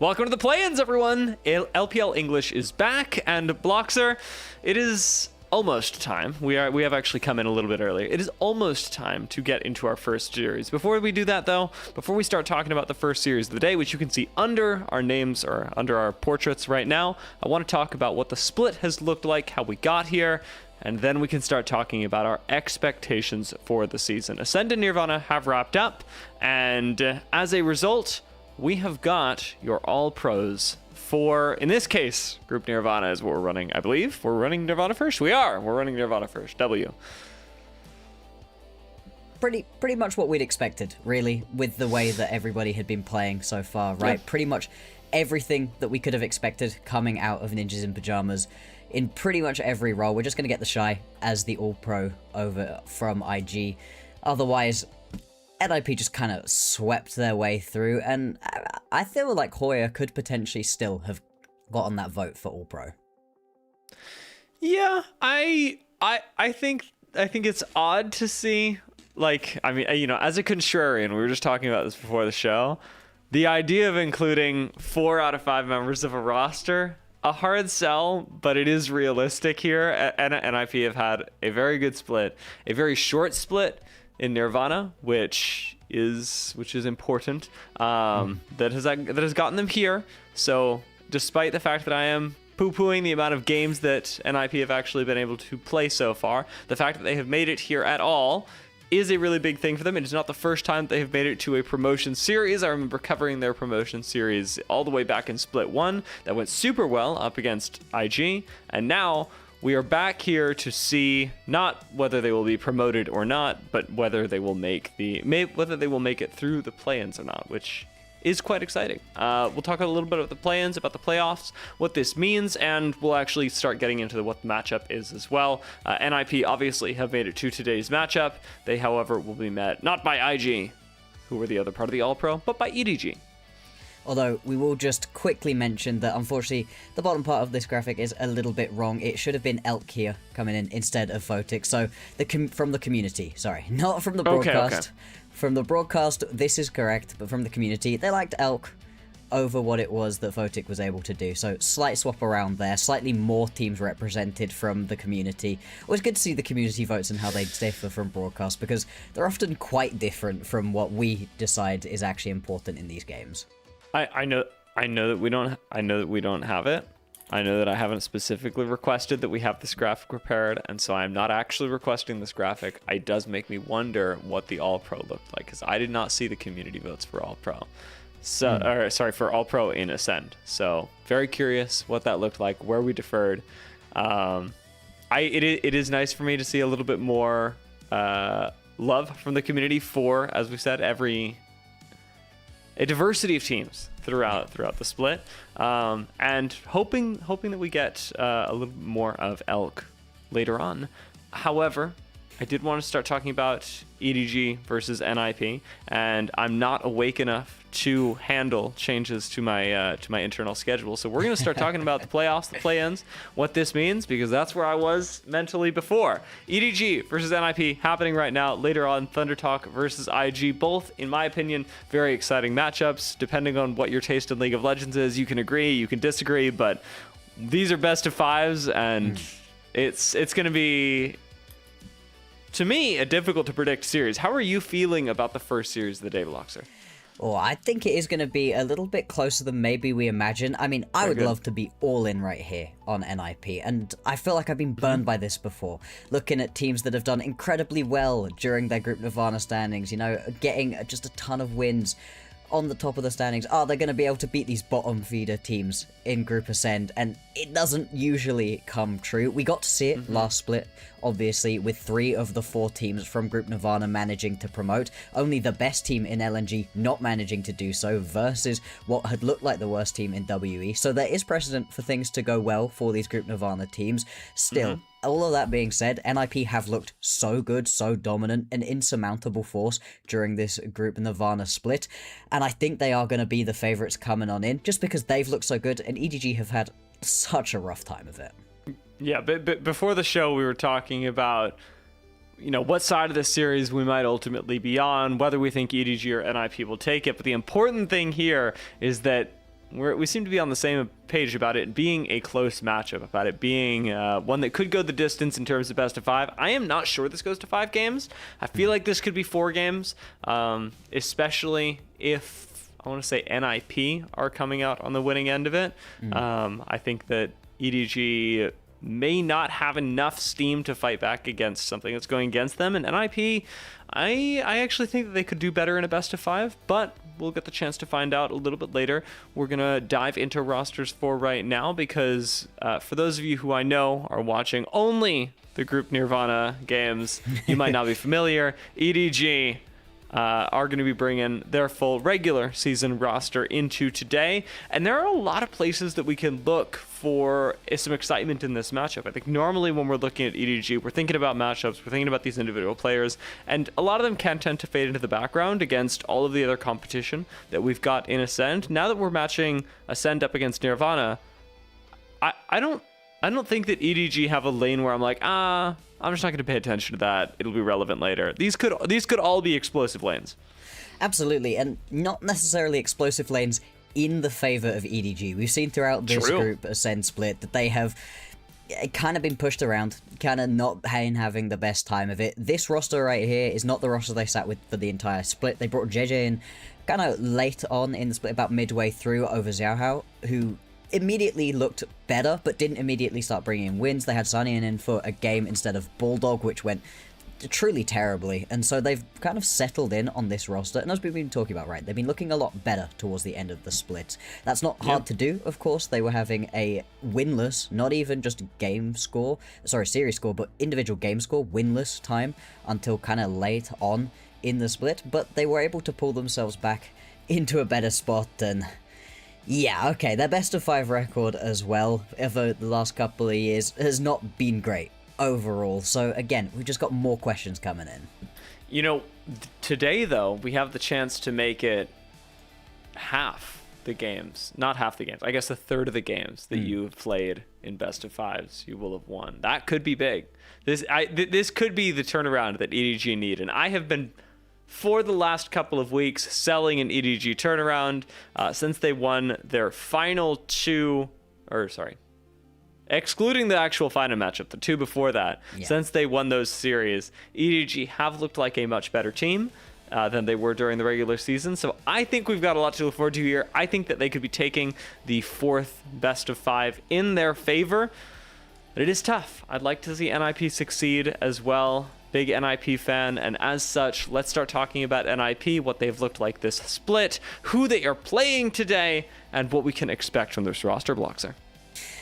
Welcome to the play-ins, everyone! LPL English is back, and Bloxer, it is almost time. We have actually come in a little bit earlier. It is almost time to get into our first series. Before we do that, though, before we start talking about the first series of the day, which you can see under our names or under our portraits right now, I want to talk about what the split has looked like, how we got here, and then we can start talking about our expectations for the season. Ascend and Nirvana have wrapped up, and as a result, we have got your all-pros for, in this case, Group Nirvana is what we're running, I believe. We're running Nirvana first? We are. We're running Nirvana first. W. Pretty much what we'd expected, really, with the way that everybody had been playing so far, right? Yeah. Pretty much everything that we could have expected coming out of Ninjas in Pajamas in pretty much every role. We're just going to get the Shy as the all-pro over from IG. Otherwise, NIP just kind of swept their way through, and I feel like Hoya could potentially still have gotten that vote for All-Pro. Yeah, I think it's odd to see, like, I mean, you know, as a contrarian, we were just talking about this before the show, the idea of including 4 out of 5 members of a roster, a hard sell, but it is realistic here. NIP have had a very good split, a very short split in Nirvana, which is important, that has gotten them here. So despite the fact that I am poo-pooing the amount of games that NIP have actually been able to play so far, the fact that they have made it here at all is a really big thing for them. It is not the first time they have made it to a promotion series. I remember covering their promotion series all the way back in Split 1. That went super well up against IG, and now we are back here to see not whether they will be promoted or not, but whether they will make it through the play-ins or not, which is quite exciting. We'll talk a little bit about the play-ins, about the playoffs, what this means, and we'll actually start getting into what the matchup is as well. NIP obviously have made it to today's matchup. They, however, will be met not by IG, who were the other part of the All-Pro, but by EDG. Although, we will just quickly mention that, unfortunately, the bottom part of this graphic is a little bit wrong. It should have been Elk here coming in instead of Photic. So, from the community, sorry, not from the broadcast. Okay. From the broadcast, this is correct, but from the community, they liked Elk over what it was that Photic was able to do. So, slight swap around there, slightly more teams represented from the community. It was good to see the community votes and how they differ from broadcast, because they're often quite different from what we decide is actually important in these games. I know that we don't have it. I know that I haven't specifically requested that we have this graphic prepared, and so I'm not actually requesting this graphic. It does make me wonder what the All-Pro looked like, because I did not see the community votes for All-Pro. So, for All-Pro in Ascend. So very curious what that looked like, where we deferred. It is nice for me to see a little bit more love from the community for, as we said, a diversity of teams throughout the split, and hoping that we get a little bit more of Elk later on. However, I did want to start talking about EDG versus NIP, and I'm not awake enough to handle changes to my internal schedule. So we're going to start talking about the playoffs, the play-ins, what this means, because that's where I was mentally before. EDG versus NIP happening right now. Later on, Thunder Talk versus IG. Both, in my opinion, very exciting matchups. Depending on what your taste in League of Legends is, you can agree, you can disagree, but these are best of fives, and it's going to be, to me, a difficult to predict series. How are you feeling about the first series of the day, Bloxer? Oh, I think it is going to be a little bit closer than maybe we imagine. I mean, I would love to be all in right here on NIP, and I feel like I've been burned by this before. Looking at teams that have done incredibly well during their Group Nirvana standings, you know, getting just a ton of wins on the top of the standings. Oh, they're going to be able to beat these bottom feeder teams in Group Ascend, and it doesn't usually come true. We got to see it last split, obviously, with 3 of the 4 teams from Group Nirvana managing to promote. Only the best team in LNG not managing to do so versus what had looked like the worst team in WE. So there is precedent for things to go well for these Group Nirvana teams. Still, all of that being said, NIP have looked so good, so dominant, an insurmountable force during this Group Nirvana split, and I think they are going to be the favourites coming on in, just because they've looked so good, and EDG have had such a rough time of it. Yeah, but before the show, we were talking about, you know, what side of the series we might ultimately be on, whether we think EDG or NIP will take it, but the important thing here is that we seem to be on the same page about it being a close matchup, about it being one that could go the distance in terms of best of 5. I am not sure this goes to 5 games. I feel like this could be 4 games, especially if I want to say NIP are coming out on the winning end of it. I think that EDG may not have enough steam to fight back against something that's going against them, and NIP, I actually think that they could do better in a best of 5, but we'll get the chance to find out a little bit later. We're going to dive into rosters for right now because for those of you who I know are watching only the Group Nirvana games, you might not be familiar. EDG are going to be bringing their full regular season roster into today, and there are a lot of places that we can look for some excitement in this matchup. I think normally when we're looking at EDG, we're thinking about matchups, we're thinking about these individual players, and a lot of them can tend to fade into the background against all of the other competition that we've got in Ascend. Now that we're matching Ascend up against Nirvana, I don't think that EDG have a lane where I'm like, I'm just not going to pay attention to that. It'll be relevant later. These could all be explosive lanes. Absolutely, and not necessarily explosive lanes in the favor of EDG. We've seen throughout this group Ascend Split that they have kind of been pushed around, kind of not having the best time of it. This roster right here is not the roster they sat with for the entire split. They brought JJ in kind of late on in the split, about midway through over Xiaohao, who immediately looked better, but didn't immediately start bringing in wins. They had Sanian in for a game instead of Bulldog, which went truly terribly, and so they've kind of settled in on this roster, and as we've been talking about, right, they've been looking a lot better towards the end of the split. That's not hard to do, of course. They were having a winless, not even just series score, but individual game score, winless time until kind of late on in the split, but they were able to pull themselves back into a better spot, and yeah, okay, their best of 5 record as well over the last couple of years has not been great overall. So again, we've just got more questions coming in. You know, today though, we have the chance to make it half the games, not half the games, I guess a third of the games that you've played in best of 5s you will have won. That could be big. This could be the turnaround that EDG need, and I have been for the last couple of weeks selling an EDG turnaround since they won their final 2, excluding the actual final matchup, the 2 before that. Since they won those series, EDG have looked like a much better team than they were during the regular season. So I think we've got a lot to look forward to here. I think that they could be taking the 4th best of 5 in their favor, but it is tough. I'd like to see NIP succeed as well. Big NIP fan, and as such, let's start talking about NIP, what they've looked like this split, who they are playing today, and what we can expect from this roster blocks there.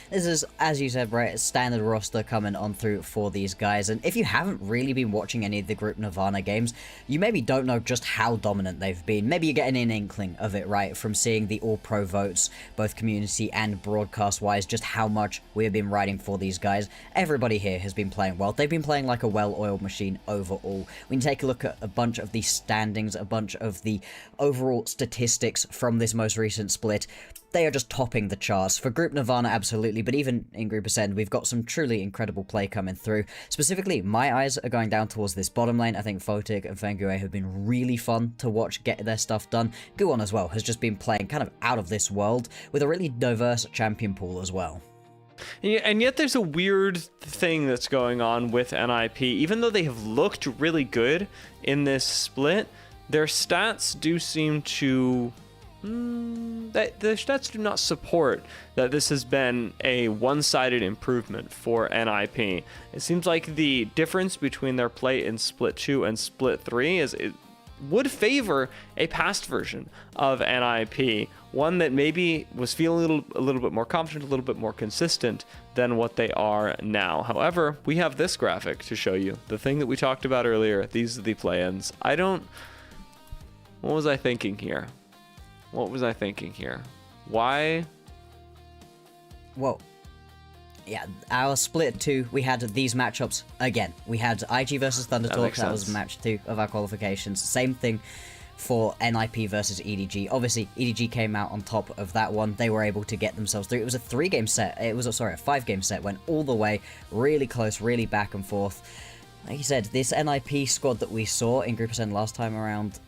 This is, as you said, right, a standard roster coming on through for these guys, and if you haven't really been watching any of the Group Nirvana games, you maybe don't know just how dominant they've been. Maybe you're getting an inkling of it, right, from seeing the all-pro votes, both community and broadcast-wise, just how much we've been writing for these guys. Everybody here has been playing well. They've been playing like a well-oiled machine overall. We can take a look at a bunch of the standings, a bunch of the overall statistics from this most recent split. They are just topping the charts. For Group Nirvana, absolutely, but even in Group Ascend, we've got some truly incredible play coming through. Specifically, my eyes are going down towards this bottom lane. I think Photic and Fengue have been really fun to watch get their stuff done. Guwon as well has just been playing kind of out of this world with a really diverse champion pool as well. And yet there's a weird thing that's going on with NIP. Even though they have looked really good in this split, their stats do seem to... the stats do not support that this has been a one-sided improvement for NIP. It seems like the difference between their play in Split 2 and Split 3 would favor a past version of NIP, one that maybe was feeling a little bit more confident, a little bit more consistent than what they are now. However, we have this graphic to show you the thing that we talked about earlier. These are the play-ins. What was I thinking here? Why? Well, yeah, our split 2, we had these matchups again. We had IG versus Thundertalk, that was match 2 of our qualifications. Same thing for NIP versus EDG. Obviously, EDG came out on top of that one. They were able to get themselves through. It was a 3-game set. A 5-game set. Went all the way, really close, really back and forth. Like you said, this NIP squad that we saw in Group Ascend last time around,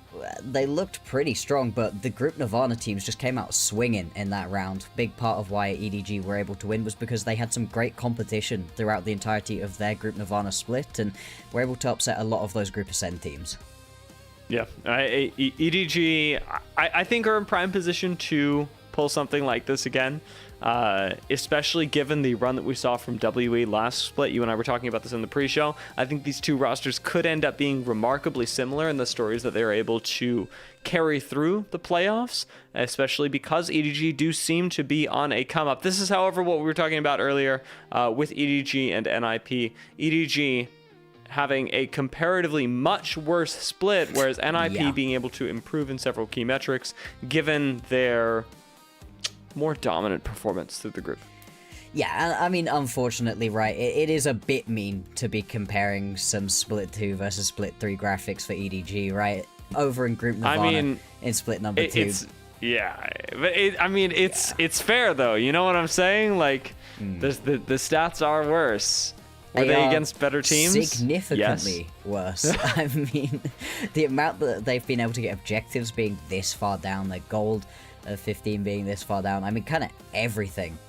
they looked pretty strong, but the Group Nirvana teams just came out swinging in that round. Big part of why EDG were able to win was because they had some great competition throughout the entirety of their Group Nirvana split, and were able to upset a lot of those Group Ascend teams. Yeah, EDG, I think are in prime position to pull something like this again, especially given the run that we saw from WE last split. You and I were talking about this in the pre-show. I think these two rosters could end up being remarkably similar in the stories that they're able to carry through the playoffs, especially because EDG do seem to be on a come up. This is, however, what we were talking about earlier with EDG and NIP. EDG having a comparatively much worse split, whereas NIP being able to improve in several key metrics given their more dominant performance through the group. Yeah, I mean, unfortunately, right, it is a bit mean to be comparing some Split 2 versus Split 3 graphics for EDG, right? Over in Group Nirvana in Split number 2. But it's fair, though. You know what I'm saying? Like, the stats are worse. Were they against better teams? Significantly worse. I mean, the amount that they've been able to get objectives being this far down, their gold of 15 being this far down, I mean, kind of everything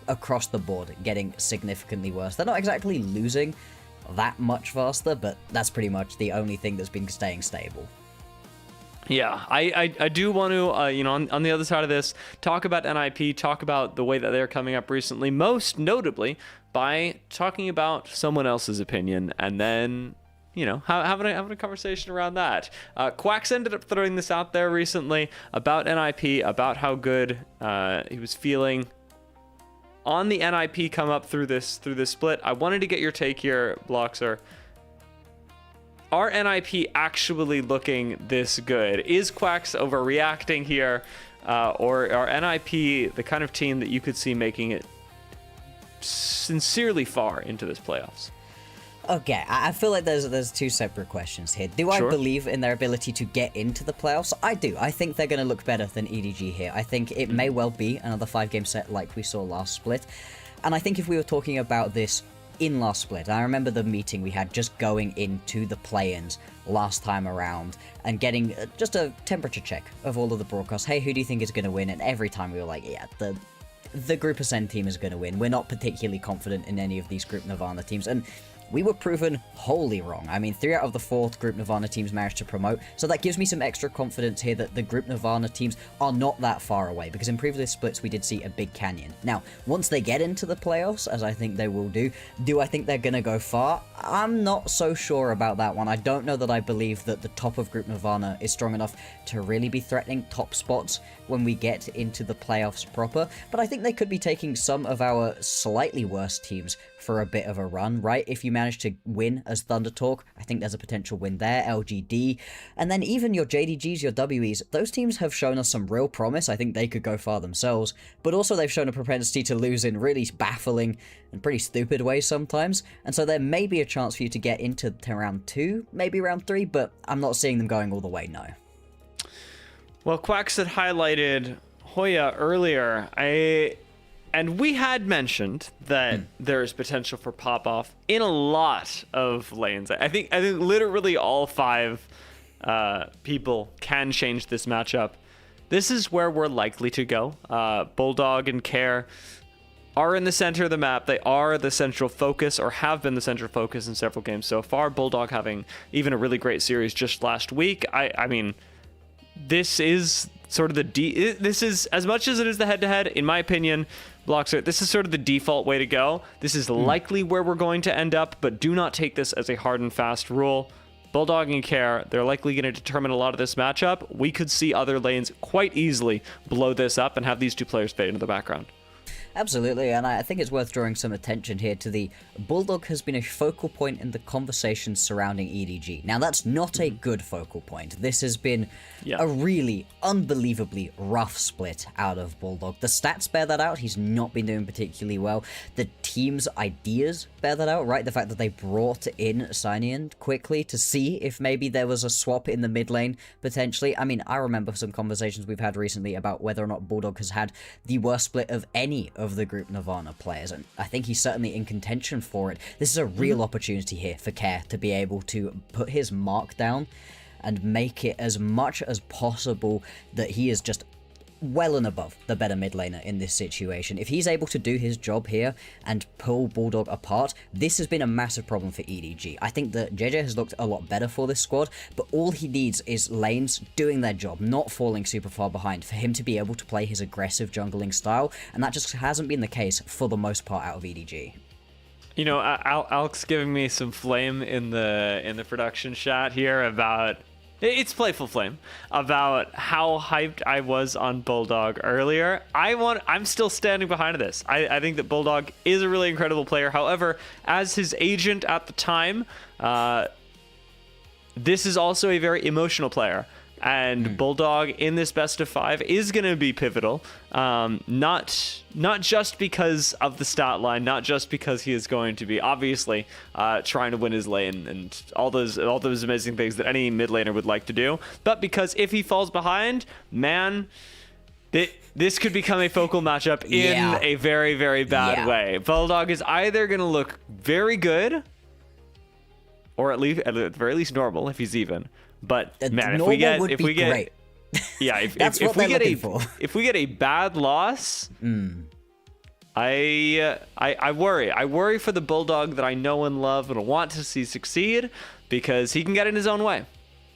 across the board getting significantly worse. They're not exactly losing that much faster, but that's pretty much the only thing that's been staying stable. Yeah, I do want to, on the other side of this, talk about NIP, talk about the way that they're coming up recently, most notably by talking about someone else's opinion, and then, having a conversation around that. Quacks ended up throwing this out there recently about NIP, about how good he was feeling on the NIP come up through this split. I wanted to get your take here, Bloxer. Are NIP actually looking this good? Is Quacks overreacting here? Or are NIP the kind of team that you could see making it sincerely far into this playoffs? Okay, I feel like there's two separate questions here. Do I believe in their ability to get into the playoffs? I do. I think they're going to look better than EDG here. I think it may well be another 5-game set like we saw last split. And I think if we were talking about this in last split, I remember the meeting we had just going into the play-ins last time around and getting just a temperature check of all of the broadcasts. Hey, who do you think is going to win? And every time we were like, yeah, the Group Ascend team is going to win. We're not particularly confident in any of these Group Nirvana teams. And we were proven wholly wrong. I mean, 3 out of the 4 Group Nirvana teams managed to promote, so that gives me some extra confidence here that the Group Nirvana teams are not that far away, because in previous splits we did see a big canyon. Now, once they get into the playoffs, as I think they will do I think they're going to go far? I'm not so sure about that one. I don't know that I believe that the top of Group Nirvana is strong enough to really be threatening top spots when we get into the playoffs proper, but I think they could be taking some of our slightly worse teams for a bit of a run, right? If you manage to win as Thunder Talk, I think there's a potential win there, LGD, and then even your JDGs, your WEs, those teams have shown us some real promise. I think they could go far themselves, but also they've shown a propensity to lose in really baffling and pretty stupid ways sometimes, and so there may be a chance for you to get into round 2, maybe round 3, but I'm not seeing them going all the way, no. Well, Quacks had highlighted Hoya earlier. And we had mentioned that there's potential for pop-off in a lot of lanes. I think literally all 5 people can change this matchup. This is where we're likely to go. Bulldog and Care are in the center of the map. They are the central focus, or have been the central focus in several games so far. Bulldog having even a really great series just last week. I mean, this is sort of this is, as much as it is the head-to-head, in my opinion, Bloxer, this is sort of the default way to go. This is likely where we're going to end up, but do not take this as a hard and fast rule. Bulldog and Care, they're likely going to determine a lot of this matchup. We could see other lanes quite easily blow this up and have these 2 players fade into the background. Absolutely, and I think it's worth drawing some attention here to the Bulldog has been a focal point in the conversation surrounding EDG. Now, that's not a good focal point. This has been a really unbelievably rough split out of Bulldog. The stats bear that out. He's not been doing particularly well. The team's ideas bear that out, right? The fact that they brought in Cynian quickly to see if maybe there was a swap in the mid lane, potentially. I mean, I remember some conversations we've had recently about whether or not Bulldog has had the worst split of any of the Group Nirvana players, and I think he's certainly in contention for it. This is a real opportunity here for Care to be able to put his mark down and make it as much as possible that he is just well and above the better mid laner in this situation. If he's able to do his job here and pull Bulldog apart, this has been a massive problem for EDG. I think that JJ has looked a lot better for this squad, but all he needs is lanes doing their job, not falling super far behind for him to be able to play his aggressive jungling style, and that just hasn't been the case for the most part out of EDG. You know, Alex giving me some flame in the production chat here about, it's playful flame, about how hyped I was on Bulldog earlier. I'm still standing behind this. I think that Bulldog is a really incredible player. However, as his agent at the time, this is also a very emotional player. And Bulldog in this best of 5 is going to be pivotal, not just because of the stat line, not just because he is going to be obviously trying to win his lane and all those amazing things that any mid laner would like to do, but because if he falls behind, man, this could become a focal matchup in a very, very bad way. Bulldog is either going to look very good, or at the very least normal if he's even. But man, if we get great. Yeah, if we get a bad loss, I worry. I worry for the Bulldog that I know and love and want to see succeed, because he can get in his own way.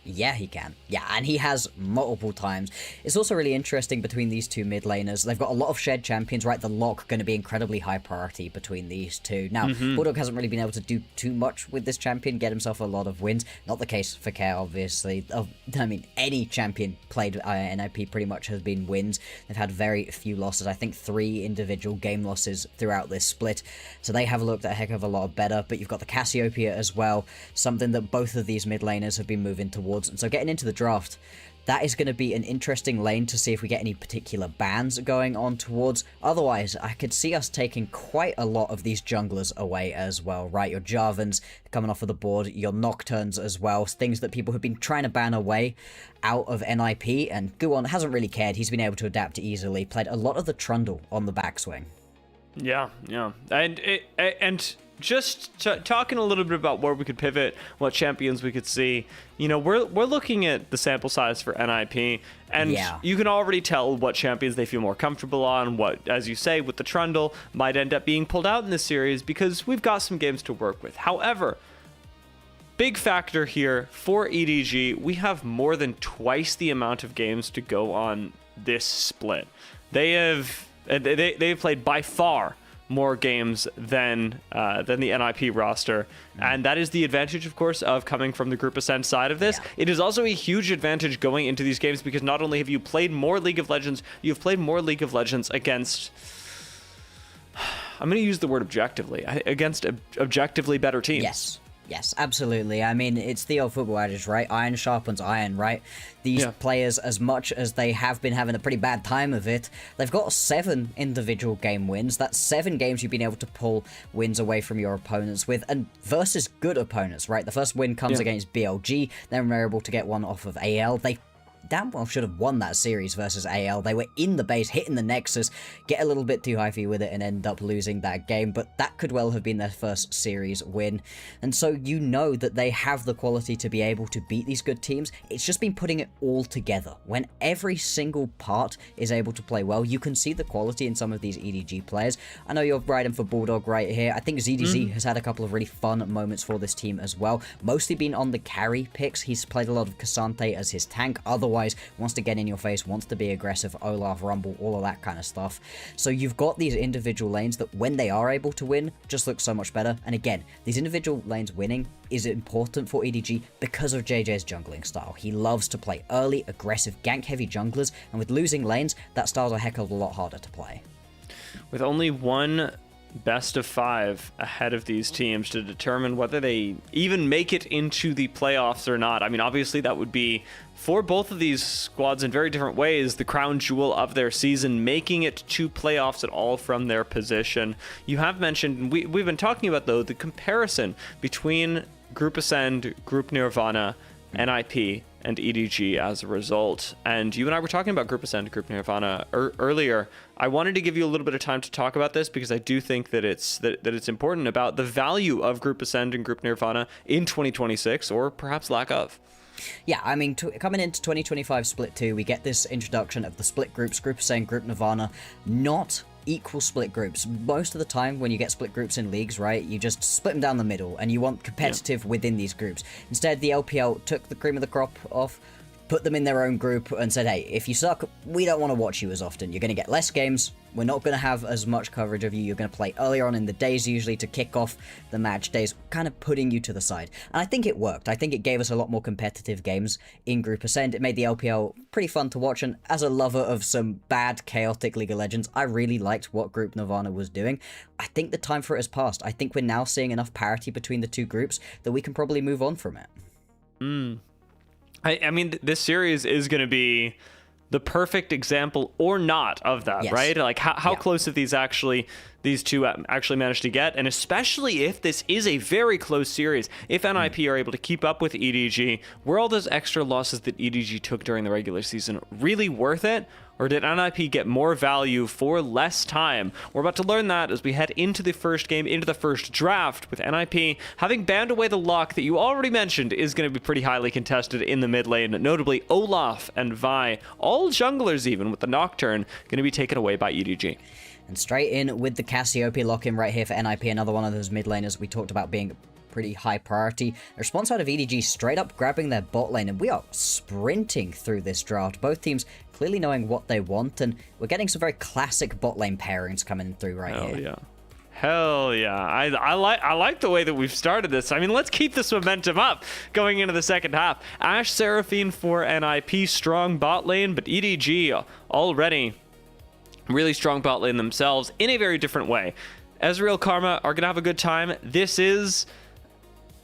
Yeah, he can. Yeah, and he has multiple times. It's also really interesting between these two mid laners. They've got a lot of shared champions, right? The lock going to be incredibly high priority between these two. Now, Bulldog hasn't really been able to do too much with this champion, get himself a lot of wins. Not the case for Care, obviously. I mean, any champion played NIP pretty much has been wins. They've had very few losses. I think 3 individual game losses throughout this split. So they have looked a heck of a lot better. But you've got the Cassiopeia as well, something that both of these mid laners have been moving towards. And so getting into the draft, that is going to be an interesting lane to see if we get any particular bans going on towards. Otherwise, I could see us taking quite a lot of these junglers away as well, right? Your Jarvans coming off of the board, your Nocturnes as well, things that people have been trying to ban away out of NIP, and Guwon hasn't really cared. He's been able to adapt easily, played a lot of the Trundle on the backswing. Yeah. And just talking a little bit about where we could pivot, what champions we could see. You know, we're looking at the sample size for NIP, and you can already tell what champions they feel more comfortable on, what, as you say, with the Trundle, might end up being pulled out in this series, because we've got some games to work with. However, big factor here for EDG, we have more than twice the amount of games to go on this split. They've played by far more games than the NIP roster, and that is the advantage, of course, of coming from the Group Ascent side of this. It is also a huge advantage going into these games, because not only have you played more League of Legends, you've played more League of Legends against, I'm going to use the word objectively, against objectively better teams. Yes, absolutely. I mean, it's the old football adage, right? Iron sharpens iron, right? These players, as much as they have been having a pretty bad time of it, they've got 7 individual game wins. That's 7 games you've been able to pull wins away from your opponents with, and versus good opponents, right? The first win comes against BLG, then they're able to get one off of AL. They damn well should have won that series versus AL. They were in the base, hitting the Nexus, get a little bit too hyphy with it, and end up losing that game, but that could well have been their first series win. And so you know that they have the quality to be able to beat these good teams. It's just been putting it all together. When every single part is able to play well, you can see the quality in some of these EDG players. I know you're riding for Bulldog right here. I think ZDZ has had a couple of really fun moments for this team as well. Mostly been on the carry picks. He's played a lot of Cassante as his tank. Otherwise, wants to get in your face, wants to be aggressive, Olaf, Rumble, all of that kind of stuff. So you've got these individual lanes that when they are able to win, just look so much better. And again, these individual lanes winning is important for EDG because of JJ's jungling style. He loves to play early, aggressive, gank-heavy junglers, and with losing lanes, that style's a heck of a lot harder to play. With only one best of 5 ahead of these teams to determine whether they even make it into the playoffs or not. I mean, obviously that would be, for both of these squads in very different ways, the crown jewel of their season, making it to playoffs at all from their position. You have mentioned, we've been talking about, though, the comparison between Group Ascend, Group Nirvana, NIP, and EDG as a result. And you and I were talking about Group Ascend, Group Nirvana earlier. I wanted to give you a little bit of time to talk about this, because I do think that it's important about the value of Group Ascend and Group Nirvana in 2026, or perhaps lack of. Yeah, I mean, coming into 2025 Split 2, we get this introduction of the split groups, Group Hussein, Group Nirvana, not equal split groups. Most of the time when you get split groups in leagues, right, you just split them down the middle, and you want competitive within these groups. Instead, the LPL took the cream of the crop off, put them in their own group, and said, hey, if you suck, we don't want to watch you as often. You're going to get less games. We're not going to have as much coverage of you. You're going to play earlier on in the days, usually, to kick off the match days, kind of putting you to the side. And I think it worked. I think it gave us a lot more competitive games in Group Ascent. It made the LPL pretty fun to watch, and as a lover of some bad, chaotic League of Legends, I really liked what Group Nirvana was doing. I think the time for it has passed. I think we're now seeing enough parity between the two groups that we can probably move on from it. I mean, this series is going to be the perfect example or not of that, right? Like how close have these two actually managed to get, and especially if this is a very close series, if NIP are able to keep up with EDG, were all those extra losses that EDG took during the regular season really worth it? Or did NIP get more value for less time? We're about to learn that as we head into the first game, into the first draft, with NIP having banned away the lock that you already mentioned is going to be pretty highly contested in the mid lane. Notably, Olaf and Vi, all junglers even, with the Nocturne, going to be taken away by EDG. And straight in with the Cassiopeia lock-in right here for NIP, another one of those mid laners we talked about being pretty high priority. The response out of EDG straight up grabbing their bot lane, and we are sprinting through this draft. Both teams clearly knowing what they want, and we're getting some very classic bot lane pairings coming through here. Hell yeah. I like the way that we've started this. I mean, let's keep this momentum up going into the second half. Ashe Seraphine for NIP, strong bot lane, but EDG already really strong bot lane themselves in a very different way. Ezreal Karma are going to have a good time. This is,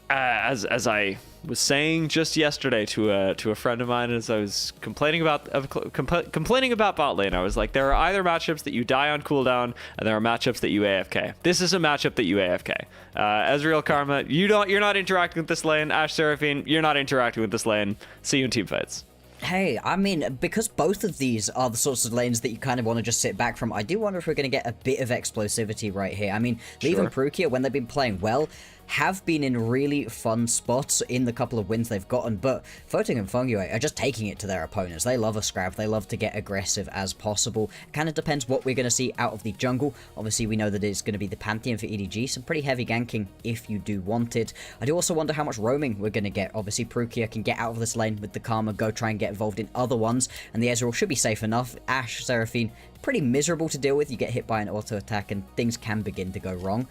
as I was saying just yesterday to a friend of mine as I was complaining about bot lane, I was like, there are either matchups that you die on cooldown, and there are matchups that you AFK. This is a matchup that you AFK. Ezreal Karma, you're not interacting with this lane. Ashe Seraphine, you're not interacting with this lane. See you in team fights. Hey, I mean, because both of these are the sorts of lanes that you kind of want to just sit back from, I do wonder if we're going to get a bit of explosivity right here. I mean, Leave and Perukia, when they've been playing well, have been in really fun spots in the couple of wins they've gotten, but Photon and Fungi are just taking it to their opponents. They love a scrap, they love to get aggressive as possible. Kind of depends what we're going to see out of the jungle. Obviously, we know that it's going to be the Pantheon for EDG, some pretty heavy ganking if you do want it. I do also wonder how much roaming we're going to get. Obviously, Perukia can get out of this lane with the Karma, go try and get involved in other ones, and the Ezreal should be safe enough. Ashe, Seraphine, pretty miserable to deal with. You get hit by an auto attack and things can begin to go wrong.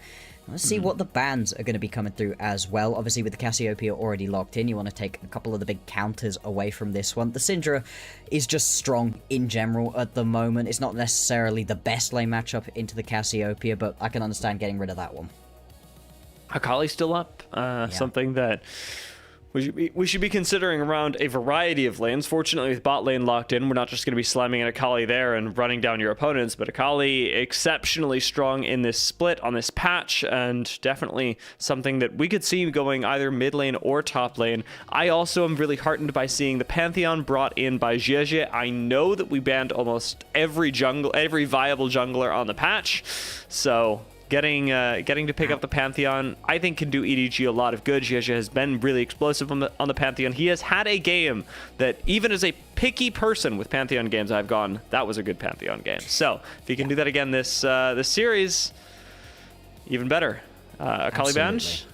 Let's see what the bans are going to be coming through as well. Obviously, with the Cassiopeia already locked in, you want to take a couple of the big counters away from this one. The Syndra is just strong in general at the moment. It's not necessarily the best lane matchup into the Cassiopeia, but I can understand getting rid of that one. Akali's still up. Something that we should be considering around a variety of lanes. Fortunately, with bot lane locked in, we're not just going to be slamming an Akali there and running down your opponents, but Akali exceptionally strong in this split on this patch, and definitely something that we could see going either mid lane or top lane. I also am really heartened by seeing the Pantheon brought in by EDG. I know that we banned almost every viable jungler on the patch, so getting to pick up the Pantheon, I think, can do EDG a lot of good. EDG has been really explosive on the Pantheon. He has had a game that, even as a picky person with Pantheon games I've gone, that was a good Pantheon game. So if he can do that again this series, even better. Akali banned.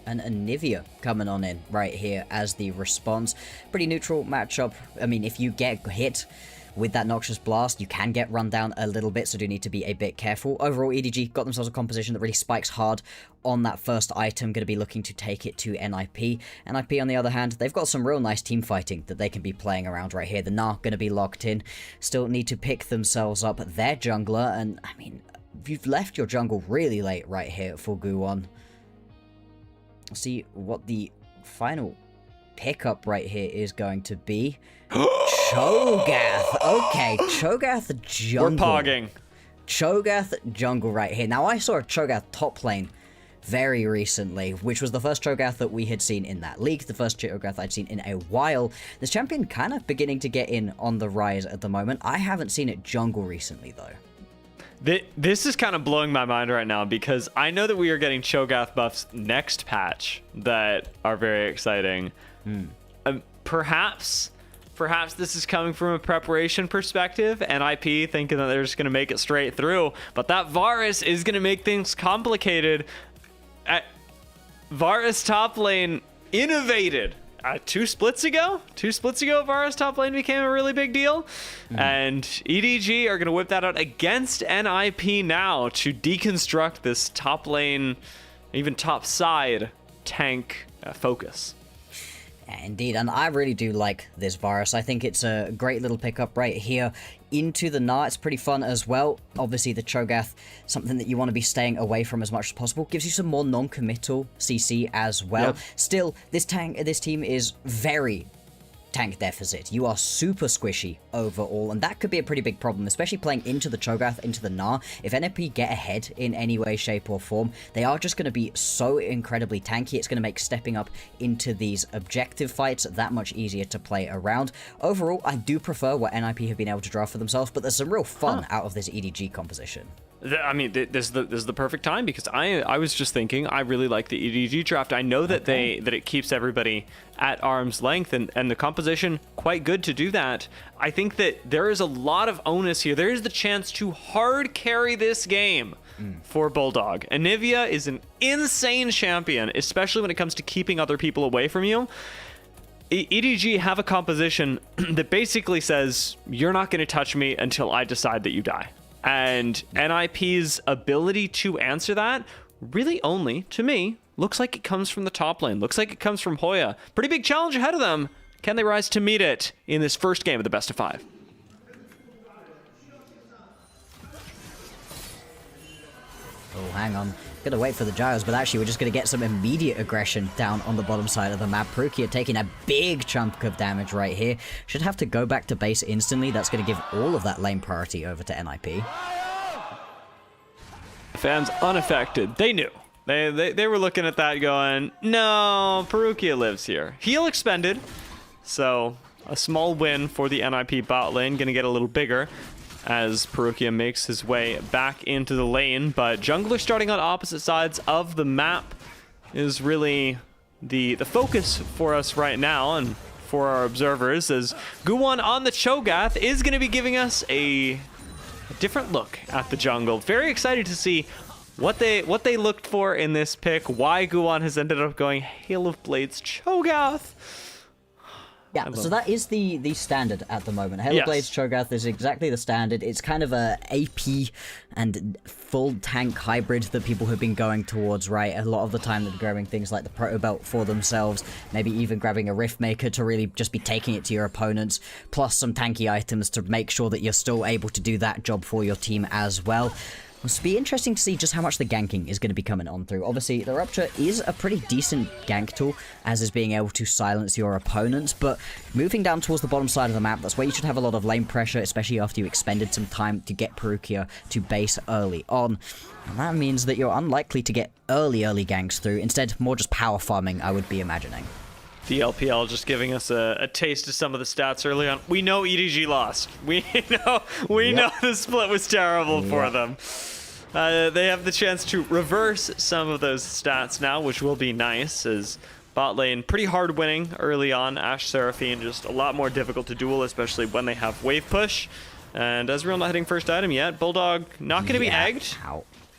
And Anivia coming on in right here as the response. Pretty neutral matchup. I mean, if you get hit with that Noxious Blast, you can get run down a little bit, so do need to be a bit careful. Overall, EDG got themselves a composition that really spikes hard on that first item, going to be looking to take it to NIP. NIP, on the other hand, they've got some real nice team fighting that they can be playing around right here. The Gnar going to be locked in, still need to pick themselves up their jungler, and, I mean, you've left your jungle really late right here for Guwon. See what the final pickup right here is going to be. Cho'Gath. Okay, Cho'Gath jungle. We're pogging. Cho'Gath jungle right here. Now, I saw a Cho'Gath top lane very recently, which was the first Cho'Gath that we had seen in that league, the first Cho'Gath I'd seen in a while. This champion kind of beginning to get in on the rise at the moment. I haven't seen it jungle recently, though. This is kind of blowing my mind right now because I know that we are getting Cho'Gath buffs next patch that are very exciting. Perhaps this is coming from a preparation perspective, NIP thinking that they're just going to make it straight through, but that Varus is going to make things complicated. Varus top lane innovated. 2 splits ago, Varus top lane became a really big deal. And EDG are going to whip that out against NIP now to deconstruct this top lane, even top side tank focus. Yeah, indeed, and I really do like this Varus. I think it's a great little pickup right here into the Gnar. It's pretty fun as well. Obviously, the Cho'Gath, something that you want to be staying away from as much as possible. Gives you some more non-committal CC as well. Yep. Still, this team is very tank deficit. You are super squishy overall, and that could be a pretty big problem, especially playing into the Cho'Gath, into the Gnar. If NFP get ahead in any way, shape, or form, they are just going to be so incredibly tanky. It's going to make stepping up into these objective fights that much easier to play around. Overall, I do prefer what NIP have been able to draft for themselves, but there's some real fun out of this EDG composition. I mean, this is the perfect time because I was just thinking I really like the EDG draft. I know that that it keeps everybody at arm's length and the composition quite good to do that. I think that there is a lot of onus here. There is the chance to hard carry this game for Bulldog. Anivia is an insane champion, especially when it comes to keeping other people away from you. EDG have a composition that basically says you're not going to touch me until I decide that you die. And NIP's ability to answer that really only, to me, looks like it comes from the top lane. Looks like it comes from Hoya. Pretty big challenge ahead of them. Can they rise to meet it in this first game of the best of 5? Oh, hang on. Gonna wait for the gyros, but actually we're just gonna get some immediate aggression down on the bottom side of the map. Perukia taking a big chunk of damage right here. Should have to go back to base instantly. That's gonna give all of that lane priority over to NIP. Fans unaffected. They knew. They were looking at that going, no, Perukia lives here. Heal expended. So a small win for the NIP bot lane. Gonna get a little bigger as Perukia makes his way back into the lane, but jungler starting on opposite sides of the map is really the focus for us right now and for our observers, as Guwon on the Cho'Gath is going to be giving us a different look at the jungle. Very excited to see what they looked for in this pick, why Guwon has ended up going Hail of Blades Cho'Gath. Yeah, so that is the standard at the moment. Hail of Blades Cho'Gath is exactly the standard. It's kind of a AP and full tank hybrid that people have been going towards, right? A lot of the time they're grabbing things like the Proto Belt for themselves, maybe even grabbing a Rift Maker to really just be taking it to your opponents, plus some tanky items to make sure that you're still able to do that job for your team as well. It'll be interesting to see just how much the ganking is going to be coming on through. Obviously, the Rupture is a pretty decent gank tool, as is being able to silence your opponents, but moving down towards the bottom side of the map, that's where you should have a lot of lane pressure, especially after you expended some time to get Perukia to base early on. And that means that you're unlikely to get early ganks through, instead more just power farming, I would be imagining. The LPL just giving us a taste of some of the stats early on. We know EDG lost. We know the split was terrible for them. They have the chance to reverse some of those stats now, which will be nice, as bot lane pretty hard winning early on. Ashe Seraphine just a lot more difficult to duel, especially when they have wave push. And Ezreal not hitting first item yet. Bulldog not going to be egged,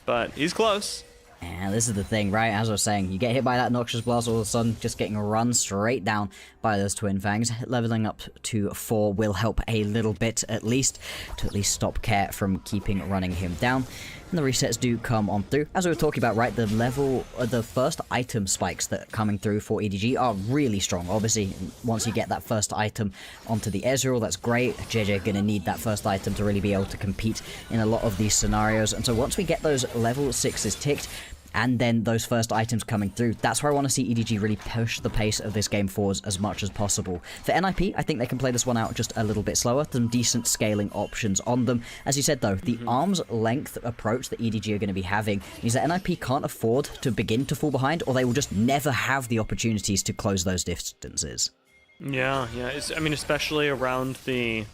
but he's close. And this is the thing, right? As I was saying, you get hit by that Noxious Blast, all of a sudden just getting run straight down by those Twin Fangs. Leveling up to 4 will help a little bit, at least, to at least stop Care from keeping running him down. And the resets do come on through. As we were talking about, right, the first item spikes that are coming through for EDG are really strong. Obviously, once you get that first item onto the Ezreal, that's great. JJ gonna need that first item to really be able to compete in a lot of these scenarios. And so once we get those level 6s ticked, and then those first items coming through, that's where I want to see EDG really push the pace of this game forwards as much as possible. For NIP, I think they can play this one out just a little bit slower, some decent scaling options on them. As you said though, the arm's length approach that EDG are going to be having means that NIP can't afford to begin to fall behind, or they will just never have the opportunities to close those distances. Yeah, I mean, especially around the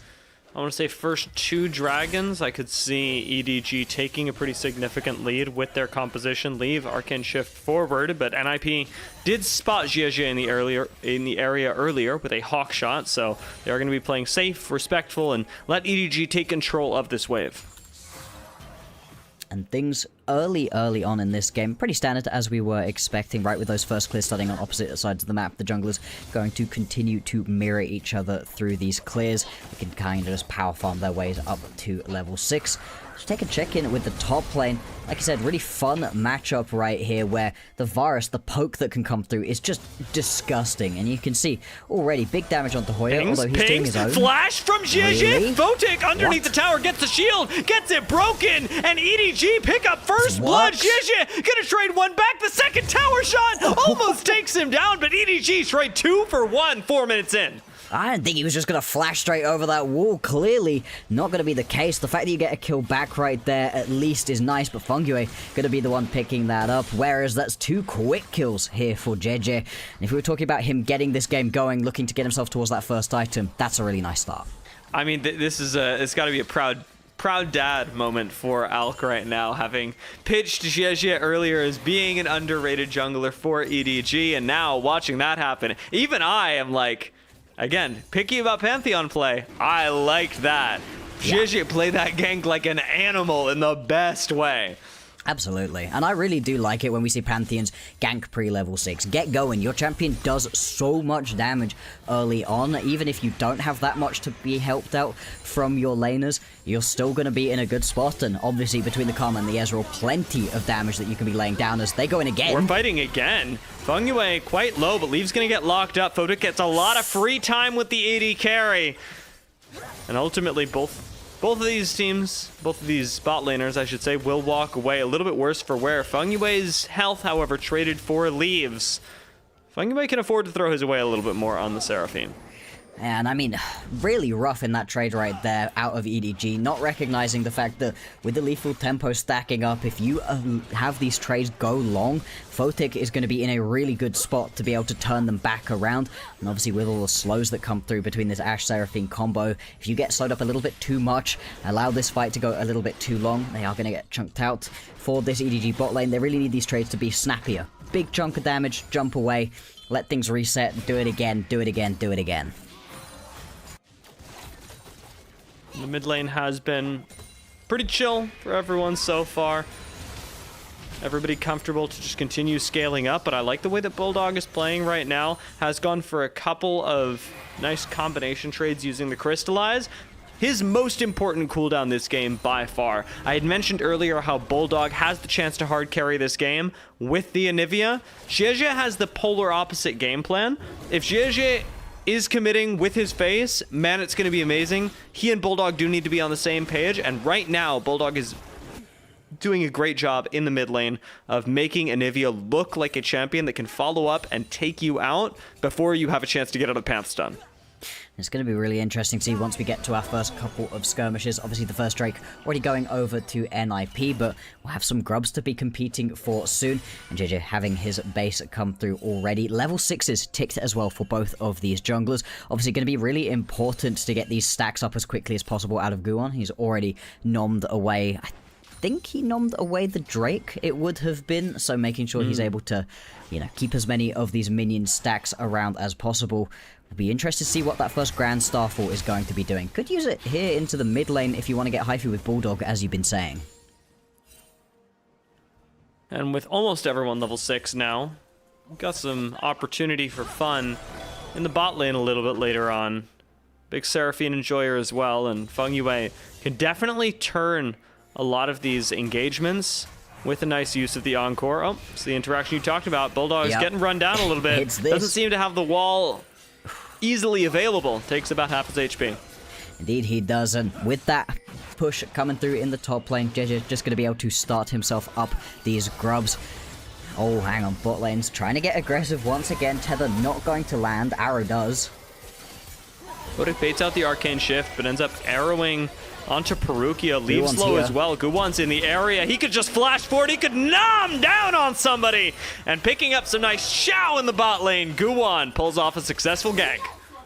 I want to say first 2 dragons, I could see EDG taking a pretty significant lead with their composition, leave Arcane Shift forward, but NIP did spot GG in the area earlier with a hawk shot, so they are going to be playing safe, respectful, and let EDG take control of this wave. And things early on in this game, pretty standard as we were expecting, right? With those first clears starting on opposite sides of the map, the junglers going to continue to mirror each other through these clears. They can kind of just power farm their ways up to level 6. Let's take a check in with the top lane. Like I said, really fun matchup right here where the Varus, the poke that can come through, is just disgusting. And you can see already big damage onto Hoya, although he's doing his own. Flash from GG! Really? Photic underneath the tower gets the shield, gets it broken, and EDG pick up first blood. GG gonna trade one back. The second tower shot almost takes him down, but EDG trade 2 for 1 4 minutes in. I didn't think he was just going to flash straight over that wall. Clearly not going to be the case. The fact that you get a kill back right there at least is nice, but Fungue going to be the one picking that up, whereas that's 2 quick kills here for JJ. And if we were talking about him getting this game going, looking to get himself towards that first item, that's a really nice start. I mean, this is it's got to be a proud dad moment for Alk right now, having pitched GG earlier as being an underrated jungler for EDG, and now watching that happen, even I am like, again, picky about Pantheon play. I liked that. Yeah. GG played that gank like an animal in the best way. Absolutely, and I really do like it when we see Pantheons gank pre-level 6. Get going, your champion does so much damage early on, even if you don't have that much to be helped out from your laners, you're still going to be in a good spot, and obviously between the Karma and the Ezreal, plenty of damage that you can be laying down as they go in again. We're fighting again. Fungue quite low, but Leave's going to get locked up. Photic gets a lot of free time with the AD carry, and ultimately both of these teams, both of these bot laners, I should say, will walk away a little bit worse for wear. Fungue's health, however, traded for Leaves. Fungue can afford to throw his away a little bit more on the Seraphine. And I mean, really rough in that trade right there out of EDG, not recognizing the fact that with the lethal tempo stacking up, if you have these trades go long, Photic is going to be in a really good spot to be able to turn them back around. And obviously with all the slows that come through between this Ashe Seraphine combo, if you get slowed up a little bit too much, allow this fight to go a little bit too long, they are going to get chunked out. For this EDG bot lane, they really need these trades to be snappier. Big chunk of damage, jump away, let things reset, do it again, do it again, do it again. The mid lane has been pretty chill for everyone so far. Everybody comfortable to just continue scaling up, but I like the way that Bulldog is playing right now. Has gone for a couple of nice combination trades using the Crystallize. His most important cooldown this game by far. I had mentioned earlier how Bulldog has the chance to hard carry this game with the Anivia. GG has the polar opposite game plan. If GG is committing with his face, man, it's going to be amazing. He and Bulldog do need to be on the same page, and right now, Bulldog is doing a great job in the mid lane of making Anivia look like a champion that can follow up and take you out before you have a chance to get out of the Panth stun. It's going to be really interesting to see once we get to our first couple of skirmishes. Obviously, the first Drake already going over to NIP, but we'll have some grubs to be competing for soon. And JJ having his base come through already. Level 6s ticked as well for both of these junglers. Obviously, going to be really important to get these stacks up as quickly as possible out of Guon. He's already nommed away, I think he nommed away the Drake, it would have been. So making sure he's able to, you know, keep as many of these minion stacks around as possible. Be interested to see what that first Grand Starfall is going to be doing. Could use it here into the mid lane if you want to get hyphy with Bulldog, as you've been saying. And with almost everyone level 6 now, we've got some opportunity for fun in the bot lane a little bit later on. Big Seraphine enjoyer as well, and Fungue can definitely turn a lot of these engagements with a nice use of the Encore. Oh, it's the interaction you talked about. Bulldog's getting run down a little bit. Doesn't seem to have the wall easily available. Takes about half his HP. Indeed he does, and with that push coming through in the top lane, JJ just going to be able to start himself up these grubs. Oh, hang on, bot lane's trying to get aggressive once again. Tether not going to land, arrow does. Photic baits out the Arcane Shift, but ends up arrowing onto Perukia. Leaves low as well. Guwan's in the area. He could just flash forward. He could nom down on somebody. And picking up some nice Shao in the bot lane. Guwan pulls off a successful gank.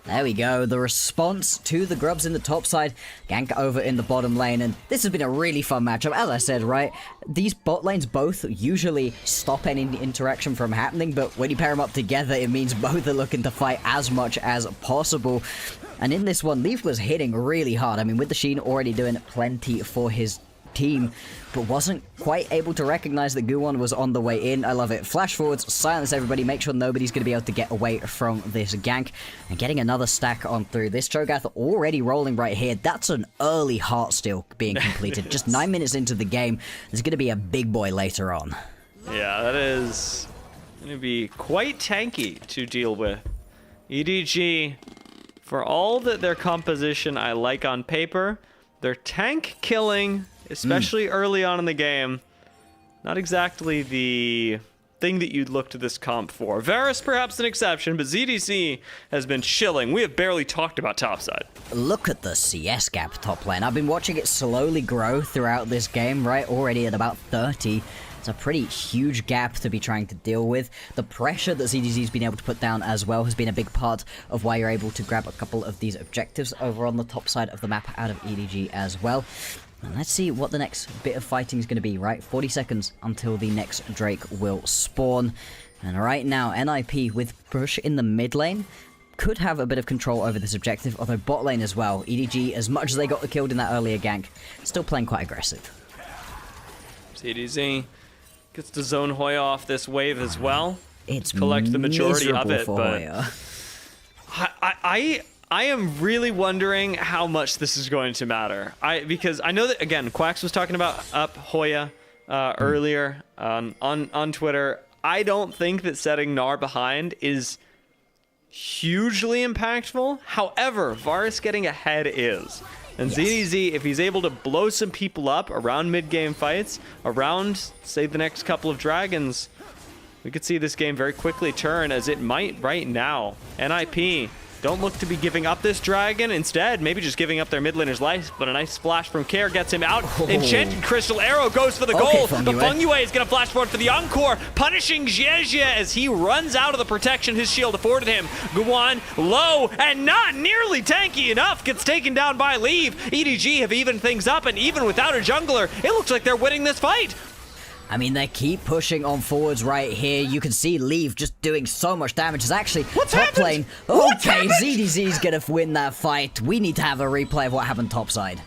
There we go, the response to the grubs in the top side, gank over in the bottom lane, and this has been a really fun matchup. As I said, right, these bot lanes both usually stop any interaction from happening, but when you pair them up together, it means both are looking to fight as much as possible. And in this one, Leaf was hitting really hard. I mean, with the Sheen already doing plenty for his team, but wasn't quite able to recognize that Guwon was on the way in. I love it. Flash forwards, silence everybody, make sure nobody's going to be able to get away from this gank. And getting another stack on through. This Cho'Gath already rolling right here. That's an early heart steal being completed. Just 9 minutes into the game. There's going to be a big boy later on. Yeah, that is going to be quite tanky to deal with. EDG, for all that their composition I like on paper, their tank killing, especially early on in the game, not exactly the thing that you'd look to this comp for. Varus perhaps an exception, but ZDC has been chilling. We have barely talked about topside. Look at the CS gap top lane. I've been watching it slowly grow throughout this game, right? Already at about 30. It's a pretty huge gap to be trying to deal with. The pressure that ZDZ's been able to put down as well has been a big part of why you're able to grab a couple of these objectives over on the top side of the map out of EDG as well. And let's see what the next bit of fighting is going to be, right? 40 seconds until the next Drake will spawn. And right now, NIP with push in the mid lane could have a bit of control over this objective, although bot lane as well. EDG, as much as they got killed in that earlier gank, still playing quite aggressive. ZDZ gets to zone Hoya off this wave as well. It's collect the majority of it, for but Hoya. I am really wondering how much this is going to matter. Because I know that, again, Quax was talking about up Hoya earlier on Twitter. I don't think that setting Gnar behind is hugely impactful. However, Varus getting ahead is. And Yes. ZDZ, if he's able to blow some people up around mid-game fights, around, say, the next couple of dragons, we could see this game very quickly turn, as it might right now. NIP don't look to be giving up this dragon. Instead, maybe just giving up their mid laner's life, but a nice splash from Care gets him out. Oh. Enchanted Crystal Arrow goes for the Okay, goal. But Feng Yue is going to flash forward for the Encore, punishing Jie as he runs out of the protection his shield afforded him. Guwon low and not nearly tanky enough, gets taken down by Leave. EDG have evened things up, and even without a jungler, it looks like they're winning this fight. I mean, they keep pushing on forwards right here. You can see Leave just doing so much damage. It's actually What's top happened? lane. What's Okay, happened? ZDZ's gonna win that fight. We need to have a replay of what happened topside.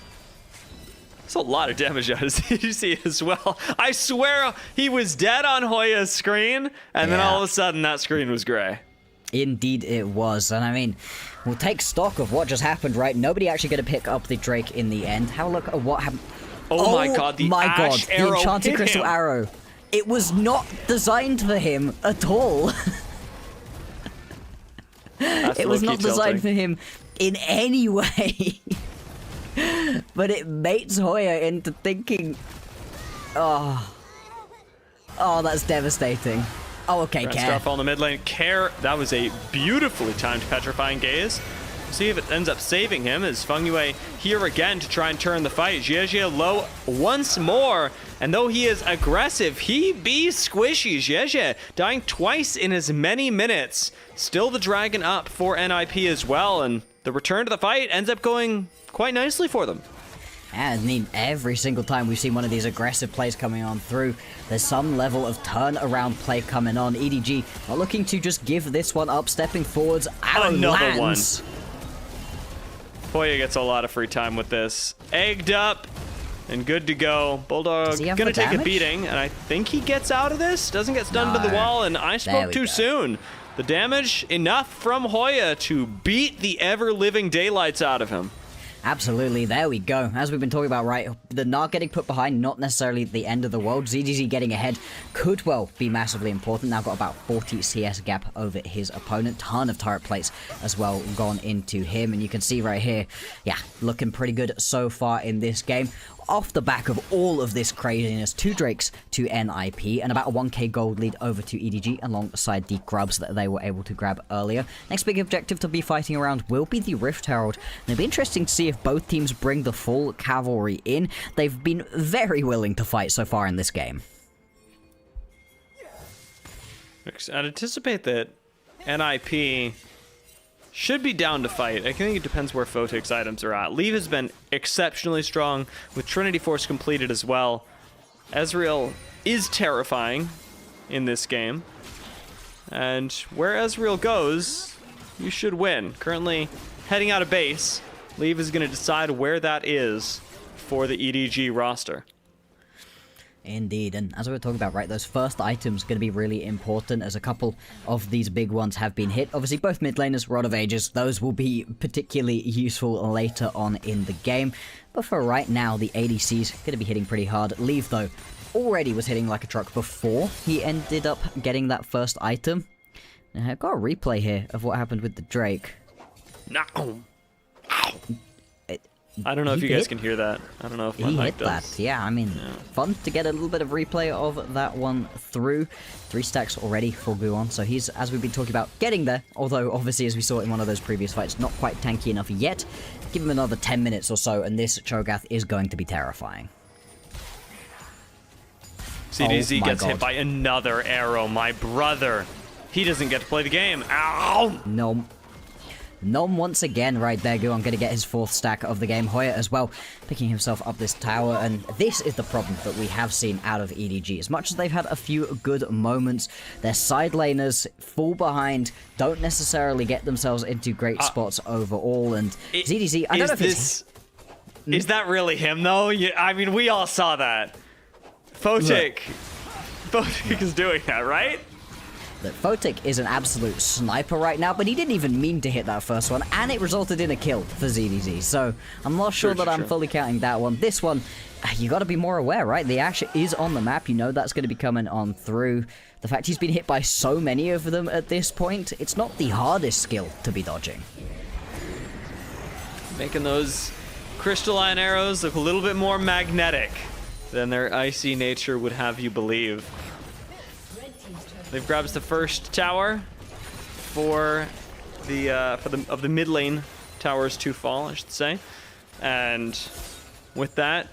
That's a lot of damage out of ZDC as well. I swear he was dead on Hoya's screen, and then Yeah. all of a sudden that screen was gray. Indeed it was. And I mean, we'll take stock of what just happened, right? Nobody actually gonna pick up the Drake in the end. Have a look at what happened. Oh my god, the Ash the arrow enchanted hit crystal him. arrow. It was not designed for him at all. That's It was low-key not designed for tilting. him in any way. But it baits Hoya into thinking, oh, that's devastating. Oh, okay, Grand Care. Starfall in the mid lane. Care, that was a beautifully timed Petrifying Gaze. See if it ends up saving him, as Feng Yue here again to try and turn the fight. Jie low once more, and though he is aggressive, he be squishy. Jie dying twice in as many minutes. Still the dragon up for NIP as well, and the return to the fight ends up going quite nicely for them. And I mean, every single time we've seen one of these aggressive plays coming on through, there's some level of turnaround play coming on. EDG are looking to just give this one up, stepping forwards. Arrow Another lands. Hoya gets a lot of free time with this. Egged up and good to go. Bulldog Does he have gonna the take a damage? beating, and I think he gets out of this. Doesn't get stunned to the No. wall, and I There spoke we too go. soon. The damage enough from Hoya to beat the ever-living daylights out of him. Absolutely, there we go. As we've been talking about, right, the Gnar getting put behind, not necessarily the end of the world. ZDZ getting ahead could well be massively important. Now got about 40 CS gap over his opponent. Ton of turret plates as well gone into him. And you can see right here, yeah, looking pretty good so far in this game. Off the back of all of this craziness, 2 Drakes to NIP and about a 1k gold lead over to EDG alongside the grubs that they were able to grab earlier. Next big objective to be fighting around will be the Rift Herald. And it'll be interesting to see if both teams bring the full cavalry in. They've been very willing to fight so far in this game. I'd anticipate that NIP should be down to fight. I think it depends where Photic's items are at. Leave has been exceptionally strong, with Trinity Force completed as well. Ezreal is terrifying in this game. And where Ezreal goes, you should win. Currently heading out of base. Leave is going to decide where that is for the EDG roster. Indeed, and as we were talking about, right, those first items going to be really important, as a couple of these big ones have been hit. Obviously, both mid laners, Rod of Ages, those will be particularly useful later on in the game. But for right now, the ADC's going to be hitting pretty hard. Leave, though, already was hitting like a truck before he ended up getting that first item. Now, I've got a replay here of what happened with the Drake. No. I don't know if you guys can hear that. I don't know if my mic does. That. Yeah, I mean, fun to get a little bit of replay of that one through. 3 stacks already for Guon, so he's, as we've been talking about, getting there. Although, obviously, as we saw in one of those previous fights, not quite tanky enough yet. Give him another 10 minutes or so, and this Cho'Gath is going to be terrifying. CDZ gets hit by another arrow, my brother. He doesn't get to play the game. Ow! No. Nom once again right there. Guon going to get his 4th stack of the game. Hoya as well, picking himself up this tower, and this is the problem that we have seen out of EDG. As much as they've had a few good moments, their side laners fall behind, don't necessarily get themselves into great spots overall, and ZDZ, I don't know if it's... Is that really him, though? I mean, we all saw that. Photic is doing that, right? That Photic is an absolute sniper right now, but he didn't even mean to hit that first one, and it resulted in a kill for ZDZ, so I'm not sure that I'm fully counting that one. This one, you gotta be more aware, right? The Ashe is on the map, you know that's gonna be coming on through. The fact he's been hit by so many of them at this point, it's not the hardest skill to be dodging. Making those crystalline arrows look a little bit more magnetic than their icy nature would have you believe. They've grabbed the first tower for the mid lane towers to fall, I should say. And with that,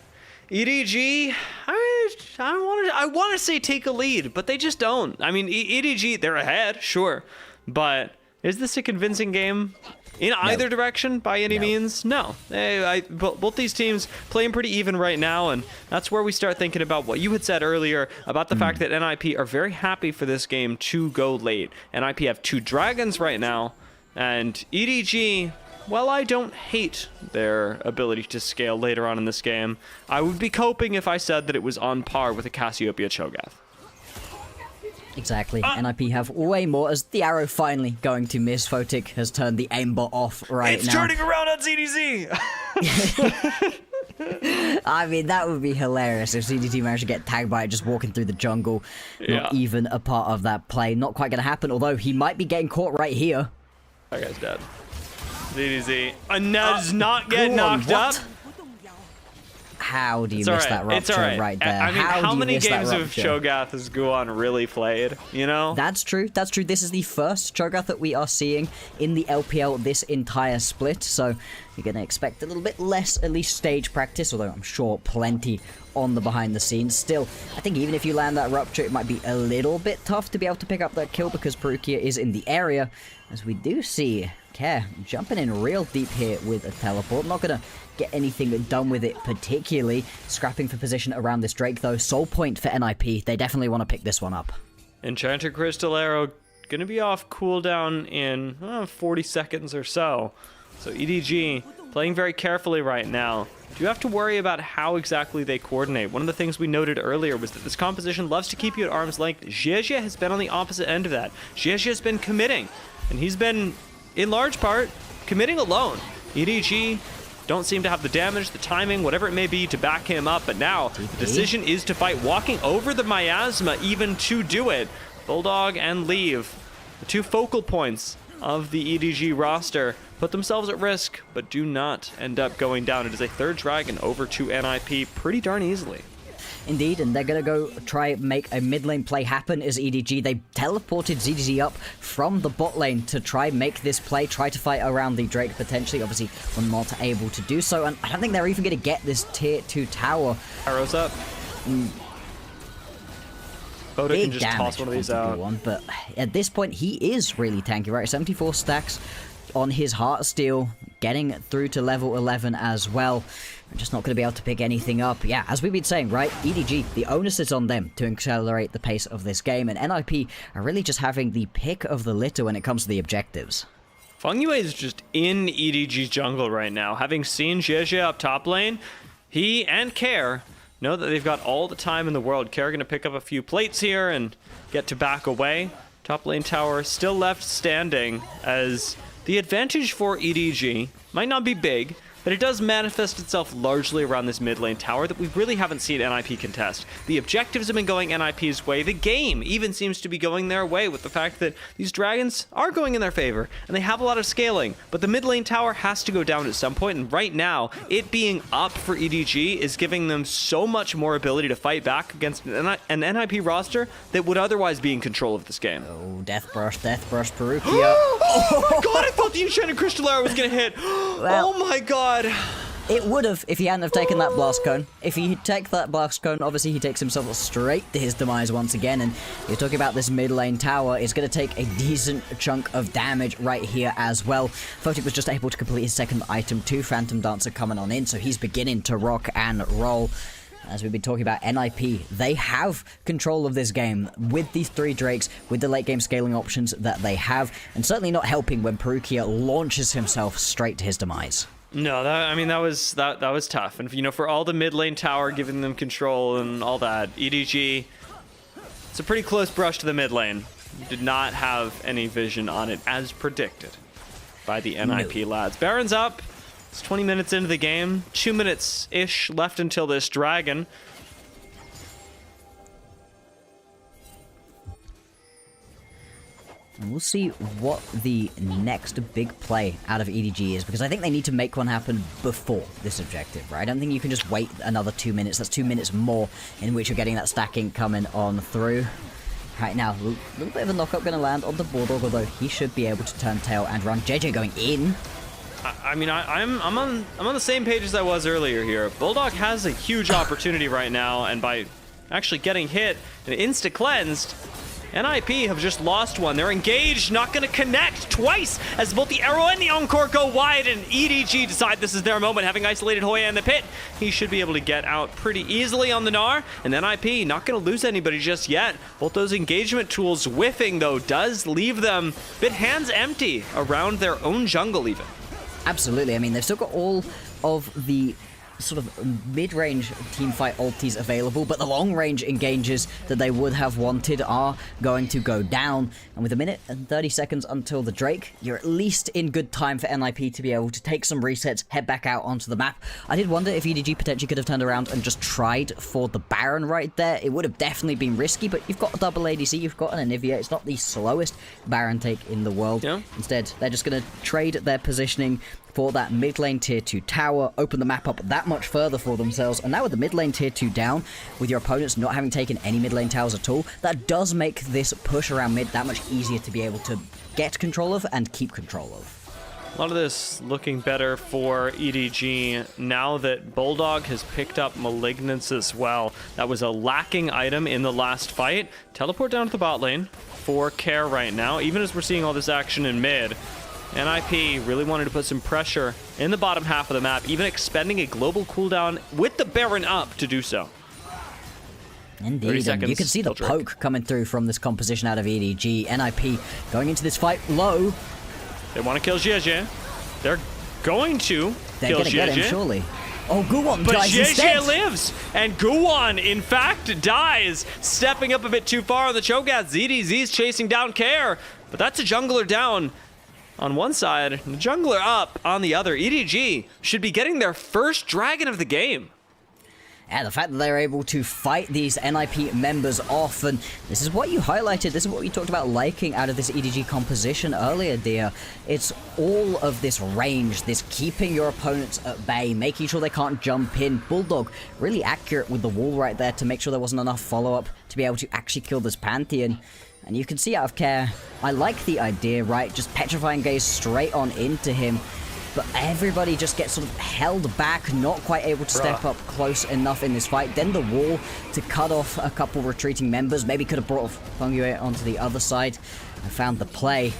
EDG, I want to say take a lead, but they just don't. I mean, EDG, they're ahead, sure, but is this a convincing game in either direction by any means? No. Both these teams playing pretty even right now, and that's where we start thinking about what you had said earlier about the fact that NIP are very happy for this game to go late. NIP have 2 dragons right now, and EDG, well, I don't hate their ability to scale later on in this game. I would be coping if I said that it was on par with a Cassiopeia Cho'Gath. Exactly. NIP have way more, as the arrow finally going to miss. Photic has turned the aimbot off right now. It's turning around on ZDZ! I mean, that would be hilarious if CDT managed to get tagged by it just walking through the jungle. Not even a part of that play. Not quite going to happen, although he might be getting caught right here. That guy's dead. ZDZ does not get knocked up. How do you miss that rupture right there? I mean, how many games of Cho'Gath has Guon really played, you know? That's true. That's true. This is the first Cho'Gath that we are seeing in the LPL this entire split, so you're going to expect a little bit less, at least stage practice, although I'm sure plenty on the behind the scenes. Still, I think even if you land that rupture, it might be a little bit tough to be able to pick up that kill because Perukia is in the area, as we do see Care jumping in real deep here with a teleport. Not going to get anything done with it particularly. Scrapping for position around this Drake though. Soul point for NIP. They definitely want to pick this one up. Enchanted Crystal Arrow going to be off cooldown in 40 seconds or so. So EDG playing very carefully right now. Do you have to worry about how exactly they coordinate? One of the things we noted earlier was that this composition loves to keep you at arm's length. Xie has been on the opposite end of that. Xie has been committing, and he's been, in large part, committing alone. EDG don't seem to have the damage, the timing, whatever it may be to back him up, but now the decision is to fight, walking over the miasma even to do it. Bulldog and Leave, the 2 focal points of the EDG roster, put themselves at risk, but do not end up going down. It is a 3rd dragon over to NIP pretty darn easily. Indeed, and they're going to go try make a mid lane play happen as EDG. They teleported ZDZ up from the bot lane to try make this play, try to fight around the Drake potentially. Obviously, were not able to do so, and I don't think they're even going to get this tier 2 tower. Arrows up. Oda can just toss one of these out. But at this point, he is really tanky, right? 74 stacks on his Heartsteel, getting through to level 11 as well. We're just not going to be able to pick anything up. Yeah, as we've been saying, right, EDG, the onus is on them to accelerate the pace of this game, and NIP are really just having the pick of the litter when it comes to the objectives. Fengyue is just in EDG jungle right now. Having seen Jeje up top lane, he and Care know that they've got all the time in the world. Care going to pick up a few plates here and get to back away. Top lane tower still left standing, as the advantage for EDG might not be big, but it does manifest itself largely around this mid lane tower that we really haven't seen NIP contest. The objectives have been going NIP's way. The game even seems to be going their way, with the fact that these dragons are going in their favor, and they have a lot of scaling, but the mid lane tower has to go down at some point, and right now, it being up for EDG is giving them so much more ability to fight back against an NIP roster that would otherwise be in control of this game. Oh, Death Brush, Perukia. Oh my god, I thought the Enchanted Crystalera was gonna hit. Well, oh my god. It would have if he hadn't have taken that blast cone. If he take that blast cone, obviously he takes himself straight to his demise once again. And you're talking about this mid lane tower. It's going to take a decent chunk of damage right here as well. Photic was just able to complete his second item too. Phantom Dancer coming on in, so he's beginning to rock and roll. As we've been talking about, NIP, they have control of this game with these 3 Drakes, with the late game scaling options that they have, and certainly not helping when Perukia launches himself straight to his demise. No, that was tough. And, you know, for all the mid lane tower giving them control and all that, EDG, it's a pretty close brush to the mid lane. Did not have any vision on it, as predicted by the NIP lads. Baron's up. It's 20 minutes into the game. 2 minutes-ish left until this dragon. And we'll see what the next big play out of EDG is, because I think they need to make one happen before this objective, right? I don't think you can just wait another 2 minutes. That's 2 minutes more in which you're getting that stacking coming on through. Right now, a little bit of a knockup going to land on the Bulldog, although he should be able to turn tail and run. JJ going in. I mean, I'm on the same page as I was earlier here. Bulldog has a huge opportunity right now, and by actually getting hit and insta-cleansed, NIP have just lost one. They're engaged, not going to connect twice as both the arrow and the encore go wide, and EDG decide this is their moment. Having isolated Hoya in the pit, he should be able to get out pretty easily on the Gnar, and NIP not going to lose anybody just yet. Both those engagement tools whiffing, though, does leave them a bit hands empty around their own jungle even. Absolutely. I mean, they've still got all of the sort of mid-range teamfight ultis available, but the long-range engages that they would have wanted are going to go down. And with 1 minute and 30 seconds until the Drake, you're at least in good time for NIP to be able to take some resets, head back out onto the map. I did wonder if EDG potentially could have turned around and just tried for the Baron right there. It would have definitely been risky, but you've got a double ADC, you've got an Anivia. It's not the slowest Baron take in the world. Yeah. Instead, they're just going to trade their positioning for that mid lane tier 2 tower, open the map up that much further for themselves, and now with the mid lane tier 2 down, with your opponents not having taken any mid lane towers at all, that does make this push around mid that much easier to be able to get control of and keep control of. A lot of this looking better for EDG now that Bulldog has picked up Malignance as well. That was a lacking item in the last fight. Teleport down to the bot lane for Care right now, even as we're seeing all this action in mid. NIP really wanted to put some pressure in the bottom half of the map, even expending a global cooldown with the Baron up to do so. Indeed, and you can see the poke coming through from this composition out of EDG. NIP going into this fight low. They want to kill Jeje. They're going to They're kill gonna get him, Jeje. surely. Oh, Guwon But dies instead. Jeje lives, and Guwon, in fact, dies, stepping up a bit too far on the Cho'Gath. ZDZ's chasing down Care, but that's a jungler down on one side, and the jungler up on the other. EDG should be getting their first dragon of the game. Yeah, the fact that they're able to fight these NIP members off, and this is what you highlighted, this is what you talked about liking out of this EDG composition earlier, dear. It's all of this range, this keeping your opponents at bay, making sure they can't jump in. Bulldog really accurate with the wall right there to make sure there wasn't enough follow-up to be able to actually kill this Pantheon. And you can see out of Care, I like the idea, right? Just petrifying gaze straight on into him. But everybody just gets sort of held back, not quite able to step up close enough in this fight. Then the wall to cut off a couple retreating members. Maybe could have brought Fengyue onto the other side and found the play.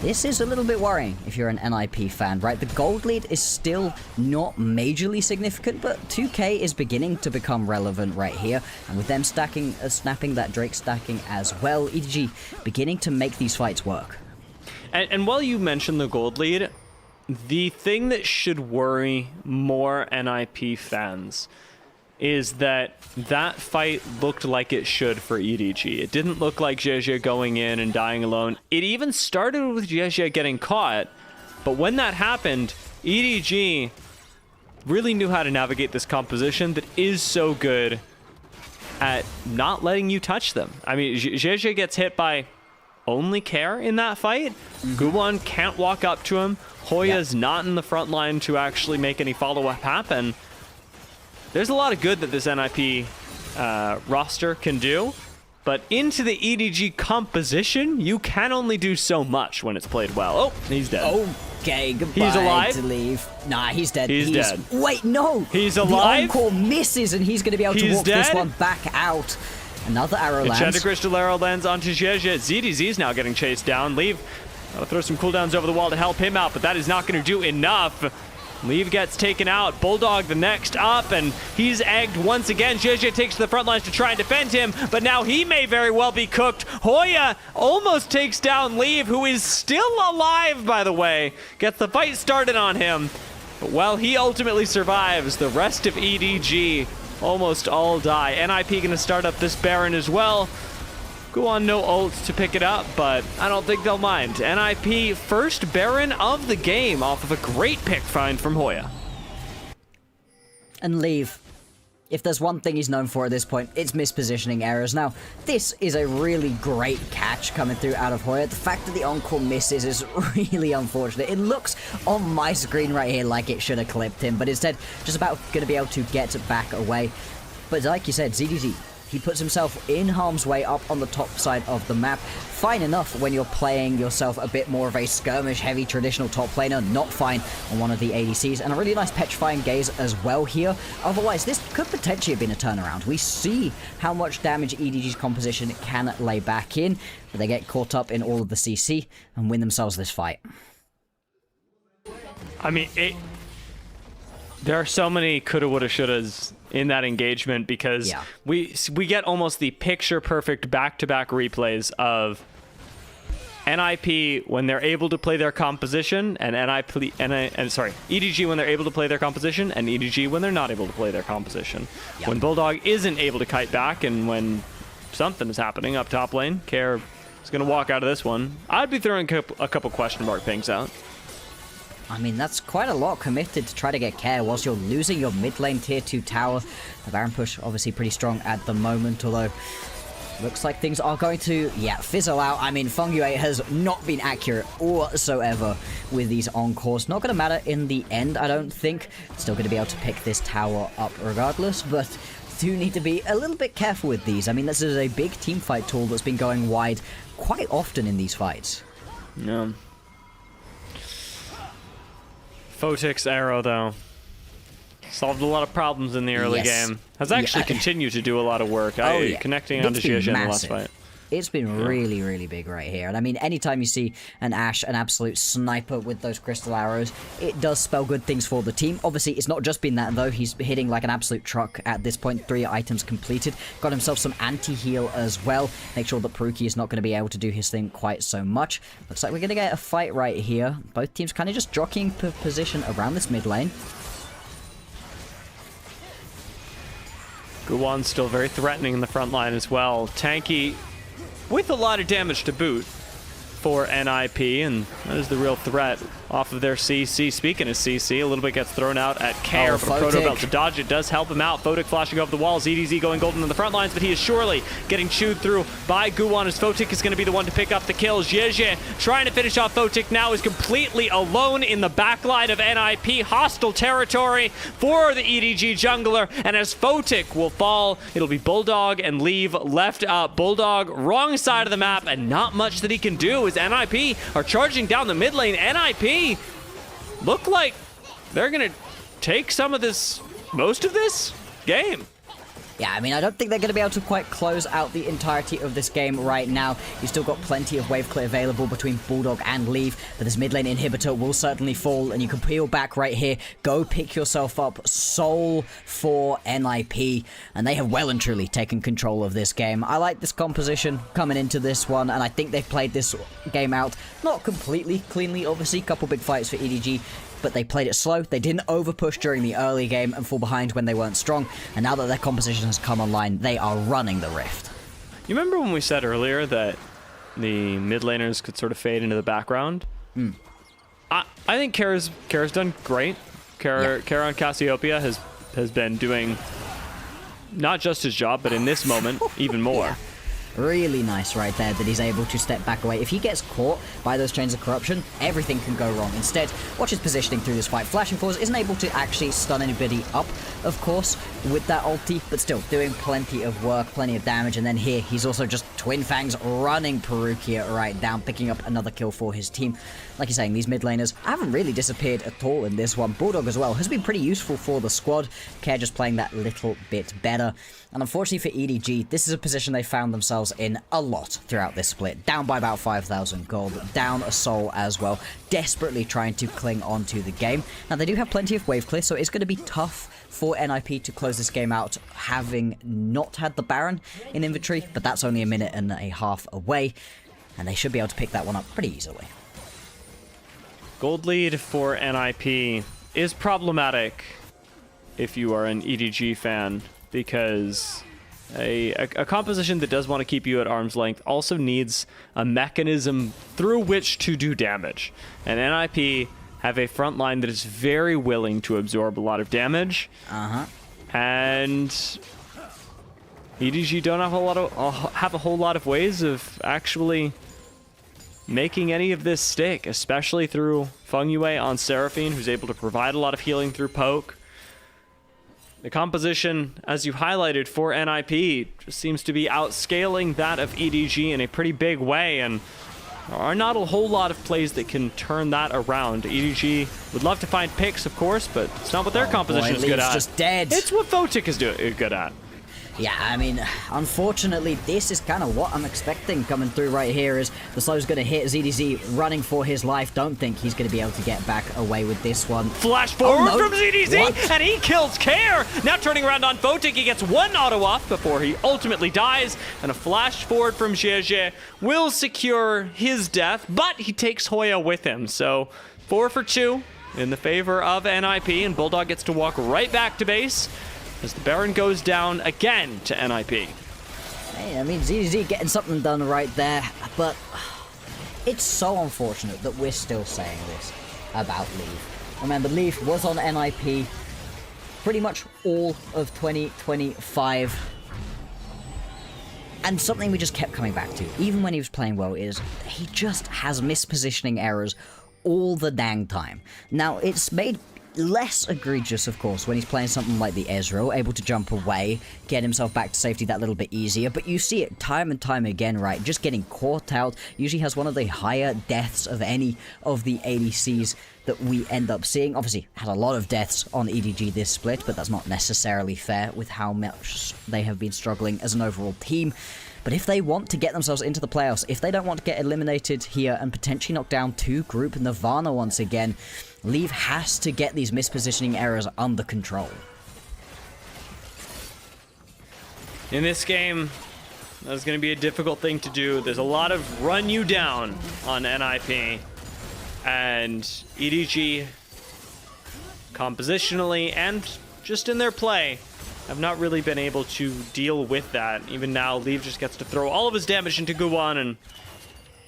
This is a little bit worrying if you're an NIP fan, right? The gold lead is still not majorly significant, but 2K is beginning to become relevant right here. And with them stacking, snapping that Drake stacking as well, EDG beginning to make these fights work. And while you mentioned the gold lead, the thing that should worry more NIP fans is that fight looked like it should for EDG. It didn't look like Zhezhe going in and dying alone. It even started with Zhezhe getting caught, but when that happened, EDG really knew how to navigate this composition that is so good at not letting you touch them. I mean, Zhezhe gets hit by only Care in that fight. Guwon can't walk up to him. Hoya's not in the front line to actually make any follow-up happen. There's a lot of good that this NIP roster can do, but into the EDG composition, you can only do so much when it's played well. Oh, he's dead. Okay, goodbye. He's alive? To leave. Nah, he's dead. He's dead. Wait, no. He's alive? The encore misses, and he's going to be able to walk this one back out. Another arrow lands. Enchanted Crystal arrow lands onto Zhezhe. ZDZ's now getting chased down. Leave. Gotta throw some cooldowns over the wall to help him out, but that is not going to do enough. Leave gets taken out. Bulldog the next up, and he's egged once again. Zhezhe takes to the front lines to try and defend him, but now he may very well be cooked. Hoya almost takes down Leave, who is still alive, by the way. Gets the fight started on him, but while he ultimately survives, the rest of EDG almost all die. NIP going to start up this Baron as well. Go on, no ult to pick it up, but I don't think they'll mind. NIP first Baron of the game off of a great pick find from Hoya. And Leave. If there's one thing he's known for at this point, it's mispositioning errors. Now, this is a really great catch coming through out of Hoya. The fact that the encore misses is really unfortunate. It looks on my screen right here like it should have clipped him, but instead, just about going to be able to get back away. But like you said, ZDZ, he puts himself in harm's way up on the top side of the map. Fine enough when you're playing yourself a bit more of a skirmish-heavy traditional top laner, not fine on one of the ADCs, and a really nice petrifying gaze as well here. Otherwise, this could potentially have been a turnaround. We see how much damage EDG's composition can lay back in, but they get caught up in all of the CC and win themselves this fight. I mean, there are so many coulda, woulda, shouldas in that engagement because we get almost the picture-perfect back-to-back replays of NIP when they're able to play their composition, and EDG when they're able to play their composition, and EDG when they're not able to play their composition. When Bulldog isn't able to kite back, and when something is happening up top lane, Care is going to walk out of this one. I'd be throwing a couple question mark pings out. I mean, that's quite a lot committed to try to get Care whilst you're losing your mid lane tier 2 tower. The Baron push obviously pretty strong at the moment, although looks like things are going to, fizzle out. I mean, Fungyue has not been accurate whatsoever with these encores. Not going to matter in the end, I don't think. Still going to be able to pick this tower up regardless, but do need to be a little bit careful with these. I mean, this is a big teamfight tool that's been going wide quite often in these fights. Yeah. Photic's arrow, though, solved a lot of problems in the early game. Has actually continued to do a lot of work. Connecting onto Zhezhe in the last fight. It's been really, really big right here. And I mean, anytime you see an Ashe, an absolute sniper with those crystal arrows, it does spell good things for the team. Obviously, it's not just been that, though. He's hitting like an absolute truck at this point. 3 items completed. Got himself some anti-heal as well. Make sure that Peruki is not going to be able to do his thing quite so much. Looks like we're going to get a fight right here. Both teams kind of just jockeying position around this mid lane. Guwon's still very threatening in the front line as well. Tanky with a lot of damage to boot for NIP, and that is the real threat off of their CC. Speaking of CC, a little bit gets thrown out at Care, but a Proto Belt to dodge it does help him out. Photic flashing over the walls, EDZ going golden in the front lines, but he is surely getting chewed through by Guwon as Photic is going to be the one to pick up the kill. Zhezhe trying to finish off Photic now is completely alone in the backline of NIP. Hostile territory for the EDG jungler, and as Photic will fall, it'll be Bulldog and Leave left up. Bulldog wrong side of the map, and not much that he can do as NIP are charging down the mid lane. NIP look like they're gonna take some of this, most of this game. Yeah, I mean, I don't think they're going to be able to quite close out the entirety of this game right now. You've still got plenty of wave clear available between Bulldog and Leave, but this mid lane inhibitor will certainly fall, and you can peel back right here. Go pick yourself up Soul for NIP, and they have well and truly taken control of this game. I like this composition coming into this one, and I think they've played this game out not completely cleanly, obviously. Couple big fights for EDG, but they played it slow. They didn't overpush during the early game and fall behind when they weren't strong, and now that their composition has come online, they are running the Rift. You remember when we said earlier that the mid laners could sort of fade into the background? I think Kara's done great. Kara on Cassiopeia has been doing not just his job, but in this moment, even more. Yeah. Really nice right there that he's able to step back away. If he gets caught by those chains of corruption, everything can go wrong. Instead, watch his positioning through this fight. Flashing Force isn't able to actually stun anybody up, of course, with that ulti, but still doing plenty of work, plenty of damage. And then here, he's also just Twin Fangs running Perukia right down, picking up another kill for his team. Like you're saying, these mid laners haven't really disappeared at all in this one. Bulldog as well has been pretty useful for the squad. Care just playing that little bit better. And unfortunately for EDG, this is a position they found themselves in a lot throughout this split. Down by about 5,000 gold, down a soul as well, desperately trying to cling on to the game. Now they do have plenty of wave clear, so it's going to be tough for NIP to close this game out, having not had the Baron in inventory, but that's only a minute and a half away, and they should be able to pick that one up pretty easily. Gold lead for NIP is problematic if you are an EDG fan, because a composition that does want to keep you at arm's length also needs a mechanism through which to do damage. And NIP have a front line that is very willing to absorb a lot of damage. And EDG don't have a whole lot of ways of actually making any of this stick, especially through Feng Yue on Seraphine, who's able to provide a lot of healing through poke. The composition, as you highlighted, for NIP just seems to be outscaling that of EDG in a pretty big way, and there are not a whole lot of plays that can turn that around. EDG would love to find picks, of course, but it's not what their composition is good at. Just dead. It's what Photic is good at. Yeah, I mean, unfortunately, this is kind of what I'm expecting coming through right here, is the slow's going to hit ZDZ running for his life. Don't think he's going to be able to get back away with this one. Flash forward from ZDZ, What? and he kills Care. Now turning around on Photic, he gets one auto off before he ultimately dies, and a flash forward from Jeje will secure his death, but he takes Hoya with him. So 4 for 2 in the favor of NIP, and Bulldog gets to walk right back to base as the Baron goes down again to NIP. Hey, I mean, ZZ getting something done right there, but it's so unfortunate that we're still saying this about Leave. Remember, Leave was on NIP pretty much all of 2025. And something we just kept coming back to, even when he was playing well, is he just has mispositioning errors all the dang time. Now, it's made less egregious, of course, when he's playing something like the Ezreal, able to jump away, get himself back to safety that little bit easier, but you see it time and time again, right? Just getting caught out, usually has one of the higher deaths of any of the ADCs that we end up seeing. Obviously, had a lot of deaths on EDG this split, but that's not necessarily fair with how much they have been struggling as an overall team. But if they want to get themselves into the playoffs, if they don't want to get eliminated here and potentially knock down to Group Nirvana once again, Leave has to get these mispositioning errors under control. In this game, that's going to be a difficult thing to do. There's a lot of run you down on NIP, and EDG, compositionally and just in their play, have not really been able to deal with that. Even now, Leave just gets to throw all of his damage into Guwan, and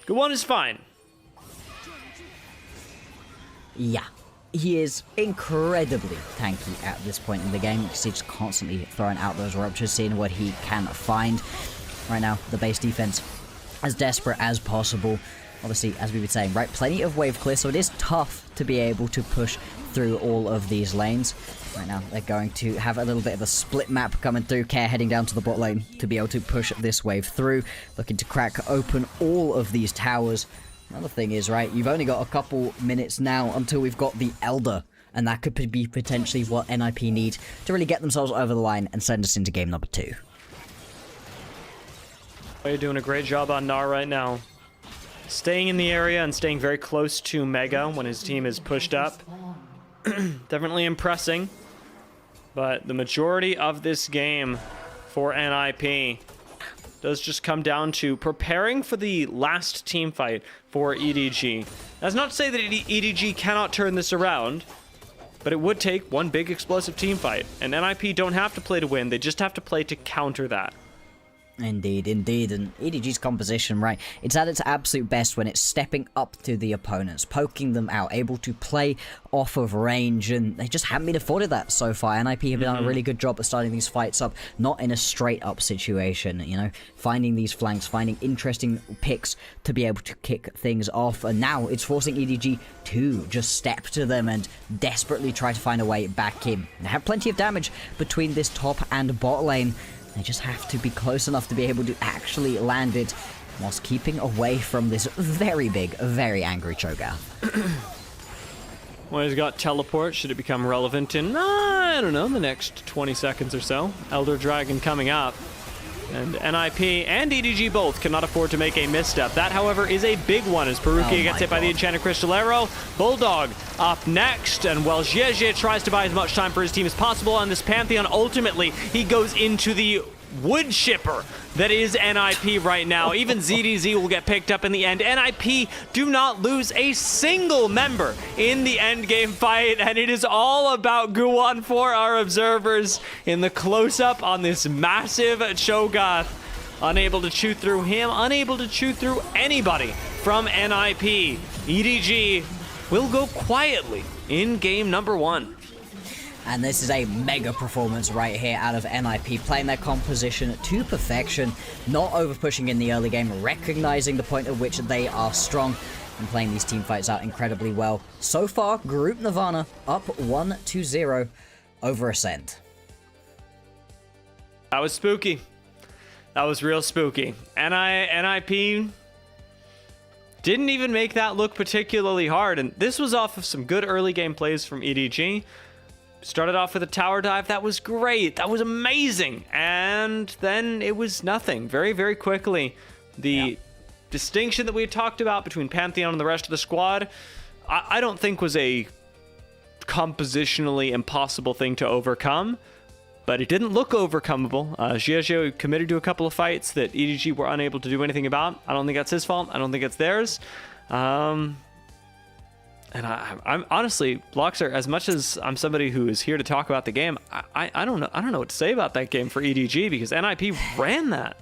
Guwan is fine. Yeah, he is incredibly tanky at this point in the game, because he's constantly throwing out those ruptures, seeing what he can find. Right now, the base defense as desperate as possible. Obviously, as we were saying, right, plenty of wave clear, so it is tough to be able to push through all of these lanes. Right now, they're going to have a little bit of a split map coming through. Care heading down to the bot lane to be able to push this wave through, looking to crack open all of these towers. Another thing is, right, you've only got a couple minutes now until we've got the Elder And that could be potentially what NIP need to really get themselves over the line and send us into game number 2. You're doing a great job on Gnar right now. Staying in the area and staying very close to Mega when his team is pushed up. Definitely impressing. But the majority of this game for NIP does just come down to preparing for the last team fight for EDG. That's not to say that EDG cannot turn this around, but it would take one big explosive team fight. And NIP don't have to play to win, they just have to play to counter that. Indeed, indeed, and EDG's composition, right, it's at its absolute best when it's stepping up to the opponents, poking them out, able to play off of range, and they just haven't been afforded that so far. NIP have done a really good job at starting these fights up, not in a straight-up situation, you know, finding these flanks, finding interesting picks to be able to kick things off, and now it's forcing EDG to just step to them and desperately try to find a way back in. They have plenty of damage between this top and bot lane. They just have to be close enough to be able to actually land it whilst keeping away from this very big, very angry Cho'Gath. Well, he's got teleport. Should it become relevant in, I don't know, the next 20 seconds or so? Elder Dragon coming up. And NIP and EDG both cannot afford to make a misstep. That, however, is a big one as Perukia gets hit by the Enchanted Crystal Arrow. Bulldog up next, and while GG tries to buy as much time for his team as possible on this Pantheon, ultimately he goes into the wood chipper that is NIP right now. Even ZDZ will get picked up in the end. NIP do not lose a single member in the endgame fight, and it is all about Guwon for our observers in the close-up on this massive Cho'Gath. Unable to chew through him, unable to chew through anybody from NIP. EDG will go quietly in game number 1. And this is a mega performance right here out of NIP, playing their composition to perfection, not over-pushing in the early game, recognizing the point at which they are strong, and playing these team fights out incredibly well. So far, Group Nirvana up 1-0 over Ascent. That was spooky. That was real spooky. NIP didn't even make that look particularly hard, and this was off of some good early game plays from EDG. Started off with a tower dive. That was great. That was amazing. And then it was nothing. Very, very quickly. The distinction that we had talked about between Pantheon and the rest of the squad, I don't think was a compositionally impossible thing to overcome. But it didn't look overcomeable. GG committed to a couple of fights that EDG were unable to do anything about. I don't think that's his fault. I don't think it's theirs. And I'm honestly, Bloxer, as much as I'm somebody who is here to talk about the game, I don't know what to say about that game for EDG, because NIP ran that.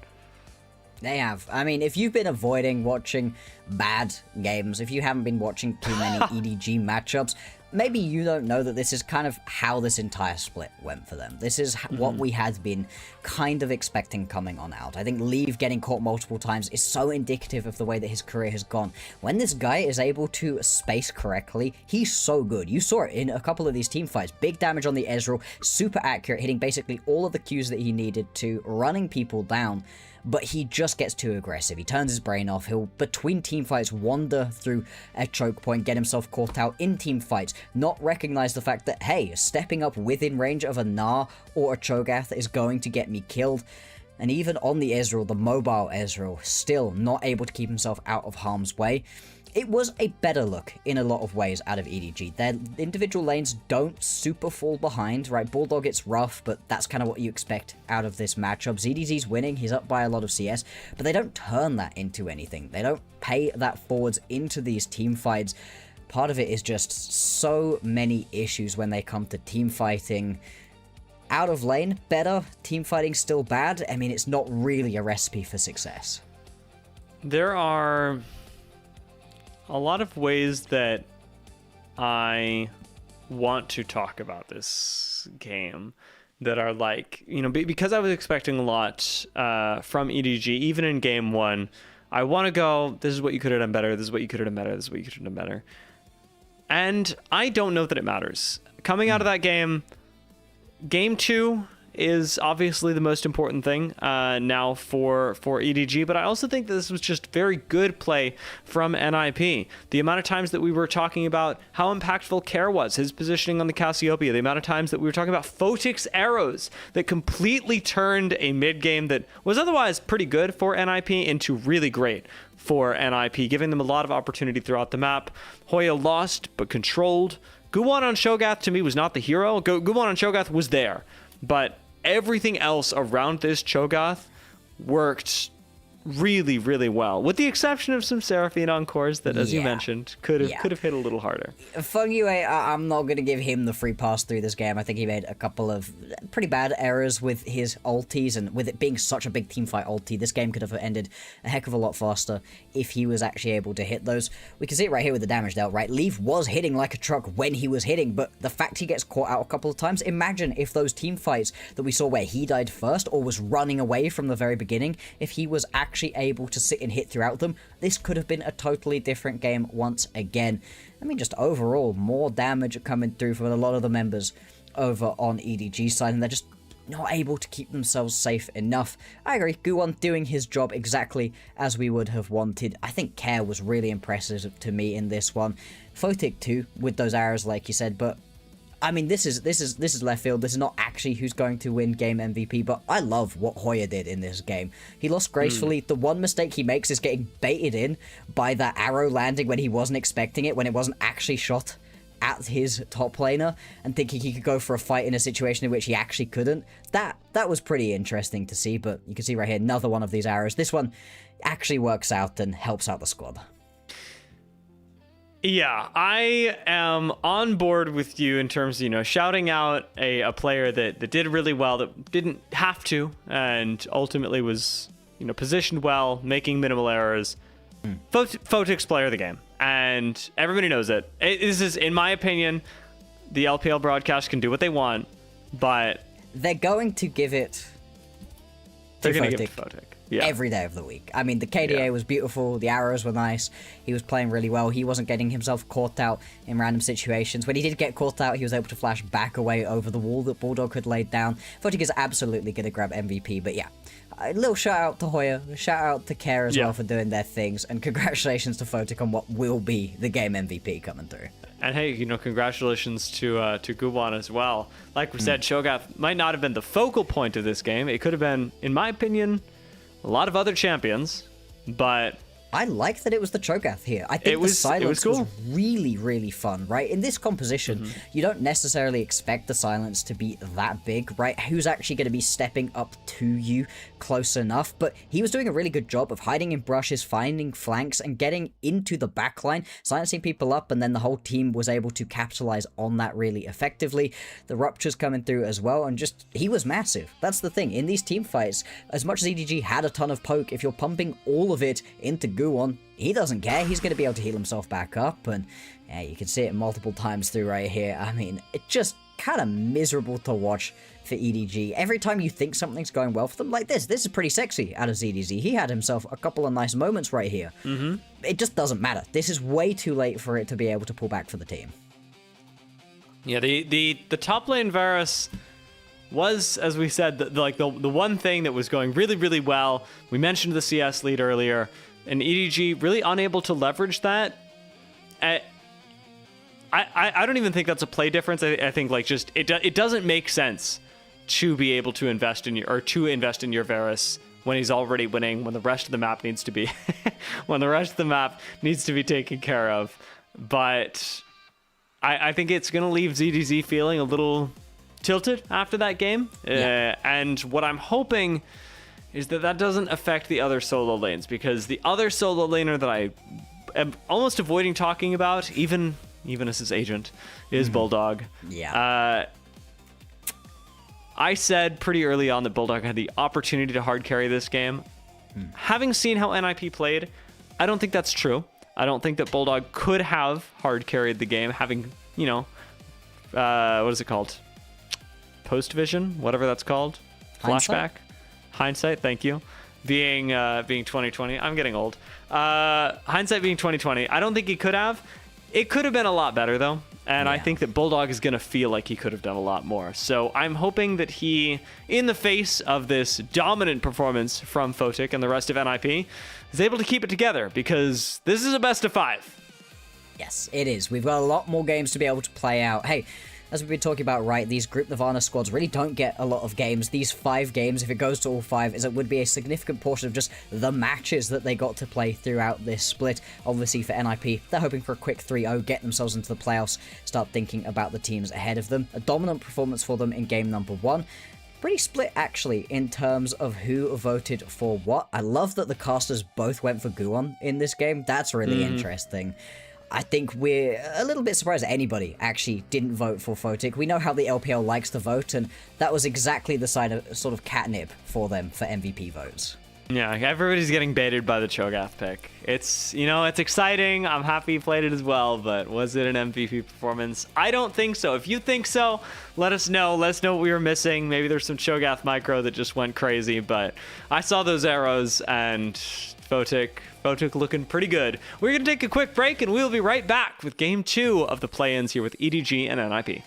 They have. I mean, if you've been avoiding watching bad games, if you haven't been watching too many EDG matchups, maybe you don't know that this is kind of how this entire split went for them. This is what we had been kind of expecting coming on out. I think Leave getting caught multiple times is so indicative of the way that his career has gone. When this guy is able to space correctly, he's so good. You saw it in a couple of these team fights. Big damage on the Ezreal, super accurate, hitting basically all of the Qs that he needed to, running people down. But he just gets too aggressive. He turns his brain off. He'll, between team fights, wander through a choke point, get himself caught out in team fights, not recognize the fact that, hey, stepping up within range of a Gnar or a Cho'Gath is going to get me killed. And even on the Ezreal, the mobile Ezreal, still not able to keep himself out of harm's way. It was a better look in a lot of ways out of EDG. Their individual lanes don't super fall behind, right? Bulldog, it's rough, but that's kind of what you expect out of this matchup. ZDZ's winning, he's up by a lot of CS, but they don't turn that into anything. They don't pay that forwards into these team fights. Part of it is just so many issues when they come to team fighting. Out of lane, better. Team fighting still bad. I mean, it's not really a recipe for success. There are a lot of ways that I want to talk about this game that are like, you know, because I was expecting a lot from EDG, even in game 1, I want to go, this is what you could have done better, this is what you could have done better, this is what you could have done better. And I don't know that it matters. Coming out of that game, game 2, is obviously the most important thing now for EDG, but I also think that this was just very good play from NIP. The amount of times that we were talking about how impactful Care was, his positioning on the Cassiopeia, the amount of times that we were talking about Photic's arrows that completely turned a mid game that was otherwise pretty good for NIP into really great for NIP, giving them a lot of opportunity throughout the map. Hoya lost, but controlled. Guwon on Shogath, to me, was not the hero. Guwon on Shogath was there, but everything else around this Cho'Gath worked really, really well, with the exception of some Seraphine Encores that, as you mentioned, could have hit a little harder. Feng Yue, I'm not going to give him the free pass through this game. I think he made a couple of pretty bad errors with his ultis, and with it being such a big teamfight ulti, this game could have ended a heck of a lot faster if he was actually able to hit those. We can see it right here with the damage dealt, right? Leaf was hitting like a truck when he was hitting, but the fact he gets caught out a couple of times, imagine if those team fights that we saw where he died first or was running away from the very beginning, if he was actually able to sit and hit throughout them, this could have been a totally different game once again. I mean, just overall, more damage coming through from a lot of the members over on EDG side, and they're just not able to keep themselves safe enough. I agree, Guwon doing his job exactly as we would have wanted. I think Care was really impressive to me in this one. Photic too, with those arrows like you said, but I mean, this is left field. This is not actually who's going to win game MVP, but I love what Hoya did in this game. He lost gracefully. The one mistake he makes is getting baited in by that arrow landing when he wasn't expecting it, when it wasn't actually shot at his top laner, and thinking he could go for a fight in a situation in which he actually couldn't. That was pretty interesting to see, but you can see right here, another one of these arrows. This one actually works out and helps out the squad. Yeah, I am on board with you in terms of, shouting out a player that did really well, that didn't have to, and ultimately was, positioned well, making minimal errors. Photic's player of the game, and everybody knows it. This is, in my opinion, the LPL broadcast can do what they want, but they're going to give it to Photic. Yeah. Every day of the week. I mean, the KDA was beautiful, the arrows were nice, he was playing really well, he wasn't getting himself caught out in random situations. When he did get caught out, he was able to flash back away over the wall that Bulldog had laid down. Photic is absolutely going to grab MVP, but yeah. A little shout out to Hoya, shout out to Care as well for doing their things, and congratulations to Photic on what will be the game MVP coming through. And hey, congratulations to Guwon as well. Like we said, Shogath might not have been the focal point of this game. It could have been, in my opinion, a lot of other champions, but I like that it was the Cho'Gath here. I think the silence was really, really fun, right? In this composition, you don't necessarily expect the silence to be that big, right? Who's actually going to be stepping up to you close enough? But he was doing a really good job of hiding in brushes, finding flanks, and getting into the backline, silencing people up, and then the whole team was able to capitalize on that really effectively. The ruptures coming through as well, and just, he was massive. That's the thing. In these team fights, as much as EDG had a ton of poke, if you're pumping all of it into Guwon, he doesn't care. He's going to be able to heal himself back up, and yeah, you can see it multiple times through right here. I mean, it's just kind of miserable to watch for EDG. Every time you think something's going well for them, like this is pretty sexy out of ZDZ. He had himself a couple of nice moments right here. It just doesn't matter. This is way too late for it to be able to pull back for the team. Yeah, the top lane Varus was, as we said, the one thing that was going really, really well. We mentioned the CS lead earlier, and EDG really unable to leverage that. I don't even think that's a play difference. I think it doesn't make sense to be able to invest in your Varus when he's already winning, when the rest of the map needs to be taken care of. But I think it's gonna leave ZDZ feeling a little tilted after that game. And what I'm hoping is that doesn't affect the other solo lanes, because the other solo laner that I am almost avoiding talking about, even as his agent, is Bulldog. I said pretty early on that Bulldog had the opportunity to hard carry this game. Having seen how NIP played, I don't think that's true. I don't think that Bulldog could have hard carried the game, having, what is it called? Post vision, whatever that's called. Flashback. Hindsight, thank you. Being 2020. I'm getting old. Hindsight being 2020. I don't think he could have. It could have been a lot better, though. And I Yeah. think that Bulldog is going to feel like he could have done a lot more. So I'm hoping that he, in the face of this dominant performance from Photic and the rest of NIP, is able to keep it together, because this is a best of 5. Yes, it is. We've got a lot more games to be able to play out. Hey, as we've been talking about, right, these Group Nirvana squads really don't get a lot of games. These 5 games, if it goes to all 5, it would be a significant portion of just the matches that they got to play throughout this split. Obviously, for NIP, they're hoping for a quick 3-0, get themselves into the playoffs, start thinking about the teams ahead of them. A dominant performance for them in game number 1. Pretty split, actually, in terms of who voted for what. I love that the casters both went for Guon in this game. That's really interesting. I think we're a little bit surprised that anybody actually didn't vote for Photic. We know how the LPL likes to vote, and that was exactly the sort of catnip for them for MVP votes. Yeah, everybody's getting baited by the Cho'Gath pick. It's, it's exciting. I'm happy he played it as well, but was it an MVP performance? I don't think so. If you think so, let us know. Let us know what we were missing. Maybe there's some Cho'Gath micro that just went crazy, but I saw those arrows, and Photic looking pretty good. We're going to take a quick break, and we'll be right back with Game 2 of the play-ins here with EDG and NIP.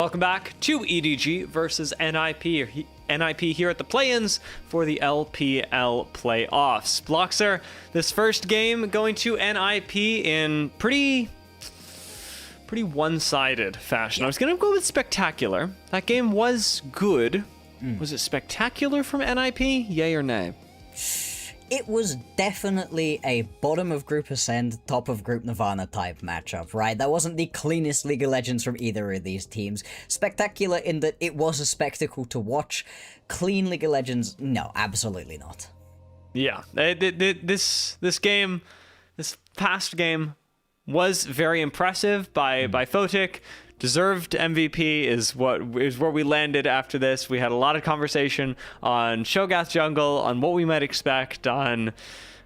Welcome back to EDG versus NIP here at the play-ins for the LPL playoffs. Bloxer, this first game going to NIP in pretty one-sided fashion. I was going to go with spectacular. That game was good. Was it spectacular from NIP? Yay or nay? It was definitely a bottom of Group Ascend, top of Group Nirvana type matchup, right? That wasn't the cleanest League of Legends from either of these teams. Spectacular in that it was a spectacle to watch. Clean League of Legends? No, absolutely not. Yeah, this past game was very impressive by Photic. Deserved MVP is where we landed after this. We had a lot of conversation on Shogath Jungle, on what we might expect, on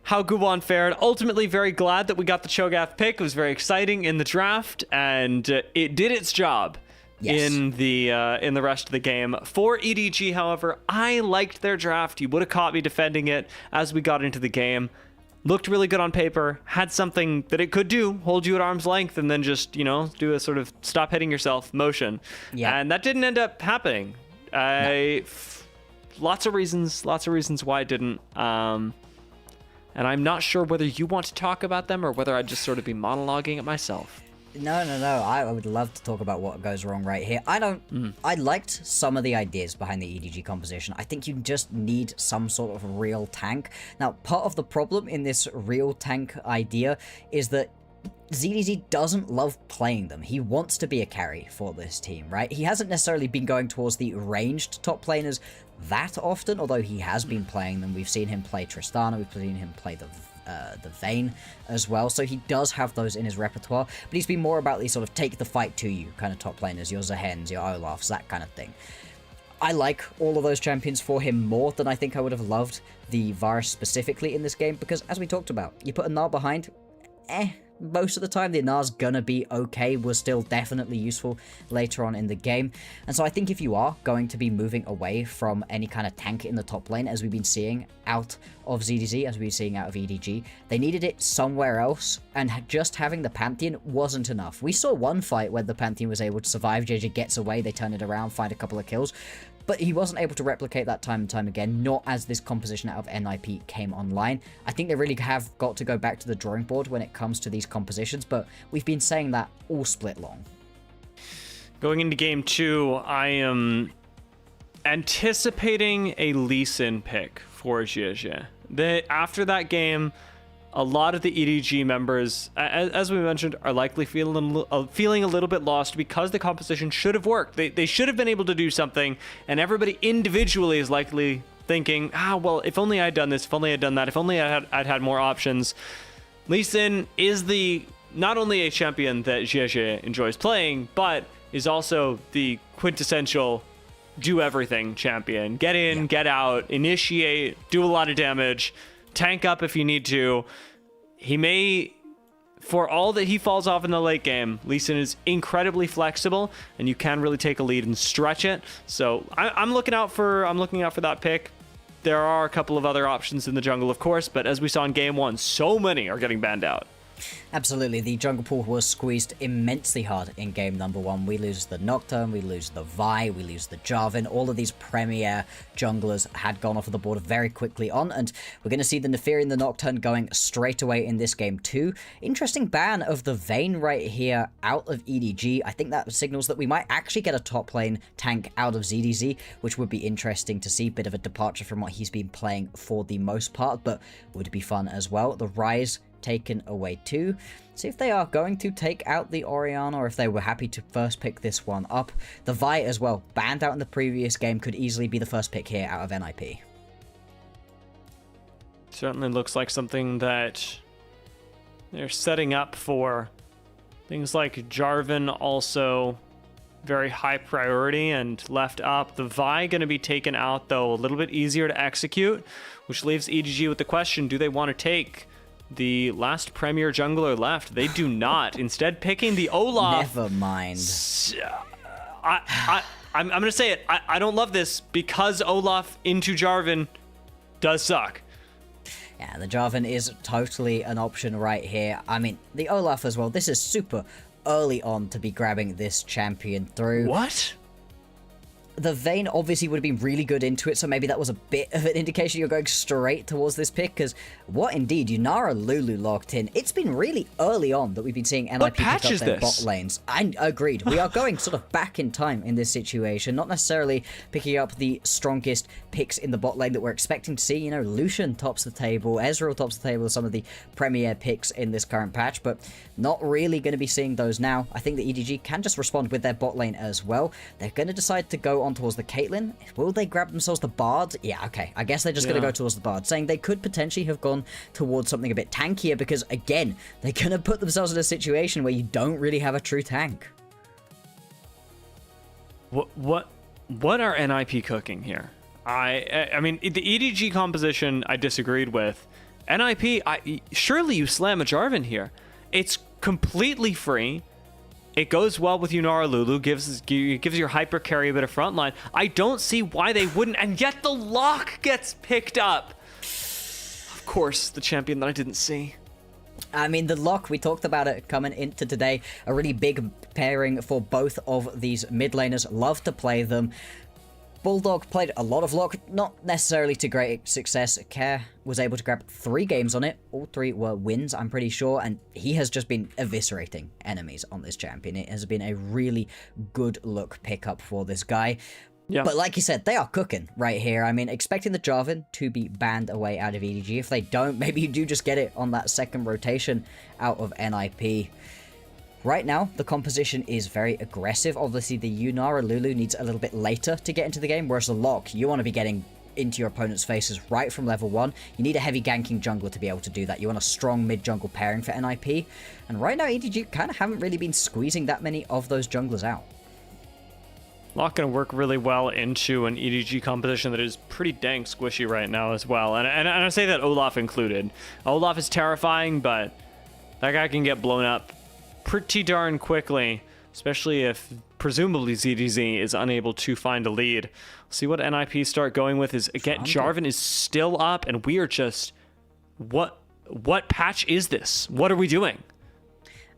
how Gubon fared. Ultimately, very glad that we got the Shogath pick. It was very exciting in the draft, and it did its job. Yes. In the rest of the game. For EDG, however, I liked their draft. You would have caught me defending it as we got into the game. Looked really good on paper, had something that it could do, hold you at arm's length, and then just, do a sort of stop hitting yourself motion. Yeah. And that didn't end up happening. No. Lots of reasons why it didn't. And I'm not sure whether you want to talk about them or whether I'd just sort of be monologuing it myself. No. I would love to talk about what goes wrong right here. I liked some of the ideas behind the EDG composition. I think you just need some sort of real tank. Now, part of the problem in this real tank idea is that ZDZ doesn't love playing them. He wants to be a carry for this team, right? He hasn't necessarily been going towards the ranged top laners that often, although he has been playing them. We've seen him play Tristana, we've seen him play the Vayne as well, so he does have those in his repertoire, but he's been more about these sort of take the fight to you kind of top laners, your Zahens, your Olafs, that kind of thing. I like all of those champions for him more than I think I would have loved the Varus specifically in this game, because as we talked about, you put a Gnar behind, most of the time the Gnar's gonna be okay, was still definitely useful later on in the game. And so I think if you are going to be moving away from any kind of tank in the top lane, as we've been seeing out of ZDZ, as we've been seeing out of EDG, they needed it somewhere else, and just having the Pantheon wasn't enough. We saw one fight where the Pantheon was able to survive, JJ gets away, they turn it around, find a couple of kills, but he wasn't able to replicate that time and time again, not as this composition out of NIP came online. I think they really have got to go back to the drawing board when it comes to these compositions, but we've been saying that all split long. Going into game 2, I am anticipating a Lee Sin pick for Jie. After that game, a lot of the EDG members, as we mentioned, are likely feeling a little bit lost because the composition should have worked. They should have been able to do something, and everybody individually is likely thinking, well, if only I'd done this, if only I'd done that, if only I'd had more options. Lee Sin is not only a champion that Jie enjoys playing, but is also the quintessential do-everything champion. Get in, get out, initiate, do a lot of damage, tank up if you need to. He may, for all that he falls off in the late game, Lee Sin is incredibly flexible, and you can really take a lead and stretch it. So I'm looking out for that pick. There are a couple of other options in the jungle, of course, but as we saw in game 1, so many are getting banned out. Absolutely, the jungle pool was squeezed immensely hard in game number 1. We lose the Nocturne, we lose the Vi, we lose the Jarvan. All of these premier junglers had gone off of the board very quickly on, and we're going to see the Neferi and the Nocturne going straight away in this game too. Interesting ban of the Vayne right here out of EDG. I think that signals that we might actually get a top lane tank out of ZDZ, which would be interesting to see. Bit of a departure from what he's been playing for the most part, but would be fun as well. The Ryze taken away too. See if they are going to take out the Orianna, or if they were happy to first pick this one up. The Vi as well, banned out in the previous game, could easily be the first pick here out of NIP. Certainly looks like something that they're setting up for. Things like Jarvan also very high priority and left up. The Vi going to be taken out though, a little bit easier to execute, which leaves EDG with the question, do they want to take the last premier jungler left? They do not. Instead, picking the Olaf. Never mind. I'm going to say it. I don't love this because Olaf into Jarvan does suck. Yeah, the Jarvan is totally an option right here. I mean, the Olaf as well. This is super early on to be grabbing this champion through. What? The Vayne obviously would have been really good into it, so maybe that was a bit of an indication you're going straight towards this pick, because what indeed, Yunara Lulu locked in. It's been really early on that we've been seeing NIP pick up their bot lanes. I agreed. We are going sort of back in time in this situation, not necessarily picking up the strongest picks in the bot lane that we're expecting to see. You know, Lucian tops the table, Ezreal tops the table, some of the premier picks in this current patch, but not really going to be seeing those now. I think the EDG can just respond with their bot lane as well. They're going to decide to go on towards the Caitlyn. Will they grab themselves the Bard? Yeah, okay. I guess they're just going to go towards the Bard, saying they could potentially have gone towards something a bit tankier because, again, they're going to put themselves in a situation where you don't really have a true tank. What are NIP cooking here? I mean, the EDG composition I disagreed with. NIP, surely you slam a Jarvan here. It's completely free. It goes well with Yunara Lulu, gives your hyper carry a bit of frontline. I don't see why they wouldn't, and yet the lock gets picked up. Of course, the champion that I didn't see. I mean, the lock, we talked about it coming into today. A really big pairing for both of these mid laners. Love to play them. Bulldog played a lot of lock, not necessarily to great success. Care was able to grab 3 games on it. All 3 were wins, I'm pretty sure, and he has just been eviscerating enemies on this champion. It has been a really good look pickup for this guy. Yeah. But like you said, they are cooking right here. I mean, expecting the Jarvan to be banned away out of EDG. If they don't, maybe you do just get it on that second rotation out of NIP. Right now, the composition is very aggressive. Obviously, the Yunara Lulu needs a little bit later to get into the game, whereas the Lock, you want to be getting into your opponent's faces right from level 1. You need a heavy ganking jungler to be able to do that. You want a strong mid-jungle pairing for NIP. And right now, EDG kind of haven't really been squeezing that many of those junglers out. Lock going to work really well into an EDG composition that is pretty dang squishy right now as well. And I say that Olaf included. Olaf is terrifying, but that guy can get blown up pretty darn quickly, especially if presumably ZDZ is unable to find a lead. See what NIP start going with is, again, Jarvan is still up, and we are just, what patch is this? What are we doing?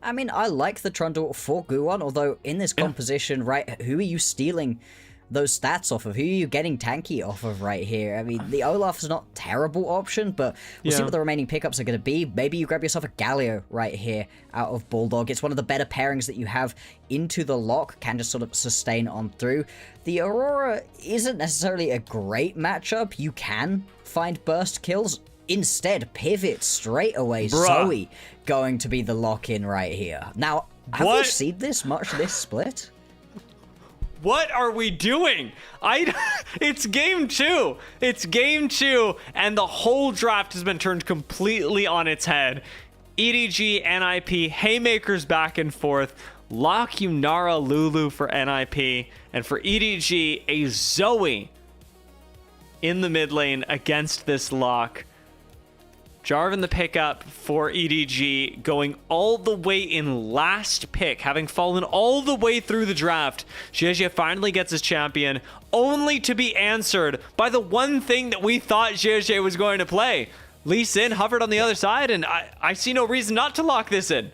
I mean, I like the Trundle for Guwon, although in this composition, right, who are you stealing those stats off of? Who are you getting tanky off of right here? I mean, the Olaf's not a terrible option, but we'll see what the remaining pickups are going to be. Maybe you grab yourself a Galio right here out of Bulldog. It's one of the better pairings that you have into the lock, can just sort of sustain on through. The Aurora isn't necessarily a great matchup. You can find burst kills. Instead, pivot straight away. Zoe going to be the lock-in right here. Now, have we seen this much this split? What are we doing? It's game 2. It's game 2, and the whole draft has been turned completely on its head. EDG, NIP, haymakers back and forth. Lock Yunara Lulu for NIP, and for EDG, a Zoe in the mid lane against this lock. Jarvan the pickup for EDG, going all the way in last pick, having fallen all the way through the draft. GG finally gets his champion, only to be answered by the one thing that we thought GG was going to play. Lee Sin hovered on the other side, and I see no reason not to lock this in.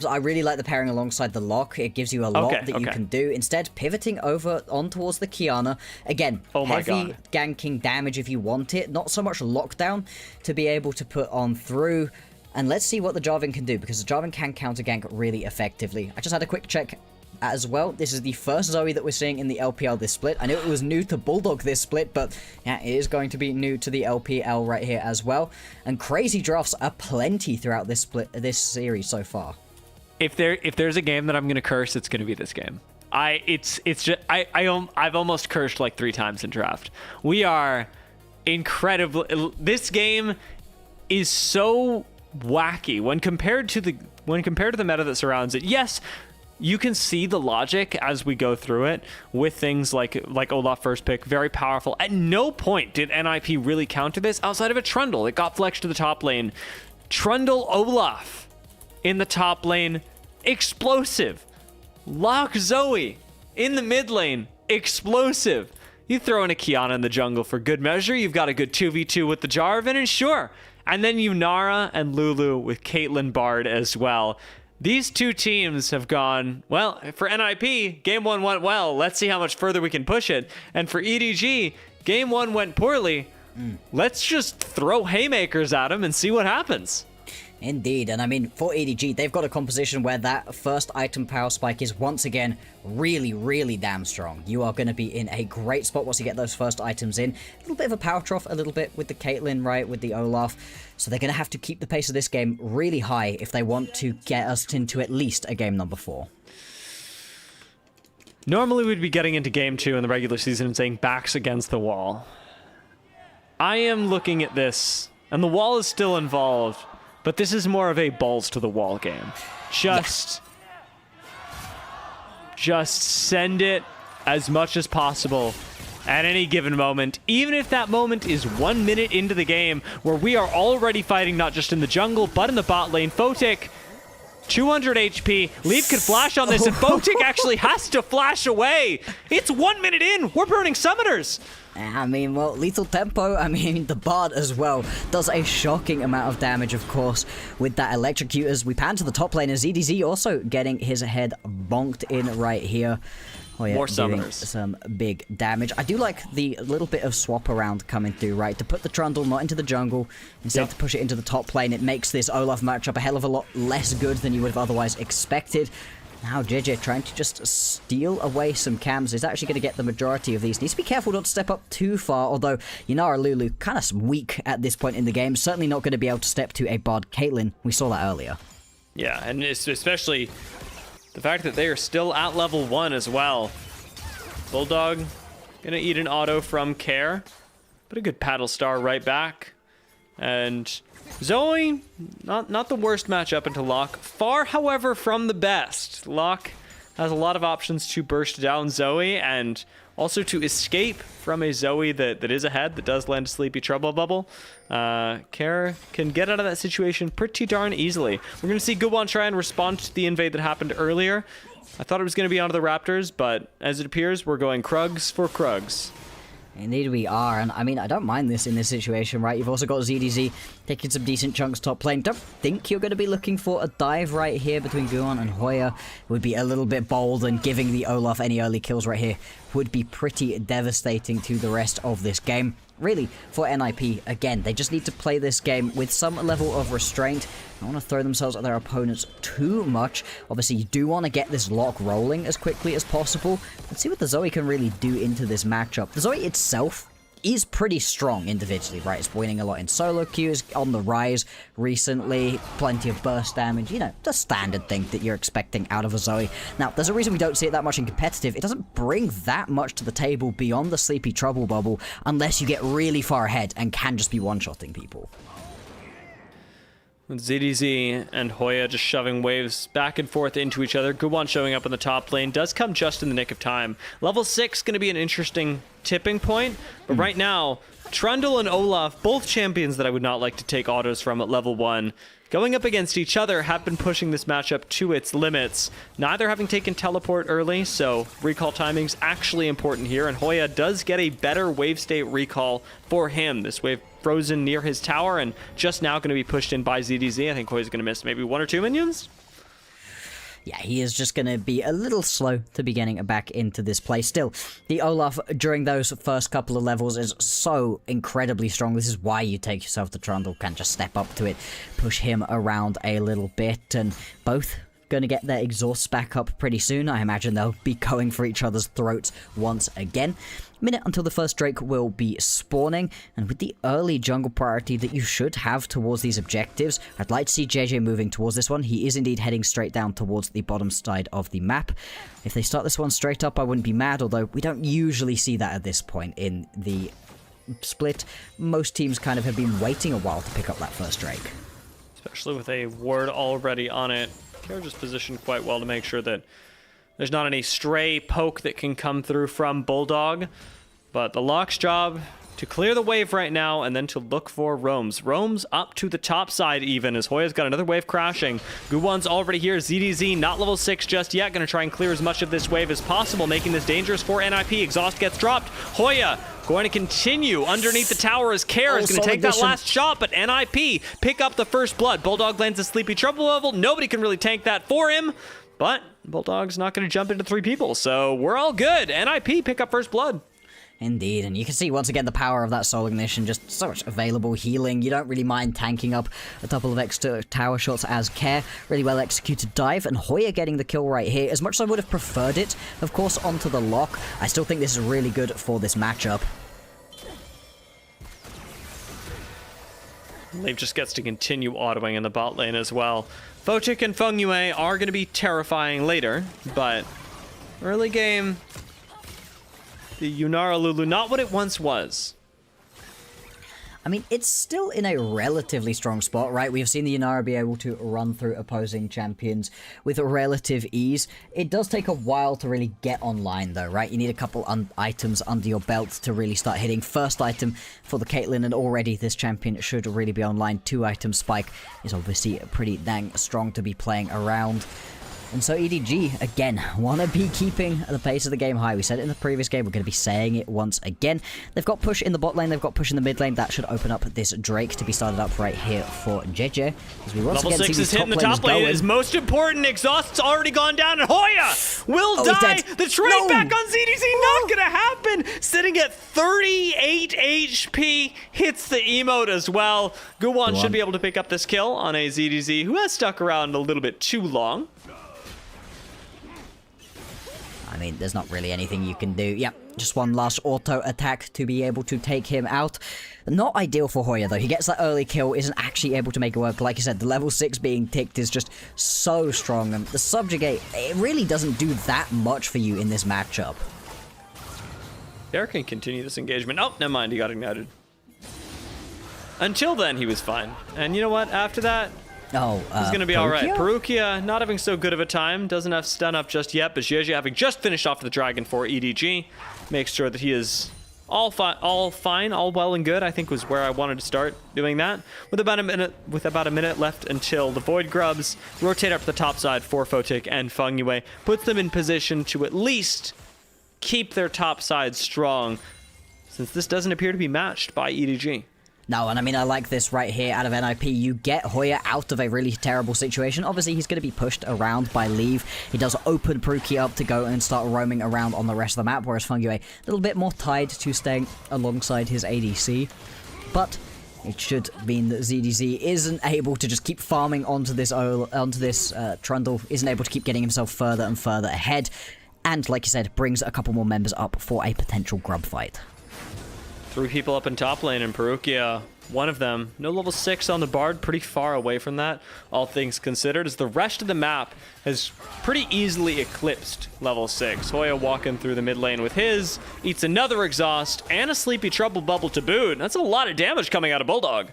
I really like the pairing alongside the lock. It gives you a lot that you can do. Instead, pivoting over on towards the Kiana. Again, heavy ganking damage if you want it. Not so much lockdown to be able to put on through. And let's see what the Jarvan can do, because the Jarvan can counter gank really effectively. I just had a quick check as well. This is the first Zoe that we're seeing in the LPL this split. I knew it was new to Bulldog this split, but yeah, it is going to be new to the LPL right here as well. And crazy drafts are plenty throughout this series so far. If there's a game that I'm gonna curse, it's gonna be this game. I've almost cursed like 3 times in draft. We are incredible. This game is so wacky when compared to the meta that surrounds it. Yes, you can see the logic as we go through it with things like Olaf first pick, very powerful. At no point did NIP really counter this outside of a Trundle. It got flexed to the top lane. Trundle Olaf in the top lane, explosive. Lock Zoe in the mid lane, explosive. You throw in a Kiana in the jungle for good measure. You've got a good 2v2 with the Jarvan, and sure. And then Yunara and Lulu with Caitlyn Bard as well. these two teams have gone, well, for NIP, game one went well. Let's see how much further we can push it. And for EDG, game one went poorly. Let's just throw haymakers at them and see what happens. Indeed, and I mean, for EDG, they've got a composition where that first item power spike is once again really damn strong. You are going to be in a great spot once you get those first items in. A little bit of a power trough, a little bit with the Caitlyn, right, with the Olaf. So they're going to have to keep the pace of this game really high if they want to get us into at least a game number 4. Normally we'd be getting into game 2 in the regular season and saying backs against the wall. I am looking at this, and the wall is still involved. But this is more of a balls to the wall game. Just send it as much as possible at any given moment, even if that moment is 1 minute into the game where we are already fighting not just in the jungle, but in the bot lane. Photic, 200 HP. Leaf could flash on this, and Photic actually has to flash away. It's 1 minute in. We're burning summoners. I mean, well, lethal tempo, I mean, the Bard as well does a shocking amount of damage, of course, with that electrocute. As we pan to the top lane, as EDZ also getting his head bonked in right here. Oh yeah, more doing summoners. some big damage. I do like the little bit of swap around coming through, right? To put the Trundle not into the jungle, instead to push it into the top lane. It makes this Olaf matchup a hell of a lot less good than you would have otherwise expected. Now JJ trying to just steal away some cams is actually going to get the majority of these. Needs to be careful not to step up too far, although Inara Lulu kind of weak at this point in the game. Certainly not going to be able to step to a Bard Caitlyn. We saw that earlier. Yeah, and it's especially the fact that they are still at level 1 as well. Bulldog gonna eat an auto from Care, but a good paddle star right back. And Zoe, not the worst matchup into Locke. Far, however, from the best. Locke has a lot of options to burst down Zoe and also to escape from a Zoe that is ahead, that does land a Sleepy Trouble Bubble. Care can get out of that situation pretty darn easily. We're going to see Guwan try and respond to the invade that happened earlier. I thought it was going to be onto the Raptors, but as it appears, we're going Krugs for Krugs. Indeed we are, and I mean, I don't mind this in this situation, right? You've also got ZDZ taking some decent chunks top lane. Don't think you're going to be looking for a dive right here between Guan and Hoya. Would be a little bit bold, and giving the Olaf any early kills right here would be pretty devastating to the rest of this game. Really, for NIP, again, they just need to play this game with some level of restraint. Don't want to throw themselves at their opponents too much. Obviously, you do want to get this lock rolling as quickly as possible. Let's see what the Zoe can really do into this matchup. The Zoe itself is pretty strong individually, right? It's winning a lot in solo queues, on the rise recently, plenty of burst damage, you know, the standard thing that you're expecting out of a Zoe. Now, there's a reason we don't see it that much in competitive. It doesn't bring that much to the table beyond the Sleepy Trouble Bubble unless you get really far ahead and can just be one-shotting people. With ZDZ and Hoya just shoving waves back and forth into each other. Guwan showing up in the top lane does come just in the nick of time. Level 6 going to be an interesting tipping point, but right now, Trundle and Olaf, both champions that I would not like to take autos from at level 1, going up against each other, have been pushing this matchup to its limits. Neither having taken teleport early, so recall timing's actually important here, and Hoya does get a better wave state recall for him. This wave frozen near his tower and just now going to be pushed in by ZDZ. I think Hoya's going to miss maybe 1 or 2 minions. Yeah, he is just going to be a little slow to be getting back into this play. Still, the Olaf during those first couple of levels is so incredibly strong. This is why you take yourself to Trundle, can just step up to it, push him around a little bit, and both going to get their exhausts back up pretty soon. I imagine they'll be going for each other's throats once again. Minute until the first Drake will be spawning, and with the early jungle priority that you should have towards these objectives, I'd like to see JJ moving towards this one. He is indeed heading straight down towards the bottom side of the map. If they start this one straight up, I wouldn't be mad, although we don't usually see that at this point in the split. Most teams kind of have been waiting a while to pick up that first Drake. Especially with a ward already on it. Carriage is positioned quite well to make sure that there's not any stray poke that can come through from Bulldog. But the Locke's job to clear the wave right now and then to look for roams. Roams up to the top side even as Hoya's got another wave crashing. Guwan's already here. ZDZ not level 6 just yet. Going to try and clear as much of this wave as possible, making this dangerous for NIP. Exhaust gets dropped. Hoya going to continue underneath the tower as Care is going to take that last shot, but NIP pick up the first blood. Bulldog lands a Sleepy Trouble level. Nobody can really tank that for him, but Bulldog's not going to jump into 3 people, so we're all good. NIP pick up first blood. Indeed, and you can see once again the power of that Soul Ignition, just so much available healing. You don't really mind tanking up a couple of extra tower shots as Care. Really well executed dive, and Hoya getting the kill right here. As much as I would have preferred it, of course, onto the lock, I still think this is really good for this matchup. Leave just gets to continue autoing in the bot lane as well. Photic and Feng Yue are going to be terrifying later, but early game, the Yunara Lulu, not what it once was. I mean, it's still in a relatively strong spot, right? We've seen the Yunara be able to run through opposing champions with relative ease. It does take a while to really get online, though, right? You need a couple items under your belt to really start hitting. First item for the Caitlyn, and already this champion should really be online. 2-item spike is obviously pretty dang strong to be playing around. And so EDG, again, want to be keeping the pace of the game high. We said it in the previous game, we're going to be saying it once again. They've got push in the bot lane, they've got push in the mid lane. That should open up this Drake to be started up right here for JJ. As we once Level again 6 see is these hitting the top top lane. going. It is most important. Exhaust's already gone down, and Hoya will die. The trade back on ZDZ, not going to happen. Sitting at 38 HP, hits the emote as well. Guwon should be able to pick up this kill on a ZDZ who has stuck around a little bit too long. I mean, there's not really anything you can do. Yep, just one last auto attack to be able to take him out. Not ideal for Hoya, though. He gets that early kill, isn't actually able to make it work. Like you said, the level 6 being ticked is just so strong. And the Subjugate, it really doesn't do that much for you in this matchup. Derek can continue this engagement. Oh, never mind, he got ignited. Until then, he was fine. And you know what? After that, he's going to be all right. Perukia not having so good of a time. Doesn't have stun up just yet, but JJ having just finished off the dragon for EDG. Makes sure that he is all fine, all well and good. I think was where I wanted to start doing that. With about a minute left until the Void Grubs rotate up to the top side for Photic and Feng Yue. Puts them in position to at least keep their top side strong, since this doesn't appear to be matched by EDG. No, and I mean, I like this right here out of NIP. You get Hoya out of a really terrible situation. Obviously, he's going to be pushed around by Leave. He does open Perukia up to go and start roaming around on the rest of the map, whereas Feng Yue a little bit more tied to staying alongside his ADC. But it should mean that ZDZ isn't able to just keep farming onto this Trundle, isn't able to keep getting himself further and further ahead, and, like you said, brings a couple more members up for a potential grub fight. 3 people up in top lane, and Perukia, one of them. No level 6 on the Bard, pretty far away from that, all things considered, as the rest of the map has pretty easily eclipsed level 6. Hoya walking through the mid lane with his, eats another exhaust, and a Sleepy Trouble bubble to boot. That's a lot of damage coming out of Bulldog.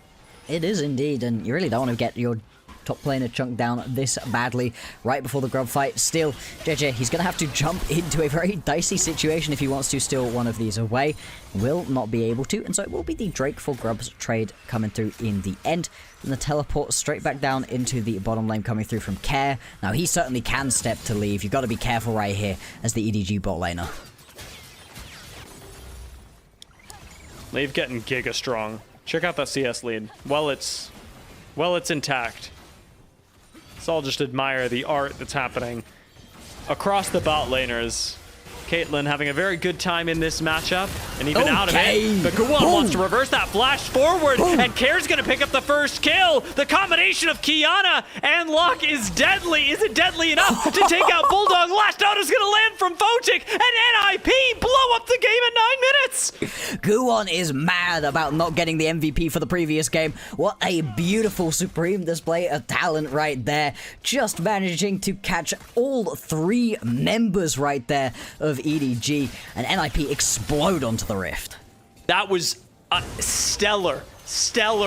It is indeed, and you really don't want to get your top laner chunked down this badly right before the grub fight. Still, JJ, he's going to have to jump into a very dicey situation if he wants to steal one of these away. Will not be able to, and so it will be the Drake for grubs trade coming through in the end. And the teleport straight back down into the bottom lane coming through from Care. Now, he certainly can step to Leave. You've got to be careful right here as the EDG bot laner. Leave getting giga strong. Check out that CS lead. Well, it's intact. Let's all just admire the art that's happening across the bot laners. Caitlyn having a very good time in this matchup, and even out of it. But Guwon wants to reverse that flash forward, and Care's going to pick up the first kill. The combination of Kiana and Locke is deadly. Is it deadly enough to take out Bulldog? Last out is going to land from Photic, and NIP blow up the game in 9 minutes. Guwon is mad about not getting the MVP for the previous game. What a beautiful supreme display of talent right there. Just managing to catch all 3 members right there of EDG, and NIP explode onto the Rift. That was a stellar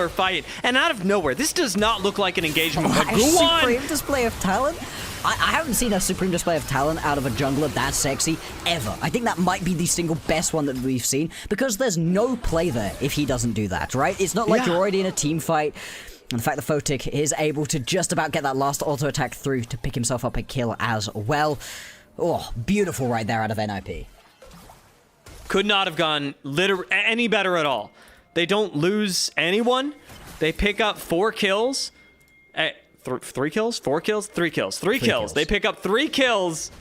fight. And out of nowhere, this does not look like an engagement. A supreme display of talent? I haven't seen a supreme display of talent out of a jungler that sexy ever. I think that might be the single best one that we've seen, because there's no play there if he doesn't do that, right? It's not like you're already in a team fight. And the fact that Photic is able to just about get that last auto attack through to pick himself up a kill as well. Oh, beautiful right there out of NIP. Could not have gone any better at all. They don't lose anyone. They pick up 4 kills. 3 kills? 4 kills? 3 kills. 3 kills. They pick up 3 kills.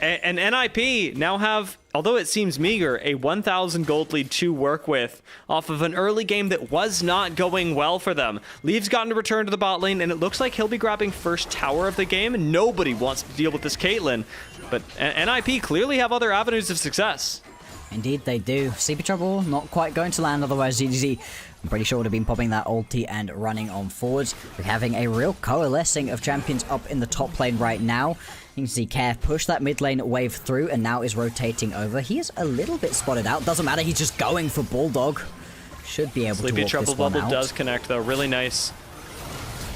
And NIP now have, although it seems meager, a 1,000 gold lead to work with off of an early game that was not going well for them. Leave's gotten to return to the bot lane, and it looks like he'll be grabbing first tower of the game, and nobody wants to deal with this Caitlyn. But NIP clearly have other avenues of success. Indeed they do. CP Trouble not quite going to land, otherwise EDG, I'm pretty sure would have been popping that ulti and running on forwards. We're having a real coalescing of champions up in the top lane right now. You can see Care push that mid lane wave through and now is rotating over. He is a little bit spotted out. Doesn't matter, he's just going for Bulldog. Should be able to walk this one out. Sleepy Trouble Bubble does connect though. Really nice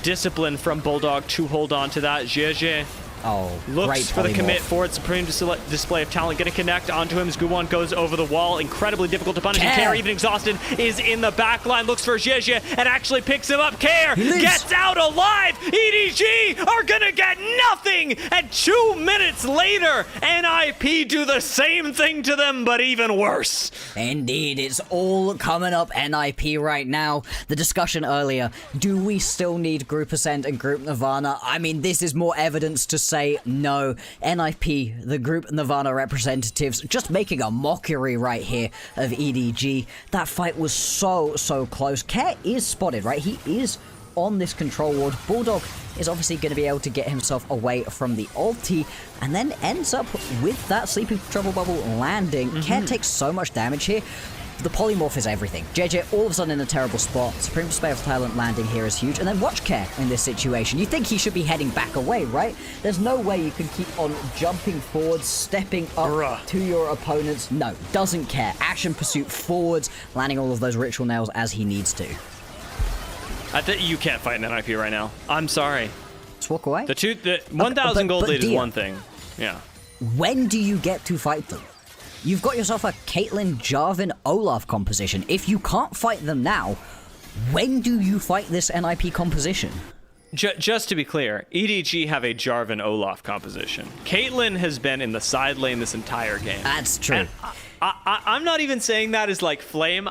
discipline from Bulldog to hold on to that. GG. Oh, looks for the commit forward. Supreme display of talent. Gonna connect onto him. Zguwan goes over the wall. Incredibly difficult to punish. Care, even exhausted, is in the back line. Looks for Zhezhe and actually picks him up. Care gets out alive. EDG are gonna get nothing. And 2 minutes later, NIP do the same thing to them, but even worse. Indeed, it's all coming up NIP right now. The discussion earlier, do we still need Group Ascent and Group Nirvana? I mean, this is more evidence to say no. NIP, the Group Nirvana representatives, just making a mockery right here of EDG. That fight was so close. Care is spotted, right? He is on this control ward. Bulldog is obviously going to be able to get himself away from the ulti and then ends up with that Sleepy Trouble Bubble landing. Care takes so much damage here. The polymorph is everything. JJ all of a sudden in a terrible spot. Supreme Display of Talent landing here is huge. And then watch Care in this situation. You think he should be heading back away, right? There's no way you can keep on jumping forwards, stepping up to your opponents. No, doesn't care. Action pursuit forwards, landing all of those ritual nails as he needs to. I think you can't fight an NIP right now. I'm sorry. Just walk away. The 1,000 gold lead is one thing. Yeah. When do you get to fight them? You've got yourself a Caitlyn, Jarvan, Olaf composition. If you can't fight them now, when do you fight this NIP composition? Just to be clear, EDG have a Jarvan Olaf composition. Caitlyn has been in the side lane this entire game. That's true. And I'm not even saying that as like flame.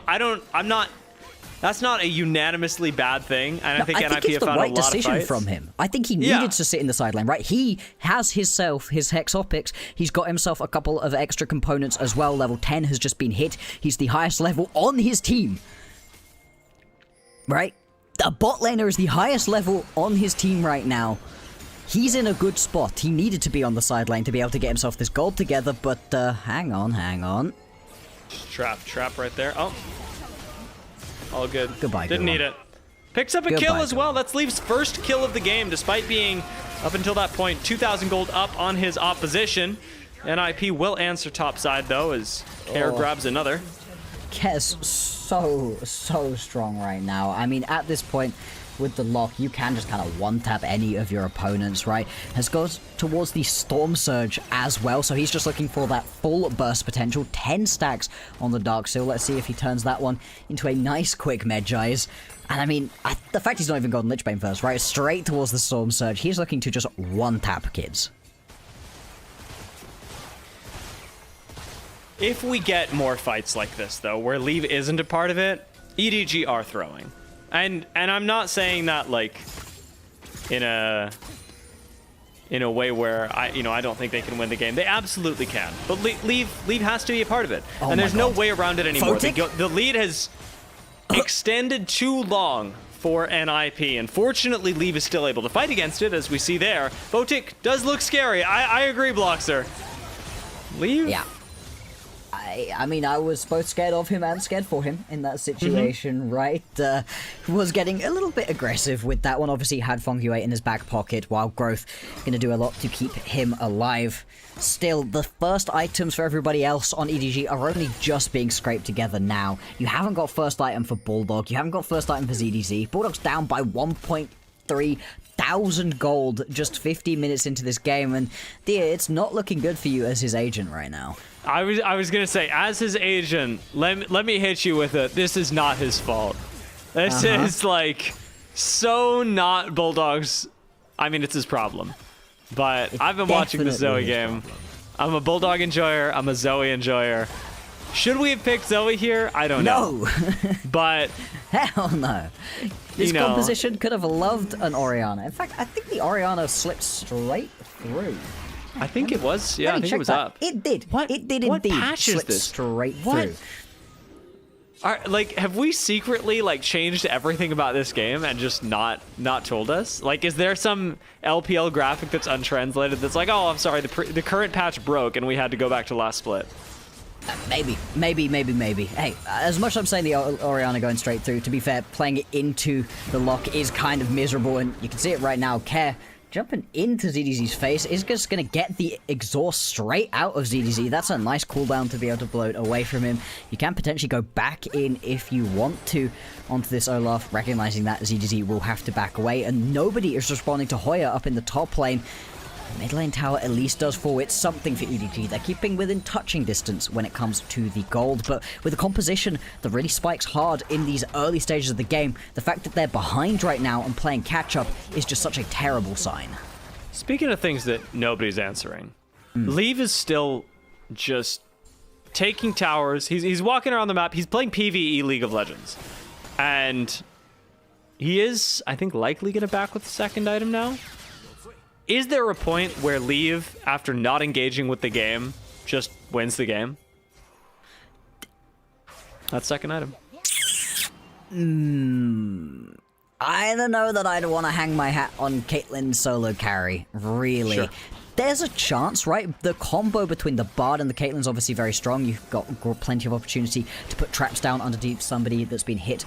That's not a unanimously bad thing, and I think NIP have found a lot of fights. I think it's the right decision from him. I think he needed to sit in the side lane, right? He has his Hexopics. He's got himself a couple of extra components as well. Level 10 has just been hit. He's the highest level on his team. Right? The bot laner is the highest level on his team right now. He's in a good spot. He needed to be on the side lane to be able to get himself this gold together, but hang on. Trap right there. Oh. All good. Goodbye. Didn't need it. Picks up a kill as well. That's Leaf's first kill of the game, despite being, up until that point, 2,000 gold up on his opposition. NIP will answer top side, though, as Care grabs another. Care's so strong right now. I mean, at this point, with the lock, you can just kind of one-tap any of your opponents, right? Has goes towards the Storm Surge as well, so he's just looking for that full burst potential. 10 stacks on the Dark Seal. Let's see if he turns that one into a nice quick Medjay's. And I mean, the fact he's not even gotten Lichbane first, right? Straight towards the Storm Surge. He's looking to just one-tap kids. If we get more fights like this, though, where Leave isn't a part of it, EDG are throwing. And I'm not saying that like in a way where I don't think they can win the game. They absolutely can. But Leave has to be a part of it. And there's no way around it anymore. The lead has extended too long for NIP. And fortunately, Leave is still able to fight against it, as we see there. Photic does look scary. I agree, Bloxer. Leave? Yeah. I mean, I was both scared of him and scared for him in that situation, right? Was getting a little bit aggressive with that one. Obviously, had Fongyu in his back pocket, while Growth going to do a lot to keep him alive. Still, the first items for everybody else on EDG are only just being scraped together now. You haven't got first item for Bulldog. You haven't got first item for ZDZ. Bulldog's down by 1,300 gold just 15 minutes into this game, and dear, it's not looking good for you as his agent right now. I was gonna say, as his agent, let me hit you with it. This is not his fault. This is like so not Bulldog's. I mean, it's his problem. But I've been watching the Zoe game. I'm a Bulldog enjoyer. I'm a Zoe enjoyer. Should we have picked Zoe here? I don't know. No. But hell no. This composition could have loved an Orianna. In fact, I think the Orianna slipped straight through. I think it was. Yeah, I think it was that. up. It did. What? It did What indeed patch is slip this? straight What? through. Like, have we secretly like changed everything about this game and just not told us? Like, is there some LPL graphic that's untranslated that's like, oh, I'm sorry, the current patch broke and we had to go back to last split? Maybe. Hey, as much as I'm saying the Orianna going straight through, to be fair, playing it into the lock is kind of miserable, and you can see it right now. Care jumping into ZDZ's face is just going to get the exhaust straight out of ZDZ. That's a nice cooldown to be able to blow it away from him. You can potentially go back in if you want to onto this Olaf, recognizing that ZDZ will have to back away, and nobody is responding to Hoya up in the top lane. Mid lane tower at least does forward something for EDG. They're keeping within touching distance when it comes to the gold, but with a composition that really spikes hard in these early stages of the game, the fact that they're behind right now and playing catch up is just such a terrible sign. Speaking of things that nobody's answering, Leave is still just taking towers. He's walking around the map. He's playing PvE League of Legends, and he is, I think, likely going to back with the second item now. Is there a point where Leave, after not engaging with the game, just wins the game? That's second item. I don't know that I'd want to hang my hat on Caitlyn's solo carry, really. Sure. There's a chance, right? The combo between the Bard and the Caitlyn's obviously very strong. You've got plenty of opportunity to put traps down underneath somebody that's been hit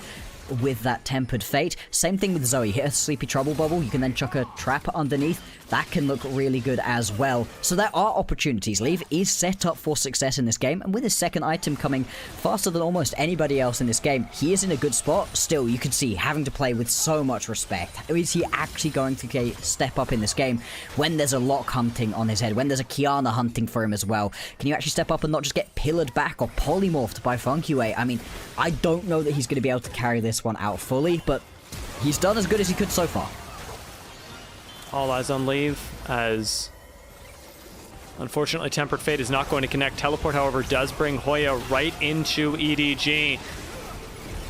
with that Tempered Fate. Same thing with Zoe. Hit a Sleepy Trouble Bubble, you can then chuck a trap underneath. That can look really good as well. So there are opportunities. Leave is set up for success in this game, and with his second item coming faster than almost anybody else in this game, he is in a good spot. Still, you can see having to play with so much respect. Is he actually going to step up in this game when there's a lock hunting on his head, when there's a Kiana hunting for him as well? Can you actually step up and not just get pillared back or polymorphed by Funky Way? I mean, I don't know that he's going to be able to carry this one out fully, but he's done as good as he could so far. All eyes on Leave, as unfortunately Tempered Fate is not going to connect. Teleport, however, does bring Hoya right into EDG.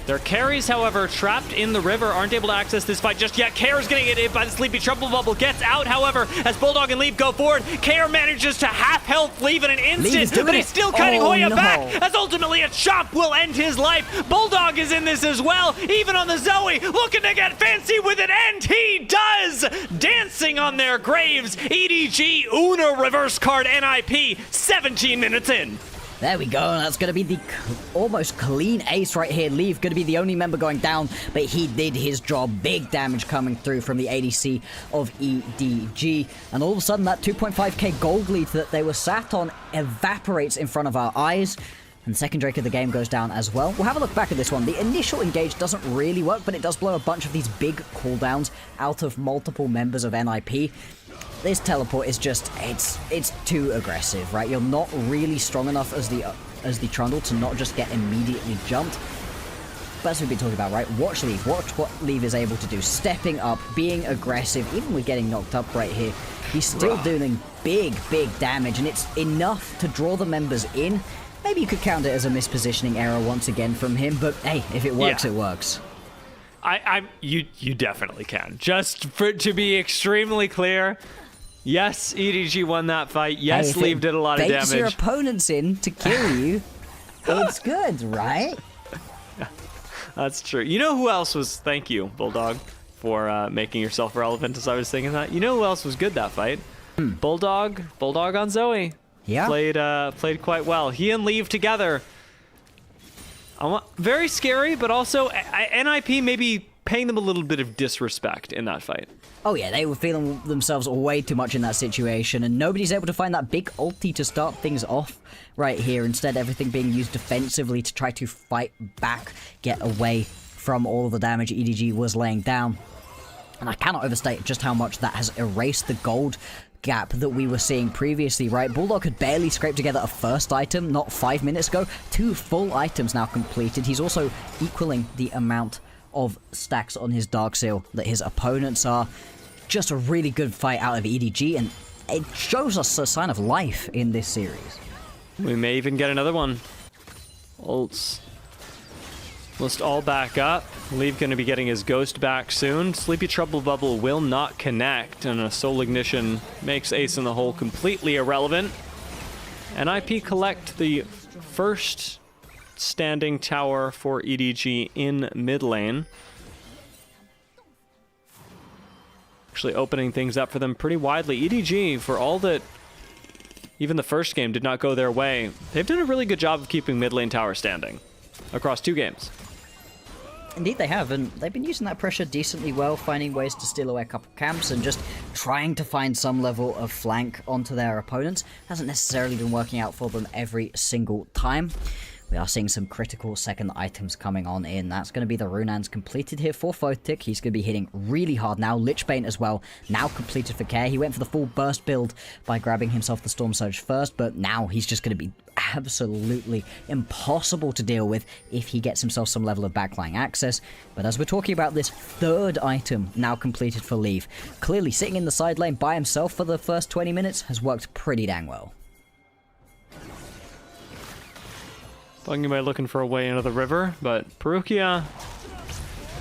Their carries, however, trapped in the river, aren't able to access this fight just yet. Kair's going to get hit by the Sleepy Trouble Bubble. Gets out, however, as Bulldog and Leave go forward. Kair manages to half health Leave in an instant, but he's still cutting Hoya back, as ultimately a chop will end his life. Bulldog is in this as well, even on the Zoe, looking to get fancy with it, and he does! Dancing on their graves, EDG Una reverse card NIP, 17 minutes in. There we go, that's going to be the almost clean ace right here. Leave going to be the only member going down, but he did his job. Big damage coming through from the ADC of EDG. And all of a sudden, that 2.5k gold lead that they were sat on evaporates in front of our eyes. And the second Drake of the game goes down as well. We'll have a look back at this one. The initial engage doesn't really work, but it does blow a bunch of these big cooldowns out of multiple members of NIP. This teleport is just, it's too aggressive, right? You're not really strong enough as the Trundle to not just get immediately jumped. But as we've been talking about, right? Watch Leave. Watch what Leave is able to do. Stepping up, being aggressive, even with getting knocked up right here. He's still doing big damage, and it's enough to draw the members in. Maybe you could count it as a mispositioning error once again from him, but hey, if it works, it works. You definitely can. Just to be extremely clear, yes, EDG won that fight. Yes, hey, Leave did a lot of damage. Your opponents in to kill you. It's good, right? That's true. You know who else was? Thank you, Bulldog, for making yourself relevant. As I was thinking that. You know who else was good that fight? Bulldog on Zoe. Yeah. Played quite well. He and Leave together. Very scary, but also NIP maybe paying them a little bit of disrespect in that fight. Oh yeah, they were feeling themselves way too much in that situation, and nobody's able to find that big ulti to start things off right here. Instead, everything being used defensively to try to fight back, get away from all of the damage EDG was laying down. And I cannot overstate just how much that has erased the gold gap that we were seeing previously, right? Bulldog could barely scrape together a first item not 5 minutes ago. 2 full items now completed. He's also equaling the amount of stacks on his Dark Seal that his opponents are. Just a really good fight out of EDG, and it shows us a sign of life in this series. We may even get another one. Ults. Must all back up. Leave going to be getting his ghost back soon. Sleepy Trouble Bubble will not connect, and a Soul Ignition makes Ace in the Hole completely irrelevant. NIP collect the first standing tower for EDG in mid lane. Actually opening things up for them pretty widely. EDG, for all that even the first game did not go their way, they've done a really good job of keeping mid lane tower standing across 2 games. Indeed they have, and they've been using that pressure decently well, finding ways to steal away a couple camps and just trying to find some level of flank onto their opponents. Hasn't necessarily been working out for them every single time. We are seeing some critical second items coming on in. That's going to be the Runans completed here for Photic. He's going to be hitting really hard now. Lichbane as well, now completed for Care. He went for the full burst build by grabbing himself the Storm Surge first, but now he's just going to be absolutely impossible to deal with if he gets himself some level of backline access. But as we're talking about this third item now completed for Leave, clearly sitting in the side lane by himself for the first 20 minutes has worked pretty dang well. Bungie by looking for a way into the river, but Perukia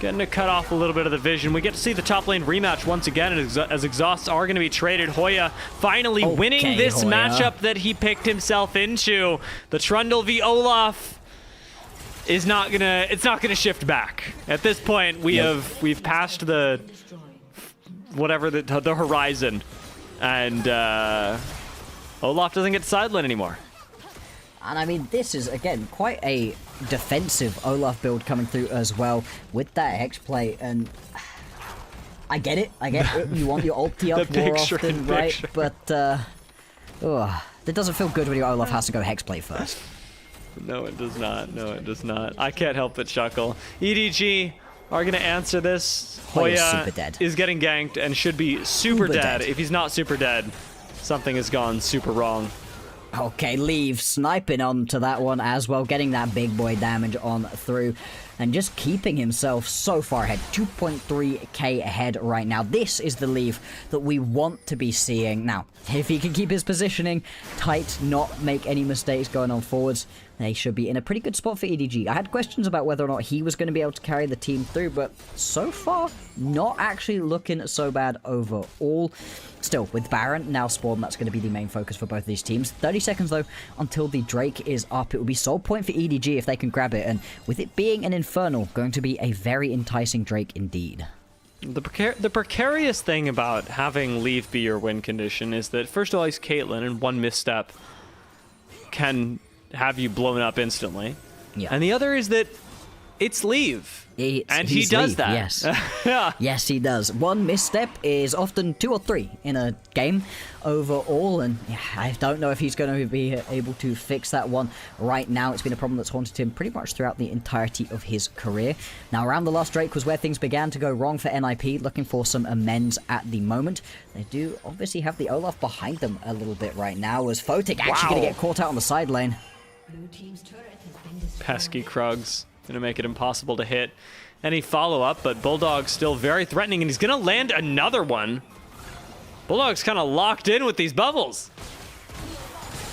getting to cut off a little bit of the vision. We get to see the top lane rematch once again as exhausts are going to be traded. Hoya finally winning this matchup that he picked himself into. The Trundle v Olaf is not gonna, it's not gonna shift back. At this point, we've passed the whatever the horizon, and Olaf doesn't get side lane anymore. And I mean, this is, again, quite a defensive Olaf build coming through as well with that Hex play. And I get it. You want your ulti up more often, right? But, it doesn't feel good when your Olaf has to go Hex play first. No, it does not. No, it does not. I can't help but chuckle. EDG are going to answer this. Hoya is getting ganked and should be super dead. If he's not super dead, something has gone super wrong. Okay, Leave sniping onto that one as well, getting that big boy damage on through, and just keeping himself so far ahead, 2.3k ahead right now. This is the Leave that we want to be seeing. Now, if he can keep his positioning tight, not make any mistakes going on forwards, they should be in a pretty good spot for EDG. I had questions about whether or not he was going to be able to carry the team through, but so far, not actually looking so bad overall. Still, with Baron now spawned, that's going to be the main focus for both of these teams. 30 seconds, though, until the Drake is up. It will be soul point for EDG if they can grab it, and with it being an Infernal, going to be a very enticing Drake indeed. The precarious thing about having Leave be your win condition is that, first of all, he's Caitlyn, and one misstep can have you blown up instantly. Yeah. And the other is that it's Leave. And he does that. Yes. Yeah. Yes, he does. One misstep is often 2 or 3 in a game overall, and yeah, I don't know if he's going to be able to fix that one right now. It's been a problem that's haunted him pretty much throughout the entirety of his career. Now, around the last Drake was where things began to go wrong for NIP, looking for some amends at the moment. They do obviously have the Olaf behind them a little bit right now, as Photic actually going to get caught out on the side lane. Pesky Krugs. Gonna make it impossible to hit any follow-up, but Bulldog's still very threatening, and he's gonna land another one. Bulldog's kind of locked in with these bubbles.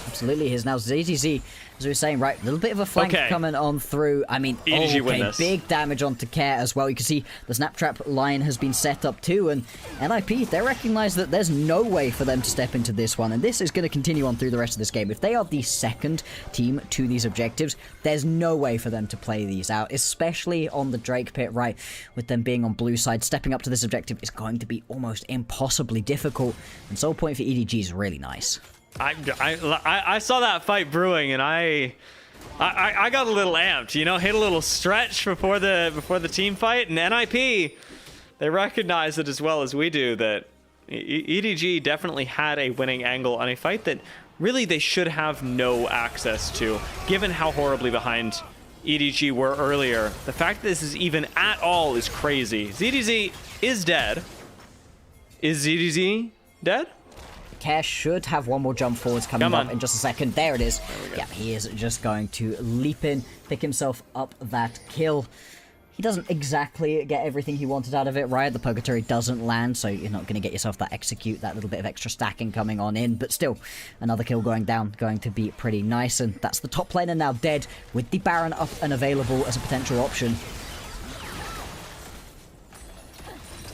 Absolutely, he is now ZZZ. As we were saying, right, a little bit of a flank coming on through. I mean, big damage onto Care as well. You can see the Snap Trap line has been set up too, and NIP, they recognize that there's no way for them to step into this one, and this is going to continue on through the rest of this game. If they are the second team to these objectives, there's no way for them to play these out, especially on the Drake pit, right? With them being on blue side, stepping up to this objective is going to be almost impossibly difficult, and soul point for EDG is really nice. I saw that fight brewing, and I got a little amped, you know, hit a little stretch before the team fight, and NIP, they recognize it as well as we do that EDG definitely had a winning angle on a fight that really they should have no access to, given how horribly behind EDG were earlier. The fact that this is even at all is crazy. ZDZ is dead. Is ZDZ dead? Care should have one more jump forwards coming up in just a second. There it is. Yeah, he is just going to leap in, pick himself up that kill. He doesn't exactly get everything he wanted out of it, right? The Purgatory doesn't land, so you're not going to get yourself that execute, that little bit of extra stacking coming on in, but still, another kill going down, going to be pretty nice, and that's the top laner now dead, with the Baron up and available as a potential option.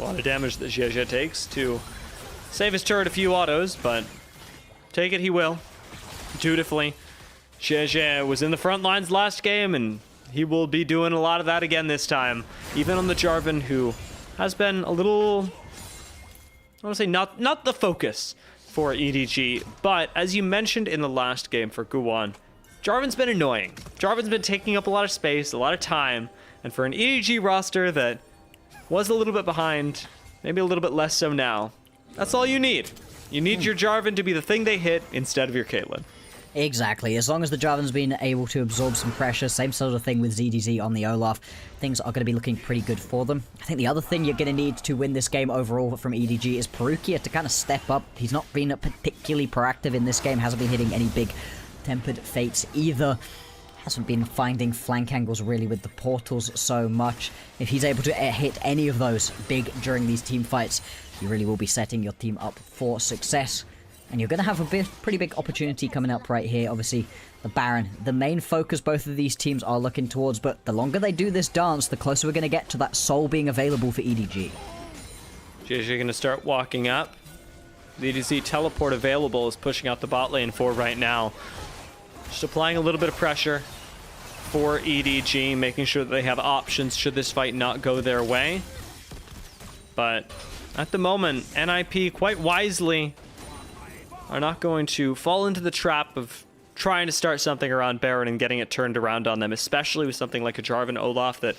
A lot of damage that GG takes to save his turret a few autos, but take it he will, dutifully. GG was in the front lines last game, and he will be doing a lot of that again this time. Even on the Jarvan, who has been a little, I want to say not the focus for EDG, but as you mentioned in the last game for Guwan, Jarvan's been annoying. Jarvan's been taking up a lot of space, a lot of time, and for an EDG roster that was a little bit behind, maybe a little bit less so now, that's all you need. You need your Jarvan to be the thing they hit instead of your Caitlyn. Exactly. As long as the Jarvan's been able to absorb some pressure, same sort of thing with ZDZ on the Olaf, things are going to be looking pretty good for them. I think the other thing you're going to need to win this game overall from EDG is Perukia to kind of step up. He's not been particularly proactive in this game, hasn't been hitting any big tempered fates either. Hasn't been finding flank angles really with the portals so much. If he's able to hit any of those big during these team fights, you really will be setting your team up for success. And you're going to have a pretty big opportunity coming up right here. Obviously, the Baron, the main focus both of these teams are looking towards, but the longer they do this dance, the closer we're going to get to that soul being available for EDG. GG going to start walking up. The EDG teleport available is pushing out the bot lane for right now. Just applying a little bit of pressure for EDG, making sure that they have options should this fight not go their way. But at the moment, NIP quite wisely are not going to fall into the trap of trying to start something around Baron and getting it turned around on them, especially with something like a Jarvan Olaf that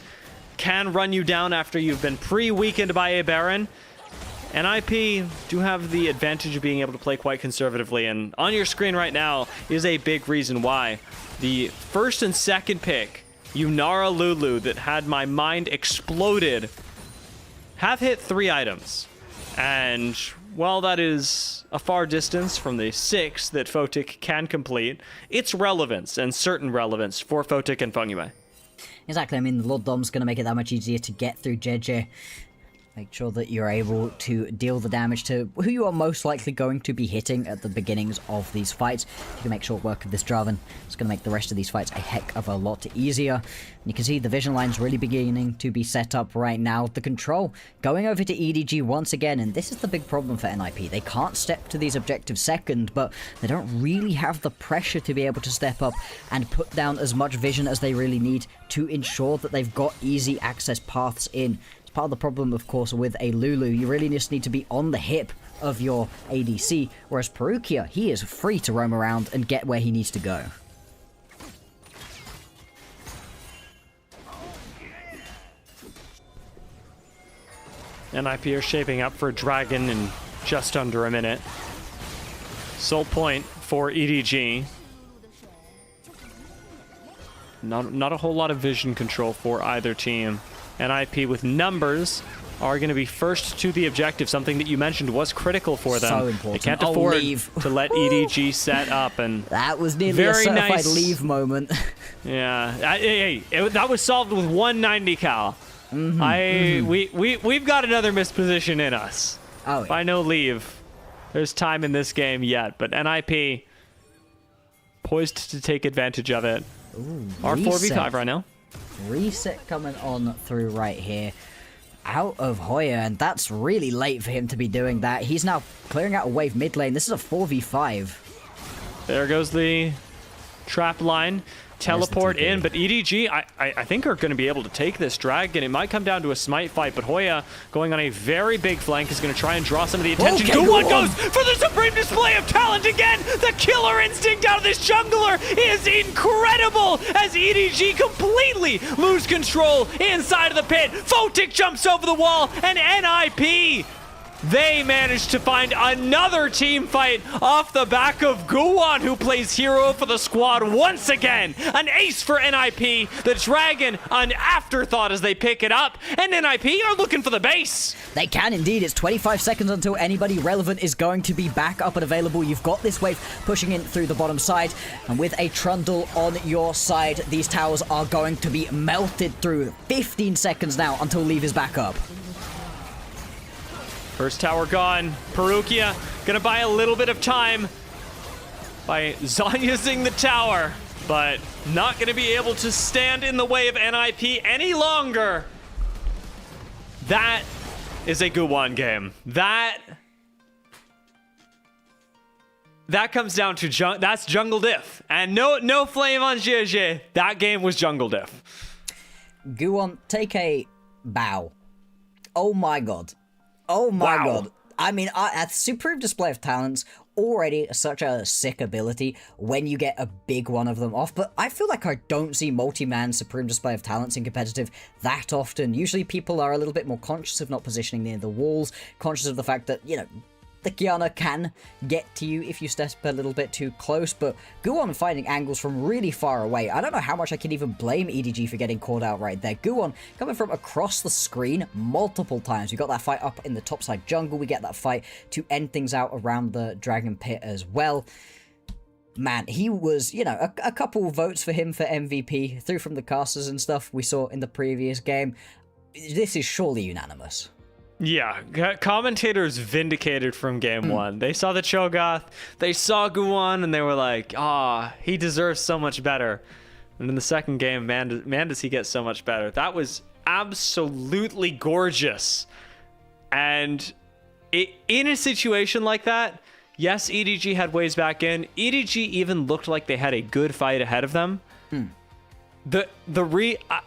can run you down after you've been pre-weakened by a Baron. NIP do have the advantage of being able to play quite conservatively, and on your screen right now is a big reason why. The first and second pick, Yunara Lulu, that had my mind exploded, have hit 3 items. And while that is a far distance from the 6 that Photic can complete, it's relevance and certain relevance for Photic and Fengyu. Exactly, I mean, the Lord Dom's going to make it that much easier to get through JJ. Make sure that you're able to deal the damage to who you are most likely going to be hitting at the beginnings of these fights. You can make short work of this Jarvan. It's going to make the rest of these fights a heck of a lot easier. And you can see the vision lines really beginning to be set up right now. The control going over to EDG once again, and this is the big problem for NIP. They can't step to these objectives second, but they don't really have the pressure to be able to step up and put down as much vision as they really need to ensure that they've got easy access paths in. Part of the problem, of course, with a Lulu, you really just need to be on the hip of your ADC, whereas Perukia, he is free to roam around and get where he needs to go. NIP are shaping up for Dragon in just under a minute. Soul point for EDG. Not a whole lot of vision control for either team. NIP with numbers are going to be first to the objective, something that you mentioned was critical for them. So important. They can't afford to let EDG set up, and that was nearly a certified leave moment. Yeah, that was solved with 190 cal. We've got another missed position in us. Oh, yeah. By no leave. There's time in this game yet, but NIP poised to take advantage of it. Ooh, R4v5 right now. Reset coming on through right here. Out of Hoya, and that's really late for him to be doing that. He's now clearing out a wave mid lane. This is a 4v5. There goes the trap line. Teleport in, but EDG, I think, are going to be able to take this dragon. It might come down to a smite fight, but Hoya, going on a very big flank, is going to try and draw some of the attention. Guwan goes for the supreme display of talent again! The killer instinct out of this jungler is incredible as EDG completely lose control inside of the pit. Photic jumps over the wall, and NIP they managed to find another team fight off the back of Guwon, who plays hero for the squad once again. An ace for NIP. The Dragon, an afterthought as they pick it up. And NIP are looking for the base. They can indeed. It's 25 seconds until anybody relevant is going to be back up and available. You've got this wave pushing in through the bottom side. And with a Trundle on your side, these towers are going to be melted through. 15 seconds now until Leave is back up. First tower gone. Perukia gonna buy a little bit of time by Zanyasing the tower, but not gonna be able to stand in the way of NIP any longer. That is a Guwon game. That comes down to that's jungle diff, and no flame on GG. That game was jungle diff. Guwon, take a bow. Oh my god. Oh my god. I mean, a superb display of talents, already such a sick ability when you get a big one of them off, but I feel like I don't see multi-man supreme display of talents in competitive that often. Usually people are a little bit more conscious of not positioning near the walls, conscious of the fact that, you know, the Kiana can get to you if you step a little bit too close, but Guwon finding angles from really far away. I don't know how much I can even blame EDG for getting caught out right there. Guwon coming from across the screen multiple times. We got that fight up in the topside jungle. We get that fight to end things out around the Dragon Pit as well. Man, he was, you know, a couple votes for him for MVP through from the casters and stuff we saw in the previous game. This is surely unanimous. Yeah, commentators vindicated from game one. They saw the Cho'Gath, they saw Guwon, and they were like, he deserves so much better. And in the second game, man, does he get so much better. That was absolutely gorgeous. And in a situation like that, yes, EDG had ways back in. EDG even looked like they had a good fight ahead of them.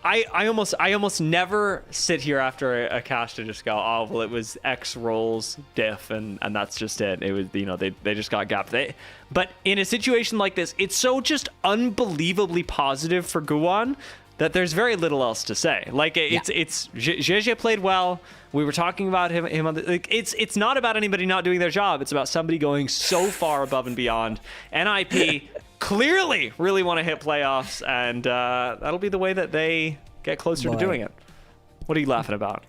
I almost never sit here after a cast to just go, oh well, it was X rolls diff and that's just it. It was, you know, they just got gapped. But in a situation like this, it's so just unbelievably positive for Guwon that there's very little else to say. Like it's JJ played well. We were talking about him on the, like, it's not about anybody not doing their job. It's about somebody going so far above and beyond. NIP clearly really want to hit playoffs, and that'll be the way that they get closer to doing it. What are you laughing about?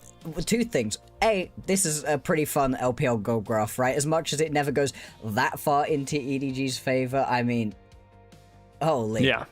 Two things. A, this is a pretty fun LPL goal graph, right? As much as it never goes that far into EDG's favor, I mean, holy. Yeah.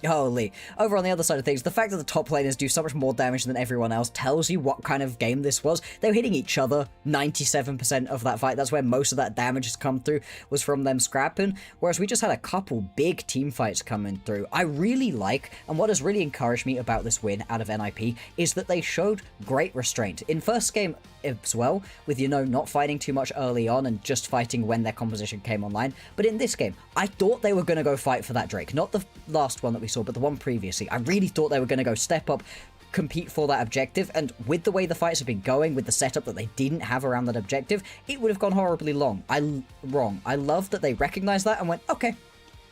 Holy. Over on the other side of things, the fact that the top laners do so much more damage than everyone else tells you what kind of game this was. They were hitting each other 97% of that fight. That's where most of that damage has come through, was from them scrapping. Whereas we just had a couple big team fights coming through. I really like, and what has really encouraged me about this win out of NIP, is that they showed great restraint. In first game as well, with, you know, not fighting too much early on and just fighting when their composition came online. But in this game, I thought they were going to go fight for that Drake. Not the last one that we saw, but the one previously. I really thought they were going to go step up, compete for that objective, and with the way the fights have been going, with the setup that they didn't have around that objective, it would have gone horribly wrong. I love that they recognized that and went, okay,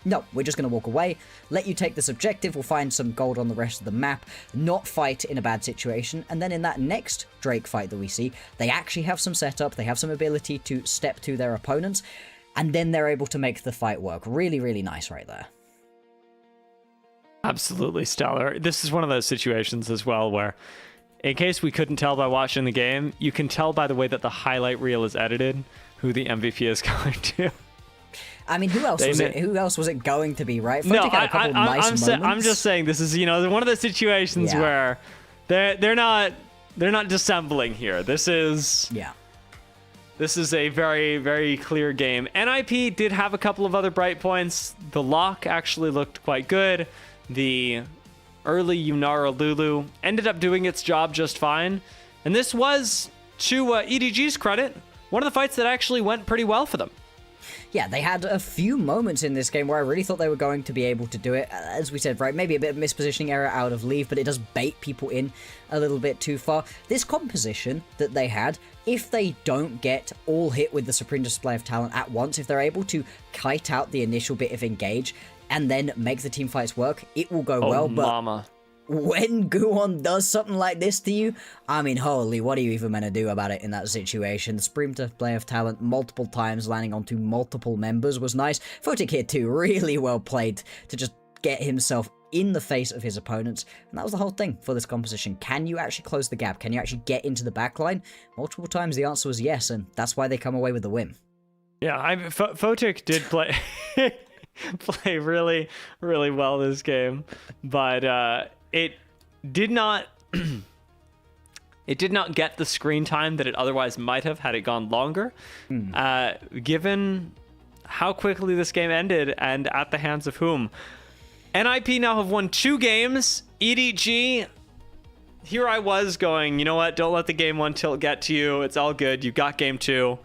no, we're just going to walk away, let you take this objective, we'll find some gold on the rest of the map, not fight in a bad situation, and then in that next Drake fight that we see, they actually have some setup, they have some ability to step to their opponents, and then they're able to make the fight work. Really, really nice right there. Absolutely stellar. This is one of those situations as well where, in case we couldn't tell by watching the game, you can tell by the way that the highlight reel is edited who the MVP is going to. I mean, who else was it going to be, right? No, I'm just saying this is, you know, one of those situations where they're not dissembling here. This is a very, very clear game. NIP did have a couple of other bright points. The lock actually looked quite good. The early Yunara Lulu ended up doing its job just fine. And this was, to EDG's credit, one of the fights that actually went pretty well for them. Yeah, they had a few moments in this game where I really thought they were going to be able to do it. As we said, right, maybe a bit of mispositioning error out of Leave, but it does bait people in a little bit too far. This composition that they had, if they don't get all hit with the Supreme Display of Talent at once, if they're able to kite out the initial bit of engage and then make the team fights work, it will go well. But when Guwon does something like this to you, I mean, holy, what are you even meant to do about it in that situation? The Supreme display of talent multiple times, landing onto multiple members was nice. Photic here too, really well played to just get himself in the face of his opponents, and that was the whole thing for this composition. Can you actually close the gap? Can you actually get into the backline? Multiple times the answer was yes, and that's why they come away with the win. Yeah, Photic did play play really, really well this game, but it did not it did not get the screen time that it otherwise might have had it gone longer, given how quickly this game ended and at the hands of whom. NIP now have won 2 games. EDG, here I was going, you know what? Don't let the game 1 tilt get to you. It's all good. You got game 2.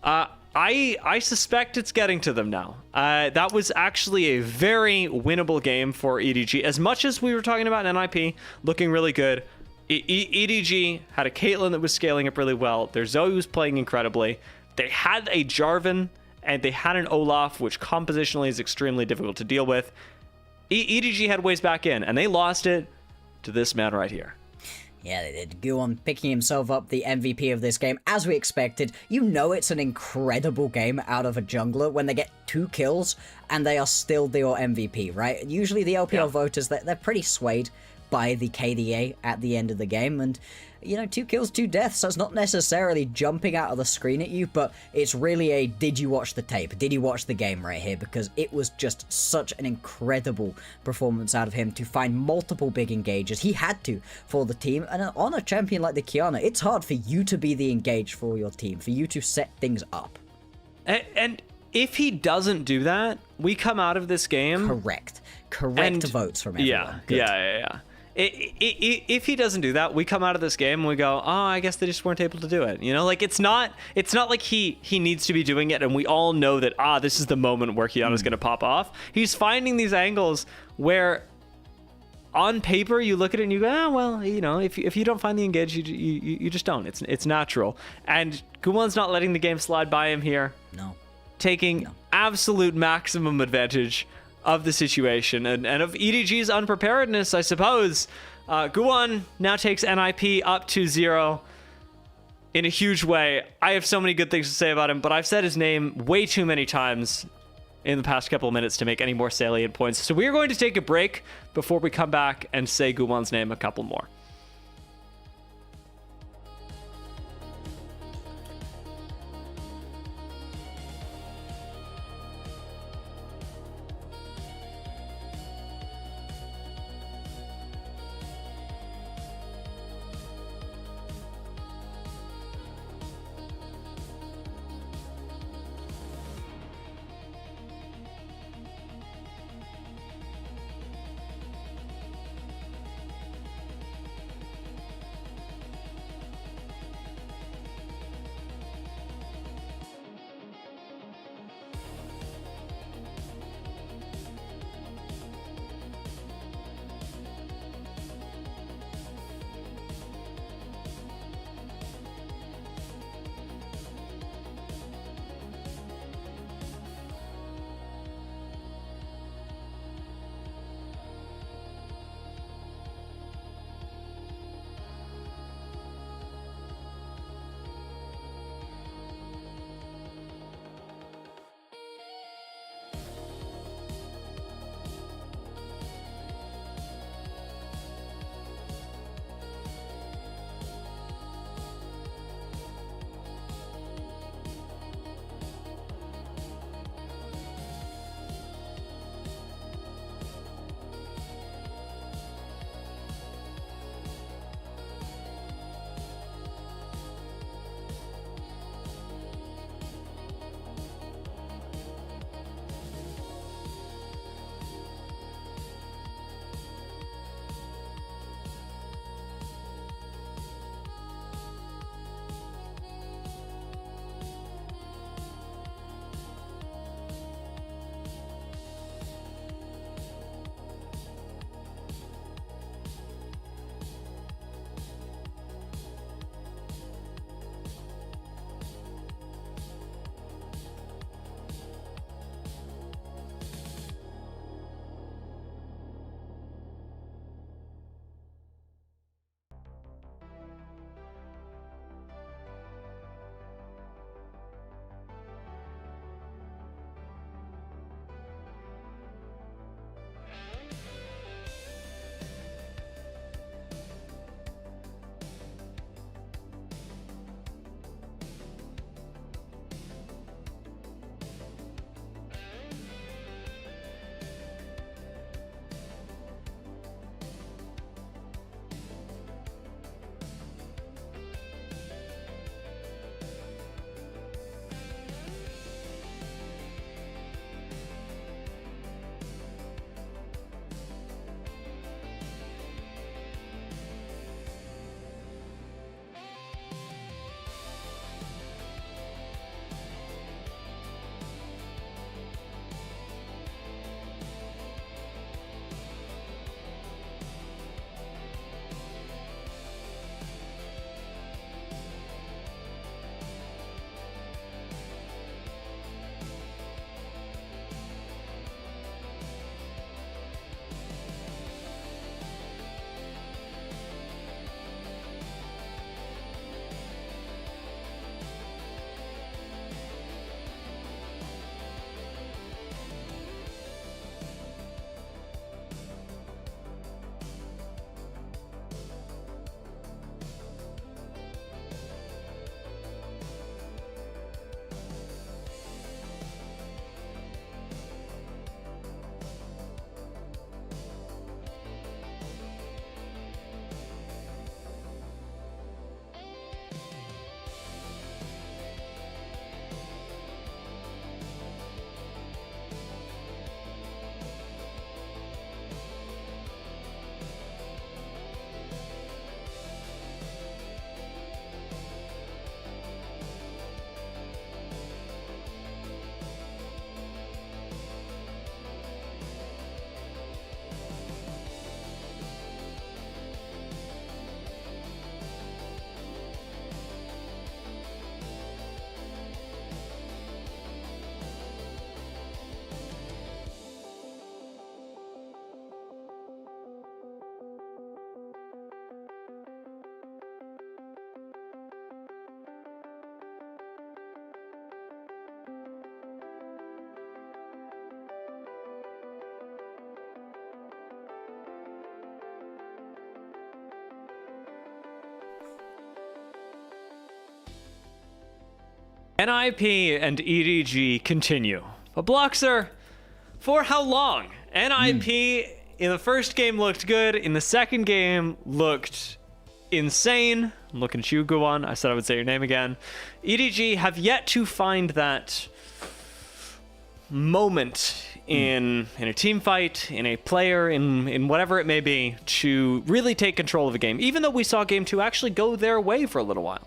I suspect it's getting to them now. That was actually a very winnable game for EDG. As much as we were talking about NIP looking really good, EDG had a Caitlyn that was scaling up really well. Their Zoe was playing incredibly. They had a Jarvan and they had an Olaf, which compositionally is extremely difficult to deal with. EDG had ways back in, and they lost it to this man right here. Yeah, they did. Guwon picking himself up the MVP of this game, as we expected. You know it's an incredible game out of a jungler when they get 2 kills, and they are still your MVP, right? Usually the LPL voters, they're pretty swayed by the KDA at the end of the game, and, you know, 2 kills, 2 deaths, so it's not necessarily jumping out of the screen at you, but it's really a, did you watch the tape? Did you watch the game right here? Because it was just such an incredible performance out of him to find multiple big engagers. He had to for the team, and on a champion like the Kiana, it's hard for you to be the engage for your team, for you to set things up. And if he doesn't do that, we come out of this game... Correct votes from everyone. Yeah. If he doesn't do that, we come out of this game and we go, oh, I guess they just weren't able to do it. You know, like it's not like he needs to be doing it, and we all know that this is the moment where Kiana's going to pop off. He's finding these angles where on paper you look at it and you go, well, you know, if you don't find the engage, you just don't. It's natural. And Guwon's not letting the game slide by him here. No. Taking absolute maximum advantage of the situation and of EDG's unpreparedness, I suppose. Guwon now takes NIP up to 0 in a huge way. I have so many good things to say about him, but I've said his name way too many times in the past couple of minutes to make any more salient points. So we are going to take a break before we come back and say Guwon's name a couple more. NIP and EDG continue. But Bloxer, for how long? NIP in the first game looked good. In the second game looked insane. I'm looking at you, Guwan. I said I would say your name again. EDG have yet to find that moment in a team fight, in a player, in whatever it may be, to really take control of a game, even though we saw game 2 actually go their way for a little while.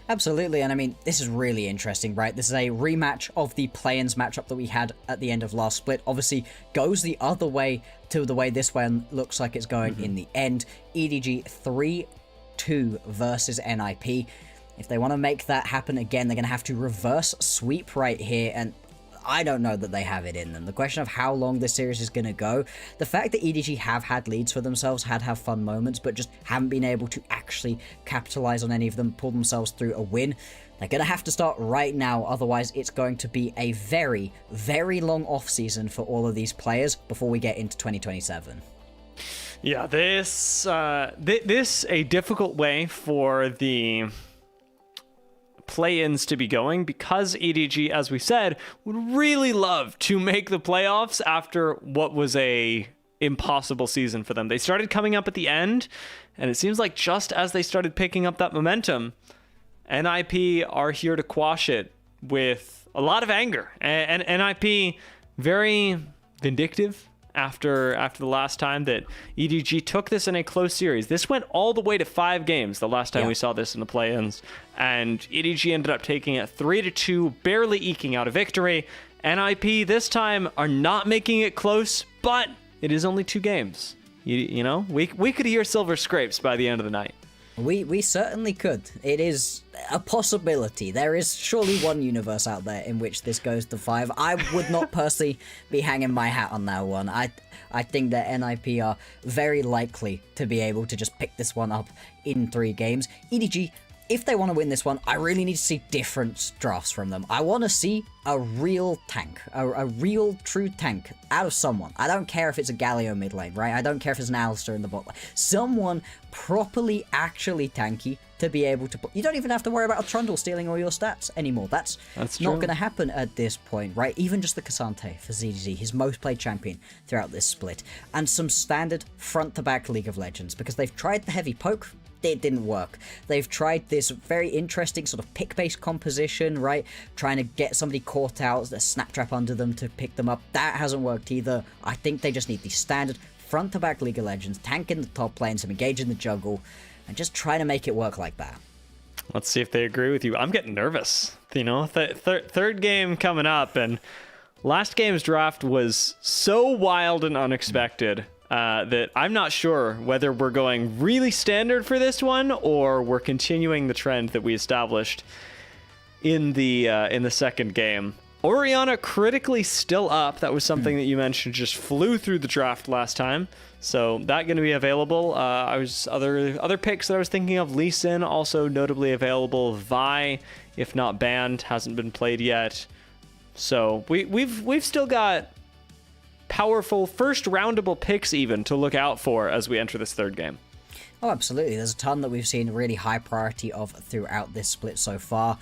Absolutely, and I mean, this is really interesting, right? This is a rematch of the play-ins matchup that we had at the end of last split. Obviously, goes the other way to the way this one looks like it's going in the end. EDG 3-2 versus NIP. If they want to make that happen again, they're going to have to reverse sweep right here, and I don't know that they have it in them. The question of how long this series is going to go, the fact that EDG have had leads for themselves, have fun moments, but just haven't been able to actually capitalize on any of them, pull themselves through a win. They're going to have to start right now, otherwise it's going to be a very, very long off-season for all of these players before we get into 2027. Yeah, this a difficult way for the play-ins to be going, because EDG, as we said, would really love to make the playoffs after what was a impossible season for them. They started coming up at the end, and it seems like just as they started picking up that momentum, NIP are here to quash it with a lot of anger. And NIP very vindictive after the last time that EDG took this in a close series. This went all the way to 5 games the last time we saw this in the play-ins, and EDG ended up taking it 3-2, barely eking out a victory. NIP this time are not making it close, but it is only 2 games. You know, we could hear silver scrapes by the end of the night. We certainly could. It is a possibility. There is surely one universe out there in which this goes to 5. I would not personally be hanging my hat on that one. I think that NIP are very likely to be able to just pick this one up in 3 games. EDG, if they want to win this one, I really need to see different drafts from them. I want to see a real tank, a real true tank out of someone. I don't care if it's a Galio mid lane, right? I don't care if it's an Alistar in the bot lane. Someone properly actually tanky to be able to... You don't even have to worry about a Trundle stealing all your stats anymore. That's not going to happen at this point, right? Even just the Cassante for ZDZ, his most played champion throughout this split. And some standard front-to-back League of Legends, because they've tried the heavy poke, it didn't work. They've tried this very interesting sort of pick-based composition, right? Trying to get somebody caught out, a snap trap under them to pick them up. That hasn't worked either. I think they just need the standard front-to-back League of Legends, tank in the top lane, some engage in the jungle, and just try to make it work like that. Let's see if they agree with you. I'm getting nervous. You know, third game coming up, and last game's draft was so wild and unexpected that I'm not sure whether we're going really standard for this one or we're continuing the trend that we established in the second game. Orianna critically still up. That was something that you mentioned, just flew through the draft last time. So that going to be available. Other picks that I was thinking of, Lee Sin also notably available. Vi, if not banned, hasn't been played yet. So we've still got powerful first roundable picks even to look out for as we enter this third game. Oh, absolutely. There's a ton that we've seen really high priority of throughout this split so far.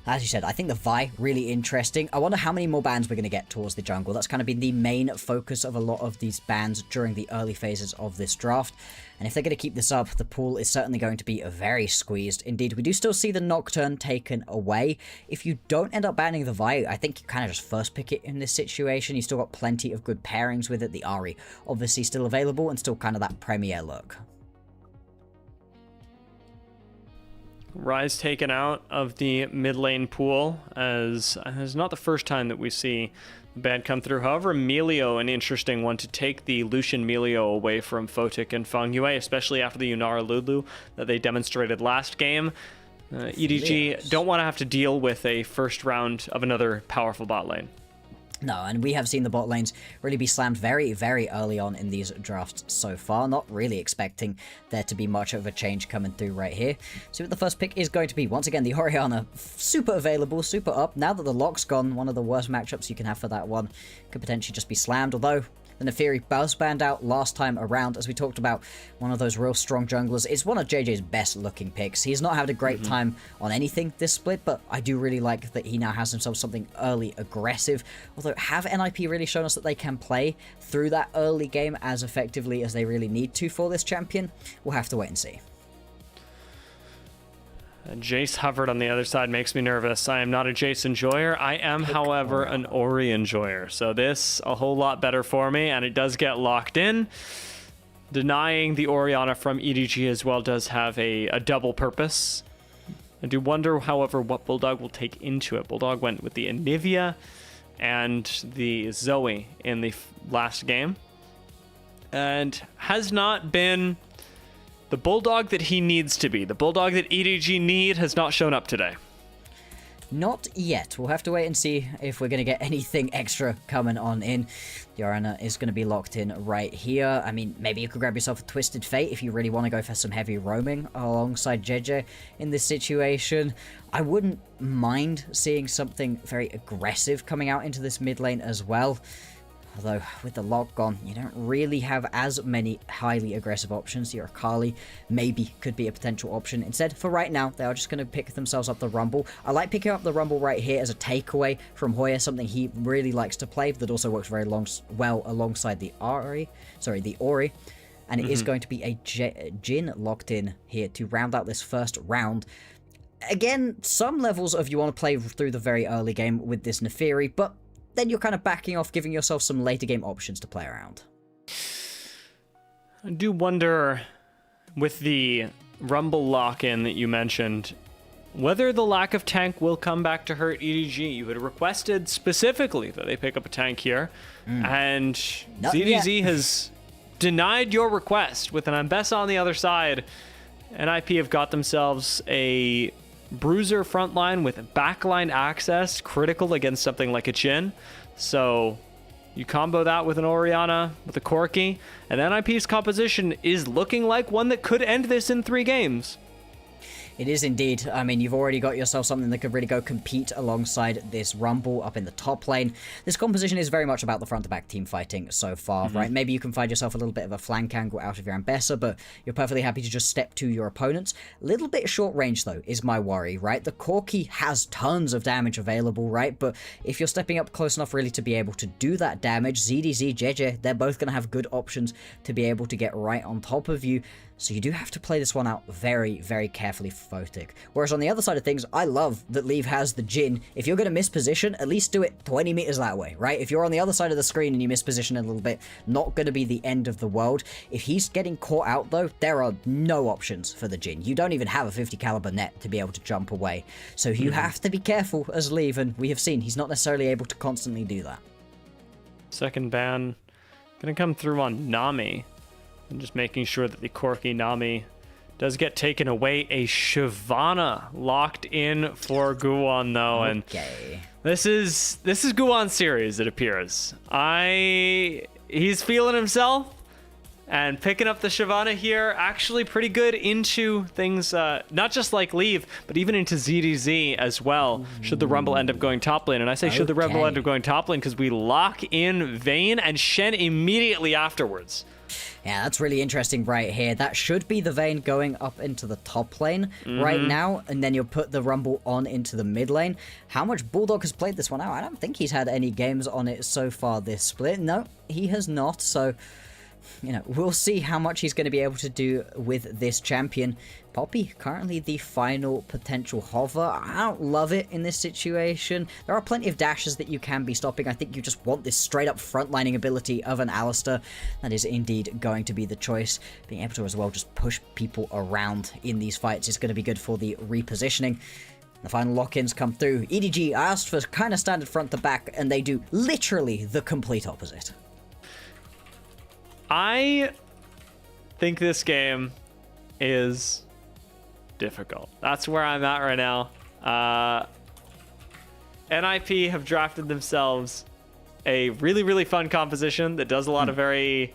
As you said, I think the Vi, really interesting. I wonder how many more bans we're going to get towards the jungle. That's kind of been the main focus of a lot of these bans during the early phases of this draft. And if they're going to keep this up, the pool is certainly going to be very squeezed. Indeed, we do still see the Nocturne taken away. If you don't end up banning the Vi, I think you kind of just first pick it in this situation. You've still got plenty of good pairings with it. The Ahri, obviously still available and still kind of that premier look. Ryze taken out of the mid lane pool, as it's not the first time that we see the ban come through. However, Melio, an interesting one to take the Lucian Melio away from Photic and Feng Yue, especially after the Yunara Lulu that they demonstrated last game. EDG don't want to have to deal with a first round of another powerful bot lane. No, and we have seen the bot lanes really be slammed very, very early on in these drafts so far. Not really expecting there to be much of a change coming through right here. See what the first pick is going to be. Once again, the Orianna, super available, super up. Now that the lock's gone, one of the worst matchups you can have for that one could potentially just be slammed. Although, The Neferi was banned out last time around, as we talked about, one of those real strong junglers. It's one of JJ's best looking picks. He's not had a great time on anything this split, but I do really like that he now has himself something early aggressive. Although, have NIP really shown us that they can play through that early game as effectively as they really need to for this champion? We'll have to wait and see. Jace hovered on the other side makes me nervous. I am not a Jace enjoyer. I am, however, an Ori enjoyer. So this a whole lot better for me, and it does get locked in. Denying the Orianna from EDG as well does have a double purpose. I do wonder, however, what Bulldog will take into it. Bulldog went with the Anivia and the Zoe in the last game, and has not been the Bulldog that he needs to be. The Bulldog that EDG need has not shown up today. Not yet. We'll have to wait and see if we're going to get anything extra coming on in. The Orianna is going to be locked in right here. I mean, maybe you could grab yourself a Twisted Fate if you really want to go for some heavy roaming alongside JJ in this situation. I wouldn't mind seeing something very aggressive coming out into this mid lane as well. Although, with the lock gone, you don't really have as many highly aggressive options. Your Akali maybe could be a potential option. Instead, for right now, they are just going to pick themselves up the Rumble. I like picking up the Rumble right here as a takeaway from Hoya, something he really likes to play, that also works very well alongside the Ori. And it is going to be a Jhin locked in here to round out this first round. Again, some levels of you want to play through the very early game with this Neferi, but then you're kind of backing off, giving yourself some later game options to play around. I do wonder, with the Rumble lock-in that you mentioned, whether the lack of tank will come back to hurt EDG. You had requested specifically that they pick up a tank here, and ZDZ has denied your request with an Ambessa on the other side. NIP have got themselves a Bruiser frontline with backline access, critical against something like a Jhin. So you combo that with an Orianna, with a Corki, and NIP's composition is looking like one that could end this in 3 games. It is indeed. I mean, you've already got yourself something that could really go compete alongside this Rumble up in the top lane. This composition is very much about the front-to-back team fighting so far, right? Maybe you can find yourself a little bit of a flank angle out of your Ambessa, but you're perfectly happy to just step to your opponents. A little bit short range, though, is my worry, right? The Corki has tons of damage available, right? But if you're stepping up close enough really to be able to do that damage, ZDZ, JJ, they're both going to have good options to be able to get right on top of you. So you do have to play this one out very, very carefully for Photic. Whereas on the other side of things, I love that Leave has the Jhin. If you're going to miss position, at least do it 20 meters that way, right? If you're on the other side of the screen and you miss position a little bit, not going to be the end of the world. If he's getting caught out, though, there are no options for the Jhin. You don't even have a 50 caliber net to be able to jump away. So you have to be careful as Leave, and we have seen he's not necessarily able to constantly do that. Second ban going to come through on Nami. And just making sure that the Corki Nami does get taken away. A Shyvana locked in for Guwon, though. Okay. And this is Guwon's series, it appears. He's feeling himself. And picking up the Shyvana here, actually pretty good into things, not just like Leave, but even into ZDZ as well, should the Rumble end up going top lane. And I say should the Rumble end up going top lane because we lock in Vayne and Shen immediately afterwards. Yeah, that's really interesting right here. That should be the Vayne going up into the top lane right now, and then you'll put the Rumble on into the mid lane. How much Bulldog has played this one out? I don't think he's had any games on it so far this split. No, he has not, so you know, we'll see how much he's going to be able to do with this champion. Poppy, currently the final potential hover. I don't love it in this situation. There are plenty of dashes that you can be stopping. I think you just want this straight up frontlining ability of an Alistar. That is indeed going to be the choice. Being able to as well just push people around in these fights is going to be good for the repositioning. The final lock-ins come through. EDG asked for kind of standard front to back, and they do literally the complete opposite. I think this game is difficult. That's where I'm at right now. NIP have drafted themselves a really, really fun composition that does a lot of very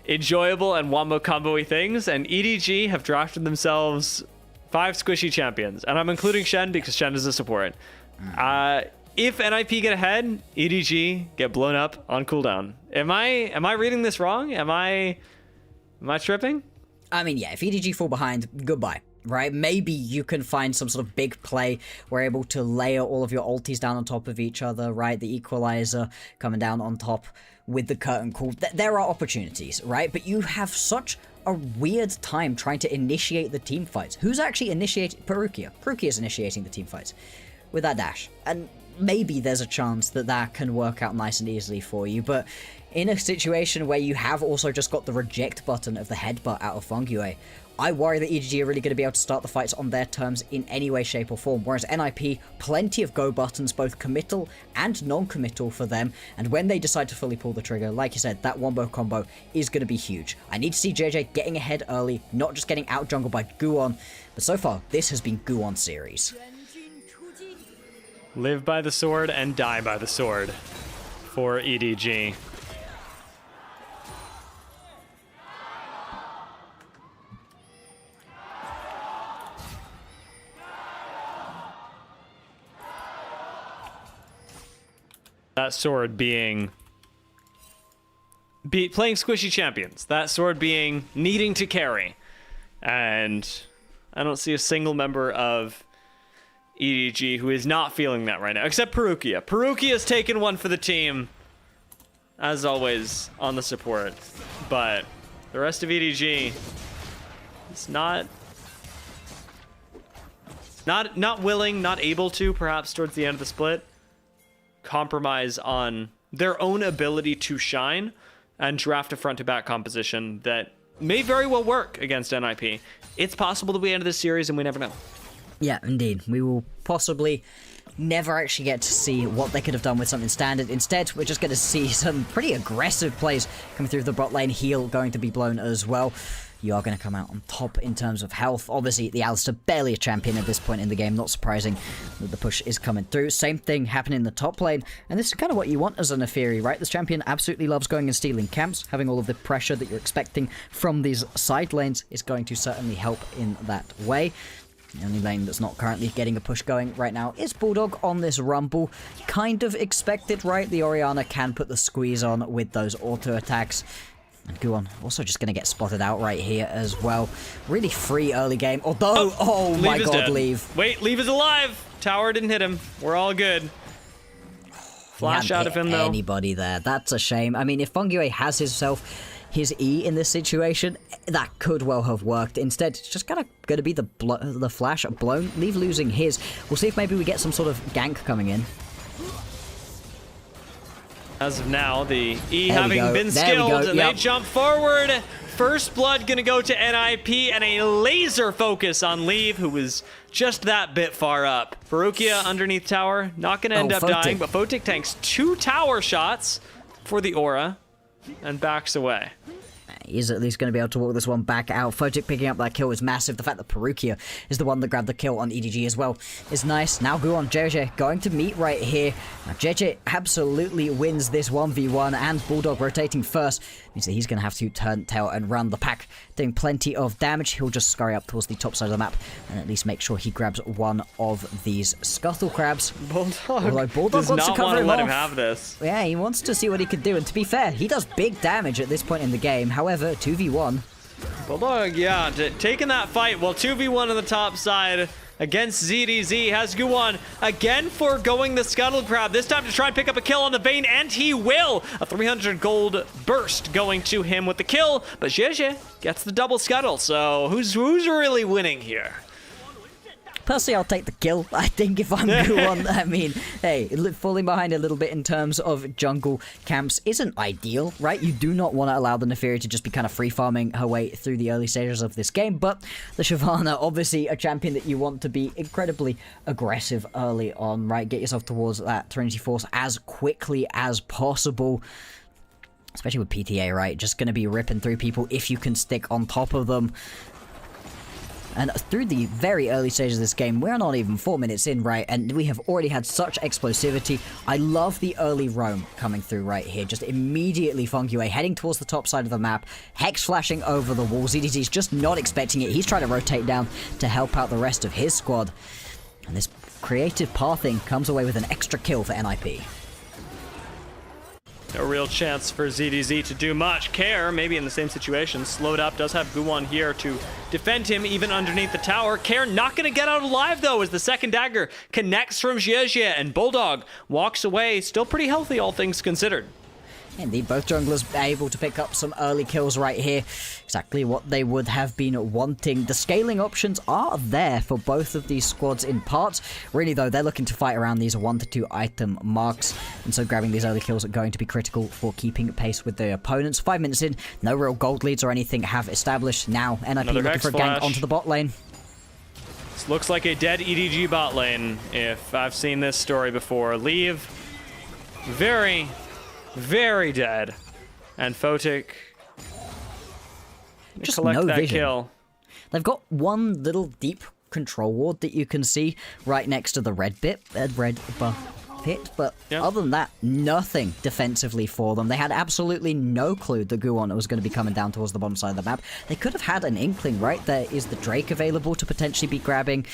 enjoyable and wombo combo-y things, and EDG have drafted themselves 5 squishy champions, and I'm including Shen because Shen is a support. if NIP get ahead, EDG get blown up on cooldown. Am I reading this wrong? Am I tripping? I mean, yeah, if EDG fall behind, goodbye, right? Maybe you can find some sort of big play. We're able to layer all of your ultis down on top of each other, right? The equalizer coming down on top with the curtain call. There are opportunities, right? But you have such a weird time trying to initiate the team fights. Who's actually initiating? Perukia. Perukia is initiating the team fights with that dash. And maybe there's a chance that that can work out nice and easily for you, but in a situation where you have also just got the reject button of the headbutt out of Fungue, I worry that EDG are really going to be able to start the fights on their terms in any way, shape or form, whereas NIP, plenty of go buttons, both committal and non-committal for them, and when they decide to fully pull the trigger, like you said, that wombo combo is going to be huge. I need to see JJ getting ahead early, not just getting out jungled by Guon, but so far, this has been Guon's series. Live by the sword and die by the sword for EDG. That sword being playing squishy champions. That sword being needing to carry. And I don't see a single member of EDG who is not feeling that right now, except Perukia. Perukia's taken one for the team, as always, on the support. But the rest of EDG is not willing, not able to, perhaps towards the end of the split, compromise on their own ability to shine and draft a front-to-back composition that may very well work against NIP. It's possible that we end this series and we never know. Yeah, indeed. We will possibly never actually get to see what they could have done with something standard. Instead, we're just going to see some pretty aggressive plays coming through the bot lane. Heal going to be blown as well. You are going to come out on top in terms of health. Obviously, the Alistar barely a champion at this point in the game. Not surprising that the push is coming through. Same thing happening in the top lane. And this is kind of what you want as a Neferi, right? This champion absolutely loves going and stealing camps. Having all of the pressure that you're expecting from these side lanes is going to certainly help in that way. The only lane that's not currently getting a push going right now is Bulldog on this Rumble. Kind of expected, right? The Orianna can put the squeeze on with those auto attacks. And Guon also just going to get spotted out right here as well. Really free early game. Although, oh my god, Leave. Wait, Leave is alive. Tower didn't hit him. We're all good. Flash out of him, though. Anybody there. That's a shame. I mean, if Fungue has his E in this situation, that could well have worked. Instead, it's just kind of going to be the flash blown. Leave losing his. We'll see if maybe we get some sort of gank coming in. As of now, the E having been skilled, and they jump forward. First blood gonna go to NIP, and a laser focus on Leave, who was just that bit far up. Perukia underneath tower, not gonna end up dying, but Photic tanks 2 tower shots for the aura and backs away. He's at least going to be able to walk this one back out. Photic picking up that kill is massive. The fact that Perukia is the one that grabbed the kill on EDG as well is nice. Now Guon, JJ going to meet right here. Now JJ absolutely wins this 1v1, and Bulldog rotating first means that he's going to have to turn tail and run. The pack doing plenty of damage. He'll just scurry up towards the top side of the map and at least make sure he grabs one of these scuttle crabs. Bulldog does wants not want to let him have this. Yeah, he wants to see what he can do, and to be fair, he does big damage at this point in the game. However, 2v1. Bulldog, yeah, taking that fight. Well, 2v1 on the top side against ZDZ has Guon again foregoing the Scuttle Crab, this time to try and pick up a kill on the Vayne, and he will! A 300 gold burst going to him with the kill, but Jeje gets the double Scuttle, so who's really winning here? Personally, I'll take the kill. I think if I'm Guon, I mean, hey, falling behind a little bit in terms of jungle camps isn't ideal, right? You do not want to allow the Neferi to just be kind of free farming her way through the early stages of this game, but the Shyvana, obviously a champion that you want to be incredibly aggressive early on, right? Get yourself towards that Trinity Force as quickly as possible. Especially with PTA, right? Just going to be ripping through people if you can stick on top of them. And through the very early stages of this game, we're not even 4 minutes in, right? And we have already had such explosivity. I love the early roam coming through right here. Just immediately Fungue heading towards the top side of the map. Hex flashing over the wall. ZDZ's just not expecting it. He's trying to rotate down to help out the rest of his squad. And this creative pathing comes away with an extra kill for NIP. No real chance for ZDZ to do much. Care, maybe in the same situation, slowed up, does have Guwon here to defend him even underneath the tower. Care not going to get out alive though as the second dagger connects from Jie and Bulldog walks away, still pretty healthy all things considered. Indeed, both junglers able to pick up some early kills right here. Exactly what they would have been wanting. The scaling options are there for both of these squads in part. Really, though, they're looking to fight around these 1 to 2 item marks. And so grabbing these early kills are going to be critical for keeping pace with their opponents. 5 minutes in, no real gold leads or anything have established. Now, NIP looking for a gank onto the bot lane. This looks like a dead EDG bot lane, if I've seen this story before. Leave. Very dead. And Photic just collect no that vision. kill. They've got one little deep control ward that you can see right next to the red buff pit, but other than that, nothing defensively for them. They had absolutely no clue that Guwon was going to be coming down towards the bottom side of the map. They could have had an inkling, right? There is the Drake available to potentially be grabbing.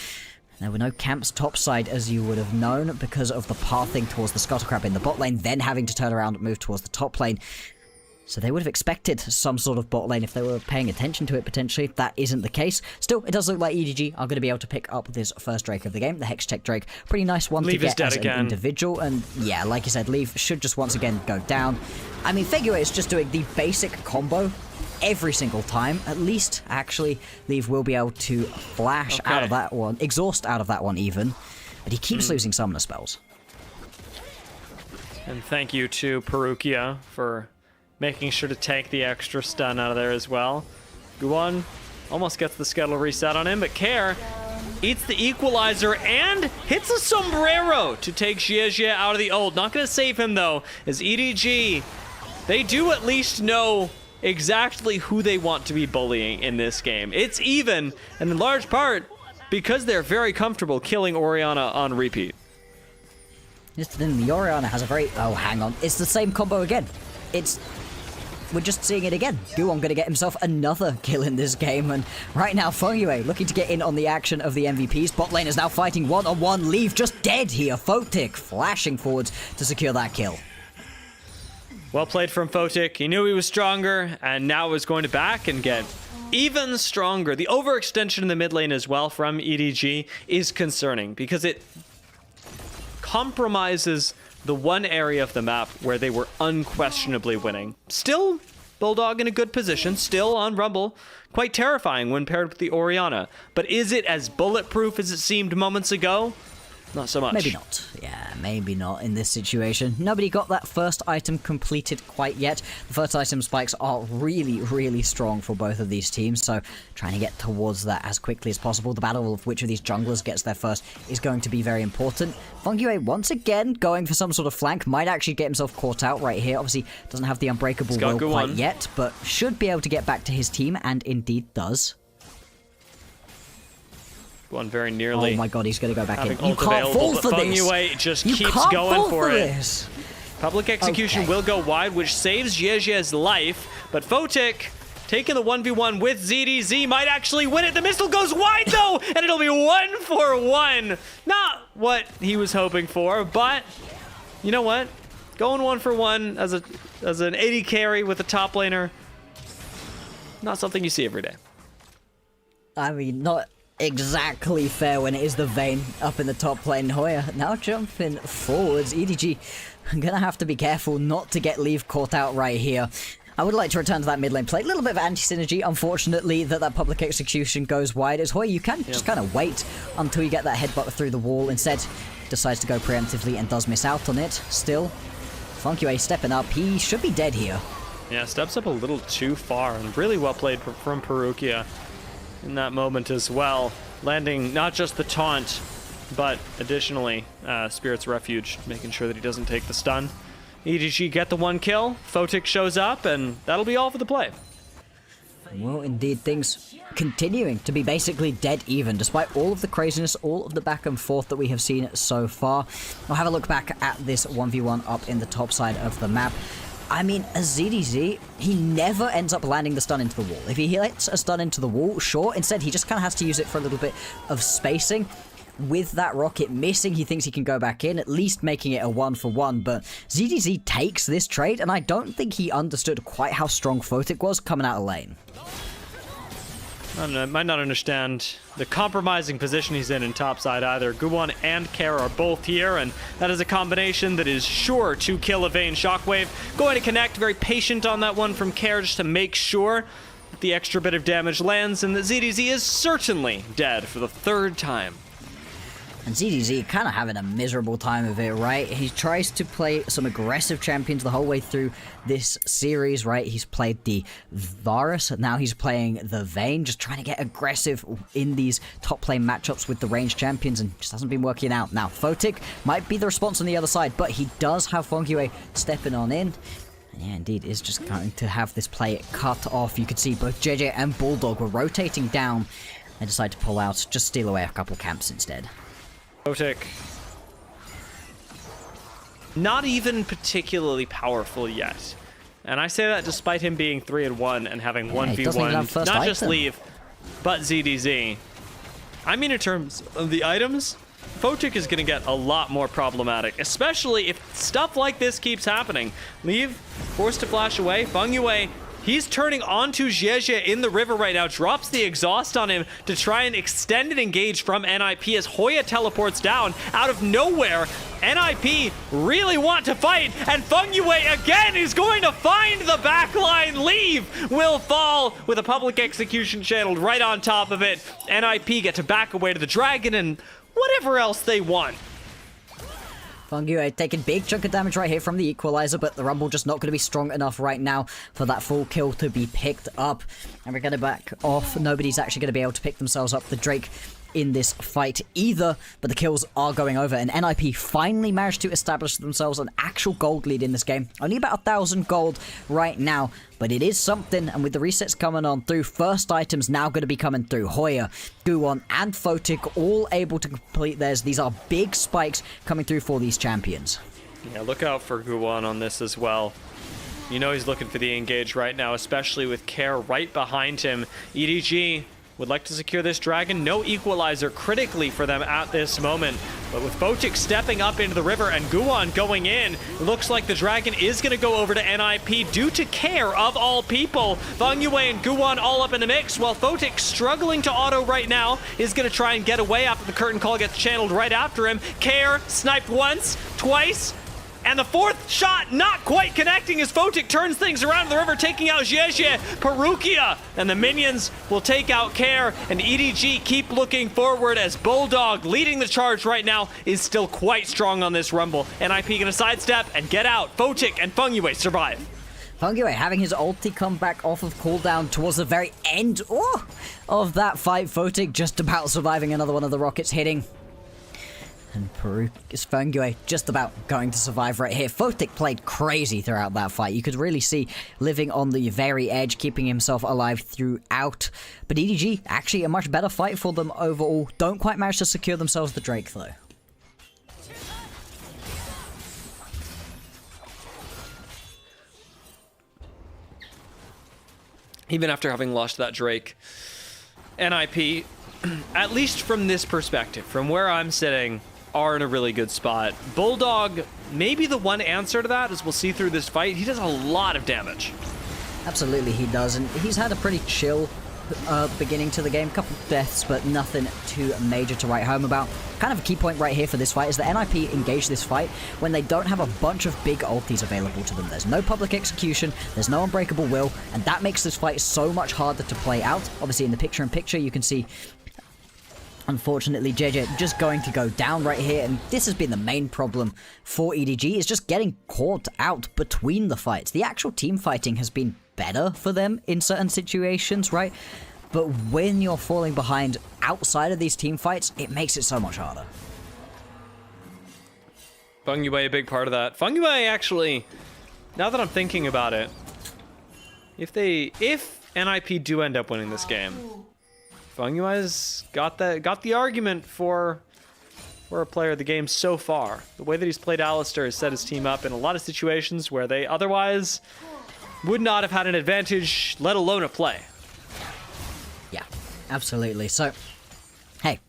There were no camps topside, as you would have known, because of the pathing towards the Scuttlecrab in the bot lane, then having to turn around and move towards the top lane. So they would have expected some sort of bot lane if they were paying attention to it, potentially. That isn't the case. Still, it does look like EDG are going to be able to pick up this first Drake of the game, the Hextech Drake. Pretty nice one Leave to get as again. an individual, and yeah, like you said, Leave should just once again go down. I mean, Figure is just doing the basic combo every single time. At least, actually, Leave will be able to flash out of that one, exhaust out of that one even, but he keeps losing summoner spells. And thank you to Perukia for making sure to take the extra stun out of there as well. Guwon almost gets the Skettle reset on him, but Care eats the equalizer and hits a sombrero to take Jie out of the ult. Not going to save him though, as EDG, they do at least know exactly who they want to be bullying in this game. It's even, and in large part, because they're very comfortable killing Orianna on repeat. Then the Orianna has a very... Oh, hang on. It's the same combo again. We're just seeing it again. Guwon going to get himself another kill in this game, and right now Fengyue looking to get in on the action of the MVPs. Bot lane is now fighting one-on-one. Leave just dead here. Photic flashing forwards to secure that kill. Well played from Photic. He knew he was stronger, and now is going to back and get even stronger. The overextension in the mid lane as well from EDG is concerning because it compromises the one area of the map where they were unquestionably winning. Still, Bulldog in a good position, still on Rumble. Quite terrifying when paired with the Orianna. But is it as bulletproof as it seemed moments ago? Not so much. Maybe not. Yeah, maybe not in this situation. Nobody got that first item completed quite yet. The first item spikes are really strong for both of these teams, so trying to get towards that as quickly as possible. The battle of which of these junglers gets there first is going to be very important. Fengyue once again going for some sort of flank, might actually get himself caught out right here. Obviously doesn't have the unbreakable will quite yet, but should be able to get back to his team, and indeed does. One very nearly. Oh my god, he's going to go back in. You can't fall for this. Fengyue just keeps going for it. Public execution will go wide, which saves Jie's life, but Photic taking the 1v1 with ZDZ might actually win it. The missile goes wide though, and it'll be 1-for-1. Not what he was hoping for, but you know what? Going 1-for-1 as an AD carry with a top laner, not something you see every day. I mean, not exactly fair when it is the Vayne up in the top lane. Hoya now jumping forwards. EDG gonna have to be careful not to get Leave caught out right here. I would like to return to that mid lane play. A little bit of anti-synergy, unfortunately, that public execution goes wide. As Hoya, you can just kind of wait until you get that headbutt through the wall. Instead, decides to go preemptively and does miss out on it. Still, Fengyue stepping up. He should be dead here. Yeah, steps up a little too far, and really well played from Perukia in that moment as well, landing not just the taunt, but additionally Spirit's Refuge, making sure that he doesn't take the stun. EDG get the one kill, Photic shows up, and that'll be all for the play. Well, indeed, things continuing to be basically dead even, despite all of the craziness, all of the back and forth that we have seen so far. We'll have a look back at this 1v1 up in the top side of the map. I mean, as ZDZ, he never ends up landing the stun into the wall. If he hits a stun into the wall, sure. Instead, he just kind of has to use it for a little bit of spacing. with that rocket missing, he thinks he can go back in, at least making it a 1-for-1, but ZDZ takes this trade, and I don't think he understood quite how strong Photic was coming out of lane. I don't know, might not understand the compromising position he's in topside either. Guwon and Care are both here, and that is a combination that is sure to kill a Vayne Shockwave. Going to connect, very patient on that one from Care just to make sure that the extra bit of damage lands, and that ZDZ is certainly dead for the 3rd time. And ZDZ kind of having a miserable time of it, right? He tries to play some aggressive champions the whole way through this series, right? He's played the Varus, now he's playing the Vayne, just trying to get aggressive in these top lane matchups with the ranged champions, and just hasn't been working out. Now, Photic might be the response on the other side, but he does have Fongyue stepping on in. And yeah, indeed, is just going to have this play cut off. You could see both JJ and Bulldog were rotating down. They decide to pull out, just steal away a couple camps instead. Photic, not even particularly powerful yet. And I say that despite him being 3-1 and having 1v1, not just Leave, but ZDZ. I mean, in terms of the items, Photic is going to get a lot more problematic, especially if stuff like this keeps happening. Leave, forced to flash away. Fongyue, he's turning onto Zhezhe in the river right now, drops the exhaust on him to try and extend and engage from NIP as Hoya teleports down out of nowhere. NIP really want to fight, and Fongyue again is going to find the backline. Leave will fall with a public execution channeled right on top of it. NIP get to back away to the dragon and whatever else they want. Fongyue taking big chunk of damage right here from the equalizer, but the Rumble just not going to be strong enough right now for that full kill to be picked up. And we're going to back off. Nobody's actually going to be able to pick themselves up the Drake in this fight either, but the kills are going over, and NIP finally managed to establish themselves an actual gold lead in this game. Only about 1,000 gold right now, but it is something, and with the resets coming on through, first items now going to be coming through. Hoya, Guwon, and Photic all able to complete theirs. These are big spikes coming through for these champions. Yeah, look out for Guwon on this as well. You know he's looking for the engage right now, especially with Care right behind him. EDG would like to secure this dragon. No equalizer critically for them at this moment. But with Photic stepping up into the river and Guwon going in, it looks like the dragon is going to go over to NIP due to Care of all people. Fongyue and Guwon all up in the mix, while Photic struggling to auto right now is going to try and get away after the curtain call gets channeled right after him. Care sniped once, twice, and the 4th shot not quite connecting as Photic turns things around in the river, taking out Zhezhe, Perukia, and the minions will take out Care, and EDG keep looking forward as Bulldog, leading the charge right now, is still quite strong on this Rumble. NIP gonna sidestep and get out. Photic and Fongyue survive. Fongyue having his ulti come back off of cooldown towards the very end of that fight. Photic just about surviving another one of the rockets hitting. And Fongyue just about going to survive right here. Photic played crazy throughout that fight. You could really see living on the very edge, keeping himself alive throughout. But EDG, actually a much better fight for them overall. Don't quite manage to secure themselves the Drake, though. Even after having lost that Drake, NIP, at least from this perspective, from where I'm sitting, are in a really good spot. Bulldog, maybe the one answer to that, as we'll see through this fight, he does a lot of damage. Absolutely he does, and he's had a pretty chill beginning to the game. Couple deaths, but nothing too major to write home about. Kind of a key point right here for this fight is that NIP engage this fight when they don't have a bunch of big ultis available to them. There's no public execution, there's no unbreakable will, and that makes this fight so much harder to play out. Obviously in the picture-in-picture you can see, unfortunately, JJ just going to go down right here, and this has been the main problem for EDG, is just getting caught out between the fights. The actual team fighting has been better for them in certain situations, right? But when you're falling behind outside of these team fights, it makes it so much harder. Fongyue, a big part of that. Fongyue actually, now that I'm thinking about it, if NIP do end up winning this game, Fongyue's got the argument for a player of the game so far. The way that he's played Alistar has set his team up in a lot of situations where they otherwise would not have had an advantage, let alone a play. Yeah, absolutely. So, hey,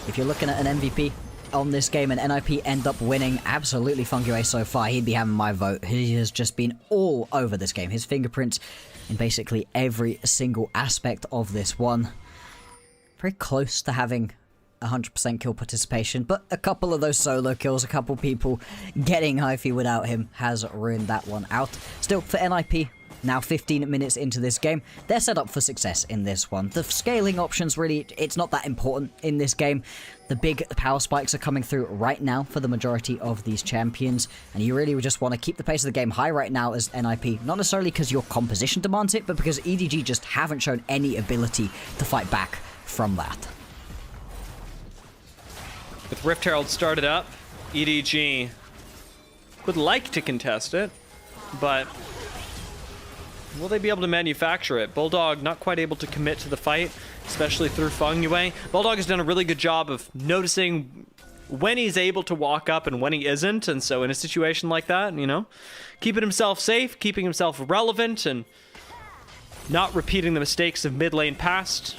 If you're looking at an MVP on this game and NIP end up winning, absolutely Funguay so far, he'd be having my vote. He has just been all over this game. His fingerprints in basically every single aspect of this one. Very close to having 100% kill participation, but a couple of those solo kills, a couple people getting hyphy without him has ruined that one out. Still, for NIP, now 15 minutes into this game, they're set up for success in this one. The scaling options, really, it's not that important in this game. The big power spikes are coming through right now for the majority of these champions, and you really just want to keep the pace of the game high right now as NIP, not necessarily because your composition demands it, but because EDG just haven't shown any ability to fight back from that. With Rift Herald started up, EDG would like to contest it, but will they be able to manufacture it? Bulldog not quite able to commit to the fight, especially through Funguay. Bulldog has done a really good job of noticing when he's able to walk up and when he isn't, and so in a situation like that, you know, keeping himself safe, keeping himself relevant, and not repeating the mistakes of mid lane past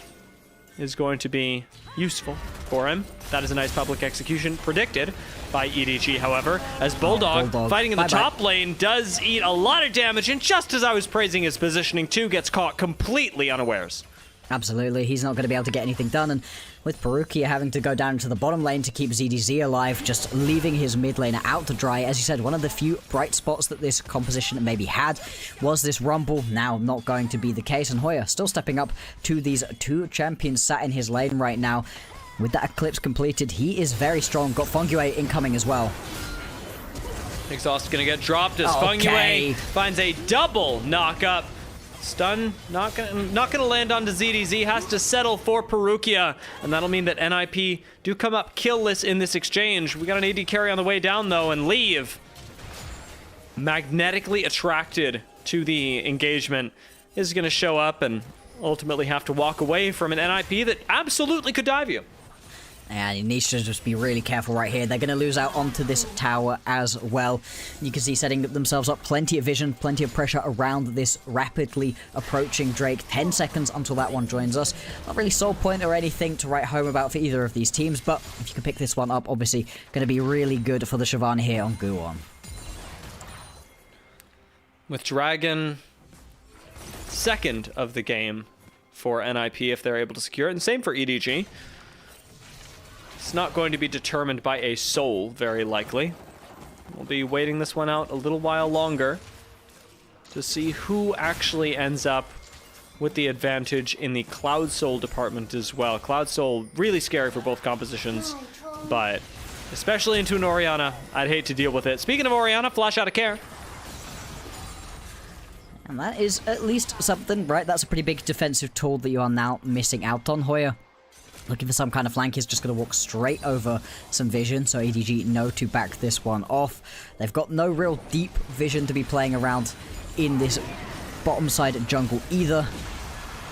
is going to be useful for him. That is a nice public execution predicted by EDG, however, as Bulldog fighting in the top lane does eat a lot of damage, and just as I was praising his positioning too, gets caught completely unawares. Absolutely, he's not going to be able to get anything done, and with Perukia having to go down to the bottom lane to keep ZDZ alive, just leaving his mid laner out to dry. As you said, one of the few bright spots that this composition maybe had was this Rumble, now not going to be the case, and Hoya still stepping up to these two champions sat in his lane right now. With that Eclipse completed, he is very strong. Got Funguay incoming as well. Exhaust gonna get dropped as Funguay finds a double knock up. Stun not gonna land onto ZDZ, has to settle for Perukia, and that'll mean that NIP do come up killless in this exchange. We got an AD carry on the way down though, and Leave, magnetically attracted to the engagement, is gonna show up and ultimately have to walk away from an NIP that absolutely could dive you. And he needs to just be really careful right here. They're going to lose out onto this tower as well. You can see setting themselves up plenty of vision, plenty of pressure around this rapidly approaching Drake. 10 seconds until that one joins us. Not really soul point or anything to write home about for either of these teams, but if you can pick this one up, obviously going to be really good for the Shyvana here on Guwon. With Dragon, second of the game for NIP if they're able to secure it, and same for EDG. It's not going to be determined by a soul, very likely. We'll be waiting this one out a little while longer to see who actually ends up with the advantage in the Cloud Soul department as well. Cloud Soul, really scary for both compositions, but especially into an Orianna, I'd hate to deal with it. Speaking of Orianna, flash out of care. And that is at least something, right? That's a pretty big defensive tool that you are now missing out on. Hoya looking for some kind of flank, is just going to walk straight over some vision, so EDG know to back this one off. They've got no real deep vision to be playing around in this bottom side jungle either,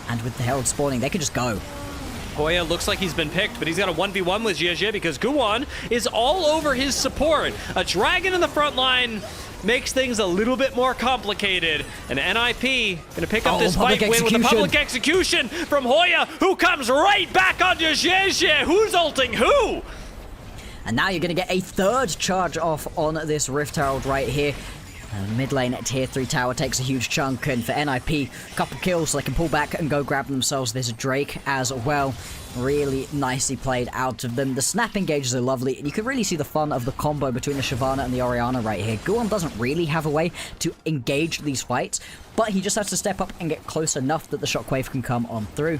and with the Herald spawning, they could just go. Hoya looks like he's been picked, but he's got a 1v1 with Jie because Guwon is all over his support. A dragon in the front line makes things a little bit more complicated, and NIP gonna pick up this fight win with a public execution from Hoya, who comes right back onto Jie. Who's ulting who? And now you're gonna get a third charge off on this Rift Herald right here. Mid lane at tier 3 tower takes a huge chunk, and for NIP, a couple kills so they can pull back and go grab themselves this Drake as well. Really nicely played out of them. The snap engages are lovely, and you can really see the fun of the combo between the Shyvana and the Orianna right here. Guwon doesn't really have a way to engage these fights, but he just has to step up and get close enough that the shockwave can come on through.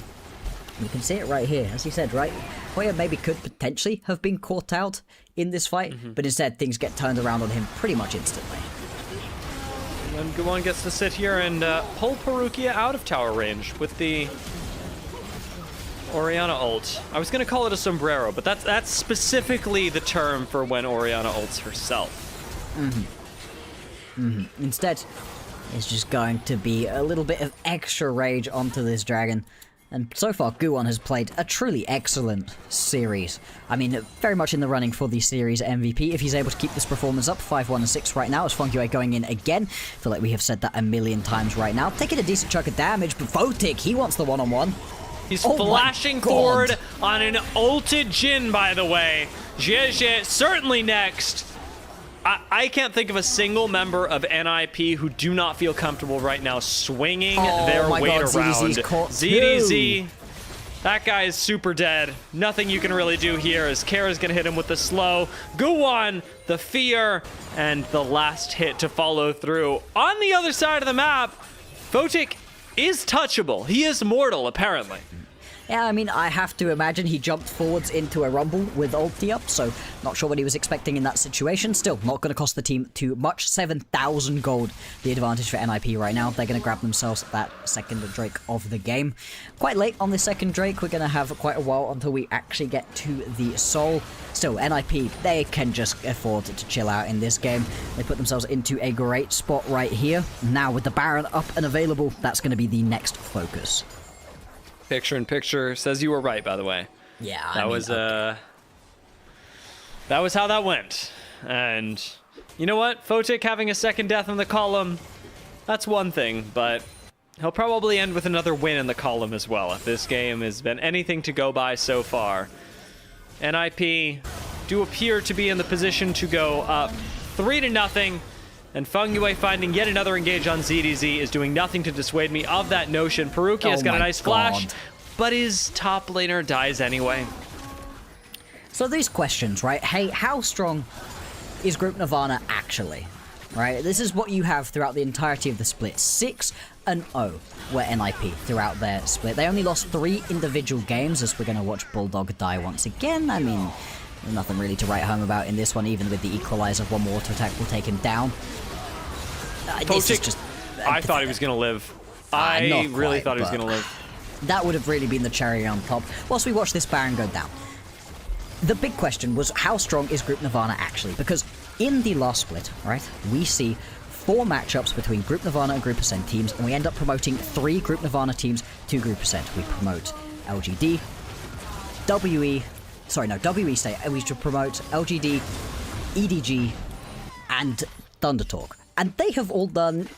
You can see it right here, as he said, right? Hoya maybe could potentially have been caught out in this fight, but instead things get turned around on him pretty much instantly. And Guwon gets to sit here and pull Perukia out of tower range with the Orianna ult. I was going to call it a sombrero, but that's specifically the term for when Orianna ults herself. Instead, it's just going to be a little bit of extra rage onto this dragon. And so far, Guwon has played a truly excellent series. I mean, very much in the running for the series MVP. If he's able to keep this performance up, 5-1-6 right now, as Funguay going in again. I feel like we have said that a million times right now. Taking a decent chunk of damage, but Votic, he wants the one-on-one. He's Oh flashing my God. forward on an ulted Jhin, by the way. Jie certainly next. I can't think of a single member of NIP who do not feel comfortable right now swinging their my weight God, around. ZDZ's caught ZDZ, that guy is super dead. Nothing you can really do here as Kara's going to hit him with the slow. Guwan, the fear, and the last hit to follow through. On the other side of the map, Photic is touchable. He is mortal, apparently. Yeah, I mean, I have to imagine he jumped forwards into a rumble with ulti up, so not sure what he was expecting in that situation. Still, not going to cost the team too much. 7,000 gold, the advantage for NIP right now. They're going to grab themselves that second Drake of the game. Quite late on this second Drake. We're going to have quite a while until we actually get to the Soul. Still, NIP, they can just afford to chill out in this game. They put themselves into a great spot right here. Now, with the Baron up and available, that's going to be the next focus. Picture in picture says you were right, by the way. Yeah, That was how that went. And you know what? Photic having a second death in the column, that's one thing, but he'll probably end with another win in the column as well if this game has been anything to go by so far. NIP do appear to be in the position to go up 3-0, and Fungyue finding yet another engage on ZDZ is doing nothing to dissuade me of that notion. Perukia's got a nice flash, but his top laner dies anyway. So these questions, right? Hey, how strong is Group Nirvana actually? Right? This is what you have throughout the entirety of the split. 6-0 were NIP throughout their split. They only lost 3 individual games, as we're going to watch Bulldog die once again. I mean, there's nothing really to write home about in this one, even with the equalizer. One more auto attack will take him down. This is just... I thought he was going to live. I really thought he was going to live. That would have really been the cherry on top whilst we watch this Baron go down. The big question was, how strong is Group Nirvana actually? Because in the last split, right, we see 4 matchups between Group Nirvana and Group Ascend teams, and we end up promoting 3 Group Nirvana teams to Group Ascend. We promote LGD, WE stay, and we should promote LGD, EDG, and Thundertalk. And they have all done,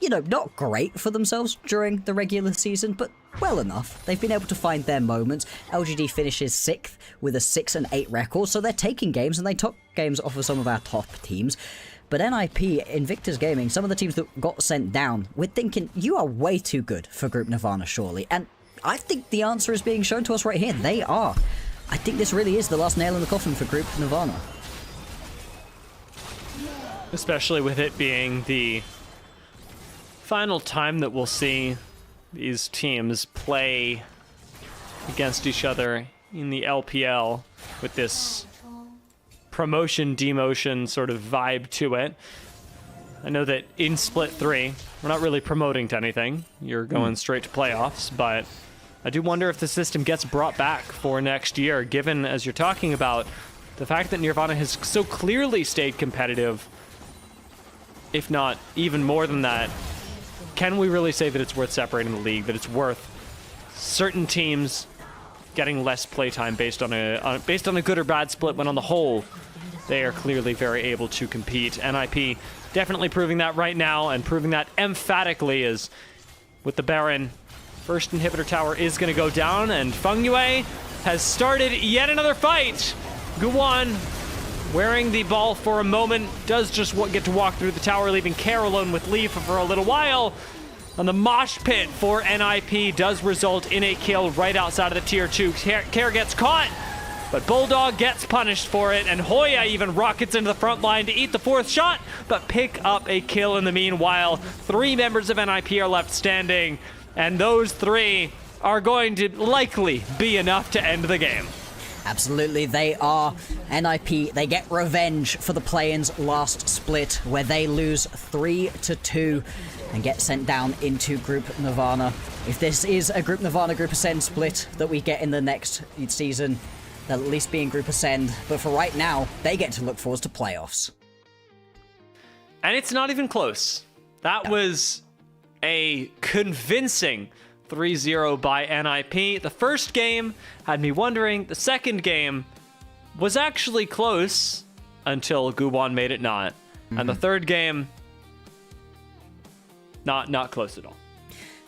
not great for themselves during the regular season, but well enough. They've been able to find their moments. LGD finishes 6th with a 6-8 record, so they're taking games, and they took games off of some of our top teams. But NIP, Invictus Gaming, some of the teams that got sent down, we're thinking, you are way too good for Group Nirvana, surely. And I think the answer is being shown to us right here. They are. I think this really is the last nail in the coffin for Group Nirvana. Especially with it being the final time that we'll see these teams play against each other in the LPL with this promotion demotion sort of vibe to it. I know that in Split 3, we're not really promoting to anything. You're going straight to playoffs, but I do wonder if the system gets brought back for next year, given, as you're talking about, the fact that Nirvana has so clearly stayed competitive, if not even more than that. Can we really say that it's worth separating the league, that it's worth certain teams getting less playtime based on a good or bad split, when on the whole they are clearly very able to compete? NIP definitely proving that right now, and proving that emphatically, is with the Baron. First inhibitor tower is going to go down, and Fungyue has started yet another fight. Guwan, wearing the ball for a moment, does just get to walk through the tower, leaving Kara alone with Leaf for a little while. And the mosh pit for NIP does result in a kill right outside of the tier 2. Kara gets caught, but Bulldog gets punished for it, and Hoya even rockets into the front line to eat the 4th shot, but pick up a kill in the meanwhile. 3 members of NIP are left standing, and those 3 are going to likely be enough to end the game. Absolutely, they are. NIP, they get revenge for the play-ins last split, where they lose 3-2 and get sent down into Group Nirvana. If this is a Group Nirvana Group Ascend split that we get in the next season, they'll at least be in Group Ascend. But for right now, they get to look forward to playoffs. And it's not even close. That was a convincing 3-0 by NIP. The first game had me wondering. The second game was actually close until Guwan made it not. And the third game, not close at all.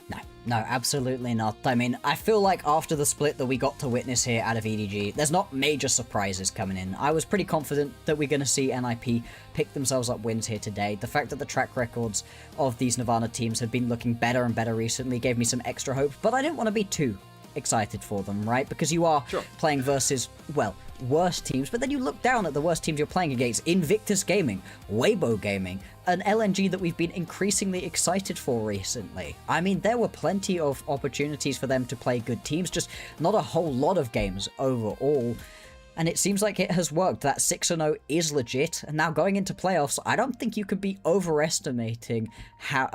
No, No, absolutely not. I mean, I feel like after the split that we got to witness here out of EDG, there's not major surprises coming in. I was pretty confident that we're going to see NIP pick themselves up wins here today. The fact that the track records of these Nirvana teams have been looking better and better recently gave me some extra hope, but I didn't want to be too excited for them, right? Because you are playing versus, well, worse teams, but then you look down at the worst teams you're playing against: Invictus Gaming, Weibo Gaming, an LNG that we've been increasingly excited for recently. I mean, there were plenty of opportunities for them to play good teams, just not a whole lot of games overall. And it seems like it has worked. That 6-0 is legit, and now going into playoffs, I don't think you could be underestimating how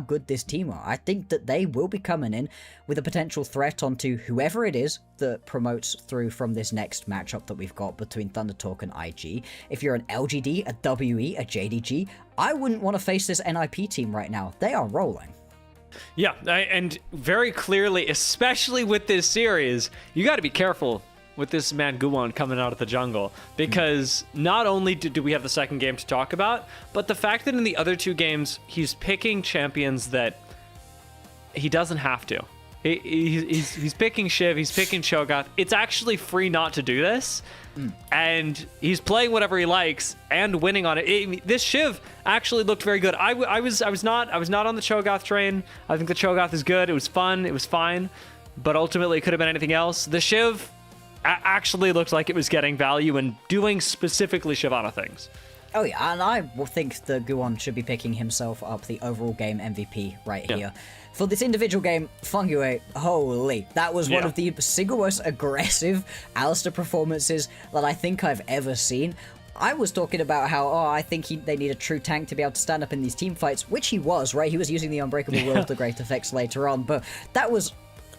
good this team are. I think that they will be coming in with a potential threat onto whoever it is that promotes through from this next matchup that we've got between Thunder Talk and IG. If you're an LGD, a WE, a JDG, I wouldn't want to face this NIP team right now. They are rolling. Yeah, and very clearly, especially with this series, you got to be careful with this man Guwon coming out of the jungle, because not only do we have the second game to talk about, but the fact that in the other two games he's picking champions that he doesn't have to. He's picking Shiv, he's picking Cho'Gath. It's actually free not to do this, and he's playing whatever he likes and winning on it. This Shiv actually looked very good. I was not on the Cho'Gath train. I think the Cho'Gath is good. It was fun. It was fine, but ultimately it could have been anything else. The Shiv actually looked like it was getting value and doing specifically Shyvana things. Oh yeah, and I think the Guwon should be picking himself up the overall game MVP right here. For this individual game, Fungue, holy, that was one of the single most aggressive Alistar performances that I think I've ever seen. I was talking about how, I think they need a true tank to be able to stand up in these team fights, which he was, right? He was using the Unbreakable Will to great effects later on, but that was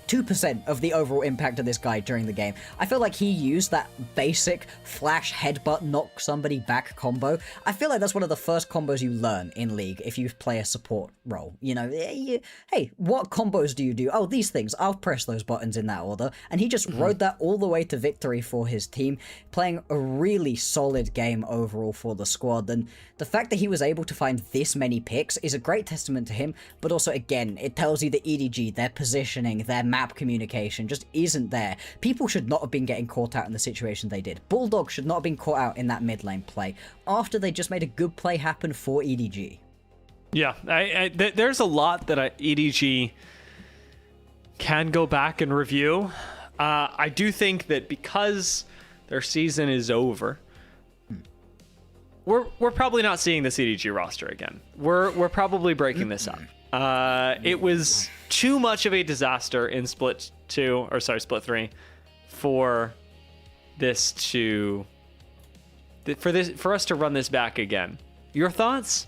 2% of the overall impact of this guy during the game. I feel like he used that basic flash headbutt knock somebody back combo. I feel like that's one of the first combos you learn in League if you play a support role. You know, hey, what combos do you do? Oh, these things. I'll press those buttons in that order. And he just rode that all the way to victory for his team, playing a really solid game overall for the squad. And the fact that he was able to find this many picks is a great testament to him, but also, again, it tells you that EDG, their positioning, their map communication just isn't there. People should not have been getting caught out in the situation they did. Bulldog should not have been caught out in that mid lane play after they just made a good play happen for EDG. Yeah, there's a lot that EDG can go back and review. I do think that because their season is over, we're probably not seeing this EDG roster again. We're probably breaking this up. It was too much of a disaster in Split 3 for for us to run this back again. Your thoughts?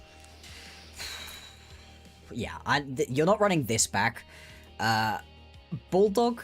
Yeah, you're not running this back. Bulldog,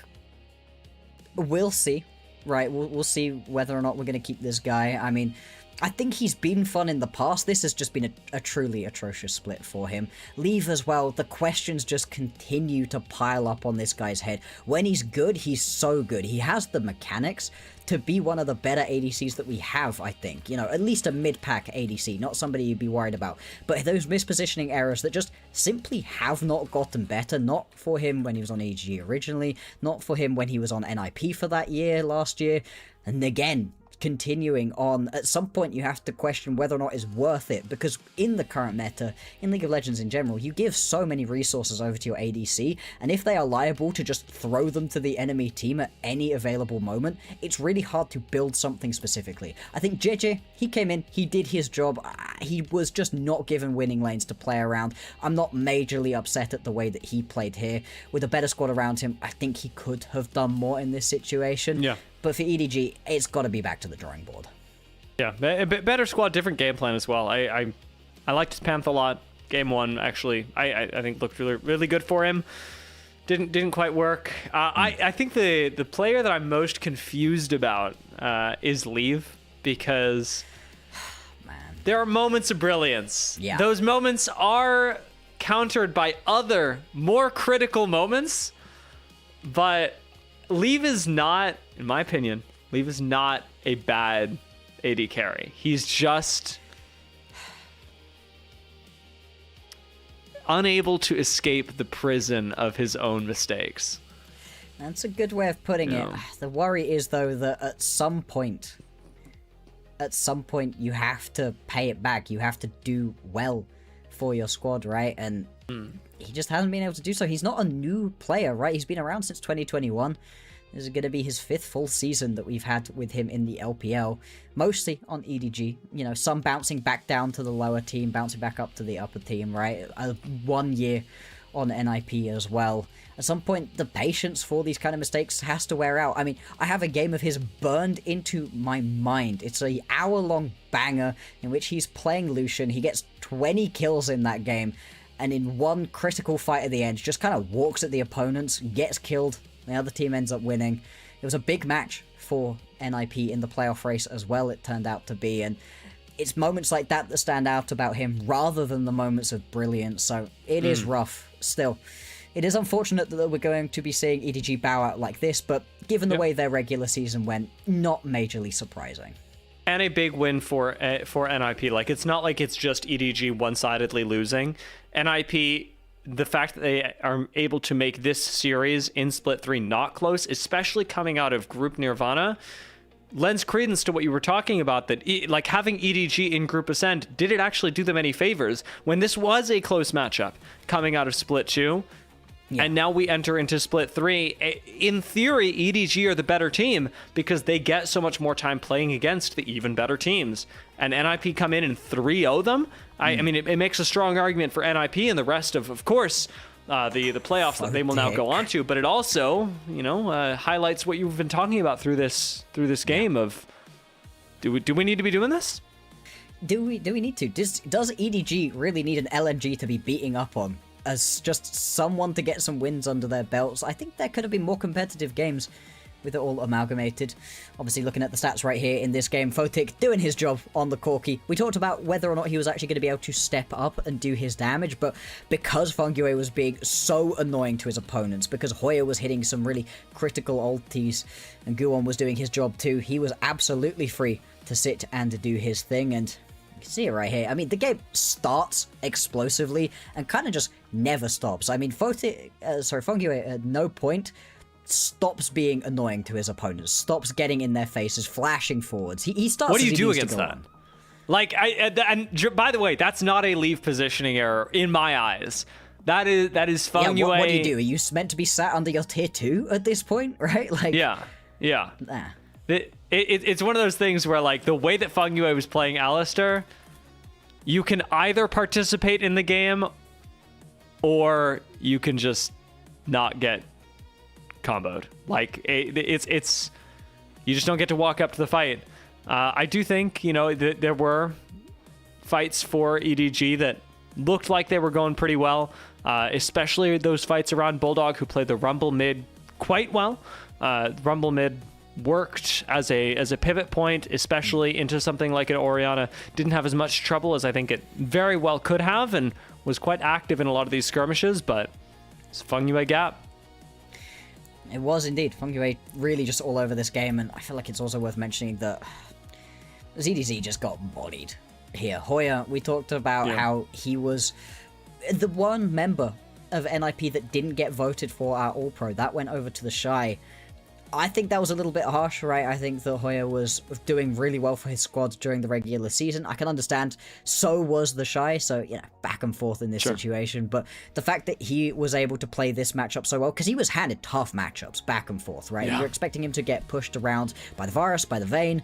we'll see, right? We'll see whether or not we're going to keep this guy. I mean, I think he's been fun in the past. This has just been a truly atrocious split for him. Leave as well, the questions just continue to pile up on this guy's head. When he's good, he's so good. He has the mechanics to be one of the better ADCs that we have, I think. You know, at least a mid-pack ADC, not somebody you'd be worried about. But those mispositioning errors that just simply have not gotten better, not for him when he was on EDG originally, not for him when he was on NIP for that year, last year, and again, continuing on, at some point you have to question whether or not it's worth it, because in the current meta, in League of Legends in general, you give so many resources over to your ADC, and if they are liable to just throw them to the enemy team at any available moment, it's really hard to build something specifically. I think JJ, he came in, he did his job, he was just not given winning lanes to play around. I'm not majorly upset at the way that he played here. With a better squad around him, I think he could have done more in this situation. Yeah. But for EDG, it's got to be back to the drawing board. Yeah, better squad, different game plan as well. I liked his Panth a lot. Game one, actually, I think looked really, really good for him. Didn't quite work. I think the player that I'm most confused about is Leave, because there are moments of brilliance. Yeah. Those moments are countered by other, more critical moments, but Leave is not, in my opinion, Leave is not a bad AD carry. He's just... unable to escape the prison of his own mistakes. That's a good way of putting it. The worry is, though, that at some point you have to pay it back. You have to do well for your squad, right? And he just hasn't been able to do so. He's not a new player, right? He's been around since 2021. This is going to be his 5th full season that we've had with him in the LPL, mostly on EDG. You know, some bouncing back down to the lower team, bouncing back up to the upper team, right? 1 year on NIP as well. At some point, the patience for these kind of mistakes has to wear out. I mean, I have a game of his burned into my mind. It's a hour-long banger in which he's playing Lucian. He gets 20 kills in that game, and in one critical fight at the end, just kind of walks at the opponents, gets killed. The other team ends up winning. It was a big match for NIP in the playoff race as well, it turned out to be, and it's moments like that that stand out about him rather than the moments of brilliance, so it is rough still. It is unfortunate that we're going to be seeing EDG bow out like this, but given the way their regular season went, not majorly surprising. And a big win for NIP. Like, it's not like it's just EDG one-sidedly losing. NIP, the fact that they are able to make this series in Split 3 not close, especially coming out of Group Nirvana, lends credence to what you were talking about, that like having EDG in Group Ascent, did it actually do them any favors when this was a close matchup coming out of Split 2? Yeah. And now we enter into Split 3. In theory, EDG are the better team because they get so much more time playing against the even better teams. And NIP come in and 3-0 them? I mean, it makes a strong argument for NIP and the rest of course, the playoffs that they will now go on to. But it also, you know, highlights what you've been talking about through this game of, do we need to be doing this? Do we need to? Does EDG really need an LNG to be beating up on as just someone to get some wins under their belts? I think there could have been more competitive games with it all amalgamated. Obviously, looking at the stats right here in this game, Photic doing his job on the Corki. We talked about whether or not he was actually going to be able to step up and do his damage, but because Fungue was being so annoying to his opponents, because Hoya was hitting some really critical ultis, and Guwon was doing his job too, he was absolutely free to sit and do his thing, and you can see it right here. I mean, the game starts explosively and kind of just never stops. I mean, Fungue at no point stops being annoying to his opponents, stops getting in their faces, flashing forwards. He starts. What do you do against that? Like, and by the way, that's not a leave positioning error in my eyes. That is Fungue. Yeah, what do you do? Are you meant to be sat under your tier 2 at this point, right? Like, yeah. Nah. It's one of those things where, like, the way that Fungue was playing Alistar, you can either participate in the game or you can just not get comboed. Like, it's you just don't get to walk up to the fight. I do think, you know, there were fights for EDG that looked like they were going pretty well, especially those fights around Bulldog, who played the Rumble mid quite well. Rumble mid worked as a pivot point, especially into something like an Orianna. Didn't have as much trouble as I think it very well could have, and was quite active in a lot of these skirmishes, but it's a Fungue gap. It was indeed. Fungue really just all over this game, and I feel like it's also worth mentioning that ZDZ just got bodied here. Hoya, we talked about how he was the one member of NIP that didn't get voted for our All-Pro. That went over to the Shy. I think that was a little bit harsh, right? I think that Hoya was doing really well for his squad during the regular season. I can understand. So was the Shy, so, you know, back and forth in this situation. But the fact that he was able to play this matchup so well, because he was handed tough matchups back and forth, right? You're expecting him to get pushed around by the Varus, by the Vayne.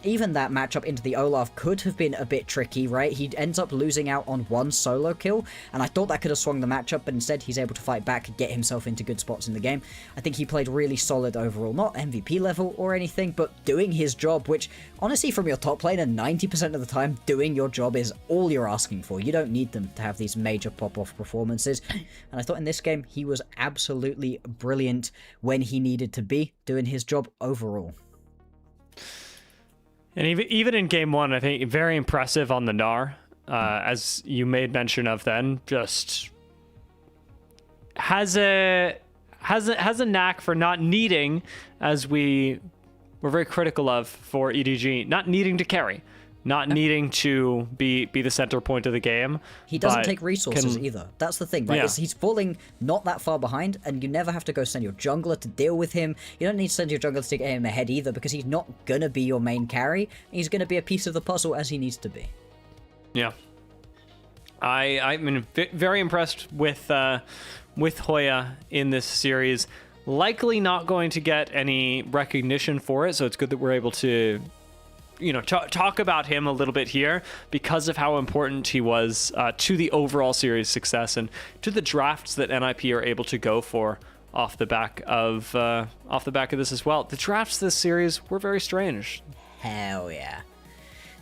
Even that matchup into the Olaf could have been a bit tricky, right? He ends up losing out on one solo kill, and I thought that could have swung the matchup, but instead he's able to fight back, get himself into good spots in the game. I think he played really solid overall, not MVP level or anything, but doing his job, which, honestly, from your top laner, 90% of the time, doing your job is all you're asking for. You don't need them to have these major pop-off performances, and I thought in this game, he was absolutely brilliant when he needed to be, doing his job overall. And even in game 1, I think very impressive on the Gnar, as you made mention of. Then just has a knack for not needing, as we were very critical of for EDG, not needing to carry. not needing to be the center point of the game. He doesn't but take resources can- either. That's the thing, right? Yeah. He's falling not that far behind, and you never have to go send your jungler to deal with him. You don't need to send your jungler to get him ahead either, because he's not gonna be your main carry. He's gonna be a piece of the puzzle as he needs to be. Yeah. I'm very impressed with Hoya in this series. Likely not going to get any recognition for it, so it's good that we're able to, talk about him a little bit here because of how important he was to the overall series success and to the drafts that NIP are able to go for off the back of this as well. The drafts this series were very strange. Hell yeah.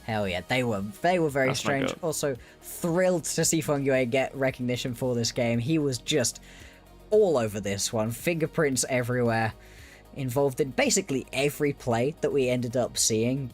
Hell yeah, they were very That's my strange. goat. Also, thrilled to see Feng Yue get recognition for this game. He was just all over this one, fingerprints everywhere, involved in basically every play that we ended up seeing.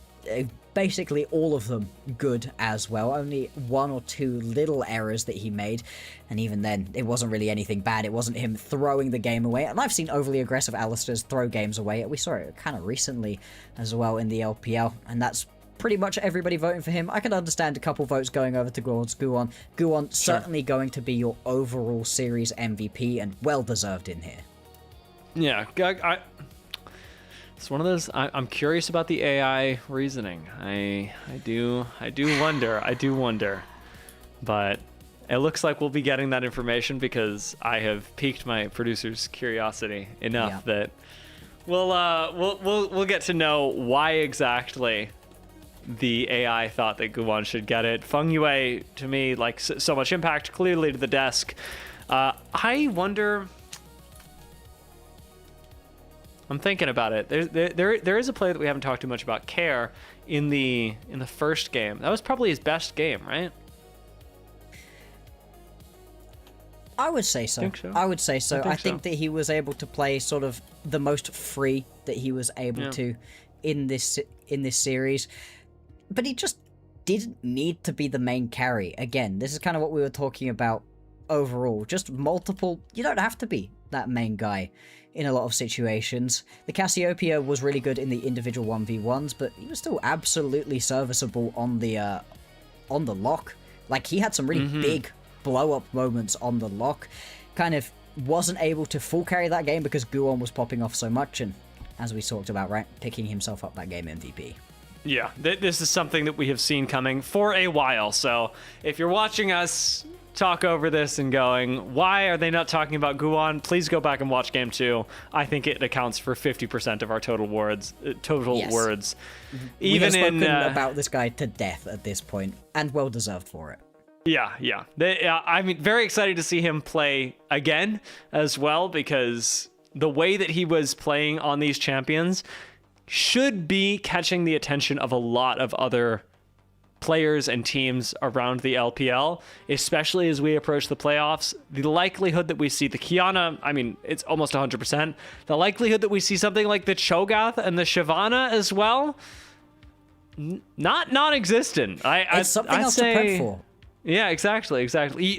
Basically all of them good as well. Only one or two little errors that he made, and even then, it wasn't really anything bad. It wasn't him throwing the game away. And I've seen overly aggressive Alistairs throw games away. We saw it kind of recently as well in the LPL, and that's pretty much everybody voting for him. I can understand a couple votes going over towards Guwon. Guwon certainly going to be your overall series MVP, and well deserved in here. Yeah, it's one of those. I'm curious about the AI reasoning. I do wonder, but it looks like we'll be getting that information because I have piqued my producer's curiosity enough that we'll get to know why exactly the AI thought that Guwon should get it. Feng Yue, to me, like so much impact, clearly to the desk. I wonder. I'm thinking about it. There is a play that we haven't talked too much about. Care in the first game. That was probably his best game, right? I would say so. I would say so. I think that he was able to play sort of the most free that he was able to in this series. But he just didn't need to be the main carry. Again, this is kind of what we were talking about overall. Just multiple... You don't have to be that main guy in a lot of situations. The Cassiopeia was really good in the individual 1v1s, but he was still absolutely serviceable on the lock. Like, he had some really big blow-up moments on the lock. Kind of wasn't able to full carry that game because Guwon was popping off so much, and as we talked about, right, picking himself up that game MVP. Yeah, this is something that we have seen coming for a while. So if you're watching us talk over this and going, why are they not talking about Guwon? Please go back and watch game 2. I think it accounts for 50% of our total words. Words. We have spoken about this guy to death at this point, and well deserved for it. Yeah. I mean, very excited to see him play again as well, because the way that he was playing on these champions should be catching the attention of a lot of other players and teams around the LPL, especially as we approach the playoffs. The likelihood that we see the Kiana, I mean, it's almost 100%. The likelihood that we see something like the Cho'Gath and the Shyvana as well, not non-existent. It's something else to prep for. Yeah, exactly.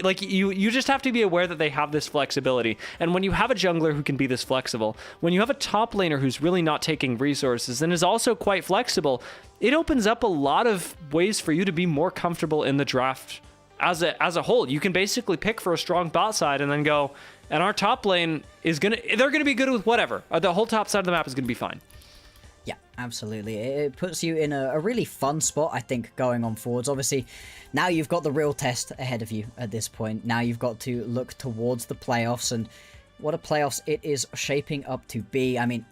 Like you just have to be aware that they have this flexibility. And when you have a jungler who can be this flexible, when you have a top laner who's really not taking resources and is also quite flexible, it opens up a lot of ways for you to be more comfortable in the draft as a whole. You can basically pick for a strong bot side and then go, and our top lane they're gonna be good with whatever. The whole top side of the map is gonna be fine. Yeah, absolutely. It puts you in a really fun spot, I think, going on forwards. Obviously, now you've got the real test ahead of you at this point. Now you've got to look towards the playoffs, and what a playoffs it is shaping up to be. I mean,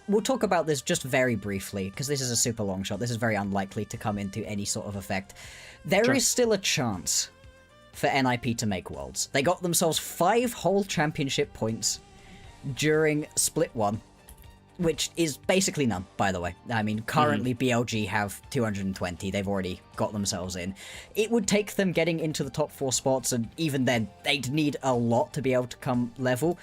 we'll talk about this just very briefly, because this is a super long shot. This is very unlikely to come into any sort of effect. There is still a chance for NIP to make Worlds. They got themselves 5 whole championship points during Split 1. Which is basically none, by the way. I mean, currently BLG have 220. They've already got themselves in. It would take them getting into the top 4 spots, and even then, they'd need a lot to be able to come level.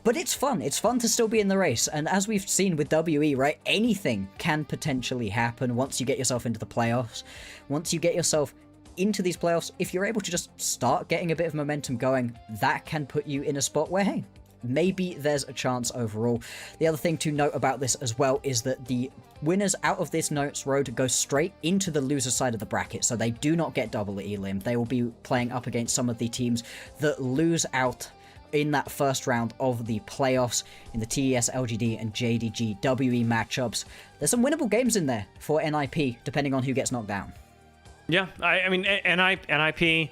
But it's fun. It's fun to still be in the race. And as we've seen with WE, right, anything can potentially happen once you get yourself into the playoffs. Once you get yourself into these playoffs, if you're able to just start getting a bit of momentum going, that can put you in a spot where, hey, maybe there's a chance overall. The other thing to note about this as well is that the winners out of this notes road go straight into the loser side of the bracket, so they do not get double elim. They will be playing up against some of the teams that lose out in that first round of the playoffs in the TES, LGD, and JDG WE matchups. There's some winnable games in there for NIP, depending on who gets knocked down. Yeah, I mean, NIP,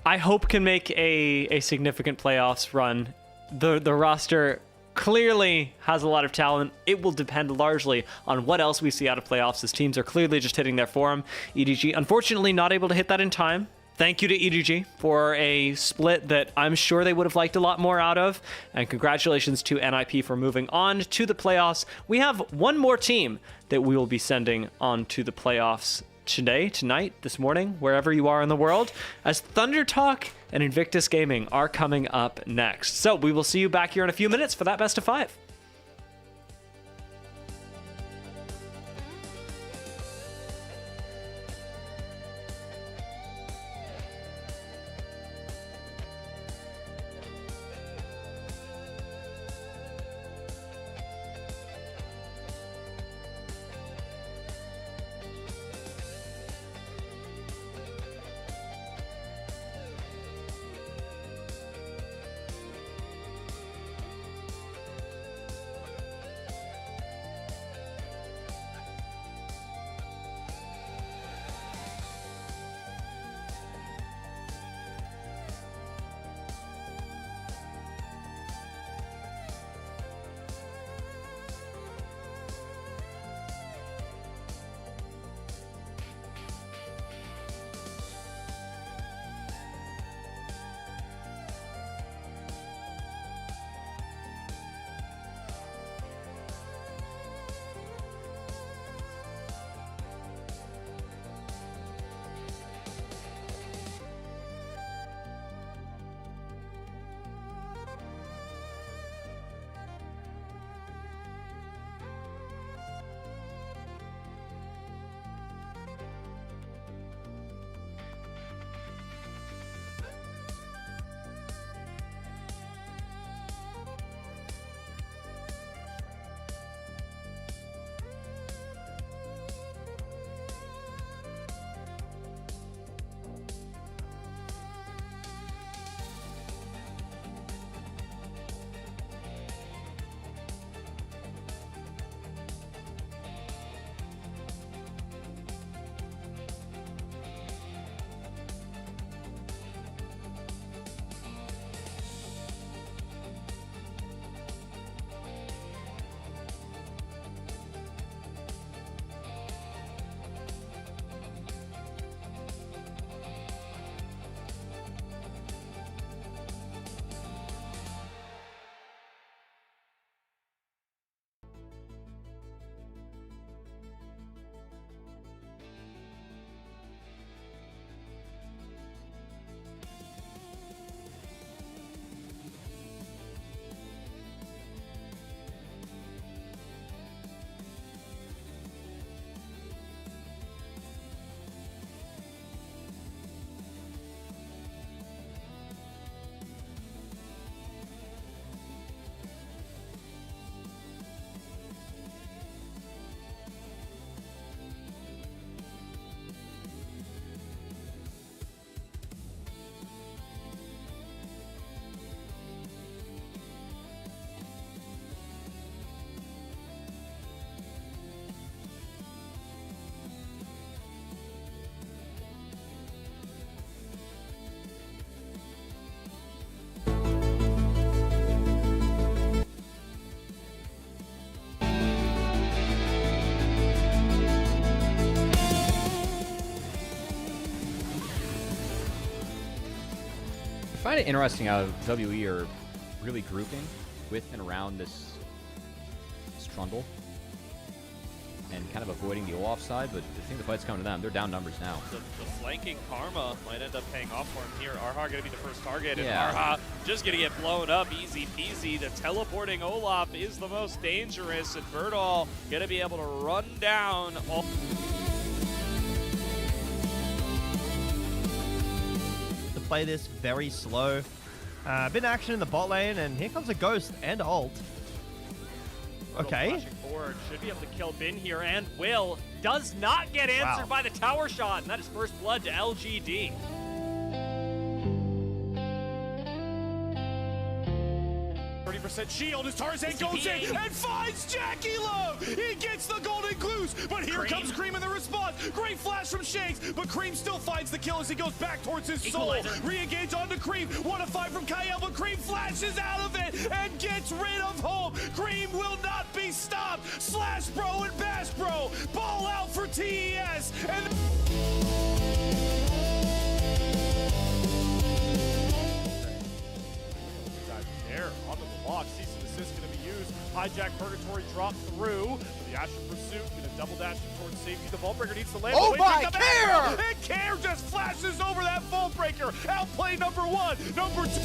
I hope can make a significant playoffs run. The roster clearly has a lot of talent. It will depend largely on what else we see out of playoffs, as teams are clearly just hitting their form. EDG, unfortunately, not able to hit that in time. Thank you to EDG for a split that I'm sure they would have liked a lot more out of. And congratulations to NIP for moving on to the playoffs. We have one more team that we will be sending on to the playoffs today, tonight, this morning, wherever you are in the world, as Thunder Talk and Invictus Gaming are coming up next. So we will see you back here in a few minutes for that best of 5. I find it interesting how WE are really grouping with and around this trundle and kind of avoiding the Olaf side, but I think the fight's coming to them. They're down numbers now. The flanking Karma might end up paying off for him here. Arha going to be the first target, and Yeah. Arha just going to get blown up easy peasy. The teleporting Olaf is the most dangerous, and Birdall going to be able to run down all. To play this very slow, Bit of action in the bot lane, and here comes a Ghost and ult. Okay. Flashing forward, should be able to kill Bin here, and will. Does not get answered by the tower shot, and that is first blood to LGD. 30% shield as Tarzan goes in and finds Jackie Love! He gets the golden goose, but here comes Cream in the response. Great flash from Shanks, but Cream still finds the kill as he goes back towards his soul. Re-engage onto Cream, 1-5 from Kyle, but Cream flashes out of it and gets rid of Hope. Cream will not be stopped. Slash Bro and Bash Bro, ball out for TES, and there on the block, cease and desist going to be used. Hijack Purgatory drop through. The Ashen Pursuit going to double dash him towards safety. The Vault Breaker needs to land. Oh my, Care! And Care just flashes over that Vault Breaker. Outplay number one. Number two.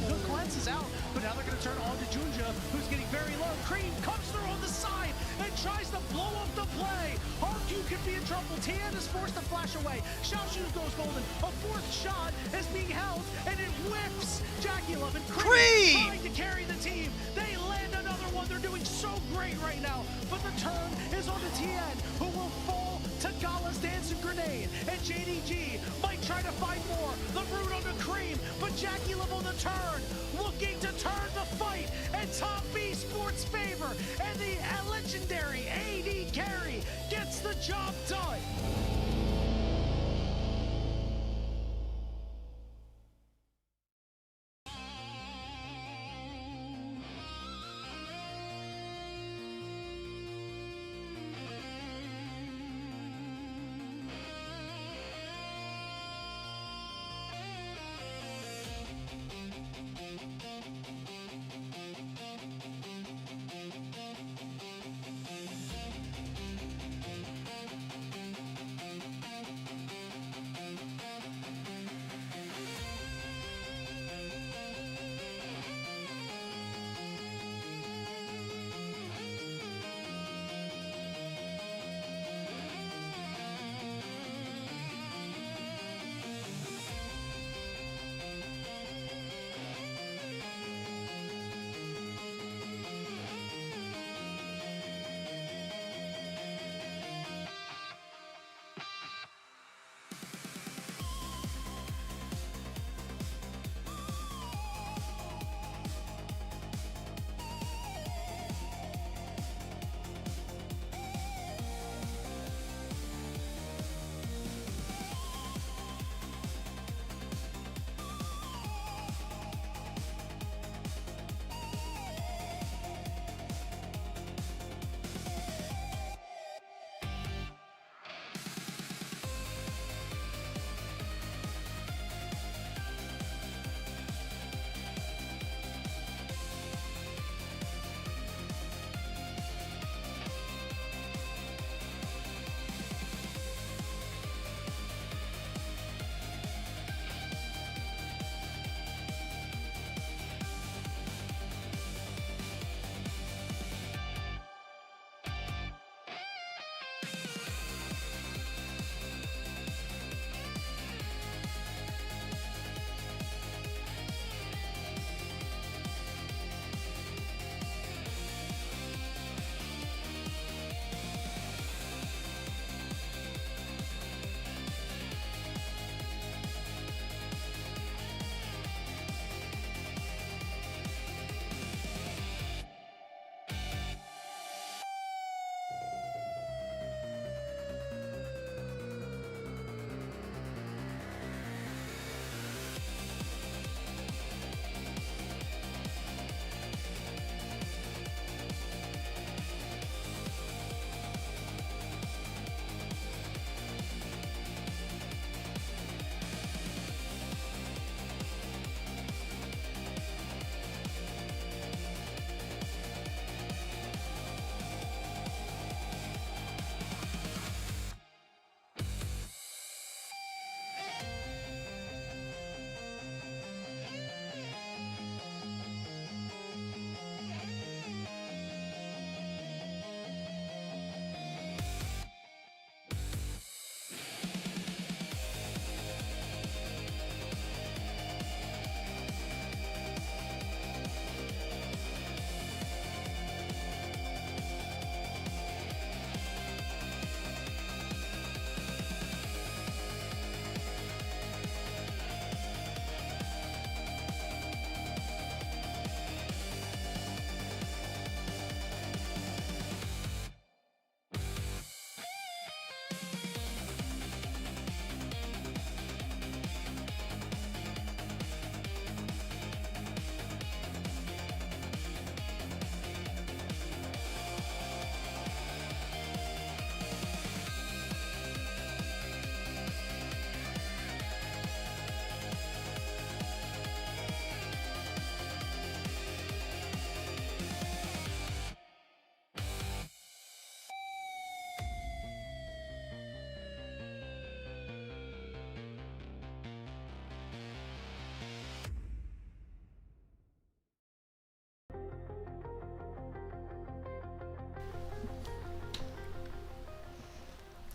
The cleanse is out, but now they're going to turn on to Junja, who's getting very low. Cream comes through on the side and tries to blow up the play. RQ could be in trouble. Tian is forced to flash away. Xiaoshu goes golden. A fourth shot is being held, and it whips Jackie Love and Cream trying to carry the team. They land another one. They're doing so great right now, but the turn is on to Tian, who will fall to Gala's dancing grenade, and JDG might try to find more. The root on the Cream, but Jackie Love on the turn, looking to turn the fight, and Top B Sports favor, and the legendary AD carry gets the job done.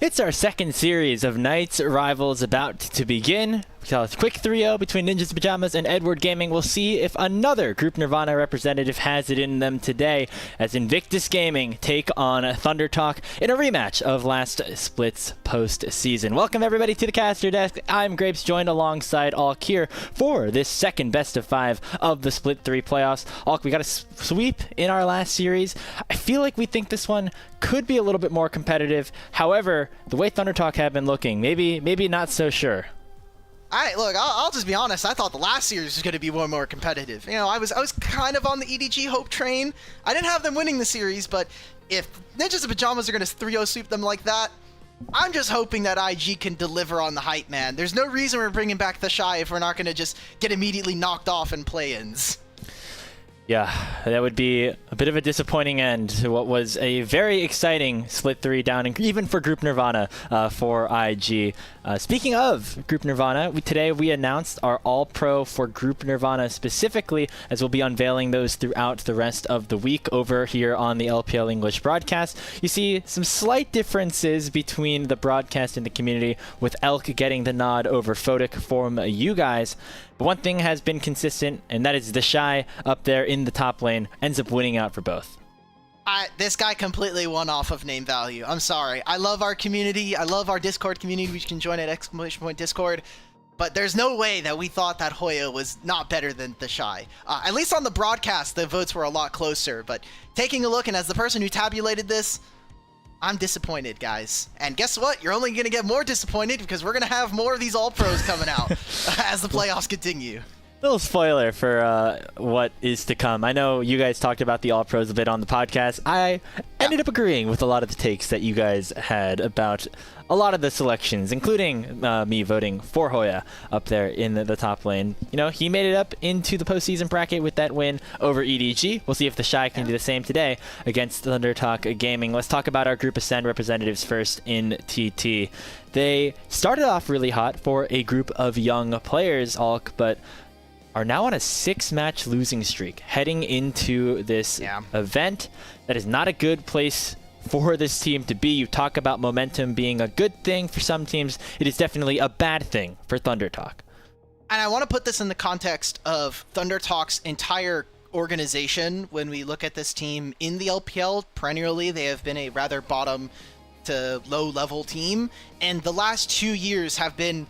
It's our second series of Knights Rivals about to begin. We saw a quick 3-0 between Ninjas Pajamas and Edward Gaming. We'll see if another Group Nirvana representative has it in them today as Invictus Gaming take on Thunder Talk in a rematch of last Split's postseason. Welcome everybody to the caster desk. I'm Grapes, joined alongside Alk here for this second best of 5 of the Split 3 playoffs. Alk, we got a sweep in our last series. I feel like we think this one could be a little bit more competitive. However, the way Thunder Talk have been looking, maybe not so sure. I'll just be honest. I thought the last series was going to be one more competitive. You know, I was kind of on the EDG hope train. I didn't have them winning the series, but if Ninjas and Pajamas are going to 3-0 sweep them like that, I'm just hoping that IG can deliver on the hype, man. There's no reason we're bringing back the Shy if we're not going to just get immediately knocked off in play-ins. Yeah, that would be a bit of a disappointing end to what was a very exciting Split 3 down, and even for Group Nirvana for IG. Speaking of Group Nirvana, today we announced our All-Pro for Group Nirvana specifically, as we'll be unveiling those throughout the rest of the week over here on the LPL English broadcast. You see some slight differences between the broadcast and the community, with Elk getting the nod over Photic from you guys. But one thing has been consistent, and that is the Shy up there in the top lane ends up winning out for both. This guy completely won off of name value. I'm sorry. I love our community. I love our Discord community, which you can join at ! Discord. But there's no way that we thought that Hoya was not better than the Shy. At least on the broadcast, the votes were a lot closer. But taking a look, and as the person who tabulated this, I'm disappointed, guys. And guess what? You're only going to get more disappointed because we're going to have more of these All-Pros coming out as the playoffs continue. Little spoiler for what is to come. I know you guys talked about the All-Pros a bit on the podcast. I ended up agreeing with a lot of the takes that you guys had about a lot of the selections, including me voting for Hoya up there in the top lane. You know, he made it up into the postseason bracket with that win over EDG. We'll see if the Shy can do the same today against Thunder Talk Gaming. Let's talk about our Group Ascend representatives first in TT. They started off really hot for a group of young players, Alk, but are now on a 6-match losing streak heading into this event. That is not a good place for this team to be. You talk about momentum being a good thing for some teams. It is definitely a bad thing for Thunder Talk. And I want to put this in the context of Thunder Talk's entire organization. When we look at this team in the LPL, perennially they have been a rather bottom to low level team. And the last 2 years have been,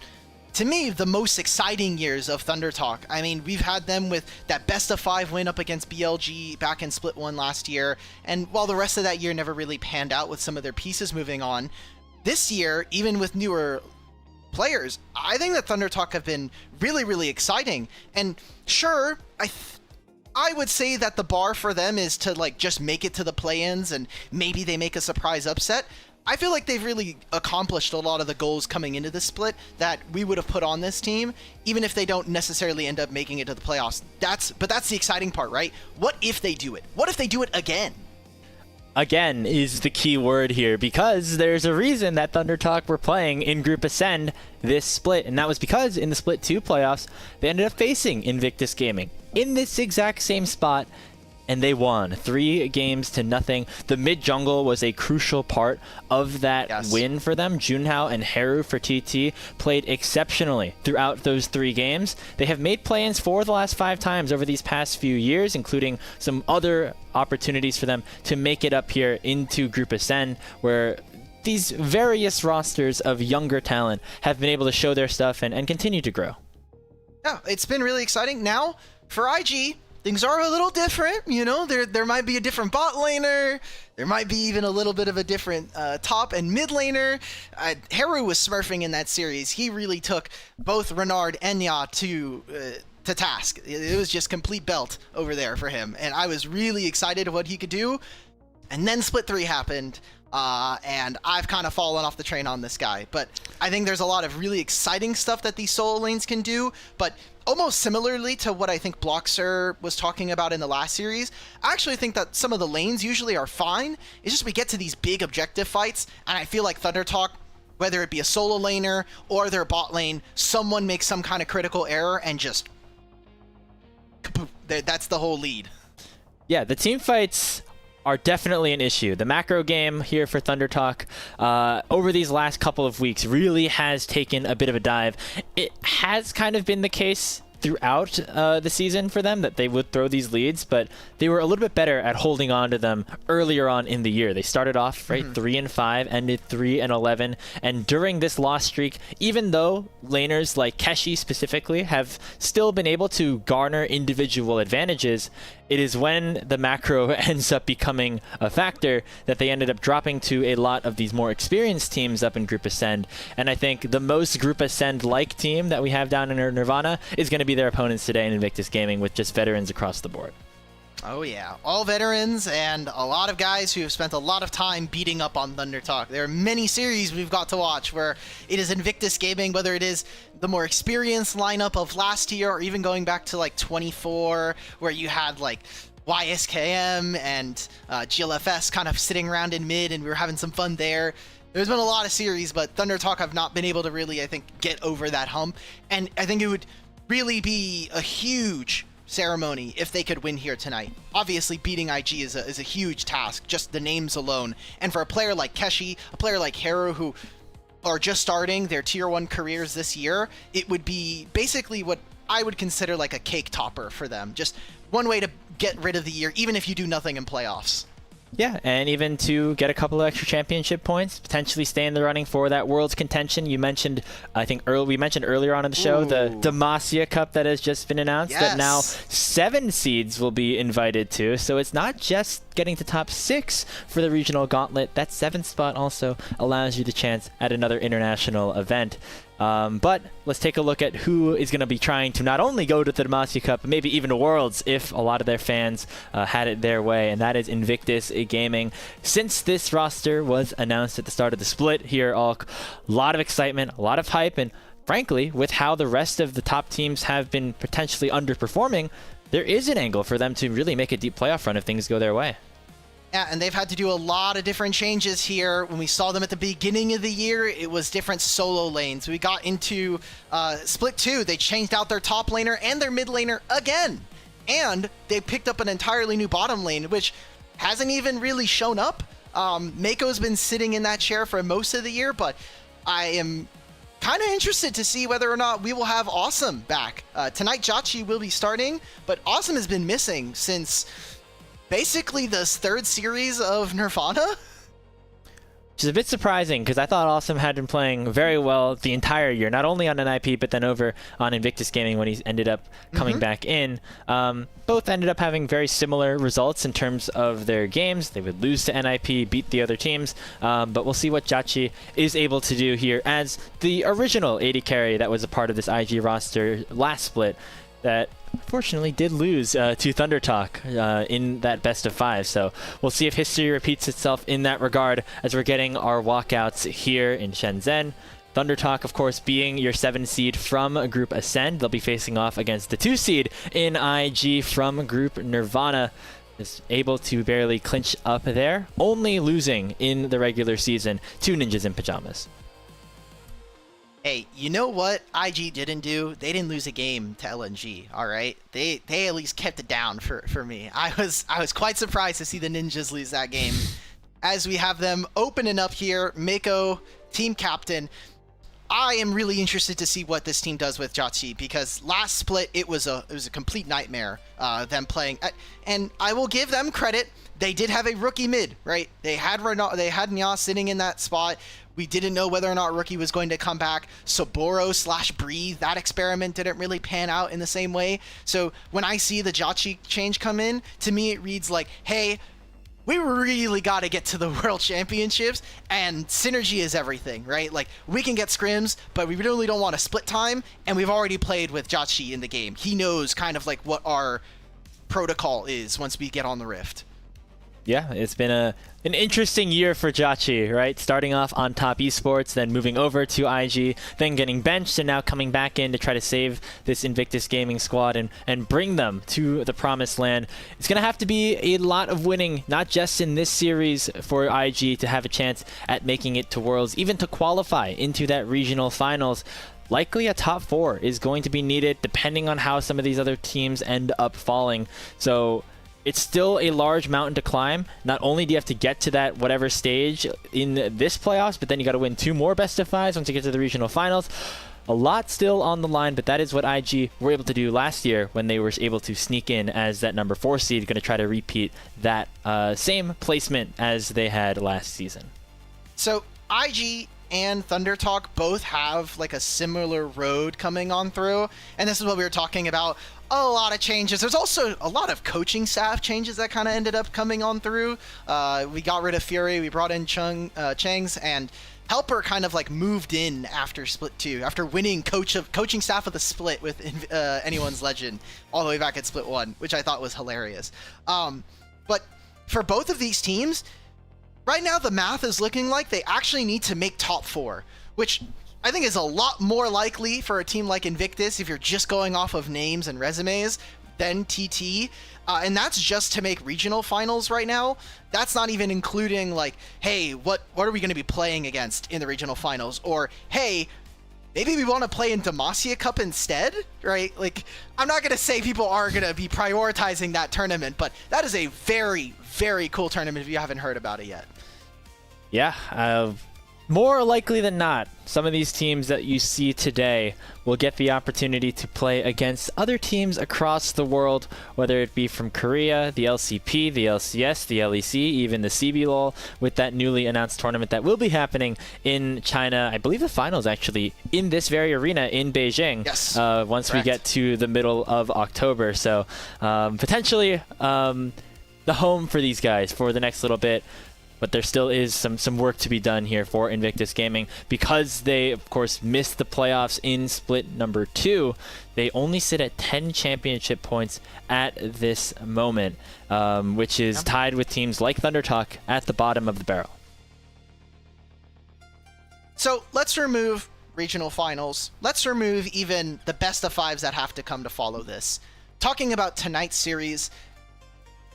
to me, the most exciting years of Thunder Talk. I mean, we've had them with that best of 5 win up against BLG back in Split 1 last year, and while the rest of that year never really panned out with some of their pieces moving on, this year, even with newer players, I think that Thunder Talk have been really, really exciting. And sure, I would say that the bar for them is to like just make it to the play-ins and maybe they make a surprise upset. I feel like they've really accomplished a lot of the goals coming into the split that we would have put on this team, even if they don't necessarily end up making it to the playoffs. But that's the exciting part, right? What if they do it? What if they do it again? Again is the key word here, because there's a reason that Thunder Talk were playing in Group Ascend this split, and that was because in the Split 2 playoffs, they ended up facing Invictus Gaming in this exact same spot, and they won 3-0. The mid jungle was a crucial part of that win for them. Junhao and Haru for TT played exceptionally throughout those 3 games. They have made play-ins 4 of the last 5 times over these past few years, including some other opportunities for them to make it up here into Group Ascend, where these various rosters of younger talent have been able to show their stuff and continue to grow. Yeah, it's been really exciting. Now, for IG, things are a little different, you know. There might be a different bot laner. There might be even a little bit of a different top and mid laner. Haru was smurfing in that series. He really took both Renard and Nya to task. It was just complete belt over there for him, and I was really excited at what he could do. And then Split 3 happened, and I've kind of fallen off the train on this guy. But I think there's a lot of really exciting stuff that these solo lanes can do, but almost similarly to what I think Bloxer was talking about in the last series, I actually think that some of the lanes usually are fine. It's just we get to these big objective fights, and I feel like Thunder Talk, whether it be a solo laner or their bot lane, someone makes some kind of critical error and just kapoof, that's the whole lead. Yeah, the team fights are definitely an issue. The macro game here for Thunder Talk over these last couple of weeks really has taken a bit of a dive. It has kind of been the case throughout the season for them that they would throw these leads, but they were a little bit better at holding on to them earlier on in the year. They started off 3-5, ended 3-11, and during this loss streak, even though laners like Keshi specifically have still been able to garner individual advantages, it is when the macro ends up becoming a factor that they ended up dropping to a lot of these more experienced teams up in Group Ascend. And I think the most Group Ascend-like team that we have down in Nirvana is going to be their opponents today in Invictus Gaming, with just veterans across the board. Oh yeah, all veterans and a lot of guys who have spent a lot of time beating up on Thunder Talk. There are many series we've got to watch where it is Invictus Gaming, whether it is the more experienced lineup of last year or even going back to like 24, where you had like YSKM and GLFS kind of sitting around in mid and we were having some fun there. There's been a lot of series, but Thunder Talk have not been able to really, I think, get over that hump. And I think it would really be a huge ceremony if they could win here tonight. Obviously, beating IG is a huge task, just the names alone. And for a player like Keshi, a player like Haru, who are just starting their Tier 1 careers this year, it would be basically what I would consider like a cake topper for them. Just one way to get rid of the year, even if you do nothing in playoffs. Yeah, and even to get a couple of extra championship points, potentially stay in the running for that world's contention. You mentioned, I think we mentioned earlier on in the show, the Demacia Cup that has just been announced, that now 7 seeds will be invited to. So it's not just getting to top 6 for the regional gauntlet. That 7th spot also allows you the chance at another international event. But let's take a look at who is going to be trying to not only go to the Demacia Cup, but maybe even to Worlds if a lot of their fans had it their way, and that is Invictus Gaming. Since this roster was announced at the start of the split here, a lot of excitement, a lot of hype, and frankly, with how the rest of the top teams have been potentially underperforming, there is an angle for them to really make a deep playoff run if things go their way. Yeah, and they've had to do a lot of different changes here. When we saw them at the beginning of the year, it was different solo lanes. We got into Split 2. They changed out their top laner and their mid laner again. And they picked up an entirely new bottom lane, which hasn't even really shown up. Mako's been sitting in that chair for most of the year, but I am kind of interested to see whether or not we will have Awesome back. Tonight, Jachi will be starting, but Awesome has been missing since basically this 3rd series of Nirvana. Which is a bit surprising because I thought Awesome had been playing very well the entire year, not only on NIP, but then over on Invictus Gaming when he ended up coming back in. Both ended up having very similar results in terms of their games. They would lose to NIP, beat the other teams, but we'll see what Jachi is able to do here as the original AD carry that was a part of this IG roster last split that unfortunately did lose to Thunder Talk in that best of 5. So we'll see if history repeats itself in that regard as we're getting our walkouts here in Shenzhen. Thunder Talk, of course, being your 7 seed from Group Ascend. They'll be facing off against the 2 seed in IG from Group Nirvana. Is able to barely clinch up there, only losing in the regular season to Ninjas in Pajamas. Hey, you know what IG didn't do? They didn't lose a game to LNG, all right? They at least kept it down for me. I was quite surprised to see the Ninjas lose that game. As we have them opening up here, Mako, team captain. I am really interested to see what this team does with Jachi, because last split it was a complete nightmare them playing. And I will give them credit. They did have a rookie mid, right? They had Nya sitting in that spot. We didn't know whether or not Rookie was going to come back. Soboro/Breathe, that experiment didn't really pan out in the same way. So when I see the Jachi change come in, to me it reads like, hey, we really got to get to the World Championships, and synergy is everything, right? Like, we can get scrims, but we really don't want to split time, and we've already played with Jachi in the game. He knows kind of like what our protocol is once we get on the Rift. Yeah, it's been an interesting year for Jachi, right? Starting off on top esports, then moving over to IG, then getting benched, and now coming back in to try to save this Invictus Gaming squad and bring them to the promised land. It's going to have to be a lot of winning, not just in this series for IG to have a chance at making it to Worlds, even to qualify into that regional finals. Likely a top 4 is going to be needed depending on how some of these other teams end up falling. So it's still a large mountain to climb. Not only do you have to get to that whatever stage in this playoffs, but then you got to win 2 more best of 5s once you get to the regional finals. A lot still on the line, but that is what IG were able to do last year when they were able to sneak in as that number 4 seed, going to try to repeat that same placement as they had last season. So IG and Thunder Talk both have like a similar road coming on through, and this is what we were talking about. A lot of changes. There's also a lot of coaching staff changes that kind of ended up coming on through. We got rid of Fury, we brought in Chang's, and Helper kind of like moved in after Split 2, after winning coaching staff of the Split with Anyone's Legend all the way back at Split 1, which I thought was hilarious. But for both of these teams, right now the math is looking like they actually need to make top 4, which I think is a lot more likely for a team like Invictus if you're just going off of names and resumes than TT. And that's just to make regional finals right now. That's not even including like, hey, what are we going to be playing against in the regional finals? Or, hey, maybe we want to play in Demacia Cup instead, right? Like, I'm not going to say people are going to be prioritizing that tournament, but that is a very, very cool tournament if you haven't heard about it yet. Yeah, more likely than not, some of these teams that you see today will get the opportunity to play against other teams across the world, whether it be from Korea, the LCP, the LCS, the LEC, even the CBLOL, with that newly announced tournament that will be happening in China. I believe the finals actually in this very arena in Beijing. Yes, once correct. We get to the middle of October. So potentially the home for these guys for the next little bit. But there still is some work to be done here for Invictus Gaming. Because they, of course, missed the playoffs in split number 2, they only sit at 10 championship points at this moment, which is tied with teams like Thunder Talk at the bottom of the barrel. So let's remove regional finals. Let's remove even the best of 5s that have to come to follow this. Talking about tonight's series,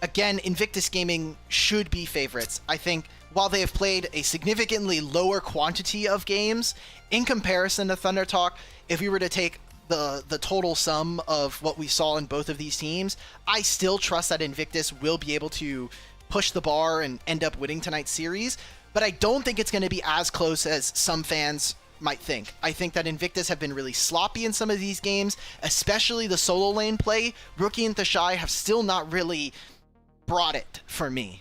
again, Invictus Gaming should be favorites. I think while they have played a significantly lower quantity of games in comparison to Thunder Talk, if we were to take the total sum of what we saw in both of these teams, I still trust that Invictus will be able to push the bar and end up winning tonight's series, but I don't think it's going to be as close as some fans might think. I think that Invictus have been really sloppy in some of these games, especially the solo lane play. Rookie and Thashai have still not really brought it for me.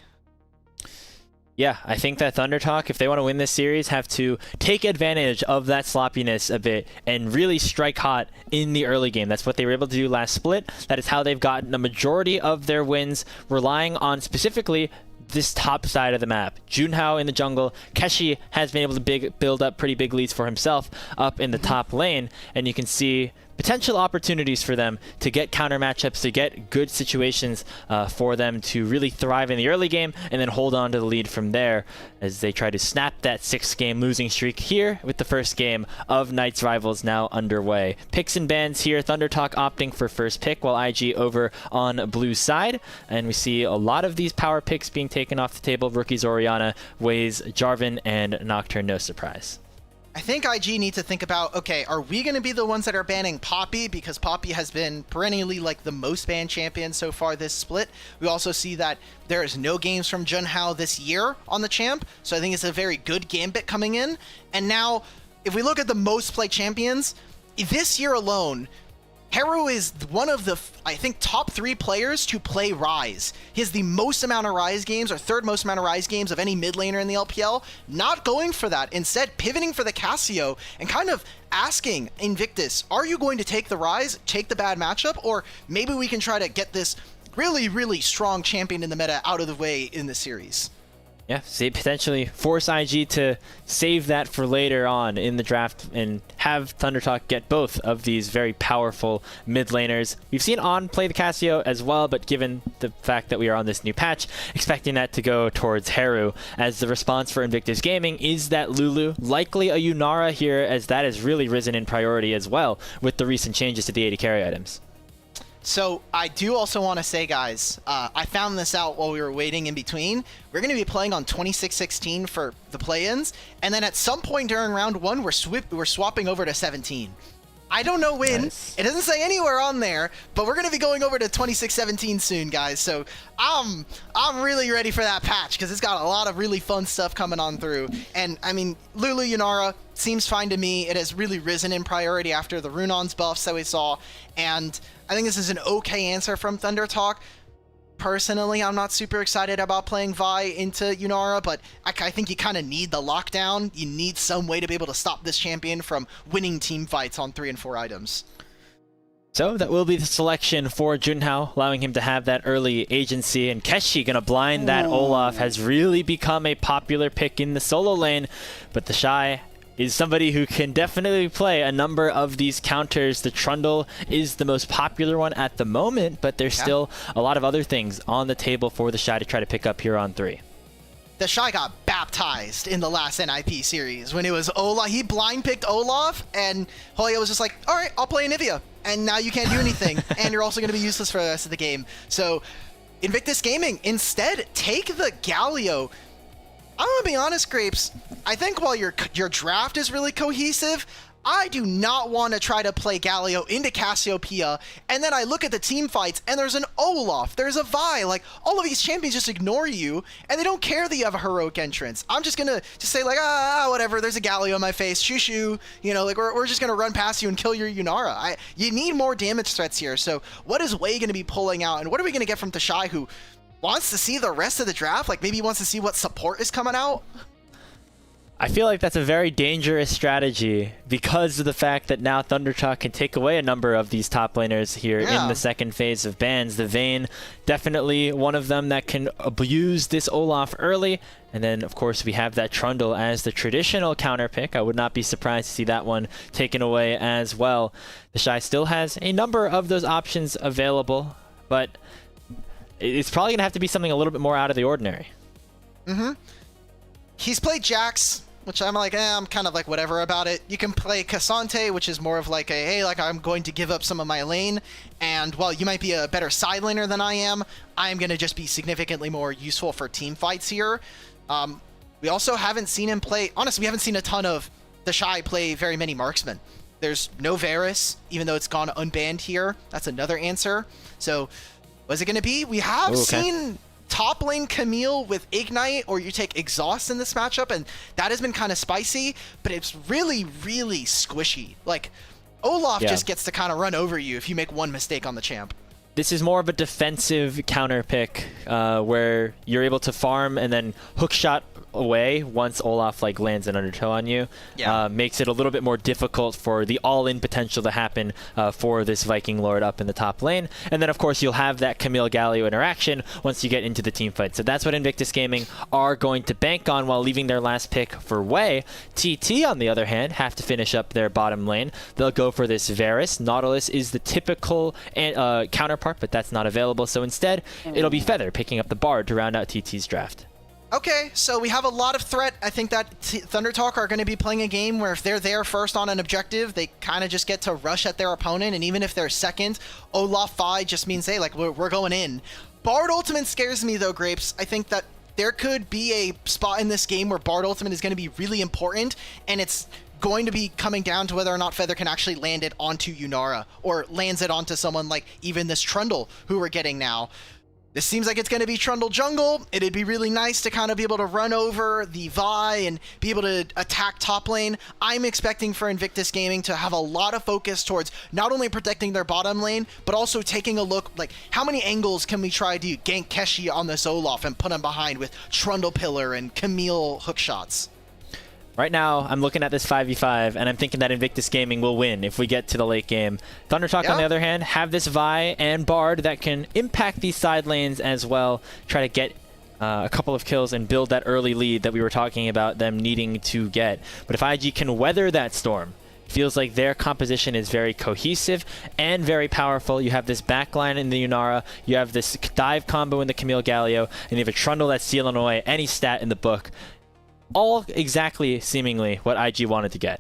Yeah, I think that Thunder Talk, if they want to win this series, have to take advantage of that sloppiness a bit and really strike hot in the early game. That's what they were able to do last split. That is how they've gotten a majority of their wins, relying on specifically this top side of the map. Junhao in the jungle. Keshi has been able to build up pretty big leads for himself up in the top lane, and you can see potential opportunities for them to get counter matchups, to get good situations for them to really thrive in the early game and then hold on to the lead from there as they try to snap that 6-game losing streak here with the first game of Night's Rivals now underway. Picks and bans here. Thunder Talk opting for first pick while IG over on blue side, and we see a lot of these power picks being taken off the table. Rookies Orianna, Waze, Jarvan, and Nocturne, no surprise. I think IG need to think about, okay, are we going to be the ones that are banning Poppy? Because Poppy has been perennially like the most banned champion so far this split. We also see that there is no games from Junhao this year on the champ, so I think it's a very good gambit coming in. And now, if we look at the most played champions, this year alone, Haru is one of the, I think, top 3 players to play Ryze. He has the most amount of Ryze games, or third most amount of Ryze games of any mid laner in the LPL. Not going for that. Instead, pivoting for the Cassio and kind of asking Invictus, are you going to take the Ryze, take the bad matchup, or maybe we can try to get this really, really strong champion in the meta out of the way in the series? Yeah, see, potentially force IG to save that for later on in the draft and have Thunder Talk get both of these very powerful mid laners. We've seen On play the Cassio as well, but given the fact that we are on this new patch, expecting that to go towards Haru, as the response for Invictus Gaming is that Lulu, likely a Yunara here, as that has really risen in priority as well with the recent changes to the AD carry items. So I do also want to say, guys, I found this out while we were waiting in between. We're going to be playing on 26-16 for the play-ins, and then at some point during round 1, we're swapping over to 17. I don't know when. Nice. It doesn't say anywhere on there, but we're going to be going over to 2617 soon, guys. So I'm really ready for that patch because it's got a lot of really fun stuff coming on through. And I mean, Lulu Yunara seems fine to me. It has really risen in priority after the Runon's buffs that we saw. And I think this is an okay answer from Thunder Talk. Personally, I'm not super excited about playing Vi into Yunara, but I think you kind of need the lockdown. You need some way to be able to stop this champion from winning team fights on 3 and 4 items. So that will be the selection for Junhao, allowing him to have that early agency. And Keshi gonna blind that Olaf, has really become a popular pick in the solo lane. But the Shy is somebody who can definitely play a number of these counters. The Trundle is the most popular one at the moment, but there's still a lot of other things on the table for the Shy to try to pick up here on 3. The Shy got baptized in the last NIP series when it was Olaf. He blind picked Olaf, and Hoya was just like, all right, I'll play Anivia. And now you can't do anything, and you're also going to be useless for the rest of the game. So Invictus Gaming, instead, take the Galio. I'm going to be honest, Grapes. I think while your draft is really cohesive, I do not want to try to play Galio into Cassiopeia, and then I look at the team fights, and there's an Olaf, there's a Vi, like, all of these champions just ignore you, and they don't care that you have a heroic entrance. I'm just gonna say, like, whatever, there's a Galio in my face, shoo, you know, like, we're just gonna run past you and kill your Yunara. You need more damage threats here, so what is Wei gonna be pulling out, and what are we gonna get from Tashai, who wants to see the rest of the draft? Like, maybe he wants to see what support is coming out? I feel like that's a very dangerous strategy because of the fact that now Thunderchalk can take away a number of these top laners here in the second phase of bans. The Vayne, definitely one of them that can abuse this Olaf early. And then, of course, we have that Trundle as the traditional counter pick. I would not be surprised to see that one taken away as well. The Shy still has a number of those options available, but it's probably going to have to be something a little bit more out of the ordinary. He's played Jax, which I'm like, I'm kind of like whatever about it. You can play Cassante, which is more of like a, hey, like I'm going to give up some of my lane, and while you might be a better side laner than I am going to just be significantly more useful for team fights here. We also haven't seen him play, honestly, we haven't seen a ton of the Shy play very many marksmen. There's no Varus, even though it's gone unbanned here. That's another answer. So, what's it going to be? We have seen top lane Camille with Ignite, or you take Exhaust in this matchup, and that has been kind of spicy, but it's really, really squishy. Like, Olaf just gets to kind of run over you if you make one mistake on the champ. This is more of a defensive counter pick where you're able to farm and then hookshot away once Olaf like lands an undertow on you. Makes it a little bit more difficult for the all-in potential to happen for this Viking Lord up in the top lane. And then of course you'll have that Camille Galio interaction once you get into the team fight. So that's what Invictus Gaming are going to bank on while leaving their last pick for Wei. TT on the other hand have to finish up their bottom lane. They'll go for this Varus. Nautilus is the typical counterpart, but that's not available. So instead it'll be Feather picking up the Bard to round out TT's draft. Okay, so we have a lot of threat. I think that Thunder Talk are going to be playing a game where if they're there first on an objective, they kind of just get to rush at their opponent, and even if they're second, Olaf Vi just means, hey, like, we're going in. Bard Ultimate scares me, though, Grapes. I think that there could be a spot in this game where Bard Ultimate is going to be really important, and it's going to be coming down to whether or not Feather can actually land it onto Yunara, or lands it onto someone like even this Trundle, who we're getting now. This seems like it's going to be Trundle jungle. It'd be really nice to kind of be able to run over the Vi and be able to attack top lane. I'm expecting for Invictus Gaming to have a lot of focus towards not only protecting their bottom lane, but also taking a look, like, how many angles can we try to gank Keshi on this Olaf and put him behind with Trundle Pillar and Camille hookshots? Right now, I'm looking at this 5v5, and I'm thinking that Invictus Gaming will win if we get to the late game. Thundertalk, on the other hand, have this Vi and Bard that can impact these side lanes as well, try to get a couple of kills and build that early lead that we were talking about them needing to get. But if IG can weather that storm, feels like their composition is very cohesive and very powerful. You have this backline in the Yunara, you have this dive combo in the Camille Galio, and you have a Trundle that's sealing away any stat in the book. All exactly, seemingly, what IG wanted to get.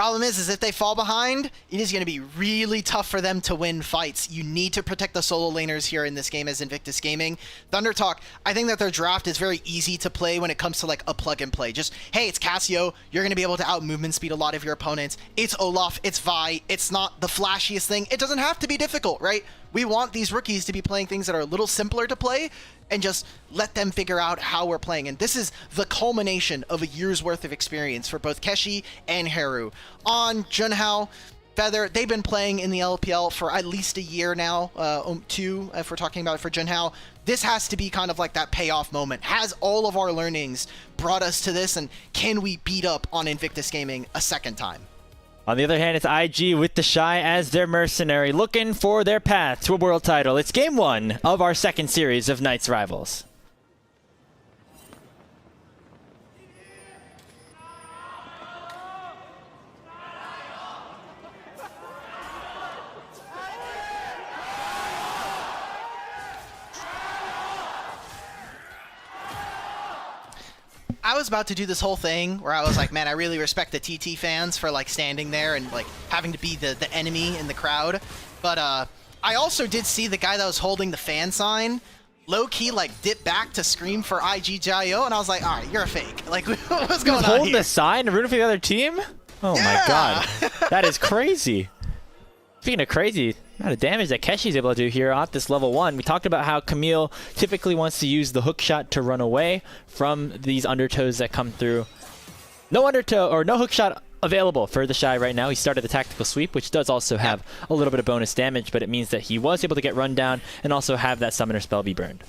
Problem is if they fall behind, it is going to be really tough for them to win fights. You need to protect the solo laners here in this game as Invictus Gaming. ThunderTalk, I think that their draft is very easy to play when it comes to like a plug and play. Just, hey, it's Cassio. You're going to be able to out movement speed a lot of your opponents. It's Olaf. It's Vi. It's not the flashiest thing. It doesn't have to be difficult, right? We want these rookies to be playing things that are a little simpler to play and just let them figure out how we're playing. And this is the culmination of a year's worth of experience for both Keshi and Haru. On Junhao, Feather, they've been playing in the LPL for at least a year now, 2 if we're talking about it for Junhao. This has to be kind of like that payoff moment. Has all of our learnings brought us to this, and can we beat up on Invictus Gaming a second time? On the other hand, it's IG with the Shy as their mercenary, looking for their path to a world title. It's game 1 of our second series of Knights Rivals. I was about to do this whole thing where I was like, man, I really respect the TT fans for like standing there and like having to be the enemy in the crowd. But I also did see the guy that was holding the fan sign low-key like dip back to scream for IGJIO, and I was like, all right, you're a fake. Like, what's going on Holding here? the sign and rooting for the other team? Oh my god. That is crazy. Speaking of crazy, the amount of damage that Keshi's able to do here at this level 1. We talked about how Camille typically wants to use the hook shot to run away from these undertows that come through. No undertow or no hook shot available for the Shy right now. He started the tactical sweep, which does also have a little bit of bonus damage, but it means that he was able to get run down and also have that summoner spell be burned.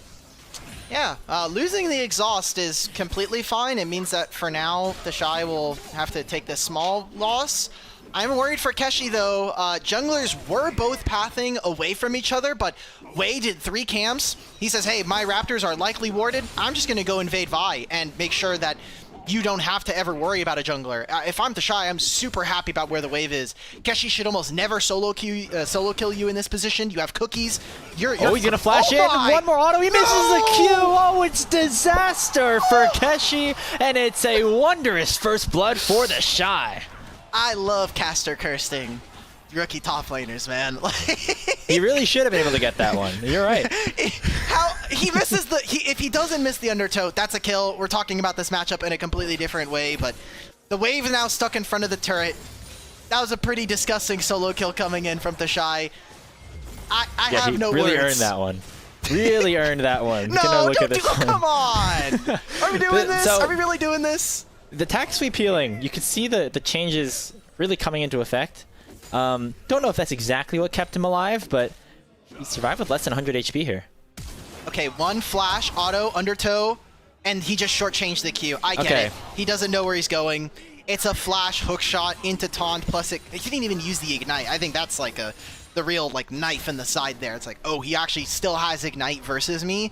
Yeah, losing the exhaust is completely fine. It means that for now, the Shy will have to take this small loss. I'm worried for Keshi, though. Junglers were both pathing away from each other, but Wei did 3 camps. He says, hey, my Raptors are likely warded. I'm just going to go invade Vi and make sure that you don't have to ever worry about a jungler. If I'm the Shy, I'm super happy about where the wave is. Keshi should almost never solo kill you in this position. You have cookies. You're he's gonna flash in. One more auto. He misses the Q. Oh, it's disaster for Keshi, and it's a wondrous first blood for the Shy. I love caster cursing rookie top laners, man. He really should have been able to get that one. You're right. How he misses the if he doesn't miss the undertow, that's a kill. We're talking about this matchup in a completely different way, but the wave is now stuck in front of the turret. That was a pretty disgusting solo kill coming in from the Shy. I have no really words. Earned that one. Really earned that one. No, come on. Are we doing this? Are we really doing this? The tack sweep healing, you can see the changes really coming into effect. Don't know if that's exactly what kept him alive, but he survived with less than 100 HP here. Okay, 1 flash, auto, undertow, and he just shortchanged the Q. I get it. He doesn't know where he's going. It's a flash hook shot into taunt, plus he didn't even use the ignite. I think that's like the real like knife in the side there. It's like, oh, he actually still has ignite versus me.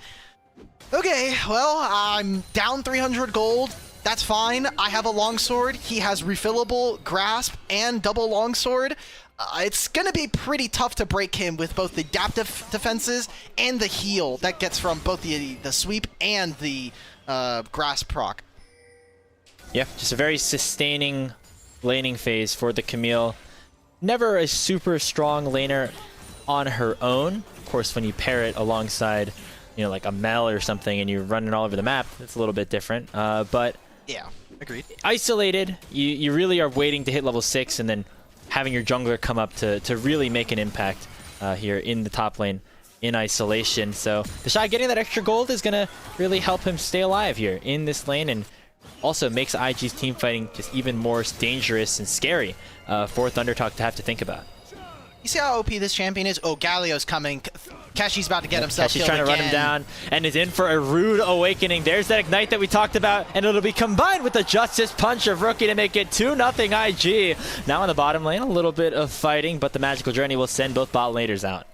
Okay, well, I'm down 300 gold. That's fine. I have a longsword. He has refillable grasp and double longsword. It's going to be pretty tough to break him with both the adaptive defenses and the heal that gets from both the sweep and the grasp proc. Yeah, just a very sustaining laning phase for the Camille. Never a super strong laner on her own. Of course, when you pair it alongside, you know, like a Mel or something and you're running all over the map, it's a little bit different. But yeah, agreed. Isolated, you really are waiting to hit level 6 and then having your jungler come up to really make an impact here in the top lane in isolation. So the Shy getting that extra gold is going to really help him stay alive here in this lane, and also makes IG's team fighting just even more dangerous and scary for ThunderTalk to have to think about. You see how OP this champion is? Oh, Galio's coming. Keshi's about to get himself killed Keshi's trying to run him down and is in for a rude awakening. There's that ignite that we talked about, and it'll be combined with the Justice Punch of Rookie to make it 2-0 IG. Now in the bottom lane, a little bit of fighting, but the Magical Journey will send both bot laners out.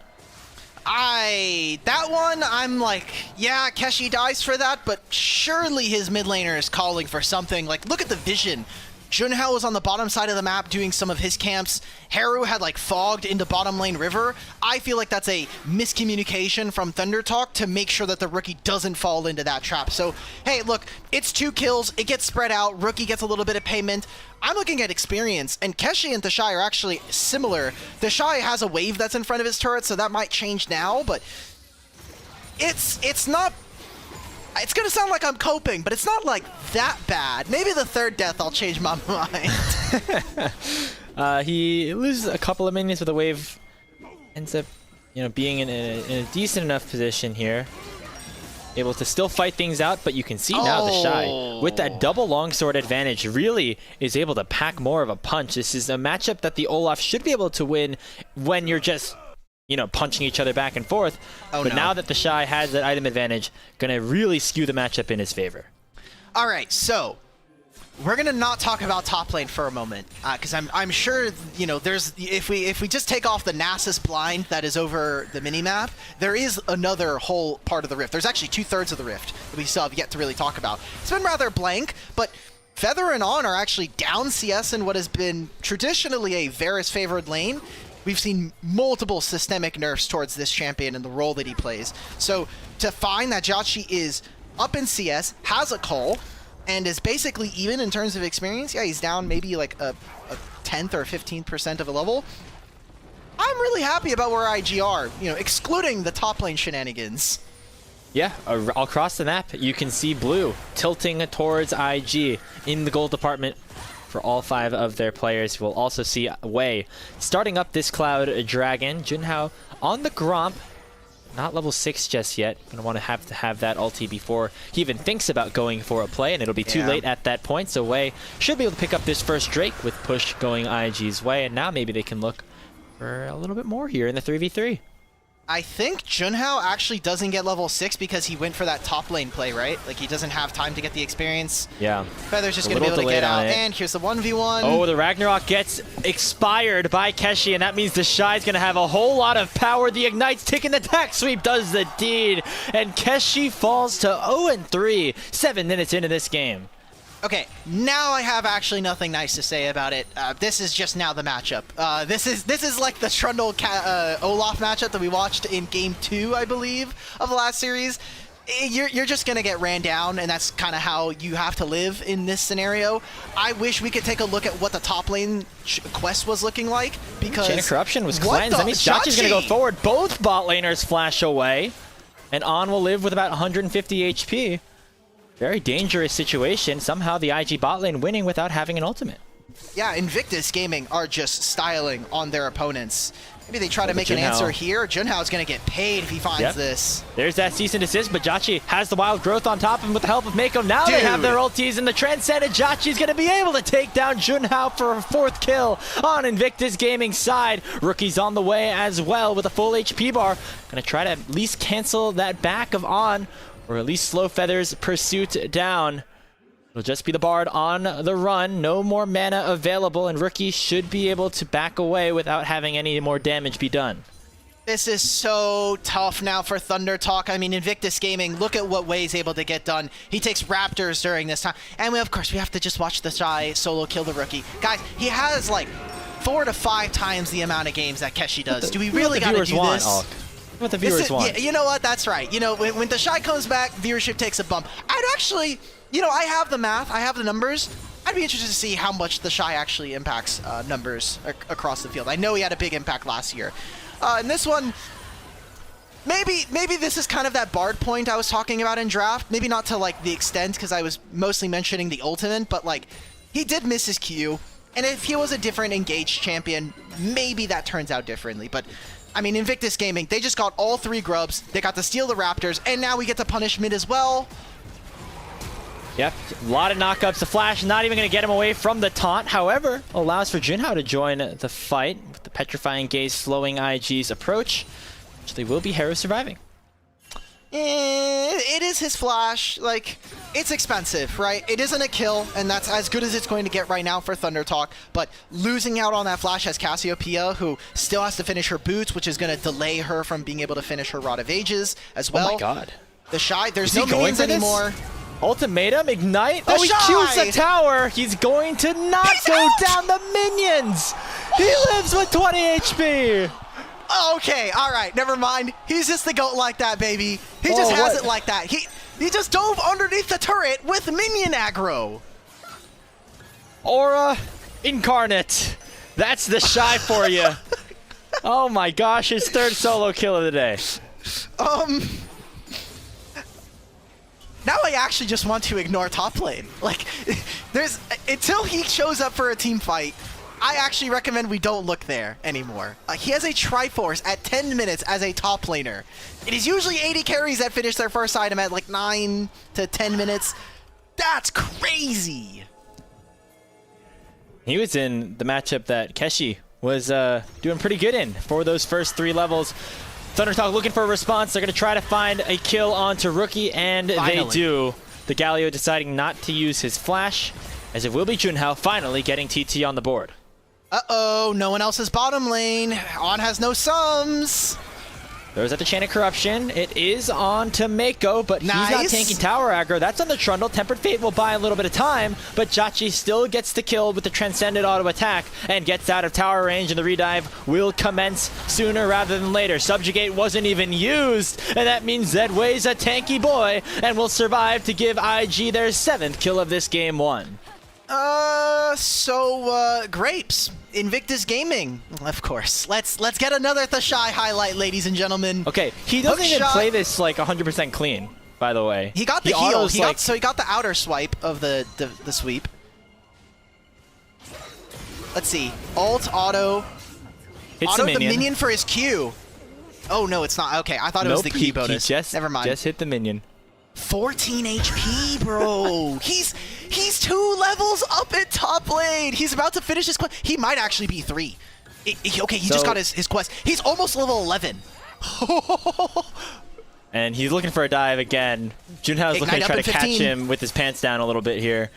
That one, I'm like, yeah, Keshi dies for that, but surely his mid laner is calling for something. Like, look at the vision. Junhao was on the bottom side of the map doing some of his camps. Haru had like fogged into bottom lane river. I feel like that's a miscommunication from Thunder Talk to make sure that the rookie doesn't fall into that trap. So, hey, look, it's 2 kills. It gets spread out. Rookie gets a little bit of payment. I'm looking at experience, and Keshi and Thashai are actually similar. Thashai has a wave that's in front of his turret, so that might change now, but it's not... It's going to sound like I'm coping, but it's not like that bad. Maybe the 3rd death I'll change my mind. He loses a couple of minions with a wave. Ends up, being in a decent enough position here. Able to still fight things out, but you can see now the Shy, with that double longsword advantage, really is able to pack more of a punch. This is a matchup that the Olaf should be able to win when you're just punching each other back and forth. But now that the Shy has that item advantage, gonna really skew the matchup in his favor. All right, so we're gonna not talk about top lane for a moment, because I'm sure there's if we just take off the Nasus blind that is over the minimap, there is another whole part of the rift. There's actually 2/3 of the rift that we still have yet to really talk about. It's been rather blank, but Feather and On are actually down CS in what has been traditionally a Varus favored lane. We've seen multiple systemic nerfs towards this champion and the role that he plays. So to find that Jotchi is up in CS, has a call, and is basically even in terms of experience, yeah, he's down maybe like a 10th or 15% of a level. I'm really happy about where IG are, excluding the top lane shenanigans. Yeah, across the map, you can see Blue tilting towards IG in the gold department. For all 5 of their players. We'll also see Wei starting up this Cloud Dragon. Junhao on the Gromp. Not level 6 just yet. Gonna want to have that ulti before he even thinks about going for a play, and it'll be too late at that point. So Wei should be able to pick up this first Drake with push going IG's way, and now maybe they can look for a little bit more here in the 3v3. I think Junhao actually doesn't get level 6 because he went for that top lane play, right? Like, he doesn't have time to get the experience. Yeah. Feather's just going to be able to get out. And here's the 1v1. Oh, the Ragnarok gets expired by Keshi, and that means the Shy's going to have a whole lot of power. The Ignite's taking the tack sweep, does the deed. And Keshi falls to 0-3, 7 minutes into this game. Okay, now I have actually nothing nice to say about it. This is just now the matchup. This is like the Trundle Olaf matchup that we watched in Game 2, I believe, of the last series. You're just gonna get ran down, and that's kind of how you have to live in this scenario. I wish we could take a look at what the top lane quest was looking like, because Chain of Corruption was cleansed. That means Jotchi's gonna go forward. Both bot laners flash away, and On will live with about 150 HP. Very dangerous situation. Somehow the IG bot lane winning without having an ultimate. Yeah, Invictus Gaming are just styling on their opponents. Maybe they try to make an answer here. Junhao's going to get paid if he finds this. There's that cease and desist, but Jotchi has the wild growth on top of him with the help of Mako. Now they have their ultis, and the Transcendent Jotchi's going to be able to take down Junhao for a 4th kill on Invictus Gaming's side. Rookie's on the way as well with a full HP bar. Going to try to at least cancel that back of On, or at least slow Feather's pursuit down. It'll just be the Bard on the run. No more mana available, and Rookie should be able to back away without having any more damage be done. This is so tough now for Thunder Talk. I mean, Invictus Gaming, look at what Wei's able to get done. He takes Raptors during this time. And of course, we have to just watch the Shy solo kill the Rookie. Guys, he has like 4 to 5 times the amount of games that Keshi does. Do we really got to do this? What the viewers want. Yeah, you know what? That's right. When the Shy comes back, viewership takes a bump. I'd actually, I have the math, I have the numbers. I'd be interested to see how much the Shy actually impacts numbers across the field. I know he had a big impact last year. And this one, maybe this is kind of that Bard point I was talking about in draft. Maybe not to like the extent, because I was mostly mentioning the ultimate, but like he did miss his Q. And if he was a different engaged champion, maybe that turns out differently. But I mean, Invictus Gaming, they just got all 3 grubs. They got to steal the Raptors, and now we get to punish mid as well. Yep, a lot of knockups. The Flash not even going to get him away from the taunt. However, allows for Junhao to join the fight with the Petrifying Gaze slowing IG's approach. Which they will be Haru surviving. It is his Flash. Like, it's expensive, right? It isn't a kill, and that's as good as it's going to get right now for Thunder Talk. But losing out on that Flash has Cassiopeia, who still has to finish her boots, which is going to delay her from being able to finish her Rod of Ages as well. Oh my god. The Shy, there's no minions anymore. Ultimatum, ignite. The Oh, he Qs Shy! the tower. He's going to not He's go out! down the minions. He lives with 20 HP. Okay, all right, never mind. He's just the GOAT like that, baby. He just Oh, has what? it like that. He just dove underneath the turret with minion aggro. Aura incarnate. That's the Shy for you. Oh my gosh, his third solo kill of the day. Now I actually just want to ignore top lane. Like, until he shows up for a team fight, I actually recommend we don't look there anymore. He has a Triforce at 10 minutes as a top laner. It is usually 80 carries that finish their first item at like 9 to 10 minutes. That's crazy. He was in the matchup that Keshi was doing pretty good in for those first 3 levels. ThunderTalk looking for a response. They're going to try to find a kill onto Rookie, and Finally. they do. The Galio deciding not to use his flash, as it will be Junhao finally getting TT on the board. Uh-oh, no one else is bottom lane. On has no sums. There's at the Chain of Corruption. It is on to Mako, but he's not Nice. tanking tower aggro. That's on the Trundle. Tempered Fate will buy a little bit of time, but Jachi still gets the kill with the Transcendent auto attack and gets out of tower range, and the redive will commence sooner rather than later. Subjugate wasn't even used, and that means Zedway's a tanky boy and will survive to give IG their 7th kill of this game 1. Grapes. Invictus Gaming, of course. Let's get another Thashai highlight, ladies and gentlemen. Okay, he doesn't even Hookshot. play this like 100% clean, by the way. He got the heal. autos, He got the outer swipe of the sweep. Let's see. Alt, auto. hits Auto the the minion. minion for his Q. Oh, no, it's not. Okay, I thought it was the key bonus. He just, Never mind. just hit the minion. 14 HP, bro. He's 2 levels up at top lane. He's about to finish his quest. He might actually be 3. Okay, he just got his quest. He's almost level 11. And he's looking for a dive again. Junhao's looking Ignite to try up to in catch 15. him with his pants down a little bit here.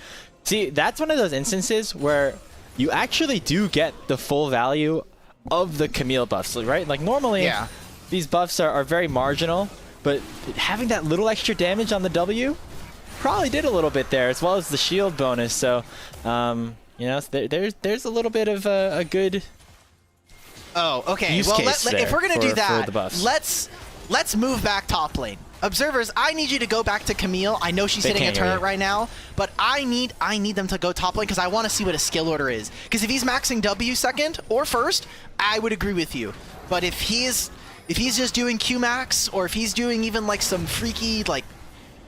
See, that's one of those instances where you actually do get the full value of the Camille buffs, right? Like normally, Yeah. these buffs are very marginal, but having that little extra damage on the W probably did a little bit there, as well as the shield bonus. So, you know, there's a little bit of a good. Oh, okay. Use Well, case if there we're gonna for do that, the buffs. let's move back top lane. Observers, I need you to go back to Camille. I know she's They hitting a can't hear turret you. right now, but I need them to go top lane because I want to see what a skill order is. Because if he's maxing W second or first, I would agree with you. But if he's just doing Q max, or if he's doing even like some freaky like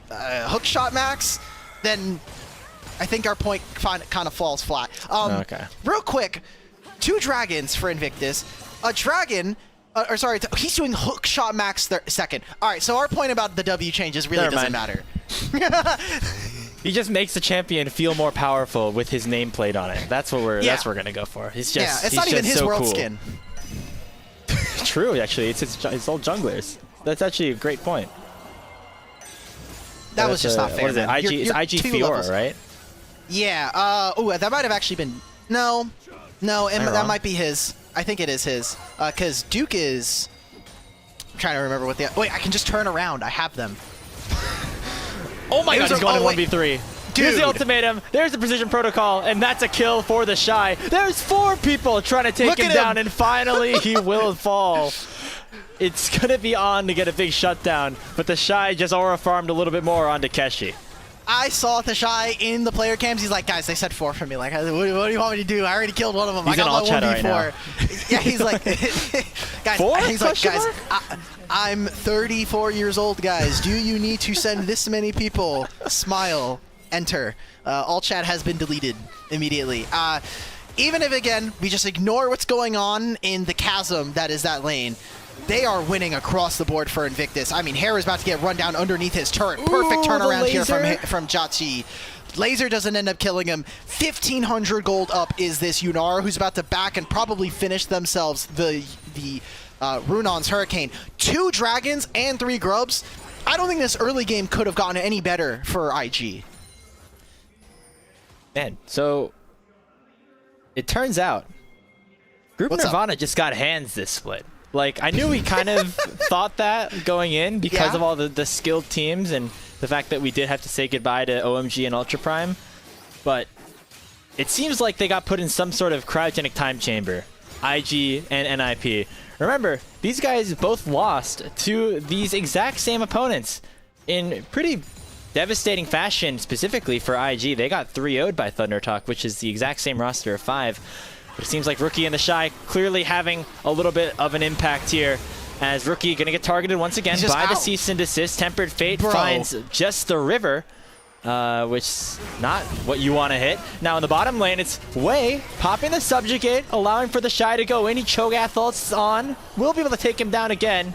hook shot max, then I think our point kind of falls flat. Okay. Real quick, 2 dragons for Invictus. A dragon. He's doing hook shot max second. All right, so our point about the W changes really Never doesn't mind. matter. He just makes the champion feel more powerful with his nameplate on it. That's what we're gonna go for. He's just Yeah, it's he's not even just his so world cool. skin. True, actually, it's all junglers. That's actually a great point. That was just not fair. What is it? man. IG, You're it's IG 2 Fiora, levels. right? Yeah. That might have actually been. No, that wrong? might be his. I think it is his. Because Duke is. I'm trying to remember what the. Wait, I can just turn around. I have them. Oh my It god, was he's going oh, to wait. 1v3. Here's Dude. the ultimatum. There's the precision protocol, and that's a kill for the Shy. There's 4 people trying to take Look him at him. down, and finally he will fall. It's going to be on to get a big shutdown, but the Shy just aura farmed a little bit more onto Keshi. I saw Thashai in the player cams. He's like, guys, they said 4 for me. Like, what do you want me to do? I already killed one of them. He's I got in all my chat 1v4. right Yeah, he's like, guys. 4? He's like, Question guys, mark? I'm 34 years old, guys. Do you need to send this many people? Smile. Enter. All chat has been deleted immediately. Even if, again, we just ignore what's going on in the chasm that is that lane, they are winning across the board for Invictus. I mean, Hair is about to get run down underneath his turret. Perfect Ooh, turnaround the here laser. from Jachi. Laser doesn't end up killing him. 1,500 gold up is this Yunara, who's about to back and probably finish themselves the Runon's Hurricane. 2 dragons and 3 grubs. I don't think this early game could have gotten any better for IG. Man, so it turns out Group What's up? Nirvana just got hands this split. Like, I knew we kind of thought that going in because of all the skilled teams and the fact that we did have to say goodbye to OMG and Ultra Prime. But it seems like they got put in some sort of cryogenic time chamber, IG and NIP. Remember, these guys both lost to these exact same opponents in pretty devastating fashion, specifically for IG. They got 3-0'd by ThunderTalk, which is the exact same roster of 5. But it seems like Rookie and the Shy clearly having a little bit of an impact here, as Rookie going to get targeted once again by the cease and desist. Tempered Fate finds just the river, which is not what you want to hit. Now in the bottom lane, it's Wei popping the subjugate, allowing for the Shy to go in. He Cho'Gath ults on, will be able to take him down again.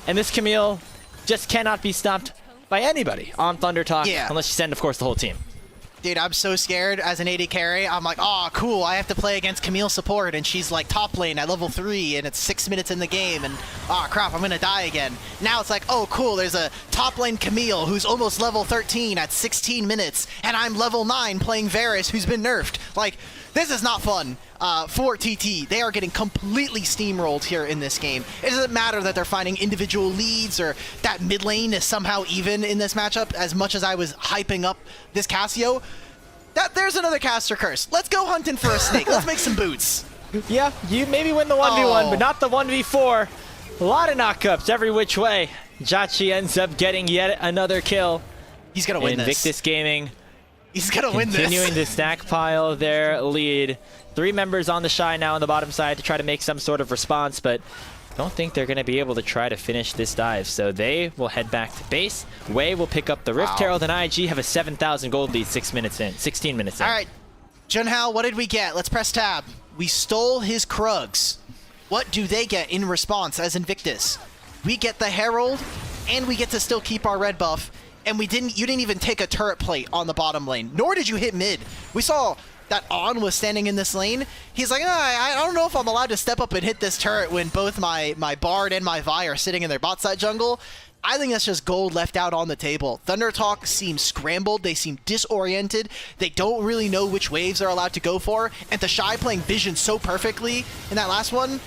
And this Camille just cannot be stopped by anybody on ThunderTalk, unless you send, of course, the whole team. Dude, I'm so scared as an AD carry. I'm like, oh, cool, I have to play against Camille support, and she's like top lane at level 3, and it's 6 minutes in the game, and oh crap, I'm gonna die again. Now it's like, oh cool, there's a top lane Camille who's almost level 13 at 16 minutes, and I'm level 9 playing Varus who's been nerfed. Like, this is not fun for TT. They are getting completely steamrolled here in this game. It doesn't matter that they're finding individual leads or that mid lane is somehow even in this matchup. As much as I was hyping up this Cassio, there's another caster curse. Let's go hunting for a snake. Let's make some boots. Yeah, you maybe win the 1v1, but not the 1v4. A lot of knockups every which way. Jachi ends up getting yet another kill. He's gonna win this. Invictus Gaming. He's gonna win this. Continuing to stackpile their lead. 3 members on the Shy now on the bottom side to try to make some sort of response, but don't think they're going to be able to try to finish this dive. So they will head back to base. Wei will pick up the Rift Herald, and IG have a 7,000 gold lead 16 minutes in. All right, Junhao, what did we get? Let's press tab. We stole his Krugs. What do they get in response as Invictus? We get the Herald, and we get to still keep our red buff. And you didn't even take a turret plate on the bottom lane, nor did you hit mid. We saw that On was standing in this lane. He's like, I don't know if I'm allowed to step up and hit this turret when both my Bard and my Vi are sitting in their bot side jungle. I think that's just gold left out on the table. ThunderTalk seems scrambled. They seem disoriented. They don't really know which waves they're allowed to go for. And the Shy playing Vision so perfectly in that last one.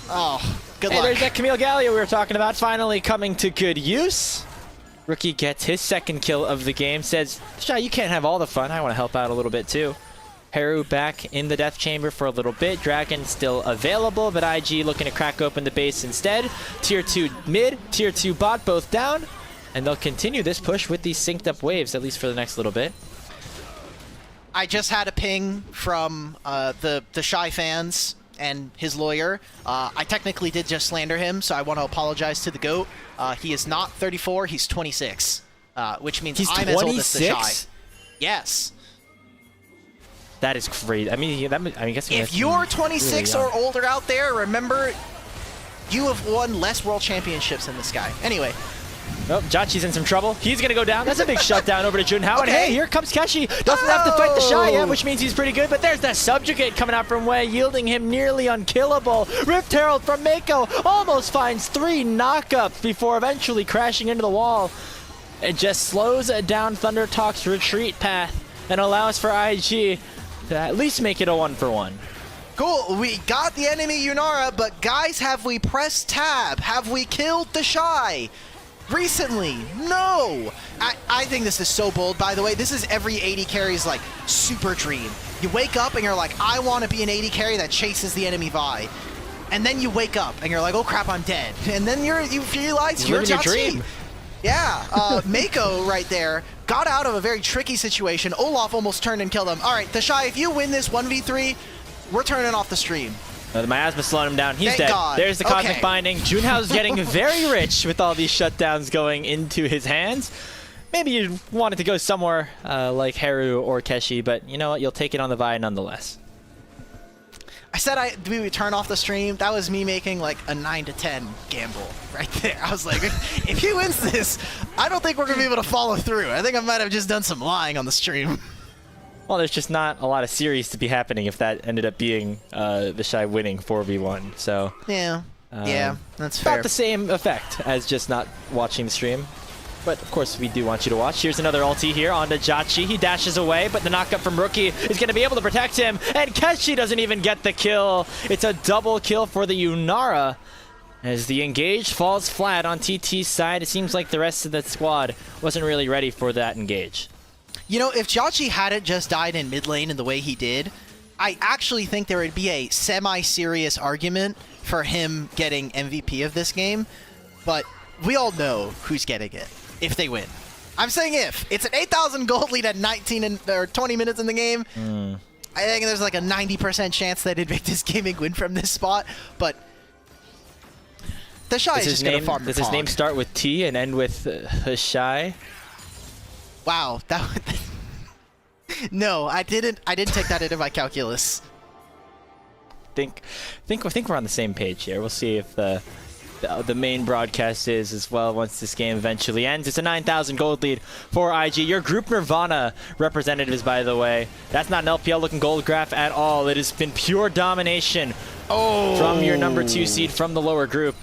Oh, good luck. Hey, there's that Camille Gallia we were talking about finally coming to good use. Rookie gets his second kill of the game, says, Shy, you can't have all the fun. I want to help out a little bit too. Haru back in the death chamber for a little bit. Dragon still available, but IG looking to crack open the base instead. Tier 2 mid, Tier 2 bot both down, and they'll continue this push with these synced up waves, at least for the next little bit. I just had a ping from the Shy fans and his lawyer. I technically did just slander him, so I want to apologize to the GOAT. He is not 34, he's 26, which means I'm as old as the Shy. Yes. That is great. I mean, if you're 26 really or older out there, remember, you have won less world championships than this guy. Anyway. Oh, Jachi's in some trouble. He's going to go down. That's a big shutdown over to Junhao. And hey, here comes Keshi. Doesn't have to fight the Shy yet, which means he's pretty good. But there's that subjugate coming out from Wei, yielding him nearly unkillable. Rift Herald from Mako almost finds 3 knockups before eventually crashing into the wall. It just slows down ThunderTalk's retreat path and allows for IG to at least make it a 1-for-1. Cool, we got the enemy Yunara, but guys, have we pressed tab? Have we killed the Shy? Recently? No! I think this is so bold, by the way. This is every AD carry's like super dream. You wake up and you're like, I want to be an AD carry that chases the enemy Vi. And then you wake up and you're like, oh crap, I'm dead. And then you realize you're living your dream. Yeah, Mako right there got out of a very tricky situation. Olaf almost turned and killed him. All right, the Shy, if you win this 1v3, we're turning off the stream. The miasma slowed him down. He's Thank dead. God. There's the Cosmic Binding. Junhao's getting very rich with all these shutdowns going into his hands. Maybe you wanted to go somewhere like Haru or Keshi, but you know what? You'll take it on the Vi nonetheless. I said we would turn off the stream. That was me making like a 9 to 10 gamble right there. I was like, if he wins this, I don't think we're going to be able to follow through. I think I might have just done some lying on the stream. Well, there's just not a lot of series to be happening if that ended up being the Shy winning 4v1. So yeah, that's fair. About the same effect as just not watching the stream. But of course, we do want you to watch. Here's another ulti here onto Jachi. He dashes away, but the knockup from Rookie is going to be able to protect him. And Keshi doesn't even get the kill. It's a double kill for the Yunara. As the engage falls flat on TT's side, it seems like the rest of the squad wasn't really ready for that engage. You know, if Jauchi hadn't just died in mid lane in the way he did, I actually think there would be a semi-serious argument for him getting MVP of this game. But we all know who's getting it if they win. I'm saying if. It's an 8,000 gold lead at 20 minutes in the game. I think there's like a 90% chance that Invictus Gaming win from this spot, but the Shy is just going to farm the Does his name start with T and end with Shy? Wow, that no, I didn't take that into my calculus. Think we're on the same page here. We'll see if the main broadcast is as well once this game eventually ends. It's a 9,000 gold lead for IG. Your Group Nirvana representatives, by the way. That's not an LPL looking gold graph at all. It has been pure domination from your number 2 seed from the lower group.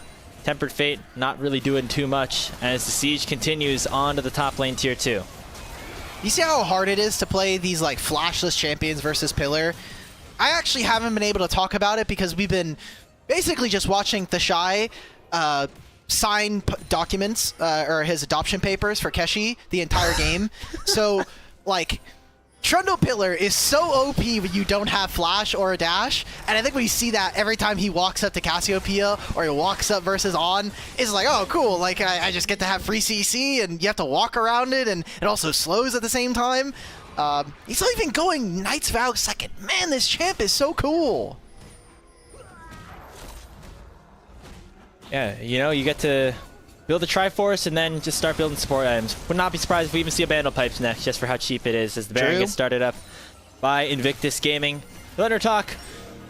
Tempered Fate not really doing too much as the siege continues on to the top lane tier 2. You see how hard it is to play these like flashless champions versus Pillar? I actually haven't been able to talk about it because we've been basically just watching the Shy sign documents or his adoption papers for Keshi the entire game. So, like, Trundle Pillar is so OP when you don't have flash or a dash, and I think we see that every time he walks up to Cassiopeia or he walks up versus On. It's like, oh, cool, like I just get to have free CC, and you have to walk around it, and it also slows at the same time. He's not even going Knight's Vow second. Man, this champ is so cool. Yeah, you know, you get to build a Triforce and then just start building support items. Would not be surprised if we even see a Bandle Pipes next, just for how cheap it is as the Baron gets started up by Invictus Gaming. Thunder Talk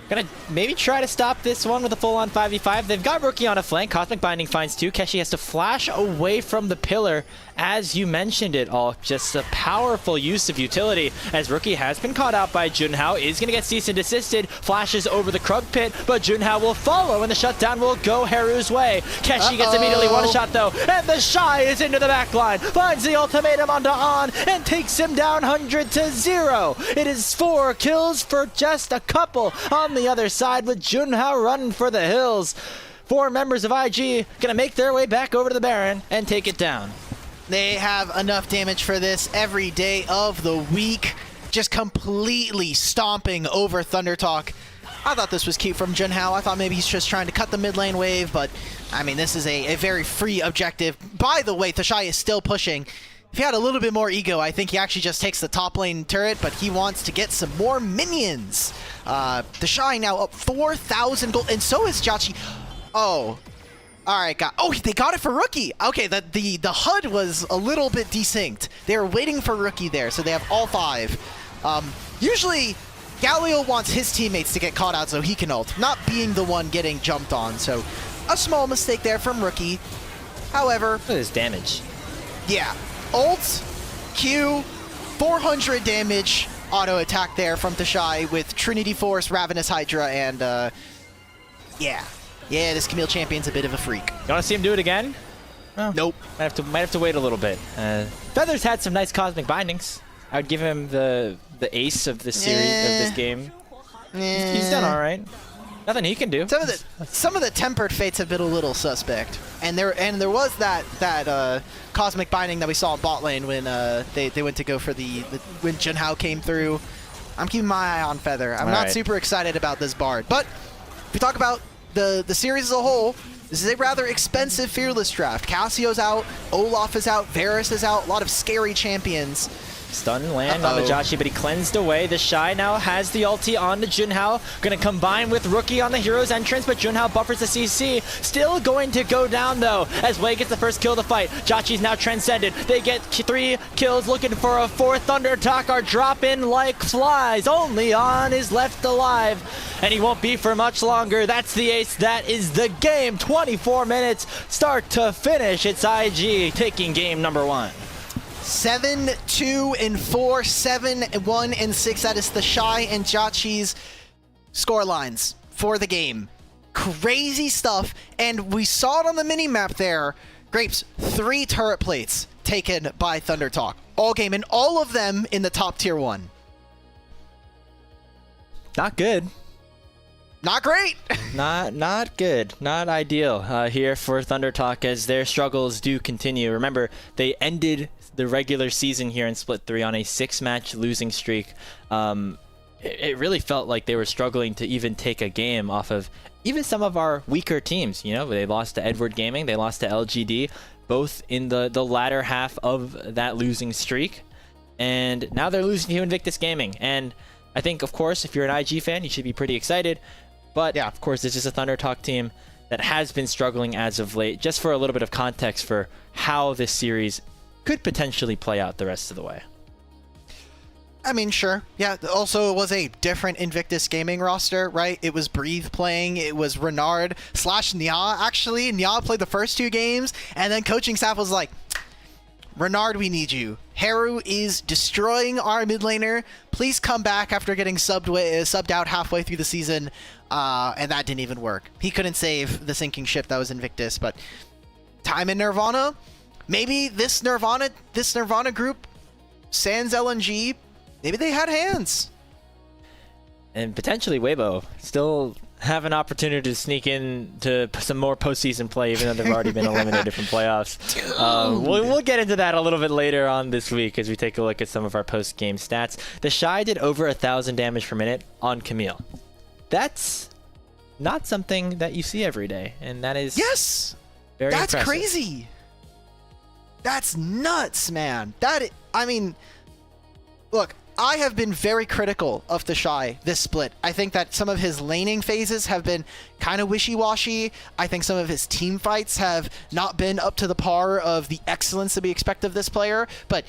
gonna maybe try to stop this one with a full-on 5v5. They've got Rookie on a flank. Cosmic Binding finds 2. Keshi has to flash away from the pillar. As you mentioned it all, just a powerful use of utility as Rookie has been caught out by Junhao, is gonna get cease and desisted, flashes over the Krug pit, but Junhao will follow and the shutdown will go Haru's way. Keshi gets immediately one shot though, and the Shy is into the backline, finds the ultimatum onto On and takes him down 100-0. It is 4 kills for just a couple on the other side with Junhao running for the hills. 4 members of IG gonna make their way back over to the Baron and take it down. They have enough damage for this every day of the week. Just completely stomping over Thunder Talk. I thought this was cute from Junhao. I thought maybe he's just trying to cut the mid lane wave, but I mean, this is a very free objective. By the way, Thashai is still pushing. If he had a little bit more ego, I think he actually just takes the top lane turret, but he wants to get some more minions. Thashai now up 4,000 gold, and so is Jachi. Oh. All right, they got it for Rookie. Okay, the HUD was a little bit desynced. They were waiting for Rookie there, so they have all 5. Usually, Galio wants his teammates to get caught out so he can ult, not being the one getting jumped on. So, a small mistake there from Rookie. However, look at his damage. Yeah, ult, Q, 400 damage auto attack there from Thashai with Trinity Force, Ravenous Hydra, and yeah, this Camille Champion's a bit of a freak. You want to see him do it again? Well, nope. Might have to wait a little bit. Feathers had some nice Cosmic Bindings. I would give him the ace of the series of this game. He's done all right. Nothing he can do. Some of the Tempered Fates have been a little suspect, and there was that Cosmic Binding that we saw in bot lane when they went to go for when Junhao came through. I'm keeping my eye on Feather. I'm not super excited about this Bard, but if we talk about the series as a whole, this is a rather expensive Fearless draft. Cassio's out, Olaf is out, Varus is out, a lot of scary champions. Stun land on the Jachi, but he cleansed away. The Shy now has the ulti on the Junhao. Going to combine with Rookie on the hero's entrance, but Junhao buffers the CC. Still going to go down, though, as Wei gets the first kill of the fight. Jachi's now transcended. They get 3 kills, looking for a 4th. Thunder Talk are dropping like flies. Only On is left alive, and he won't be for much longer. That's the ace. That is the game. 24 minutes, start to finish. It's IG taking game number 1. 7-2-4, 7-1-6. That is the Shy and Jachi's score lines for the game. Crazy stuff, and we saw it on the mini-map there. Grapes, 3 turret plates taken by Thunder Talk. All game, and all of them in the top tier 1. Not good. not great. Not good. Not ideal here for Thunder Talk as their struggles do continue. Remember, they ended the regular season here in Split 3 on a 6-match losing streak. It really felt like they were struggling to even take a game off of even some of our weaker teams. You know, they lost to Edward Gaming, they lost to LGD, both in the latter half of that losing streak. And now they're losing to Invictus Gaming. And I think, of course, if you're an IG fan, you should be pretty excited. But, yeah, of course, this is a Thunder Talk team that has been struggling as of late. Just for a little bit of context for how this series could potentially play out the rest of the way. I mean, sure. Yeah, also it was a different Invictus Gaming roster, right? It was Breathe playing, it was Renard / Nya, actually. Nya played the first 2 games, and then coaching staff was like, Renard, we need you. Haru is destroying our mid laner. Please come back after getting subbed out halfway through the season, and that didn't even work. He couldn't save the sinking ship that was Invictus, but time in Nirvana? Maybe this Nirvana group, sans LNG, maybe they had hands. And potentially Weibo still have an opportunity to sneak in to some more postseason play, even though they've already been eliminated from playoffs. We'll get into that a little bit later on this week as we take a look at some of our post-game stats. The Shy did over 1,000 damage per minute on Camille. That's not something that you see every day, and that is very that's impressive. Crazy. That's nuts, man. I mean, look, I have been very critical of the Shy this split. I think that some of his laning phases have been kind of wishy-washy. I think some of his team fights have not been up to the par of the excellence that we expect of this player. But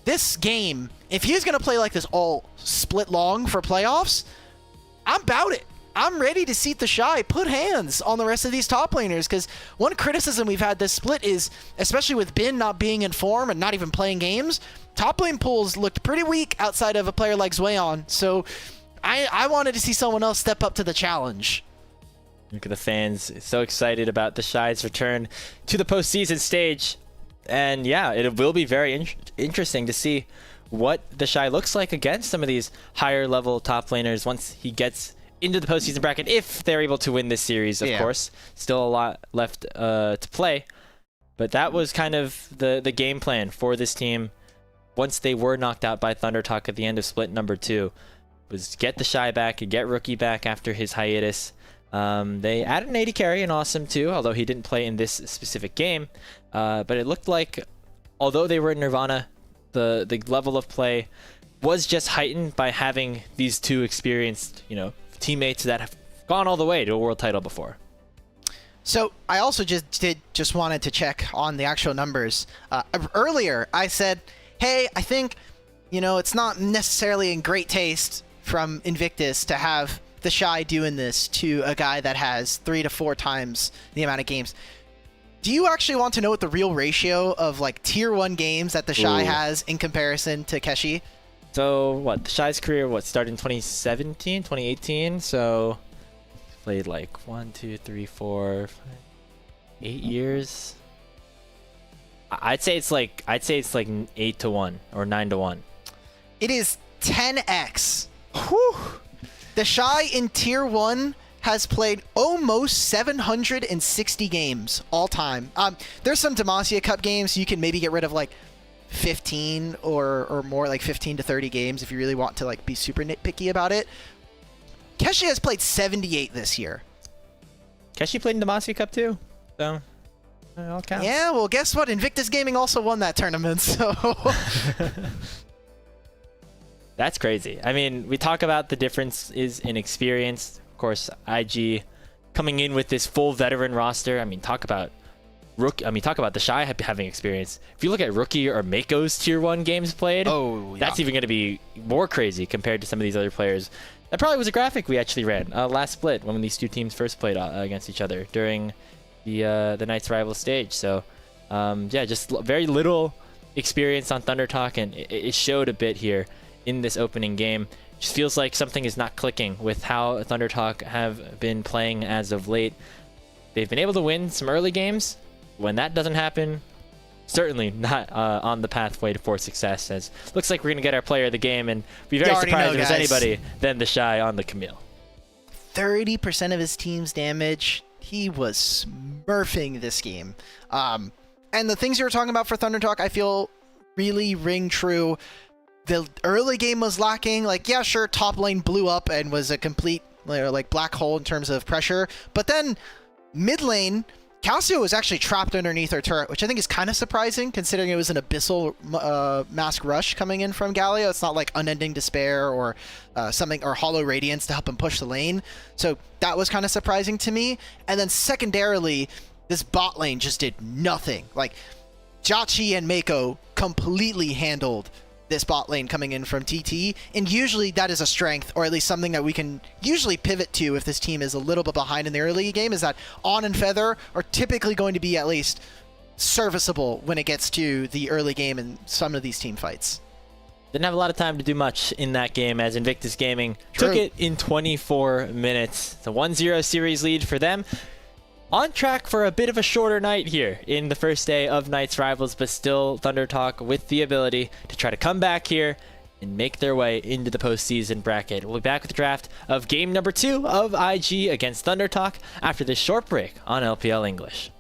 this game, if he's going to play like this all split long for playoffs, I'm about it. I'm ready to see the Shy put hands on the rest of these top laners, because one criticism we've had this split is, especially with Bin not being in form and not even playing games, top lane pools looked pretty weak outside of a player like Zweon. So I wanted to see someone else step up to the challenge. Look at the fans so excited about the Shy's return to the postseason stage. And yeah, it will be very interesting to see what the Shy looks like against some of these higher level top laners once he gets into the postseason bracket, if they're able to win this series, of course. Still a lot left to play. But that was kind of the game plan for this team once they were knocked out by Thunder Talk at the end of split number 2, was get the Shy back and get Rookie back after his hiatus. They added an AD carry, and Awesome too, although he didn't play in this specific game. But it looked like, although they were in Nirvana, the level of play was just heightened by having these 2 experienced, teammates that have gone all the way to a world title before. So I also just wanted to check on the actual numbers. Earlier, I said, hey, I think, it's not necessarily in great taste from Invictus to have the Shy doing this to a guy that has 3 to 4 times the amount of games. Do you actually want to know what the real ratio of tier 1 games that the Shy has in comparison to Keshi? So what, the Shy's career started in 2017, 2018, so played 1, 2, 3, 4, 5, 8 years. I'd say it's 8 to 1 or 9 to 1. It is 10x. Whew. The Shy in tier 1 has played almost 760 games all time. There's some Demacia Cup games you can maybe get rid of 15 or more, 15 to 30 games if you really want to be super nitpicky about it. Keshi has played 78 this year. Keshi played in the Demacia Cup too, so it all counts. Yeah, well, guess what? Invictus Gaming also won that tournament, so... That's crazy. I mean, we talk about the difference is in experience. Of course, IG coming in with this full veteran roster. I mean, talk about the Shy having experience. If you look at Rookie or Mako's tier 1 games played, that's even going to be more crazy compared to some of these other players. That probably was a graphic we actually ran last split when these 2 teams first played against each other during the Knights Rival stage. So, yeah, just very little experience on Thunder Talk, and it showed a bit here in this opening game. Just feels like something is not clicking with how Thunder Talk have been playing as of late. They've been able to win some early games. When that doesn't happen, certainly not on the pathway for success, as looks like we're going to get our player of the game, and be very surprised if there's anybody than the Shy on the Camille. 30% of his team's damage. He was smurfing this game. And the things you were talking about for Thunder Talk, I feel really ring true. The early game was lacking. Like, yeah, sure, top lane blew up and was a complete like black hole in terms of pressure. But then mid lane, Calcio was actually trapped underneath our turret, which I think is kind of surprising considering it was an abyssal mask rush coming in from Galio. It's not like Unending Despair or something, or Hollow Radiance to help him push the lane. So that was kind of surprising to me. And then secondarily, this bot lane just did nothing. Like, Jachi and Mako completely handled this bot lane coming in from TT, and usually that is a strength, or at least something that we can usually pivot to if this team is a little bit behind in the early game, is that On and Feather are typically going to be at least serviceable when it gets to the early game in some of these team fights. Didn't have a lot of time to do much in that game as Invictus Gaming took it in 24 minutes. It's a 1-0 series lead for them. On track for a bit of a shorter night here in the first day of Night's Rivals, but still Thunder Talk with the ability to try to come back here and make their way into the postseason bracket. We'll be back with the draft of game number 2 of IG against Thunder Talk after this short break on LPL English.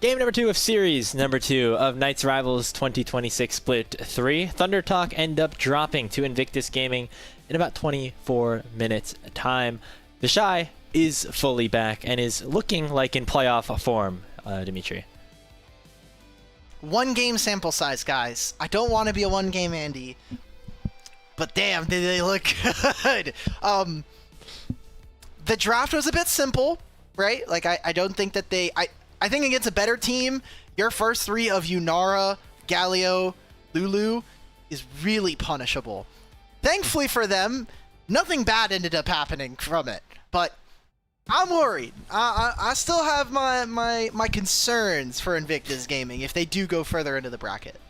Game number 2 of series number 2 of Knights Rivals 2026 Split 3. Thunder Talk end up dropping to Invictus Gaming in about 24 minutes time. The Shy is fully back and is looking like in playoff form, Dimitri. 1 game sample size, guys. I don't want to be a 1 game Andy, but damn, did they look good. The draft was a bit simple, right? Like, I don't think that I think against a better team, your first 3 of Yunara, Galio, Lulu is really punishable. Thankfully for them, nothing bad ended up happening from it, but I'm worried. I still have my concerns for Invictus Gaming if they do go further into the bracket.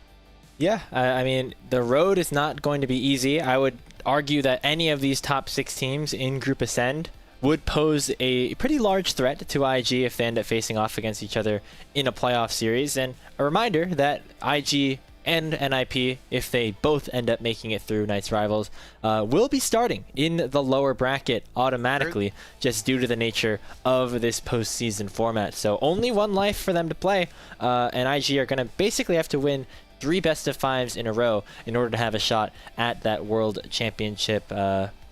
Yeah, I mean, the road is not going to be easy. I would argue that any of these top 6 teams in Group Ascend would pose a pretty large threat to IG if they end up facing off against each other in a playoff series. And a reminder that IG and NIP, if they both end up making it through Knights Rivals, will be starting in the lower bracket automatically, just due to the nature of this postseason format. So only 1 life for them to play, and IG are going to basically have to win 3 best-of-5s in a row in order to have a shot at that World Championship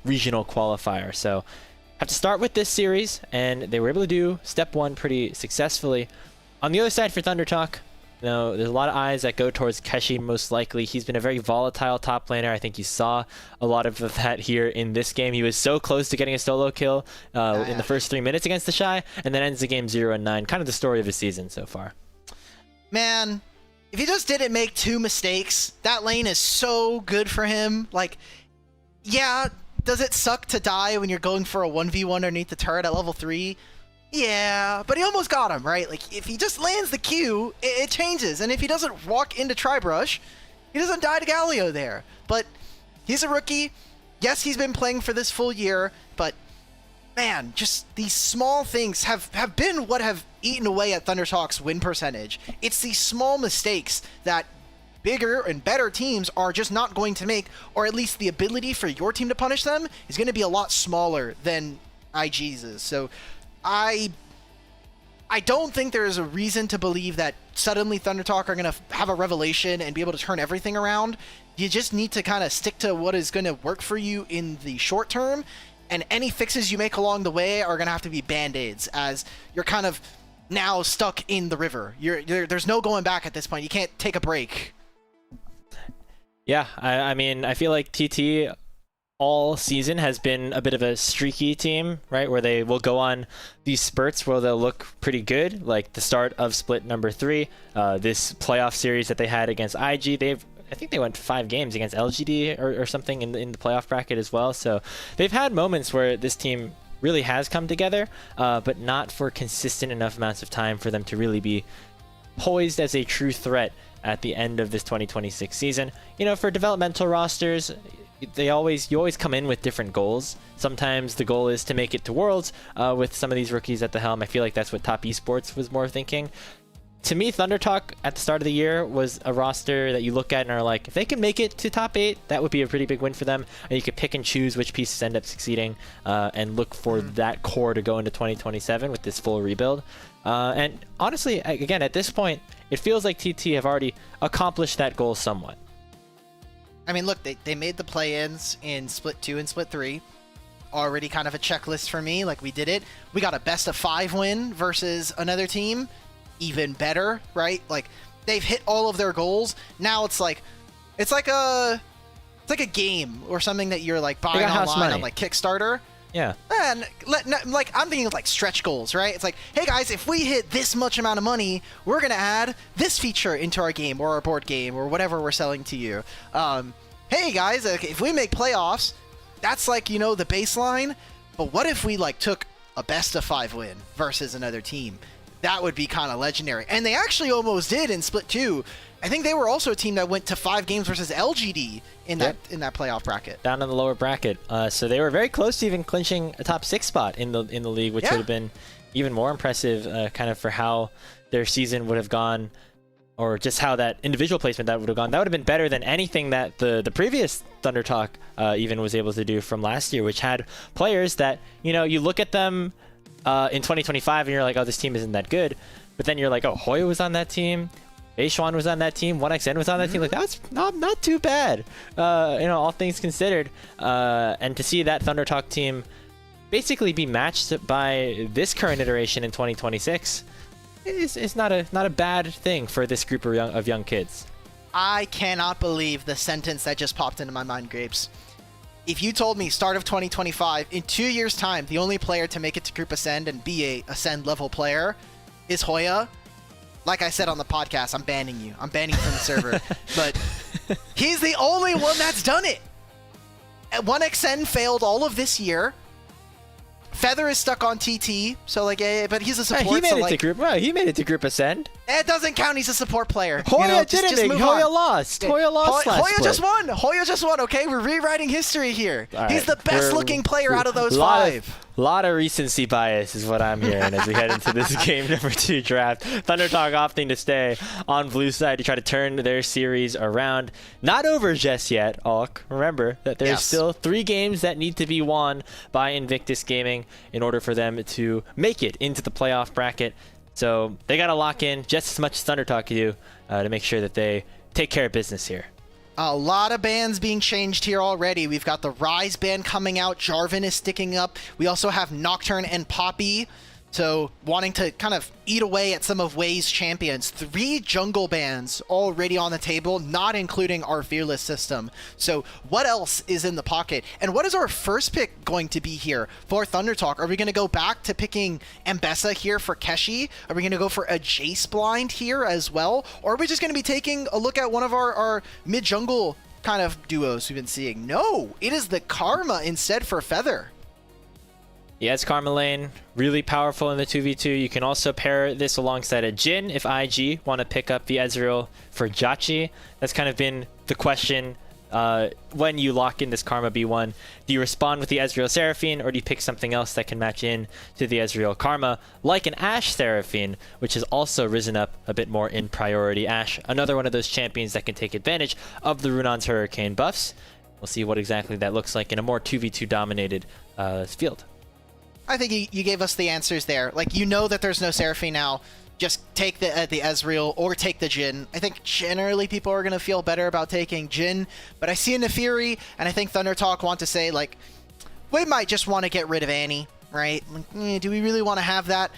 regional qualifier. So have to start with this series, and they were able to do step 1 pretty successfully. On the other side for Thunder Talk, there's a lot of eyes that go towards Keshi most likely. He's been a very volatile top laner. I think you saw a lot of that here in this game. He was so close to getting a solo kill in the first 3 minutes against the Shy, and then ends the game 0-9. Kind of the story of his season so far. Man, if he just didn't make 2 mistakes, that lane is so good for him. Like, yeah, does it suck to die when you're going for a 1v1 underneath the turret at level 3? Yeah, but he almost got him, right? Like, if he just lands the Q, it changes. And if he doesn't walk into Tribrush, he doesn't die to Galio there. But he's a rookie. Yes, he's been playing for this full year, but man, just these small things have been what have eaten away at Thunder Talk's win percentage. It's these small mistakes that bigger and better teams are just not going to make, or at least the ability for your team to punish them is going to be a lot smaller than IG's is. So I don't think there is a reason to believe that suddenly Thunder Talk are going to have a revelation and be able to turn everything around. You just need to kind of stick to what is going to work for you in the short term, and any fixes you make along the way are going to have to be band-aids, as you're kind of now stuck in the river. There's no going back at this point. You can't take a break. Yeah, I mean, I feel like TT all season has been a bit of a streaky team, right? Where they will go on these spurts where they'll look pretty good, like the start of split number 3, this playoff series that they had against IG. I think they went 5 games against LGD or something in the playoff bracket as well. So they've had moments where this team really has come together, but not for consistent enough amounts of time for them to really be poised as a true threat at the end of this 2026 season. You know, for developmental rosters, you always come in with different goals. Sometimes the goal is to make it to Worlds with some of these rookies at the helm. I feel like that's what Top Esports was more thinking. To me, Thunder Talk at the start of the year was a roster that you look at and are like, if they can make it to top 8, that would be a pretty big win for them. And you could pick and choose which pieces end up succeeding and look for that core to go into 2027 with this full rebuild. And honestly, again, at this point, it feels like TT have already accomplished that goal somewhat. I mean, look, they made the play-ins in Split 2 and Split 3. Already kind of a checklist for me. Like, we did it. We got a best-of-5 win versus another team. Even better, right? Like, they've hit all of their goals. Now it's like a game or something that you're like buying online on like Kickstarter. Yeah. And like, I'm thinking of like stretch goals, right? It's like, hey guys, if we hit this much amount of money, we're gonna add this feature into our game or our board game or whatever we're selling to you. Hey guys, if we make playoffs, that's like, you know, the baseline. But what if we like took a best-of-5 win versus another team? That would be kind of legendary. And they actually almost did in Split 2. I think they were also a team that went to 5 games versus LGD in that playoff bracket. Down in the lower bracket. So they were very close to even clinching a top 6 spot in the league, which would have been even more impressive kind of for how their season would have gone, or just how that individual placement that would have gone. That would have been better than anything that the previous Thunder Talk even was able to do from last year, which had players that, you know, you look at them in 2025 and you're like, oh, this team isn't that good. But then you're like, oh, Hoya was on that team. Aishwan was on that team. 1xN was on that team. Like, that's not too bad, all things considered. And to see that Thunder Talk team basically be matched by this current iteration in 2026 is not a bad thing for this group of young kids. I cannot believe the sentence that just popped into my mind, Grapes. If you told me start of 2025, in 2 years' time, the only player to make it to Group Ascend and be a Ascend level player is Hoya, like I said on the podcast, I'm banning you. I'm banning you from the server. But he's the only one that's done it. 1xN failed all of this year. Feather is stuck on TT, so but he's a support. He made it to Group Ascend. It doesn't count. He's a support player. Hoya didn't make. Hoya lost. Hoya lost last Hoya split. just won. Hoya just won. Okay, we're rewriting history here. All he's right. the best-looking player out of those lot five. Lot of recency bias is what I'm hearing as we head into this game number 2 draft. Thunder Talk opting to stay on blue side to try to turn their series around. Not over just yet, Alk. Remember that there's still 3 games that need to be won by Invictus Gaming in order for them to make it into the playoff bracket. So they got to lock in just as much as Thunder Talk can do to make sure that they take care of business here. A lot of bans being changed here already. We've got the Rise ban coming out. Jarvan is sticking up. We also have Nocturne and Poppy. So wanting to kind of eat away at some of Wei's champions. 3 jungle bans already on the table, not including our Fearless system. So what else is in the pocket? And what is our first pick going to be here for Thunder Talk? Are we going to go back to picking Ambessa here for Keshi? Are we going to go for a Jace blind here as well? Or are we just going to be taking a look at one of our mid-jungle kind of duos we've been seeing? No, it is the Karma instead for Feather. Yes, Karma lane, really powerful in the 2v2. You can also pair this alongside a Jhin if IG want to pick up the Ezreal for Jachi. That's kind of been the question when you lock in this Karma B1. Do you respond with the Ezreal Seraphine, or do you pick something else that can match in to the Ezreal Karma, like an Ashe Seraphine, which has also risen up a bit more in priority. Ashe, another one of those champions that can take advantage of the Runon's Hurricane buffs. We'll see what exactly that looks like in a more 2v2 dominated field. I think you gave us the answers there. Like, you know that there's no Seraphine now. Just take the Ezreal or take the Jhin. I think generally people are going to feel better about taking Jhin, but I see a Nefiri, and I think Thunder Talk want to say, like, we might just want to get rid of Annie, right? Like, do we really want to have that?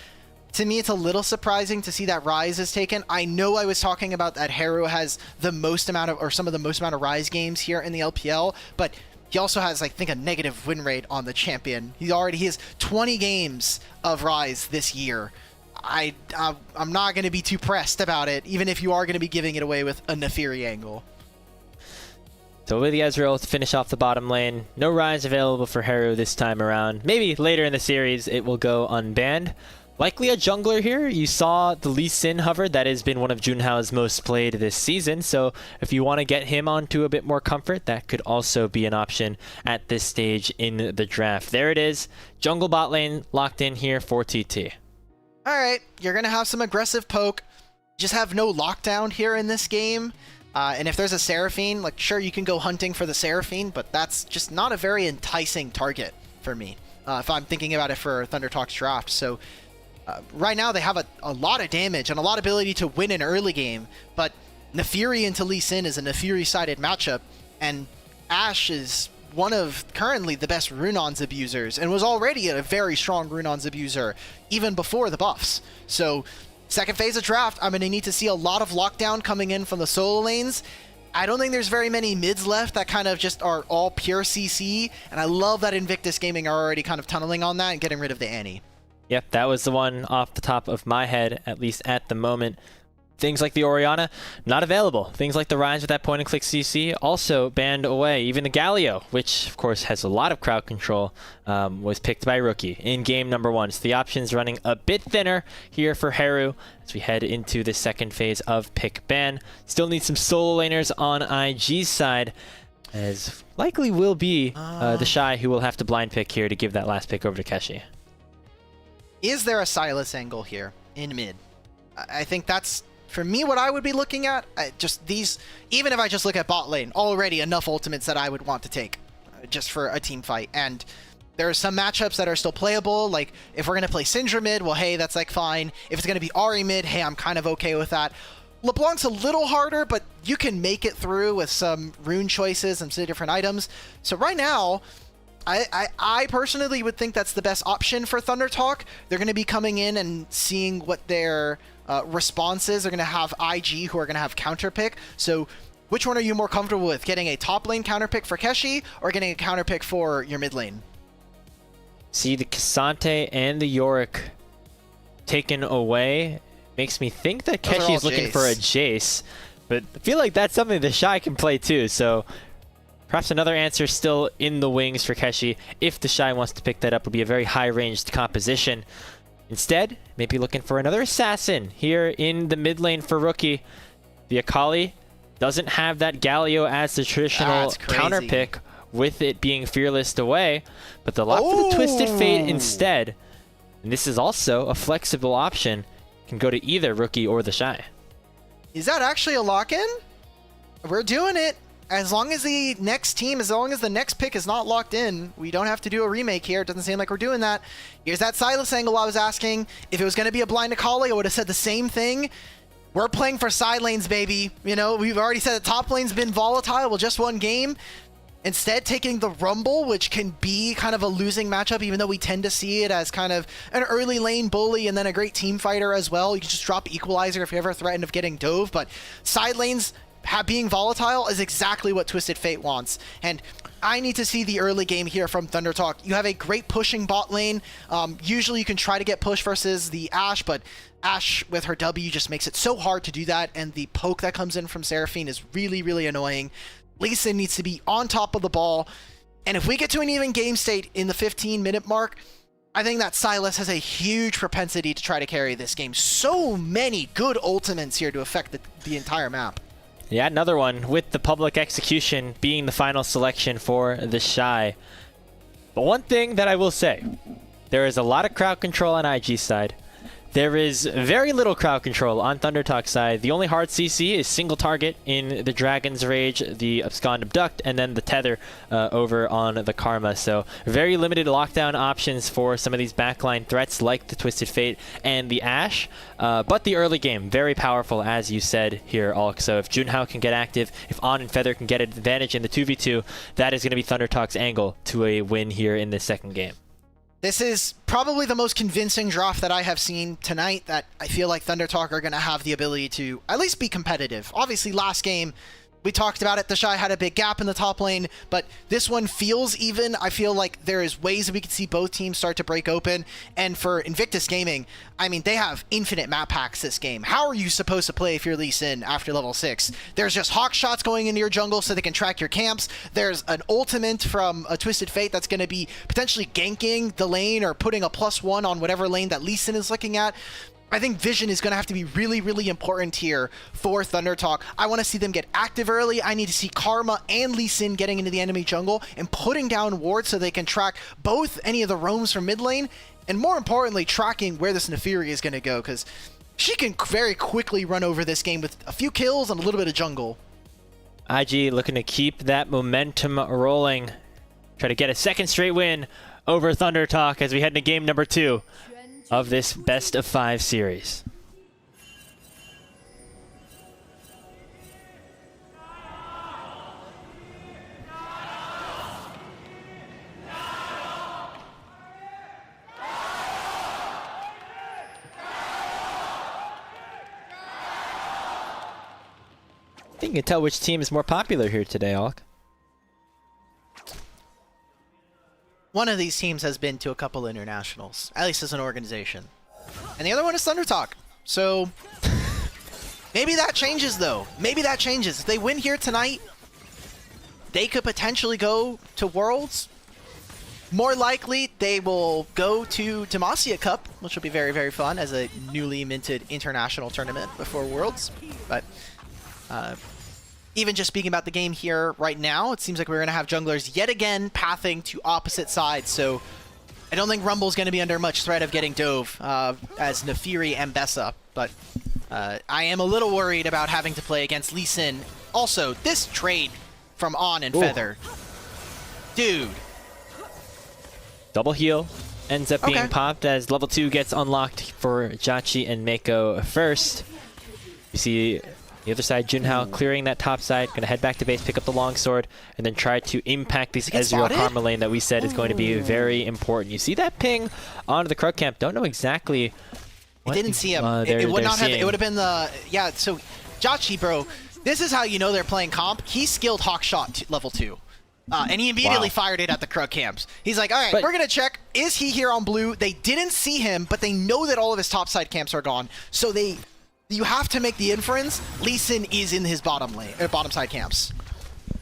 To me, it's a little surprising to see that Rise is taken. I know I was talking about that Haru has the most amount of, or some of the most amount of Rise games here in the LPL, but he also has, I think, a negative win rate on the champion. He has 20 games of Rise this year. I'm not going to be too pressed about it, even if you are going to be giving it away with a Nefiri angle. So with the Ezreal to finish off the bottom lane, no Rise available for Haru this time around. Maybe later in the series it will go unbanned. Likely a jungler here. You saw the Lee Sin hover. That has been one of Junhao's most played this season. So if you want to get him onto a bit more comfort, that could also be an option at this stage in the draft. There it is. Jungle bot lane locked in here for TT. All right, you're going to have some aggressive poke. Just have no lockdown here in this game. And if there's a Seraphine, like, sure, you can go hunting for the Seraphine, but that's just not a very enticing target for me if I'm thinking about it for Thunder Talk's draft. So right now they have a lot of damage and a lot of ability to win an early game, but Nefiri into Lee Sin is a Nefiri-sided matchup, and Ashe is one of currently the best Runon's abusers and was already a very strong Runon's abuser even before the buffs. So second phase of draft, I'm going to need to see a lot of lockdown coming in from the solo lanes. I don't think there's very many mids left that kind of just are all pure CC, and I love that Invictus Gaming are already kind of tunneling on that and getting rid of the Annie. Yep, that was the one off the top of my head, at least at the moment. Things like the Orianna, not available. Things like the Rise with that point-and-click CC, also banned away. Even the Galio, which, of course, has a lot of crowd control, was picked by Rookie in game number 1. So the options running a bit thinner here for Haru as we head into the second phase of pick ban. Still need some solo laners on IG's side, as likely will be the Shy who will have to blind pick here to give that last pick over to Keshi. Is there a Sylas angle here in mid? I think that's, for me, what I would be looking at. Just these, even if I just look at bot lane, already enough ultimates that I would want to take just for a team fight. And There are some matchups that are still playable, like if we're going to play Syndra mid, well, hey, that's like fine. If it's going to be Ahri mid, hey, I'm kind of okay with that. LeBlanc's a little harder, but you can make it through with some rune choices and some different items. So right now, I personally would think that's the best option for Thunder Talk. They're going to be coming in and seeing what their response is. They're going to have IG who are going to have counter pick. So which one are you more comfortable with? Getting a top lane counter pick for Keshi or getting a counter pick for your mid lane? See, the K'Sante and the Yorick taken away makes me think that Keshi is looking for a Jace, but I feel like that's something the Shy can play too, so perhaps another answer still in the wings for Keshi. If the Shy wants to pick that up, it would be a very high-ranged composition. Instead, maybe looking for another assassin here in the mid lane for Rookie. The Akali doesn't have that Galio as the traditional counter pick, with it being Fearless away, but the lock for the Twisted Fate instead, and this is also a flexible option, can go to either Rookie or the Shy. Is that actually a lock-in? We're doing it. As long as the next team, as long as the next pick is not locked in, we don't have to do a remake here. It doesn't seem like we're doing that. Here's that Silas angle I was asking. If it was going to be a blind Akali, I would have said the same thing. We're playing for side lanes, baby. You know, we've already said the top lane's been volatile with just one game. Instead, taking the Rumble, which can be kind of a losing matchup, even though we tend to see it as kind of an early lane bully and then a great team fighter as well. You can just drop Equalizer if you ever threaten of getting dove, but side lanes being volatile is exactly what Twisted Fate wants. And I need to see the early game here from Thunder Talk. You have a great pushing bot lane. Usually you can try to get push versus the Ashe, but Ashe with her W just makes it so hard to do that, and the poke that comes in from Seraphine is really, really annoying. Lee Sin needs to be on top of the ball, and if we get to an even game state in the 15-minute mark, I think that Silas has a huge propensity to try to carry this game. So many good ultimates here to affect the entire map. Yeah, another one with the public execution being the final selection for the Shy. But one thing that I will say, there is a lot of crowd control on IG side. There is very little crowd control on Thunder Talk side. The only hard CC is single target in the Dragon's Rage, the Abscond Abduct, and then the Tether over on the Karma. So very limited lockdown options for some of these backline threats like the Twisted Fate and the Ashe. But the early game, very powerful as you said here, Alk. So if Junhao can get active, if On and Feather can get an advantage in the 2v2, that is going to be Thunder Talk's angle to a win here in this second game. This is probably the most convincing draft that I have seen tonight, that I feel like Thunder Talk are going to have the ability to at least be competitive. Obviously, last game, we talked about it, the Shy had a big gap in the top lane, but this one feels even. I feel like there is ways that we can see both teams start to break open, and for Invictus Gaming, I mean, they have infinite map packs this game. How are you supposed to play if you're Lee Sin after level 6? There's just hawk shots going into your jungle so they can track your camps. There's an ultimate from a Twisted Fate that's going to be potentially ganking the lane or putting a +1 on whatever lane that Lee Sin is looking at. I think vision is going to have to be really, really important here for Thunder Talk. I want to see them get active early. I need to see Karma and Lee Sin getting into the enemy jungle and putting down wards so they can track both any of the roams from mid lane, and more importantly, tracking where this Nefiri is going to go, because she can very quickly run over this game with a few kills and a little bit of jungle. IG looking to keep that momentum rolling. Try to get a second straight win over Thunder Talk as we head into game number 2 of this best of 5 series. I think you can tell which team is more popular here today, Alk. One of these teams has been to a couple internationals, at least as an organization. And the other one is Thunder Talk. So maybe that changes, though. Maybe that changes. If they win here tonight, they could potentially go to Worlds. More likely, they will go to Demacia Cup, which will be very, very fun as a newly minted international tournament before Worlds. But even just speaking about the game here right now, it seems like we're going to have junglers yet again pathing to opposite sides. So I don't think Rumble's going to be under much threat of getting dove as Nefiri and Bessa. But I am a little worried about having to play against Lee Sin. Also, this trade from On and Feather. Dude. Double heal ends up being Okay. popped as level 2 gets unlocked for Jachi and Mako first. You see the other side, Junhao clearing that top side, gonna head back to base, pick up the longsword, and then try to impact this Get Ezreal spotted? Karma lane that we said is going to be very important. You see that ping onto the Krug camp. Don't know exactly It what didn't see him. they're It would not have. seeing. It would have been the So, Jachi, bro, this is how you know they're playing comp. He skilled Hawkshot level 2, and he immediately fired it at the Krug camps. He's like, all right, But- we're gonna check. Is he here on blue? They didn't see him, but they know that all of his topside camps are gone. So you have to make the inference. Lee Sin is in his bottom lane, or bottom side camps.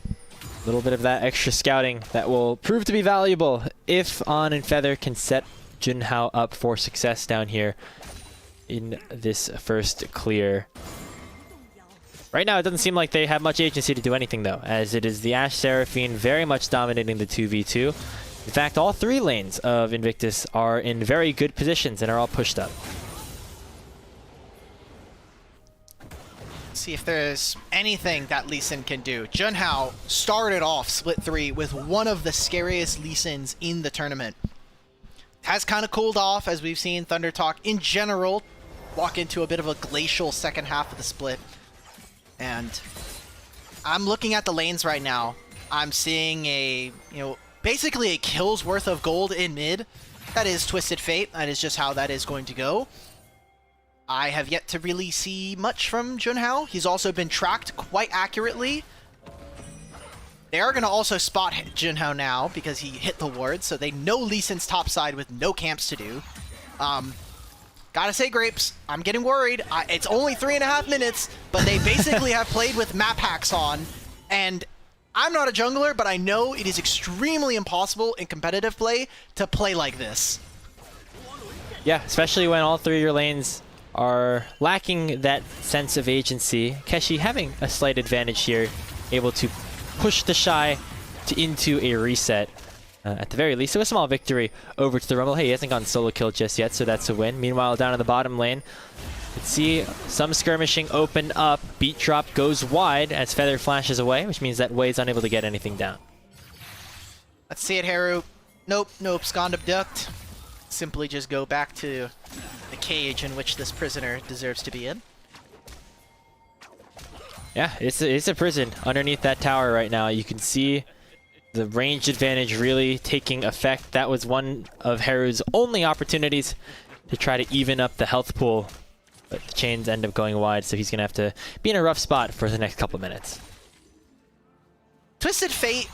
A little bit of that extra scouting that will prove to be valuable if On and Feather can set Junhao up for success down here in this first clear. Right now, it doesn't seem like they have much agency to do anything, though, as it is the Ashe Seraphine very much dominating the 2v2. In fact, all 3 lanes of Invictus are in very good positions and are all pushed up. See if there's anything that Lee Sin can do. Junhao started off Split 3 with one of the scariest Lee Sins in the tournament. Has kind of cooled off, as we've seen Thunder Talk in general walk into a bit of a glacial second half of the split. And I'm looking at the lanes right now. I'm seeing basically a kill's worth of gold in mid. That is Twisted Fate. That is just how that is going to go. I have yet to really see much from Junhao. He's also been tracked quite accurately. They are going to also spot Junhao now because he hit the ward, so they know Lee Sin's top side with no camps to do. Gotta say, Grapes, I'm getting worried. It's only 3.5 minutes, but they basically have played with map hacks on, and I'm not a jungler, but I know it is extremely impossible in competitive play to play like this. Yeah, especially when all 3 of your lanes are lacking that sense of agency. Keshi having a slight advantage here, able to push the Shy into a reset. At the very least, so a small victory over to the Rumble. Hey, he hasn't gotten solo kill just yet, so that's a win. Meanwhile, down in the bottom lane, let's see some skirmishing open up. Beat drop goes wide as Feather flashes away, which means that Wei's unable to get anything down. Let's see it, Haru. Nope, abscond abduct. Simply just go back to the cage in which this prisoner deserves to be in. Yeah, it's a prison underneath that tower right now. You can see the range advantage really taking effect. That was one of Haru's only opportunities to try to even up the health pool, but the chains end up going wide, so he's going to have to be in a rough spot for the next couple minutes. Twisted Fate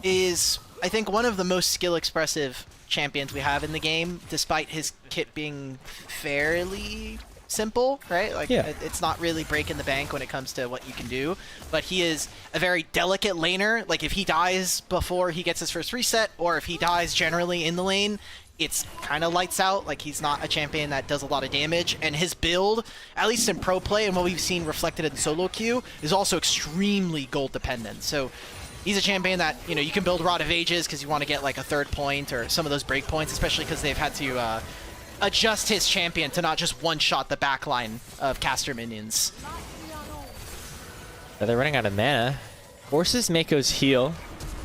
is, I think, one of the most skill-expressive champions we have in the game, despite his kit being fairly simple, right? Like, yeah. It's not really breaking the bank when it comes to what you can do, but he is a very delicate laner. Like, if he dies before he gets his first reset, or if he dies generally in the lane, it's kind of lights out. Like, he's not a champion that does a lot of damage, and his build, at least in pro play and what we've seen reflected in solo queue, is also extremely gold dependent. So he's a champion that, you know, you can build Rod of Ages because you want to get like a 3rd point or some of those break points, especially because they've had to adjust his champion to not just one-shot the backline of caster minions. They're running out of mana. Forces Mako's heal.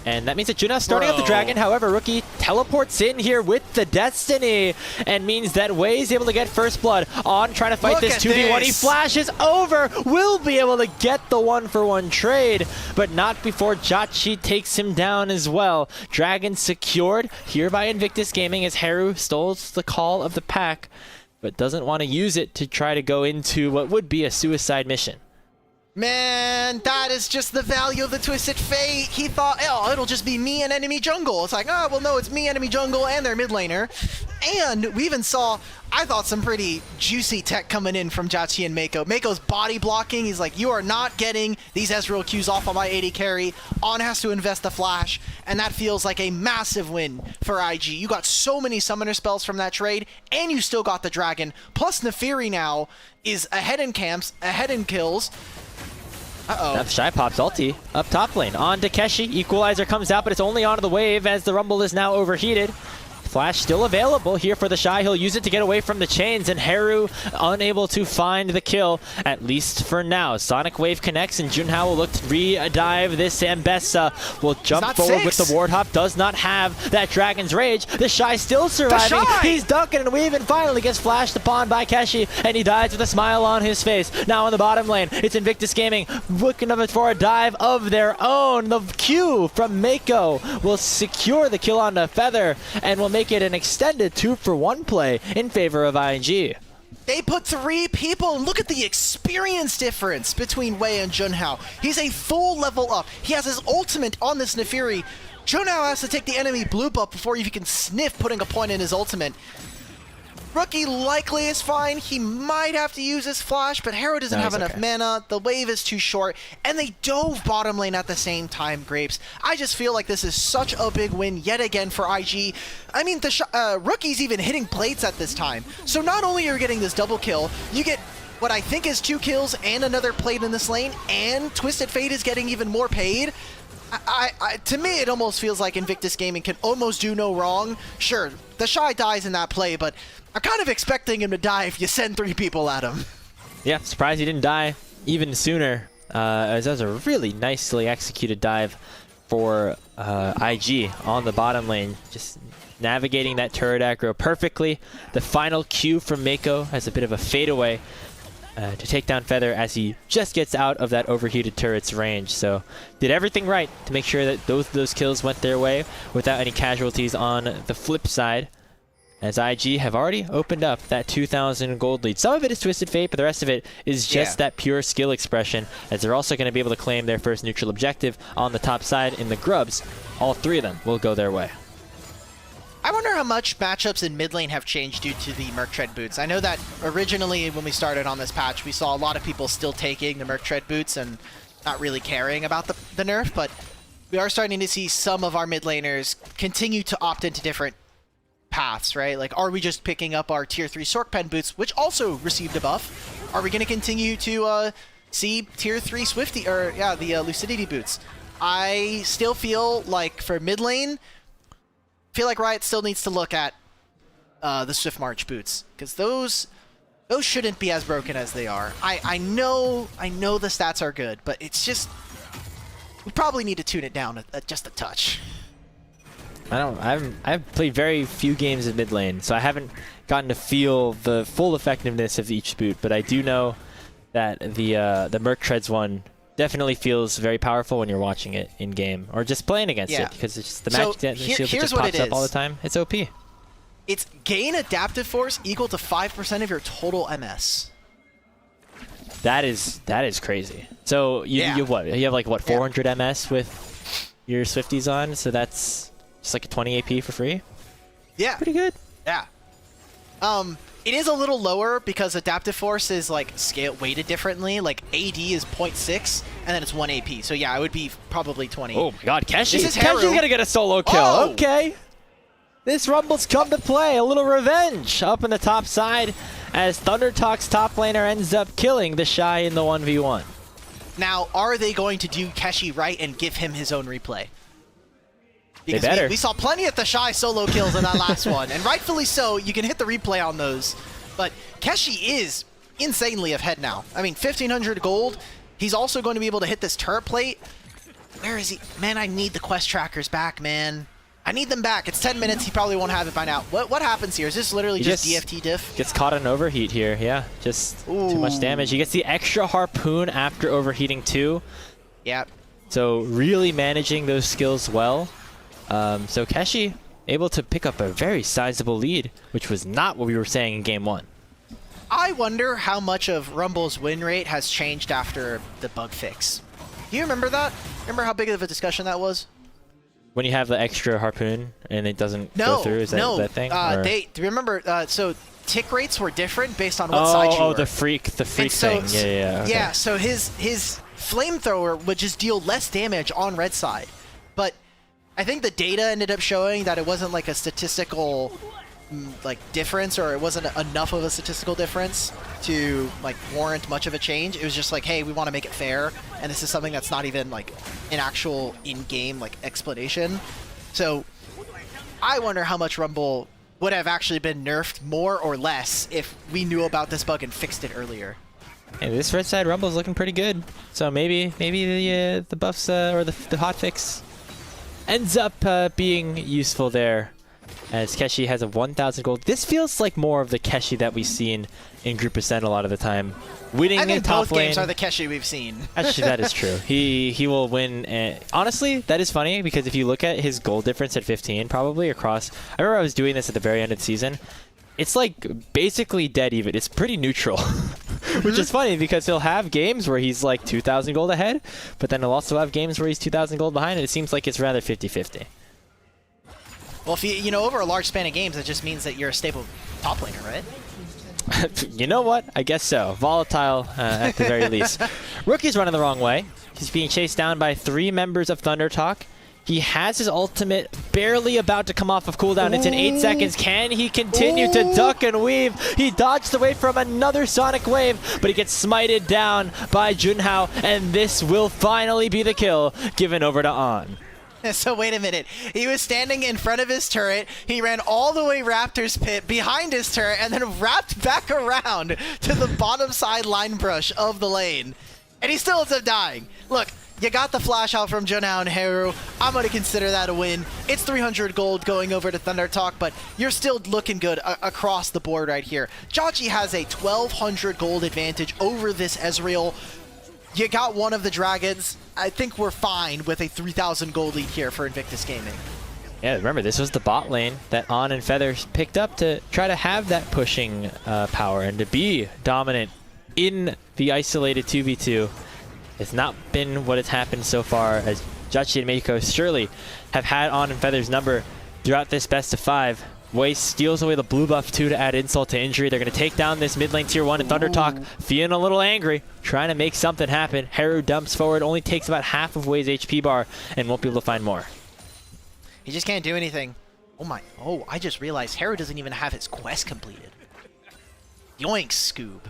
And that means that Junhao's starting up the dragon. However, Rookie teleports in here with the Destiny and means that Wei is able to get first blood. On trying to fight Look this at 2v1. this. He flashes over. Will be able to get the 1-for-1 trade, but not before Jachi takes him down as well. Dragon secured here by Invictus Gaming as Haru stole the call of the pack, but doesn't want to use it to try to go into what would be a suicide mission. Man, that is just the value of the Twisted Fate. He thought, oh, it'll just be me and enemy jungle. It's like, oh, well, no, it's me, enemy jungle, and their mid laner. And we even saw, I thought, some pretty juicy tech coming in from Jachi and Mako. Mako's body blocking. He's like, you are not getting these Ezreal Qs off on my AD carry. On has to invest the flash, and that feels like a massive win for IG. You got so many summoner spells from that trade, and you still got the dragon. Plus, Nefiri now is ahead in camps, ahead in kills. Uh-oh. Shy pops ulti up top lane. On to Keshi. Equalizer comes out, but it's only onto the wave as the Rumble is now overheated. Flash still available here for the Shy. He'll use it to get away from the chains, and Haru unable to find the kill, at least for now. Sonic Wave connects, and Junhao will look to re-dive this. Ambessa will jump forward with the Ward Hop. Does not have that Dragon's Rage. The Shy still surviving. He's ducking and weaving. Finally gets flashed upon by Keshi, and he dies with a smile on his face. Now in the bottom lane, it's Invictus Gaming looking for a dive of their own. The Q from Mako will secure the kill on the Feather and will make it an extended 2-for-1 play in favor of IG. They put 3 people, and look at the experience difference between Wei and Junhao. He's a full level up. He has his ultimate on this Nefiri. Junhao has to take the enemy blue buff before you can sniff putting a point in his ultimate. Rookie likely is fine. He might have to use his flash, but Haru doesn't have enough mana. The wave is too short, and they dove bottom lane at the same time, Grapes. I just feel like this is such a big win yet again for IG. I mean, the Rookie's even hitting plates at this time. So not only are you getting this double kill, you get what I think is 2 kills and another plate in this lane, and Twisted Fate is getting even more paid. To me, it almost feels like Invictus Gaming can almost do no wrong. Sure, the Shy dies in that play, but I'm kind of expecting him to die if you send 3 people at him. Yeah, surprised he didn't die even sooner. As that was a really nicely executed dive for IG on the bottom lane. Just navigating that turret aggro perfectly. The final Q from Mako has a bit of a fadeaway to take down Feather as he just gets out of that overheated turret's range. So did everything right to make sure that those kills went their way without any casualties on the flip side, as IG have already opened up that 2,000 gold lead. Some of it is Twisted Fate, but the rest of it is just that pure skill expression, as they're also going to be able to claim their first neutral objective on the top side in the Grubs. All 3 of them will go their way. I wonder how much matchups in mid lane have changed due to the Merc Tread boots. I know that originally when we started on this patch, we saw a lot of people still taking the Merc Tread boots and not really caring about the nerf, but we are starting to see some of our mid laners continue to opt into different paths, right? Like, are we just picking up our tier 3 Sorkpen boots, which also received a buff? Are we going to continue to see tier 3 Swifty, or the Lucidity boots? I still feel like for mid lane, feel like Riot still needs to look at the Swift March boots, because those shouldn't be as broken as they are. I know the stats are good, but it's just, we probably need to tune it down just a touch. I've played very few games in mid lane, so I haven't gotten to feel the full effectiveness of each boot, but I do know that the Merc Treads one definitely feels very powerful when you're watching it in game or just playing against it, because it's just the magic shield that just pops up all the time. It's OP. It's gain adaptive force equal to 5% of your total MS. That is crazy. So you have what? You have like what, 400 MS with your Swifties on, so that's just like a 20 AP for free? Yeah. Pretty good. Yeah. It is a little lower because adaptive force is like weighted differently. Like AD is 0.6 and then it's 1 AP. So yeah, it would be probably 20. Oh my god, Keshi. This is Haru. Keshi's gonna get a solo kill. Oh. Okay. This Rumble's come to play. A little revenge up in the top side as ThunderTalk's top laner ends up killing the Shy in the 1v1. Now, are they going to do Keshi right and give him his own replay? Because they better. We saw plenty of the Shy solo kills in that last one, and rightfully so. You can hit the replay on those. But Keshi is insanely ahead now. I mean, 1,500 gold. He's also going to be able to hit this turret plate. Where is he? Man, I need the quest trackers back, man. I need them back. It's 10 minutes. He probably won't have it by now. What happens here? Is this literally just DFT diff? Gets caught in overheat here. Yeah, just too much damage. He gets the extra harpoon after overheating too. Yeah. So really managing those skills well. So Keshi able to pick up a very sizable lead, which was not what we were saying in game 1. I wonder how much of Rumble's win rate has changed after the bug fix. Do you remember that? Remember how big of a discussion that was? When you have the extra harpoon and it doesn't go through, is that thing? Do you remember? So tick rates were different based on what side you were. Oh, the freak thing. Yeah. Okay. Yeah. So his flamethrower would just deal less damage on red side, but I think the data ended up showing that it wasn't like a statistical difference, or it wasn't enough of a statistical difference to like warrant much of a change. It was just like, hey, we want to make it fair, and this is something that's not even like an actual in-game like explanation. So I wonder how much Rumble would have actually been nerfed more or less if we knew about this bug and fixed it earlier. Hey, this red side Rumble is looking pretty good. So maybe the buffs or the hotfix ends up being useful there. As Keshi has a 1,000 gold. This feels like more of the Keshi that we've seen in Group Ascent a lot of the time. Winning I think in top both lane. games are the Keshi we've seen. Actually, that is true. He will win. Honestly, that is funny because if you look at his gold difference at 15, probably across. I remember I was doing this at the very end of the season. It's like basically dead even. It's pretty neutral, which is funny because he'll have games where he's like 2,000 gold ahead, but then he'll also have games where he's 2,000 gold behind, and it seems like it's rather 50-50. Well, if you know, over a large span of games, it just means that you're a stable top laner, right? You know what? I guess so. Volatile at the very least. Rookie's running the wrong way. He's being chased down by 3 members of Thunder Talk. He has his ultimate barely about to come off of cooldown. It's in 8 seconds. Can he continue to duck and weave? He dodged away from another Sonic Wave, but he gets smited down by Junhao, and this will finally be the kill given over to On. So wait a minute. He was standing in front of his turret. He ran all the way Raptor's pit behind his turret and then wrapped back around to the bottom side line brush of the lane. And he still ends up dying. Look, you got the flash out from Junhao and Haru. I'm going to consider that a win. It's 300 gold going over to Thunder Talk, but you're still looking good across the board right here. Jauchi has a 1,200 gold advantage over this Ezreal. You got one of the dragons. I think we're fine with a 3,000 gold lead here for Invictus Gaming. Yeah, remember, this was the bot lane that On and Feather picked up to try to have that pushing power and to be dominant in the isolated 2v2. It's not been what has happened so far, as Jauchi and Meiko surely have had On and Feather's number throughout this best of 5. Wei steals away the blue buff too to add insult to injury. They're going to take down this mid lane tier 1, and Thunder Talk feeling a little angry, trying to make something happen. Haru dumps forward, only takes about half of Wei's HP bar, and won't be able to find more. He just can't do anything. Oh, I just realized Haru doesn't even have his quest completed. Yoink, Scoob.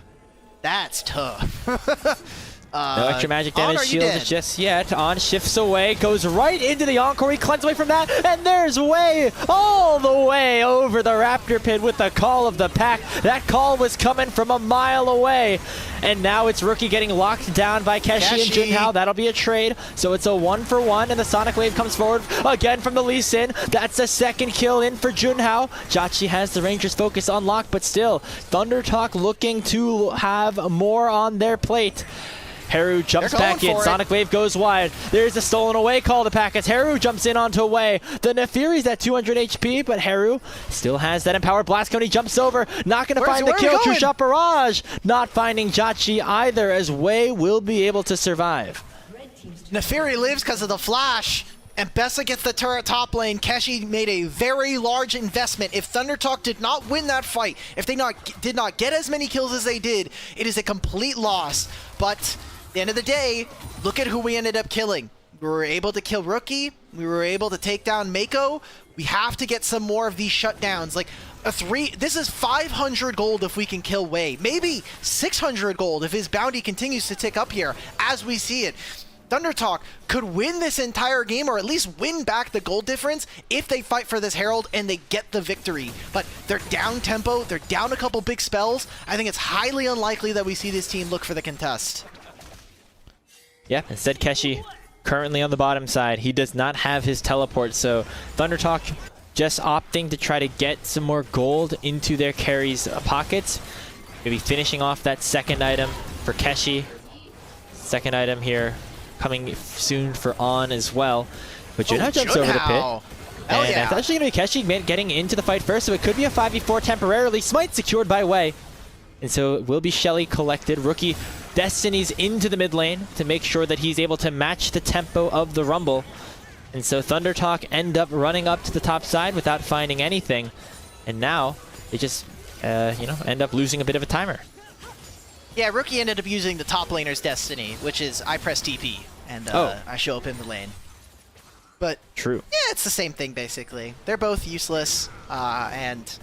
That's tough. No extra magic damage Honor, shield just yet. On shifts away, goes right into the Encore. He cleanses away from that, and there's Wei all the way over the Raptor pit with the call of the pack. That call was coming from a mile away, and now it's Rookie getting locked down by Keshi and Junhao. That'll be a trade, so it's a 1-for-1, and the Sonic Wave comes forward again from the Lee Sin. That's a second kill in for Junhao. Jauchi has the Ranger's focus unlocked, but still, Thunder Talk looking to have more on their plate. Haru jumps back in. Sonic Wave goes wide. There's a stolen away call to pack as Haru jumps in onto Wei. The Nefiri's at 200 HP, but Haru still has that empowered blast cone. He jumps over. Not going to find the kill. True shot barrage. Not finding Jauchi either, as Wei will be able to survive. Nefiri lives because of the flash. And Bessa gets the turret top lane. Keshi made a very large investment. If Thunder Talk did not win that fight, if they did not get as many kills as they did, it is a complete loss. But at the end of the day, look at who we ended up killing. We were able to kill Rookie. We were able to take down Meiko. We have to get some more of these shutdowns. Like this is 500 gold if we can kill Wei. Maybe 600 gold if his bounty continues to tick up here as we see it. Thunder Talk could win this entire game, or at least win back the gold difference if they fight for this Herald and they get the victory. But they're down tempo, they're down a couple big spells. I think it's highly unlikely that we see this team look for the contest. Yeah, instead Keshi currently on the bottom side. He does not have his teleport, so Thunder Talk just opting to try to get some more gold into their carries' pockets. Maybe finishing off that second item for Keshi. Second item here coming soon for On as well. But Junhao jumps over the pit. And it's actually going to be Keshi getting into the fight first, so it could be a 5v4 temporarily. Smite secured by Wei. And so it will be Shelly collected. Rookie Destiny's into the mid lane to make sure that he's able to match the tempo of the Rumble. And so Thunder Talk end up running up to the top side without finding anything. And now they just, end up losing a bit of a timer. Yeah, Rookie ended up using the top laner's Destiny, which is I press TP, and I show up in the lane. But true. Yeah, it's the same thing, basically. They're both useless, and...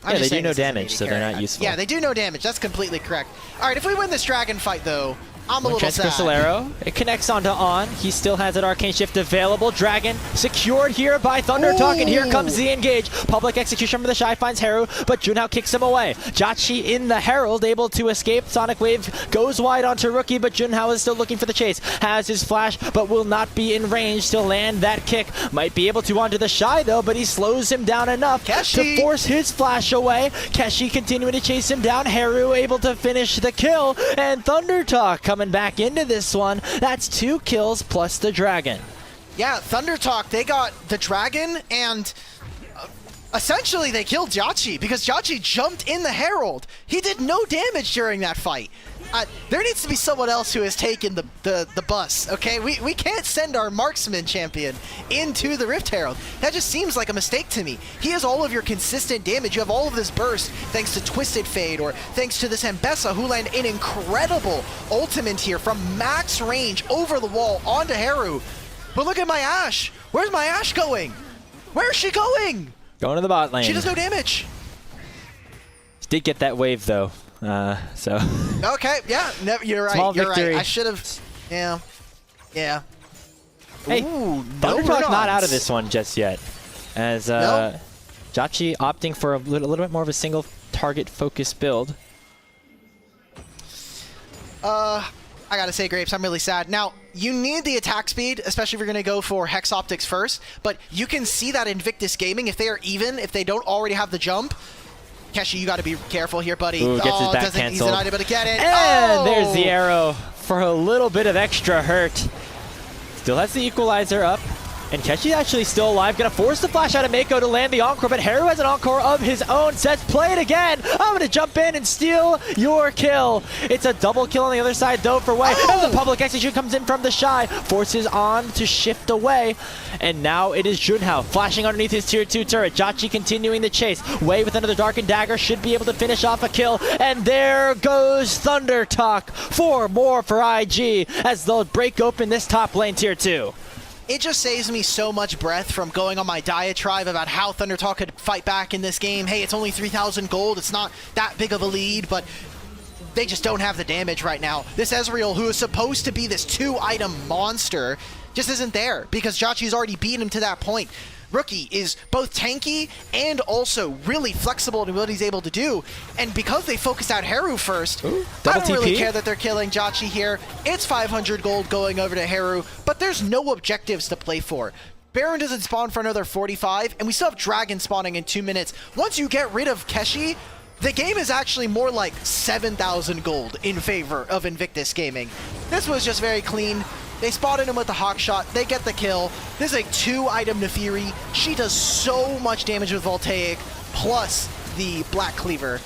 Yeah, they do no damage, so they're not useful. Yeah, they do no damage. That's completely correct. All right, if we win this dragon fight, though, I'm a little Chance sad. Crystal Arrow. It connects onto On. He still has an Arcane Shift available. Dragon secured here by Thunder Talk, and here comes the engage. Public execution from the Shy finds Haru, but Junhao kicks him away. Jachi in the Herald, able to escape. Sonic Wave goes wide onto Rookie, but Junhao is still looking for the chase. Has his flash, but will not be in range to land that kick. Might be able to onto the Shy though, but he slows him down enough to force his flash away. Keshi continuing to chase him down. Haru able to finish the kill, and Thunder Talk coming back into this one. That's 2 kills plus the Dragon. Yeah, Thunder Talk, they got the Dragon, and essentially they killed Jachi because Jachi jumped in the Herald. He did no damage during that fight. There needs to be someone else who has taken the bus, okay? We can't send our marksman champion into the Rift Herald. That just seems like a mistake to me. He has all of your consistent damage. You have all of this burst thanks to Twisted Fade or thanks to this Mbessa, who land an incredible ultimate here from max range over the wall onto Haru. But look at my Ashe. Where's my Ashe going? Where is she going? Going to the bot lane. She does no damage. Did get that wave though. So okay, yeah, no, you're right. Small You're victory. right. I should have. Yeah. Hey, Ooh, Thunder Talk not Renons. out of this one just yet, as No. Jachi opting for a little bit more of a single target focus build. I gotta say, Grapes, I'm really sad. Now, you need the attack speed, especially if you're gonna go for Hex Optics first, but you can see that Invictus Gaming, if they are even, if they don't already have the jump. Keshi, you gotta be careful here, buddy. Ooh, gets his back He's canceled. not able to get it. And there's the arrow for a little bit of extra hurt. Still has the equalizer up. And Keshi actually still alive. Gonna force the flash out of Mako to land the encore, but Haru has an encore of his own. Says, play it again. I'm gonna jump in and steal your kill. It's a double kill on the other side though for Wei. And the public execution comes in from the Shy. Forces On to shift away. And now it is Junhao flashing underneath his tier 2 turret. Jachi continuing the chase. Wei with another Darkened Dagger should be able to finish off a kill. And there goes Thunder Talk. 4 more for IG as they'll break open this top lane tier 2. It just saves me so much breath from going on my diatribe about how Thunder Talk could fight back in this game. Hey, it's only 3,000 gold. It's not that big of a lead, but they just don't have the damage right now. This Ezreal, who is supposed to be this 2-item monster, just isn't there because Jachi's already beat him to that point. Rookie is both tanky and also really flexible in what he's able to do. And because they focused out Haru first, I don't really care that they're killing Jachi here. It's 500 gold going over to Haru, but there's no objectives to play for. Baron doesn't spawn for another 45, and we still have Dragon spawning in 2 minutes. Once you get rid of Keshi, the game is actually more like 7,000 gold in favor of Invictus Gaming. This was just very clean. They spotted him with the Hawk Shot. They get the kill. This is a 2-item Nefiri. She does so much damage with Voltaic, plus the Black Cleaver.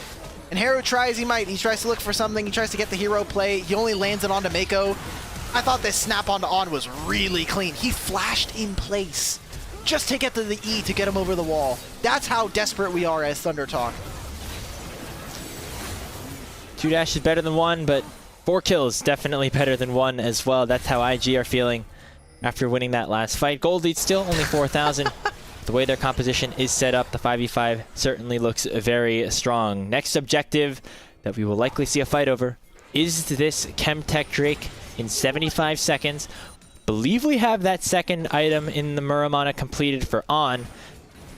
And Haru tries, he tries to look for something. He tries to get the hero play. He only lands it onto Mako. I thought this snap onto On was really clean. He flashed in place just to get to the E to get him over the wall. That's how desperate we are as Thunder Talk. 2 dash is better than 1, but 4 kills definitely better than 1 as well. That's how IG are feeling after winning that last fight. Gold lead still only 4,000. The way their composition is set up, the 5v5 certainly looks very strong. Next objective that we will likely see a fight over is this Chemtech Drake in 75 seconds. Believe we have that second item in the Muramana completed for On.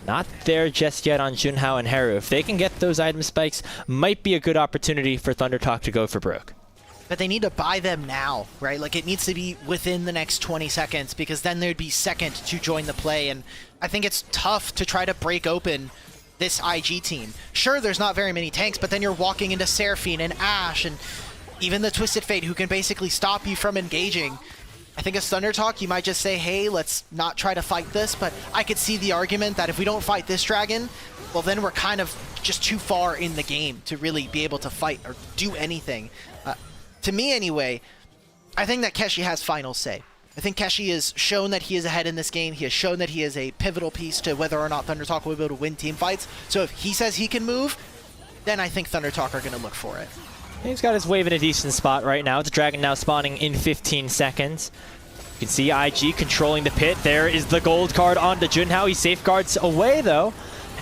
Not there just yet on Junhao and Haru. If they can get those item spikes, might be a good opportunity for Thunder Talk to go for broke. But they need to buy them now, right? Like, it needs to be within the next 20 seconds because then they'd be second to join the play. And I think it's tough to try to break open this IG team. Sure, there's not very many tanks, but then you're walking into Seraphine and Ashe and even the Twisted Fate, who can basically stop you from engaging. I think as Thunder Talk, you might just say, hey, let's not try to fight this, but I could see the argument that if we don't fight this dragon, well, then we're kind of just too far in the game to really be able to fight or do anything. To me, anyway, I think that Keshi has final say. I think Keshi has shown that he is ahead in this game. He has shown that he is a pivotal piece to whether or not Thunder Talk will be able to win team fights. So if he says he can move, then I think Thunder Talk are going to look for it. He's got his wave in a decent spot right now. It's Dragon now spawning in 15 seconds. You can see IG controlling the pit. There is the gold card onto Junhao. He safeguards away, though.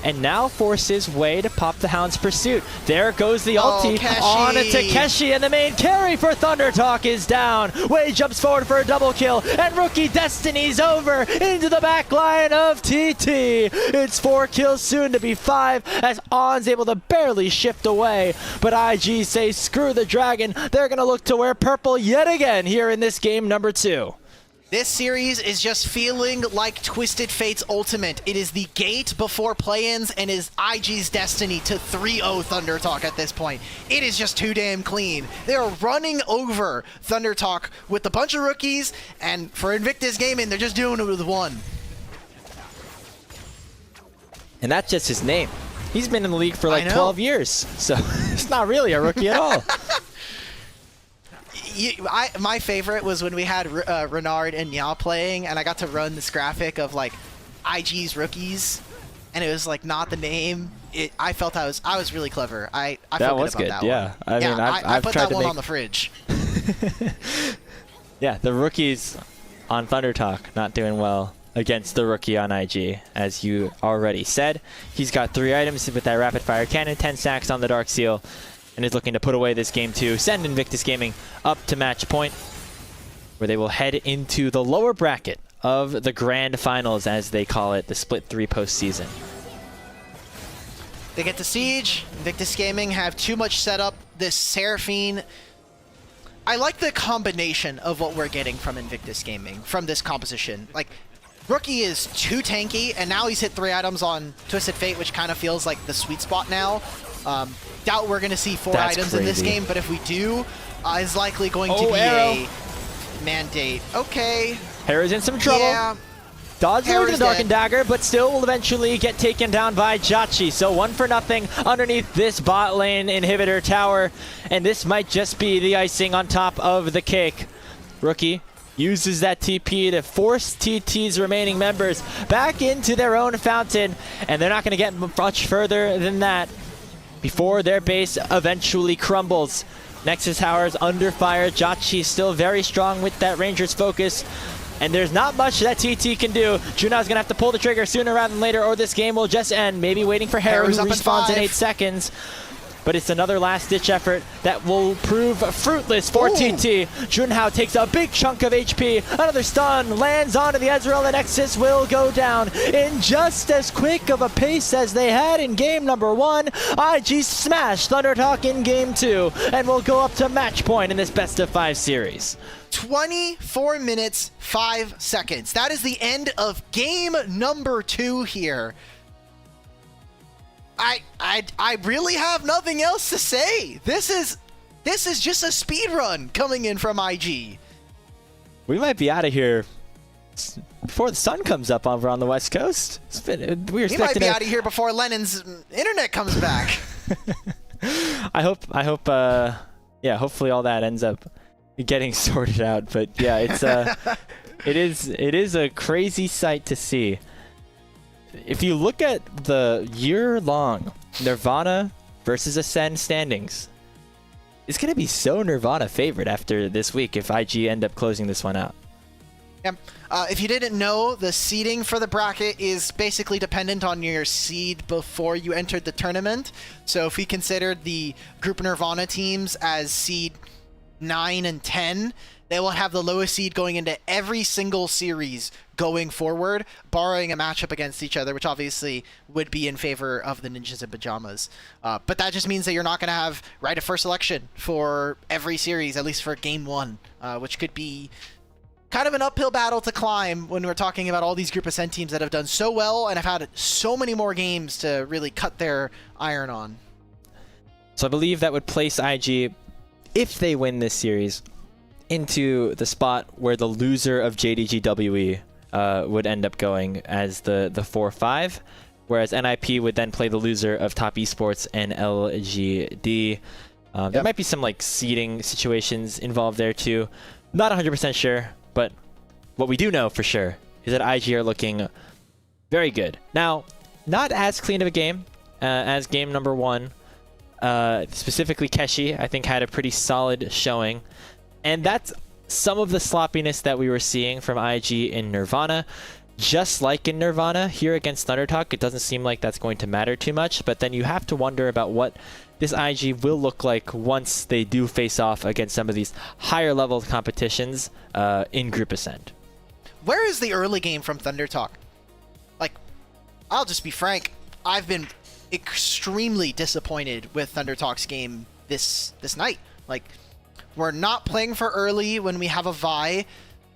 and now forces Wei to pop the Hound's Pursuit. There goes the ulti Keshi. on to Keshi, and the main carry for Thunder Talk is down. Wei jumps forward for a double kill, and Rookie Destiny's over into the back line of TT. It's 4 kills, soon to be 5, as On's able to barely shift away. But IG say screw the dragon. They're going to look to wear purple yet again here in this game number 2. This series is just feeling like Twisted Fate's Ultimate. It is the gate before play-ins and is IG's destiny to 3-0 Thunder Talk at this point. It is just too damn clean. They are running over Thunder Talk with a bunch of rookies, and for Invictus Gaming, they're just doing it with 1. And that's just his name. He's been in the league for like 12 years, so he's not really a rookie at all. My favorite was when we had Renard and Nya playing, and I got to run this graphic of like IG's rookies, and it was like not the name. I felt I was really clever. I felt was good about good. that Yeah, one. I mean, I've put tried that to one make... on the fridge. Yeah, the rookies on Thunder Talk not doing well against the rookie on IG, as you already said. He's got 3 items with that rapid fire cannon, 10 stacks on the Dark Seal, and is looking to put away this game to send Invictus Gaming up to match point, where they will head into the lower bracket of the grand finals, as they call it, the Split 3 postseason. They get the Siege. Invictus Gaming have too much setup. This Seraphine. I like the combination of what we're getting from Invictus Gaming, from this composition. Like, Rookie is too tanky, and now he's hit 3 items on Twisted Fate, which kind of feels like the sweet spot now. Doubt we're going to see 4 items in this game, but if we do, is likely going to be a mandate. Okay. Hera's in some trouble. Yeah. Dodge over the Darkened dead. Dagger, but still will eventually get taken down by Jachi. So 1-0 underneath this bot lane inhibitor tower. And this might just be the icing on top of the cake. Rookie uses that TP to force TT's remaining members back into their own fountain. And they're not going to get much further than that before their base eventually crumbles. Nexus Tower's under fire. Jachi still very strong with that Ranger's focus. And there's not much that TT can do. Juna's going to have to pull the trigger sooner rather than later, or this game will just end. Maybe waiting for Hera, who respawns in 8 seconds. But it's another last-ditch effort that will prove fruitless for TT. Junhao takes a big chunk of HP. Another stun lands onto the Ezreal, and Nexus will go down in just as quick of a pace as they had in game number 1. IG smashed Thunder Talk in game 2, and will go up to match point in this best-of-5 series. 24 minutes, 5 seconds. That is the end of game number 2 here. I really have nothing else to say. This is just a speed run coming in from IG. We might be out of here before the sun comes up over on the West Coast. We might be out of here before Lennon's internet comes back. I hope. Yeah, hopefully all that ends up getting sorted out. But yeah, it's it is a crazy sight to see. If you look at the year-long Nirvana versus Ascend standings, it's going to be so Nirvana favored after this week if IG end up closing this one out. Yeah. If you didn't know, the seeding for the bracket is basically dependent on your seed before you entered the tournament. So if we considered the Group Nirvana teams as seed 9 and 10, they will have the lowest seed going into every single series going forward, barring a matchup against each other, which obviously would be in favor of the Ninjas in Pajamas. But that just means that you're not going to have right of first selection for every series, at least for game 1, which could be kind of an uphill battle to climb when we're talking about all these Group Ascent teams that have done so well and have had so many more games to really cut their iron on. So I believe that would place IG, if they win this series, into the spot where the loser of JDGWE would end up going as the 4-5, whereas NIP would then play the loser of Top Esports and LGD. There might be some like seeding situations involved there too. Not 100% sure, but what we do know for sure is that IG are looking very good. Now, not as clean of a game as game number 1. Specifically Keshi, I think, had a pretty solid showing. And that's some of the sloppiness that we were seeing from IG in Nirvana. just like in Nirvana, here against Thundertalk, it doesn't seem like that's going to matter too much, but then you have to wonder about what this IG will look like once they do face off against some of these higher level competitions in Group Ascent. Where is the early game from Thundertalk? Like, I'll just be frank, I've been extremely disappointed with Thundertalk's game this night. Like, we're not playing for early when we have a Vi.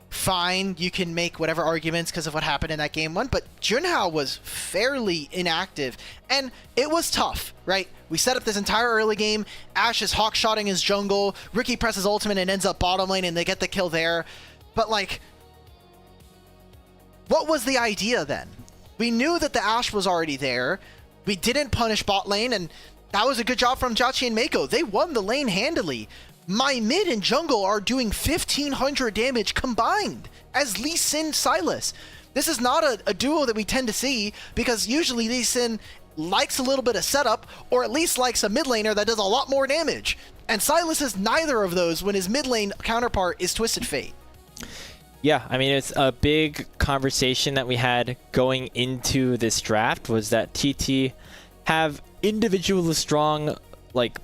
Fine, you can make whatever arguments because of what happened in that game one, but Junhao was fairly inactive, and it was tough, right? We set up this entire early game, Ashe is hawkshotting his jungle, Ricky presses ultimate and ends up bottom lane, and they get the kill there. But, like, what was the idea then? We knew that the Ashe was already there, we didn't punish bot lane, and that was a good job from Jauchi and Mako. They won the lane handily. My mid and jungle are doing 1,500 damage combined as Lee Sin Sylas. This is not a duo that we tend to see, because usually Lee Sin likes a little bit of setup, or at least likes a mid laner that does a lot more damage. And Sylas is neither of those when his mid lane counterpart is Twisted Fate. Yeah, I mean, it's a big conversation that we had going into this draft, was that TT have individually strong, like,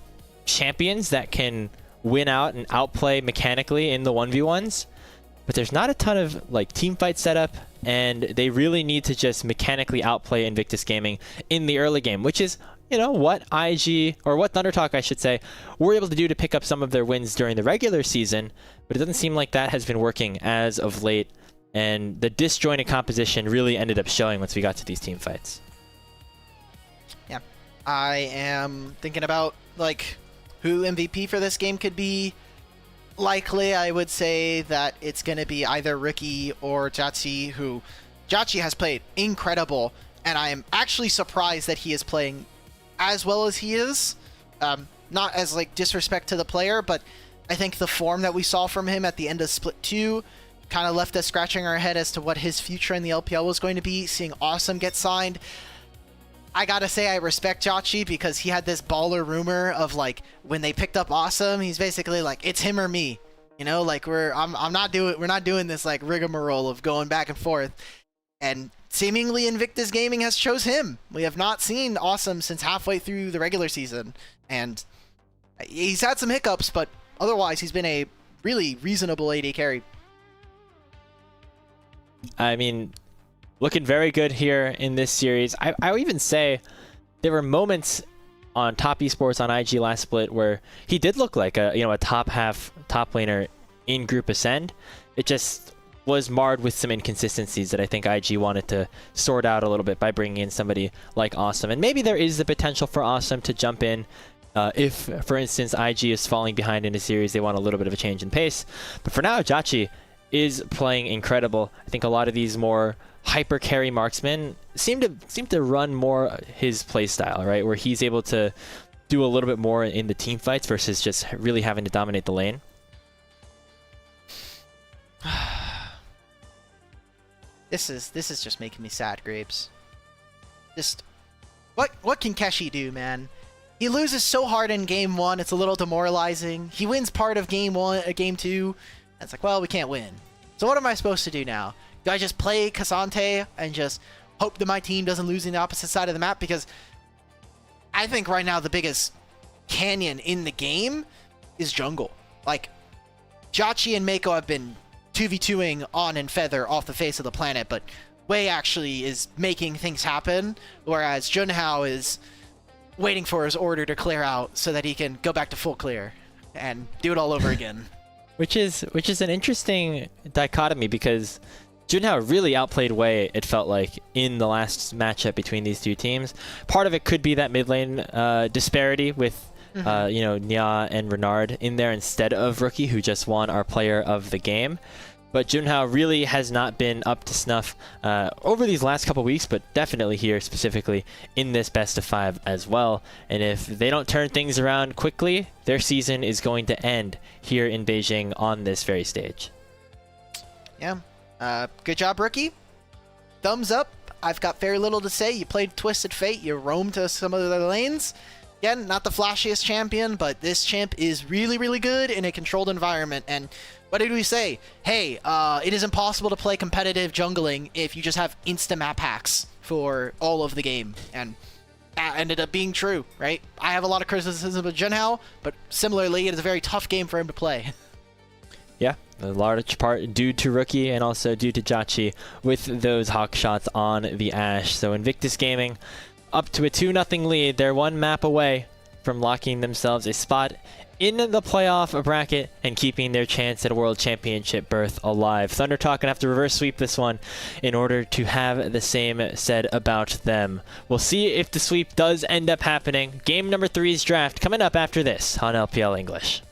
champions that can win out and outplay mechanically in the 1v1s, but there's not a ton of like team fight setup, and they really need to just mechanically outplay Invictus Gaming in the early game, which is, you know, what IG, or what Thundertalk I should say, were able to do to pick up some of their wins during the regular season, but it doesn't seem like that has been working as of late, and the disjointed composition really ended up showing once we got to these team fights. Yeah, I am thinking about, like, who MVP for this game could be. Likely, I would say that it's going to be either Ricky or Jauchi, who Jauchi has played incredible, and I am actually surprised that he is playing as well as he is. Not as, like, disrespect to the player, but I think the form that we saw from him at the end of Split 2 kind of left us scratching our head as to what his future in the LPL was going to be. Seeing Awesome get signed, I gotta say I respect Jauchi, because he had this baller rumor of, like, when they picked up Awesome, he's basically like, it's him or me, you know, like, we're not doing this, like, rigmarole of going back and forth. And seemingly Invictus Gaming has chose him. We have not seen Awesome since halfway through the regular season, and he's had some hiccups, but otherwise he's been a really reasonable AD carry. I mean, looking very good here in this series. I would even say there were moments on Top Esports on IG last split where he did look like a top laner in Group Ascend. It just was marred with some inconsistencies that I think IG wanted to sort out a little bit by bringing in somebody like Awesome. And maybe there is the potential for Awesome to jump in if, for instance, IG is falling behind in a series. They want a little bit of a change in pace. But for now, Jauchi is playing incredible. I think a lot of these more hyper carry marksmen seem to run more his play style, right, where he's able to do a little bit more in the team fights versus just really having to dominate the lane. This is just making me sad, Grapes. Just what can Keshi do, man? He loses so hard in game 1, it's a little demoralizing. He wins part of game 2. It's like, well, we can't win. So what am I supposed to do now? Do I just play Cassante and just hope that my team doesn't lose in the opposite side of the map? Because I think right now the biggest canyon in the game is jungle. Like, Jauchi and Mako have been 2v2ing on and Feather off the face of the planet, but Wei actually is making things happen, whereas Junhao is waiting for his order to clear out so that he can go back to full clear and do it all over again. Which is an interesting dichotomy, because Junhao really outplayed Wei, it felt like, in the last matchup between these two teams. Part of it could be that mid lane disparity with Nya and Renard in there instead of Rookie, who just won our player of the game. But Junhao really has not been up to snuff over these last couple weeks, but definitely here specifically in this best of 5 as well. And if they don't turn things around quickly, their season is going to end here in Beijing on this very stage. Yeah. Good job, Rookie. Thumbs up. I've got very little to say. You played Twisted Fate. You roamed to some of the lanes. Again, not the flashiest champion, but this champ is really, really good in a controlled environment. And What did we say? Hey, it is impossible to play competitive jungling if you just have insta-map hacks for all of the game. And that ended up being true, right? I have a lot of criticism of Jinhao, but similarly, it is a very tough game for him to play. Yeah, a large part due to Rookie and also due to Jachi with those hawk shots on the Ashe. So Invictus Gaming up to a 2-0 lead. They're one map away from locking themselves a spot in the playoff bracket and keeping their chance at a World Championship berth alive. Thunder Talk gonna have to reverse sweep this one in order to have the same said about them. We'll see if the sweep does end up happening. Game number 3's draft coming up after this on LPL English.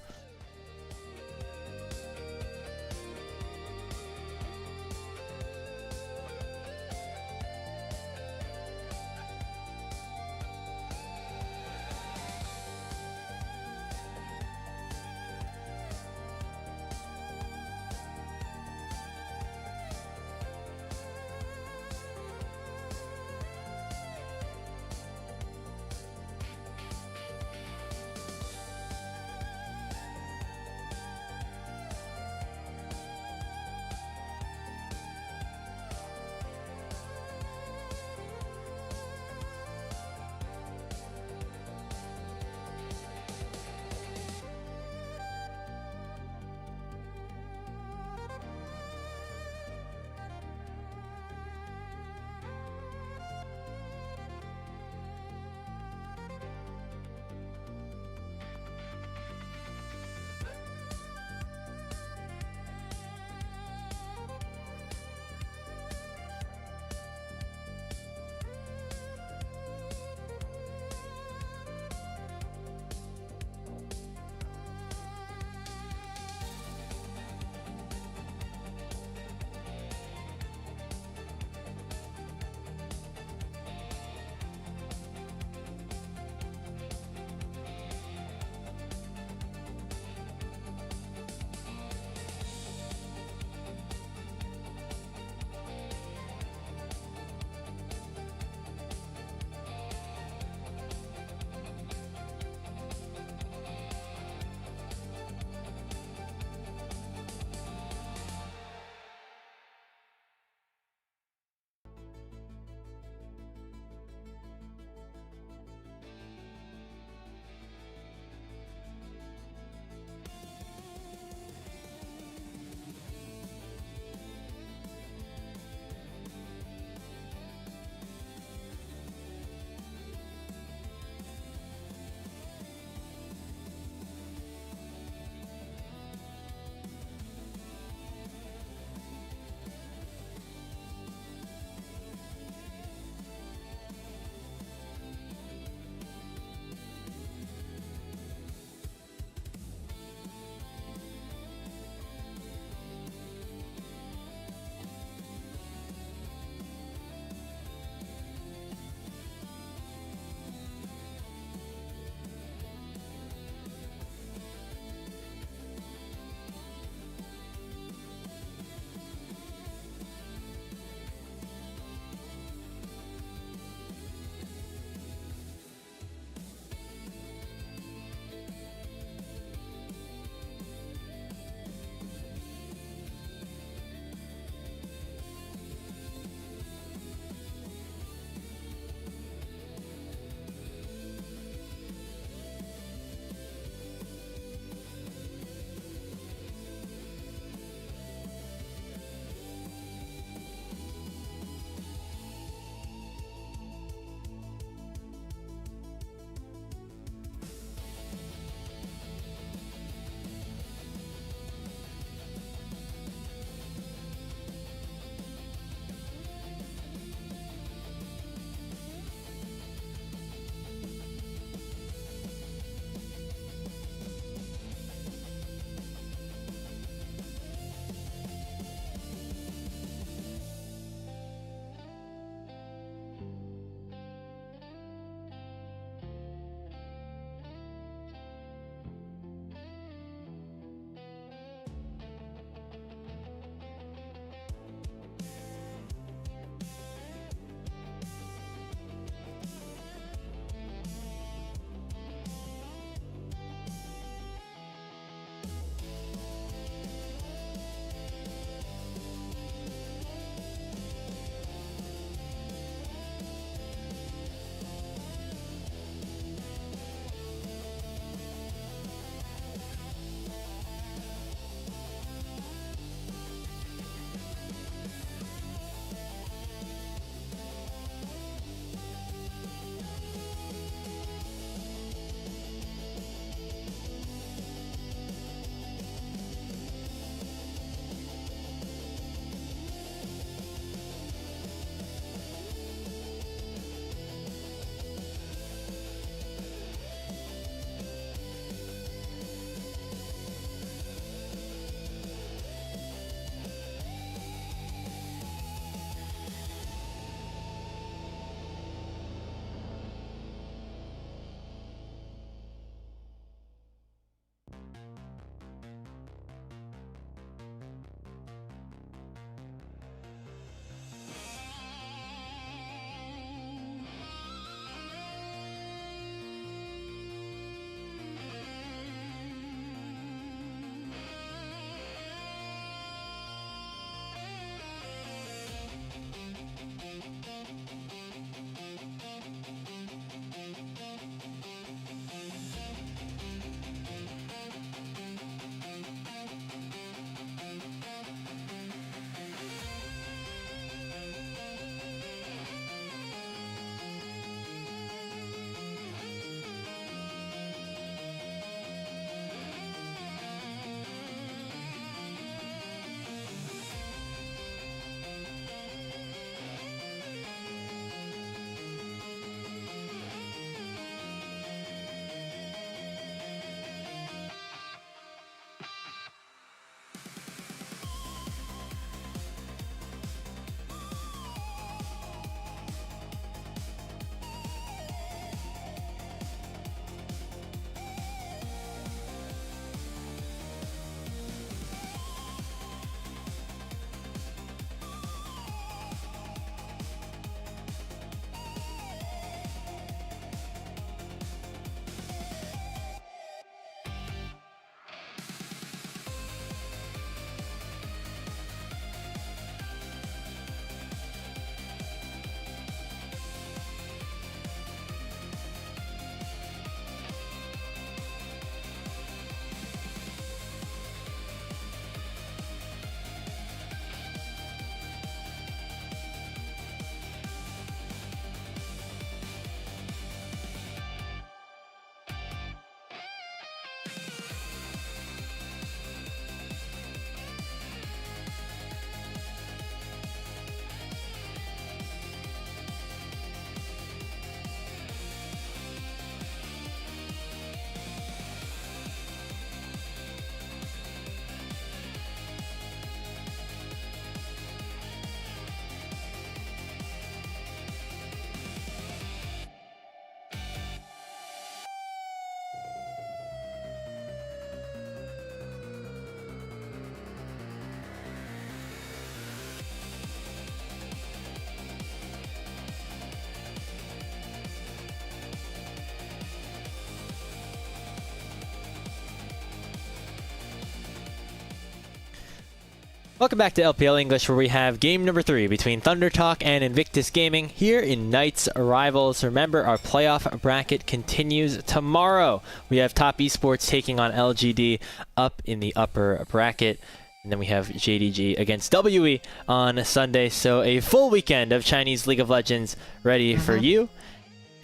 Welcome back to LPL English, where we have game number 3 between Thunder Talk and Invictus Gaming here in Knights Rivals. Remember, our playoff bracket continues tomorrow. We have Top Esports taking on LGD up in the upper bracket. And then we have JDG against WE on Sunday. So a full weekend of Chinese League of Legends ready for you.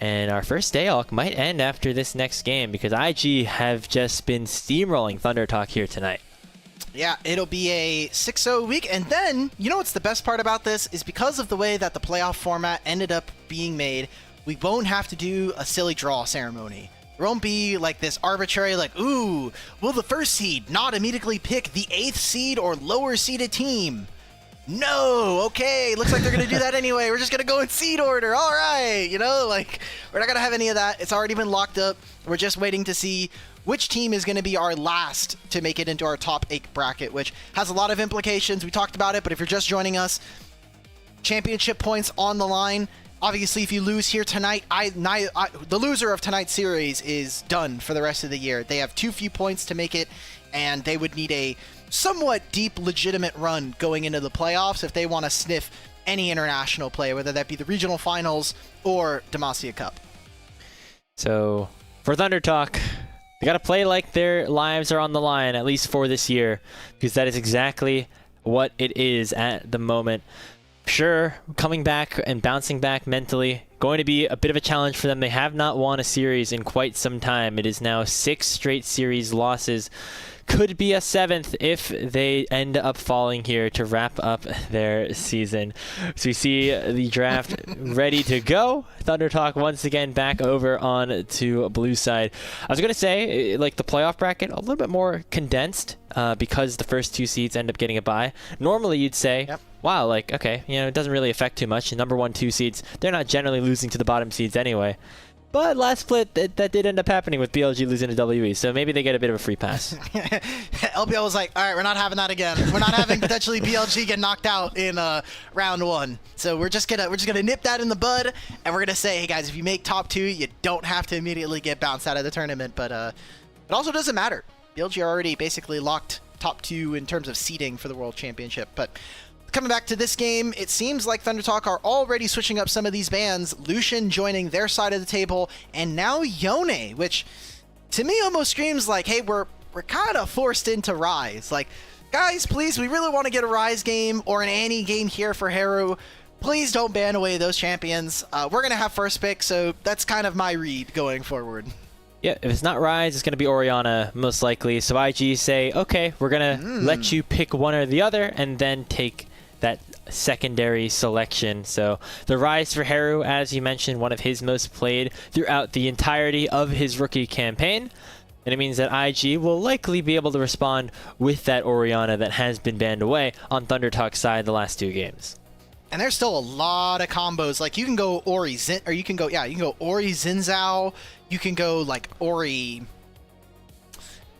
And our first day off might end after this next game because IG have just been steamrolling Thunder Talk here tonight. Yeah, it'll be a 6-0 week, and then, you know what's the best part about this, is because of the way that the playoff format ended up being made, we won't have to do a silly draw ceremony. There won't be like this arbitrary, like, ooh, will the first seed not immediately pick the 8th seed or lower seeded team? No, okay, looks like they're going to do that anyway. We're just going to go in seed order. All right, you know, like, we're not going to have any of that. It's already been locked up. We're just waiting to see which team is going to be our last to make it into our top 8 bracket, which has a lot of implications. We talked about it, but if you're just joining us, championship points on the line. Obviously, if you lose here tonight, the loser of tonight's series is done for the rest of the year. They have too few points to make it, and they would need a somewhat deep, legitimate run going into the playoffs if they want to sniff any international play, whether that be the regional finals or Demacia Cup. So, for Thunder Talk, they got to play like their lives are on the line, at least for this year, because that is exactly what it is at the moment. Sure, coming back and bouncing back mentally, going to be a bit of a challenge for them. They have not won a series in quite some time. It is now 6 straight series losses. Could be a 7th if they end up falling here to wrap up their season. So we see the draft ready to go. Thunder Talk once again back over on to blue side. I was going to say, like the playoff bracket, a little bit more condensed because the first 2 seeds end up getting a bye. Normally you'd say, wow, like, okay, you know, it doesn't really affect too much. The number 1, 2 seeds, they're not generally losing to the bottom seeds anyway. But last split, that did end up happening with BLG losing to WE, so maybe they get a bit of a free pass. LPL was like, all right, we're not having that again. We're not having potentially BLG get knocked out in round 1. So we're just gonna nip that in the bud, and we're gonna say, hey guys, if you make top 2, you don't have to immediately get bounced out of the tournament. But it also doesn't matter. BLG are already basically locked top 2 in terms of seeding for the World Championship. But coming back to this game, it seems like Thunder Talk are already switching up some of these bans. Lucian joining their side of the table, and now Yone, which to me almost screams like, hey, we're kind of forced into Rise. Like, guys, please, we really want to get a Rise game or an Annie game here for Haru. Please don't ban away those champions. We're going to have first pick, so that's kind of my read going forward. Yeah, if it's not Rise, it's going to be Orianna, most likely. So IG say, okay, we're going to let you pick one or the other, and then take that secondary selection. So the Rise for Haru, as you mentioned, one of his most played throughout the entirety of his rookie campaign. And it means that IG will likely be able to respond with that Orianna that has been banned away on Thunder Talk's side the last 2 games. And there's still a lot of combos. Like, you can go Ori Zin, or you can go Ori Xin. You can go like Ori.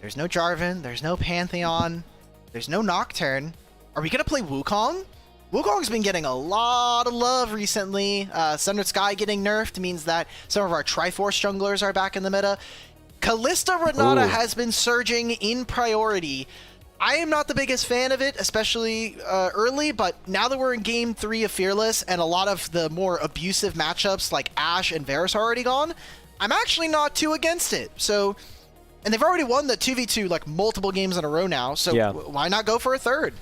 There's no Jarvan. There's no Pantheon. There's no Nocturne. Are we gonna play Wukong? Wukong's been getting a lot of love recently. Sundered Sky getting nerfed means that some of our Triforce junglers are back in the meta. Kalista Renata has been surging in priority. I am not the biggest fan of it, especially early, but now that we're in Game 3 of Fearless and a lot of the more abusive matchups like Ashe and Varus are already gone, I'm actually not too against it. So, and they've already won the 2v2 like multiple games in a row now, so why not go for a third?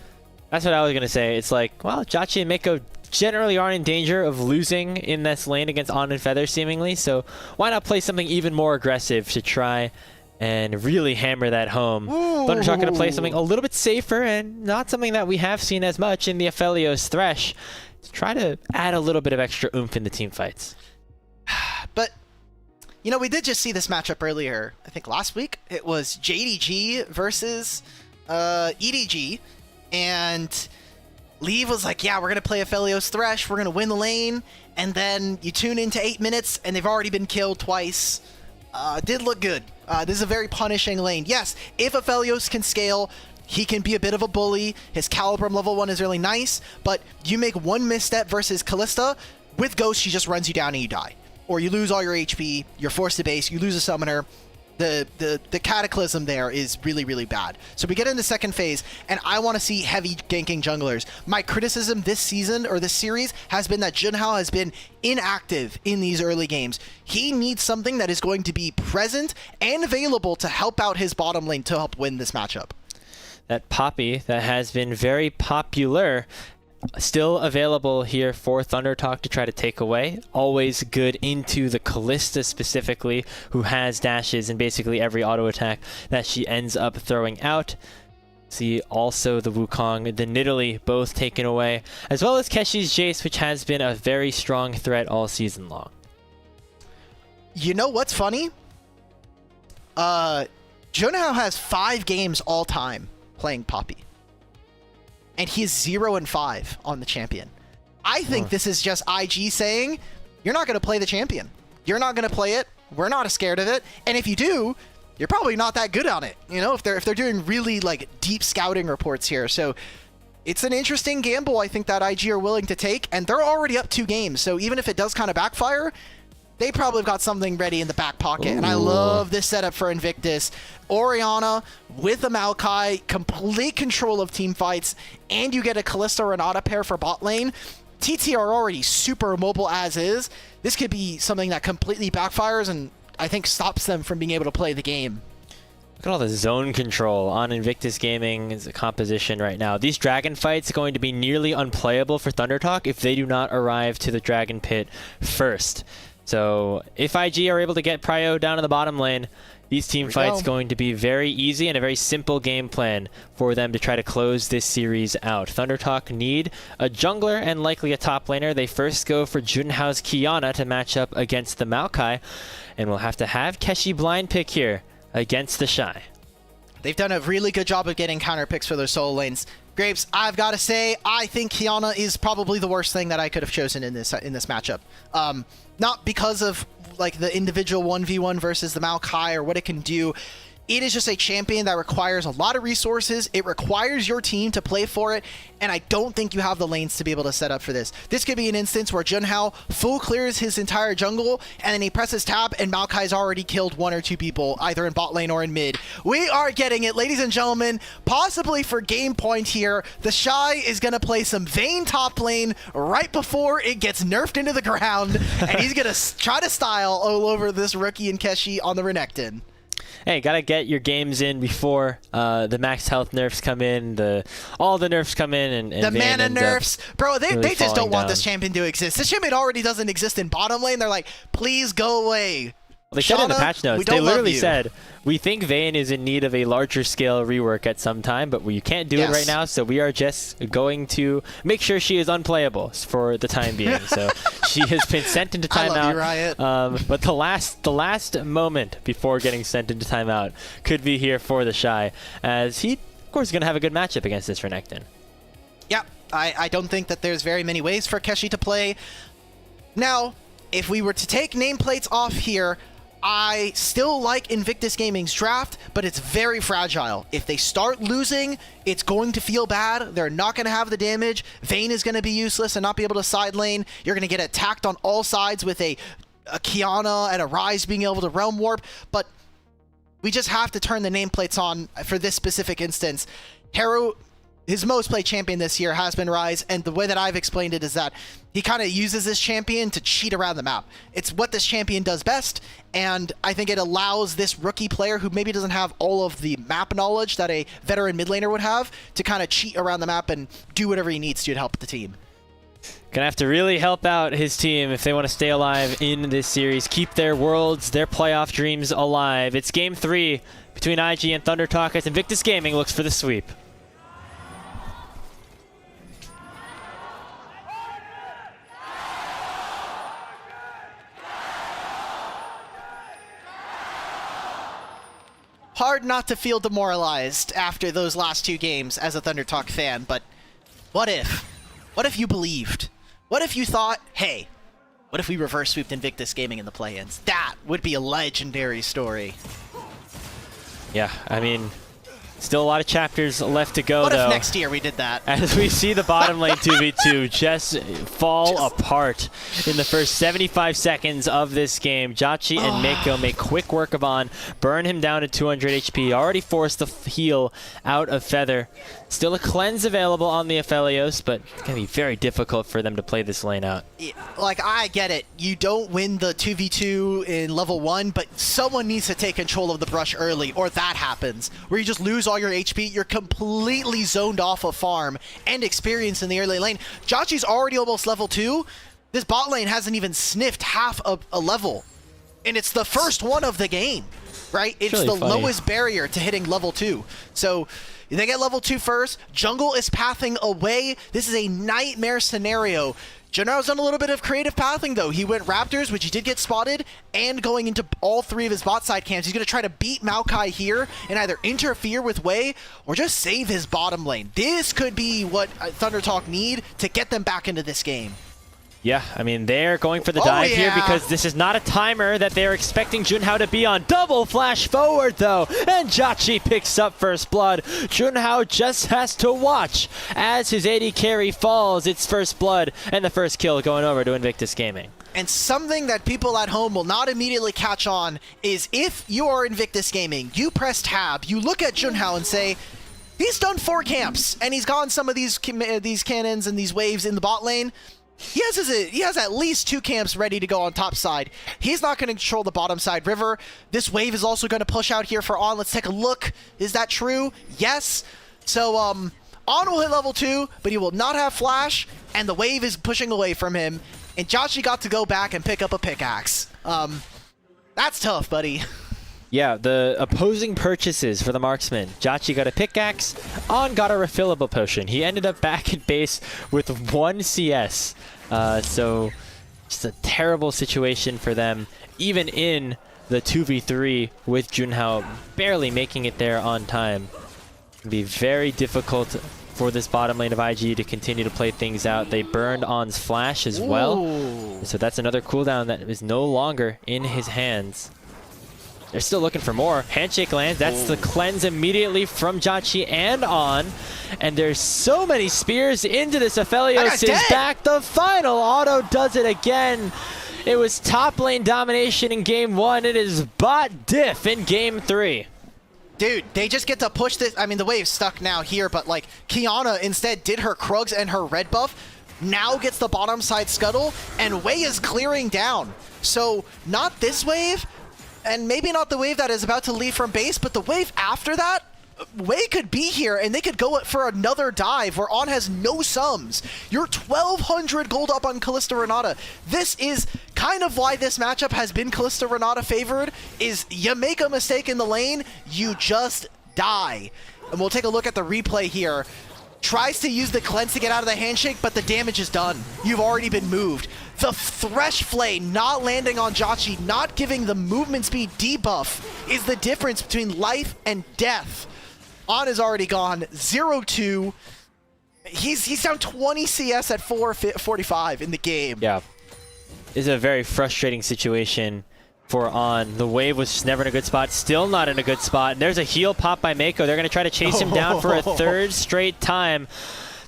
That's what I was going to say. It's like, well, Jauchi and Miko generally aren't in danger of losing in this lane against On and Feather, seemingly, so why not play something even more aggressive to try and really hammer that home. Thunder Talk going to play something a little bit safer and not something that we have seen as much in the Aphelios Thresh, to try to add a little bit of extra oomph in the team fights. But, you know, we did just see this matchup earlier, I think last week. It was JDG versus EDG, and Lee was like, yeah, we're going to play Aphelios Thresh, we're going to win the lane, and then you tune into 8 minutes, and they've already been killed twice. Did look good. This is a very punishing lane. Yes, if Aphelios can scale, he can be a bit of a bully. His Calibrum level 1 is really nice, but you make one misstep versus Kalista, with Ghost, she just runs you down and you die. Or you lose all your HP, you're forced to base, you lose a summoner. The Cataclysm there is really, really bad. So we get in the second phase, and I want to see heavy ganking junglers. My criticism this season, or this series, has been that Junhao has been inactive in these early games. He needs something that is going to be present and available to help out his bottom lane to help win this matchup. That Poppy that has been very popular, still available here for Thunder Talk to try to take away. Always good into the Kalista specifically, who has dashes in basically every auto attack that she ends up throwing out. See also the Wukong, the Nidalee both taken away, as well as Keshi's Jace, which has been a very strong threat all season long. You know what's funny? Junhao has 5 games all time playing Poppy. And he's 0-5 on the champion. I think this is just IG saying, you're not going to play the champion. You're not going to play it. We're not scared of it. And if you do, you're probably not that good on it. You know, if they're doing really like deep scouting reports here. So it's an interesting gamble I think that IG are willing to take. And they're already up 2 games. So even if it does kind of backfire, they probably have got something ready in the back pocket. And I love this setup for Invictus. Orianna with a Maokai, complete control of team fights, and you get a Kalista Renata pair for bot lane. TT are already super mobile as is. This could be something that completely backfires and I think stops them from being able to play the game. Look at all the zone control on Invictus Gaming's composition right now. These dragon fights are going to be nearly unplayable for Thunder Talk if they do not arrive to the dragon pit first. So if IG are able to get Prio down in the bottom lane, these team fights going to be very easy and a very simple game plan for them to try to close this series out. Thunder Talk need a jungler and likely a top laner. They first go for Junhao's Qiyana to match up against the Maokai, and we'll have to have Keshi blind pick here against the Shy. They've done a really good job of getting counter picks for their solo lanes. Grapes, I've got to say, I think Qiyana is probably the worst thing that I could have chosen in this matchup. Not because of like the individual 1v1 versus the Maokai or what it can do. It is just a champion that requires a lot of resources. It requires your team to play for it, and I don't think you have the lanes to be able to set up for this. This could be an instance where Junhao full clears his entire jungle, and then he presses tab, and Maokai's already killed 1 or 2 people, either in bot lane or in mid. We are getting it, ladies and gentlemen. Possibly for game point here, the Shy is going to play some Vayne top lane right before it gets nerfed into the ground, and he's going to try to style all over this rookie and Keshi on the Renekton. Hey, gotta get your games in before the max health nerfs come in, all the nerfs come in, and the Vayne mana ends nerfs. up Bro, they really just don't falling want down. this champion to exist. This champion already doesn't exist in bottom lane. They're like, please go away. They said in the Shauna, patch we notes, don't they love literally you. said, we think Vayne is in need of a larger scale rework at some time, but we can't do it right now, so we are just going to make sure she is unplayable for the time being. So she has been sent into I love timeout. you, Riot. But the last moment before getting sent into timeout could be here for the Shy, as he, of course, is going to have a good matchup against this Renekton. Yeah, I don't think that there's very many ways for Keshi to play. Now, if we were to take nameplates off here, I still like Invictus Gaming's draft, but it's very fragile. If they start losing, it's going to feel bad. They're not going to have the damage. Vayne is going to be useless and not be able to side lane. You're going to get attacked on all sides with a Kiana and a Ryze being able to realm warp, but we just have to turn the nameplates on for this specific instance. Haru, his most played champion this year has been Ryze, and the way that I've explained it is that he kind of uses this champion to cheat around the map. It's what this champion does best, and I think it allows this rookie player who maybe doesn't have all of the map knowledge that a veteran mid laner would have to kind of cheat around the map and do whatever he needs to help the team. Gonna have to really help out his team if they want to stay alive in this series, keep their worlds, their playoff dreams alive. It's game 3 between IG and Thunder Talk as Invictus Gaming looks for the sweep. Hard not to feel demoralized after those last 2 games as a Thunder Talk fan, but what if? What if you believed? What if you thought, hey, what if we reverse sweeped Invictus Gaming in the play-ins? That would be a legendary story. Yeah, I mean, still a lot of chapters left to go, What though. if next year we did that? As we see the bottom lane 2v2 just fall apart in the first 75 seconds of this game. Jachi and Mako make quick work of On, burn him down to 200 HP, already forced the heal out of Feather. Still a cleanse available on the Aphelios, but it's going to be very difficult for them to play this lane out. Like, I get it. You don't win the 2v2 in level 1, but someone needs to take control of the brush early, or that happens, where you just lose all your HP, you're completely zoned off of farm and experience in the early lane. Jachi's already almost level 2. This bot lane hasn't even sniffed half of a level, and it's the first one of the game, right? It's really the funny. lowest barrier to hitting level 2. So they get level 2 first. Jungle is pathing away. This is a nightmare scenario. Junhao's done a little bit of creative pathing, though. He went Raptors, which he did get spotted, and going into all 3 of his bot side camps. He's going to try to beat Maokai here and either interfere with Wei or just save his bottom lane. This could be what Thunder Talk need to get them back into this game. Yeah, I mean, they're going for the dive here because this is not a timer that they're expecting Junhao to be on. Double flash forward, though, and Jachi picks up first blood. Junhao just has to watch as his AD carry falls. It's first blood and the first kill going over to Invictus Gaming. And something that people at home will not immediately catch on is if you are Invictus Gaming, you press tab, you look at Junhao and say, he's done 4 camps, and he's gone some of these cannons and these waves in the bot lane. He has at least 2 camps ready to go on top side. He's not going to control the bottom side river. This wave is also going to push out here for On. Let's take a look. Is that true? Yes. So On will hit level 2, but he will not have flash, and the wave is pushing away from him. And Jachi got to go back and pick up a pickaxe. That's tough, buddy. Yeah, the opposing purchases for the marksman. Jachi got a pickaxe, On got a refillable potion. He ended up back at base with 1 CS. So just a terrible situation for them, even in the 2v3 with Junhao barely making it there on time. It'd be very difficult for this bottom lane of IG to continue to play things out. They burned On's flash as well. So that's another cooldown that is no longer in his hands. They're still looking for more. Handshake lands. That's the cleanse immediately from Jotchi and On. And there's so many spears into this. Aphelios is back. The final auto does it again. It was top lane domination in game 1. It is bot diff in game 3. Dude, they just get to push this. I mean, the wave's stuck now here, but like Kiana instead did her Krugs and her red buff. Now gets the bottom side scuttle, and Wei is clearing down. So not this wave, and maybe not the wave that is about to leave from base, but the wave after that, Wei could be here, and they could go for another dive where On has no sums. You're 1,200 gold up on Kalista Renata. This is kind of why this matchup has been Kalista Renata favored, is you make a mistake in the lane, you just die. And we'll take a look at the replay here. Tries to use the cleanse to get out of the handshake, but the damage is done. You've already been moved. The Thresh Flame not landing on Jotchi, not giving the movement speed debuff, is the difference between life and death. On is already gone, 0-2. He's down 20 CS at 4:45 in the game. Yeah. This is a very frustrating situation for On. The wave was just never in a good spot, still not in a good spot. And there's a heal pop by Mako. They're going to try to chase him down for a third straight time.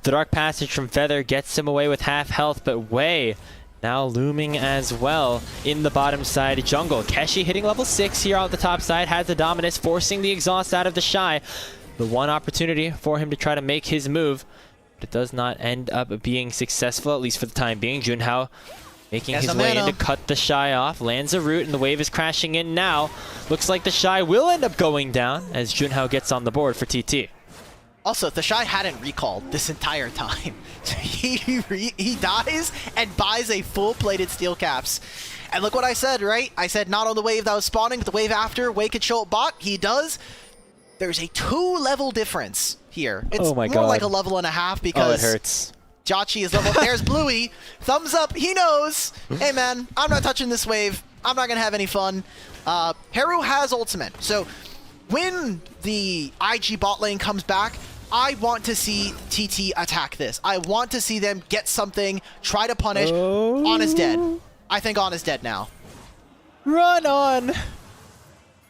The Dark Passage from Feather gets him away with half health, but Wei now looming as well in the bottom side jungle. Keshi hitting level 6 here on the top side, has the Dominus, forcing the exhaust out of the Shy. The one opportunity for him to try to make his move, but it does not end up being successful, at least for the time being. Junhao making his way in to cut the Shy off, lands a root, and the wave is crashing in now. Looks like the Shy will end up going down as Junhao gets on the board for TT. Also, the Shy hadn't recalled this entire time. So he dies and buys a full-plated steel caps. And look what I said, right? I said not on the wave that was spawning, but the wave after, Wei could show up bot. He does. There's a 2-level difference here. It's more like a level and a half because it hurts. Jotchi is level. There's Bluey. Thumbs up. He knows. Hey, man, I'm not touching this wave. I'm not going to have any fun. Haru has ultimate. So when the IG bot lane comes back, I want to see TT attack this. I want to see them get something, try to punish. On is dead. I think On is dead now. Run On!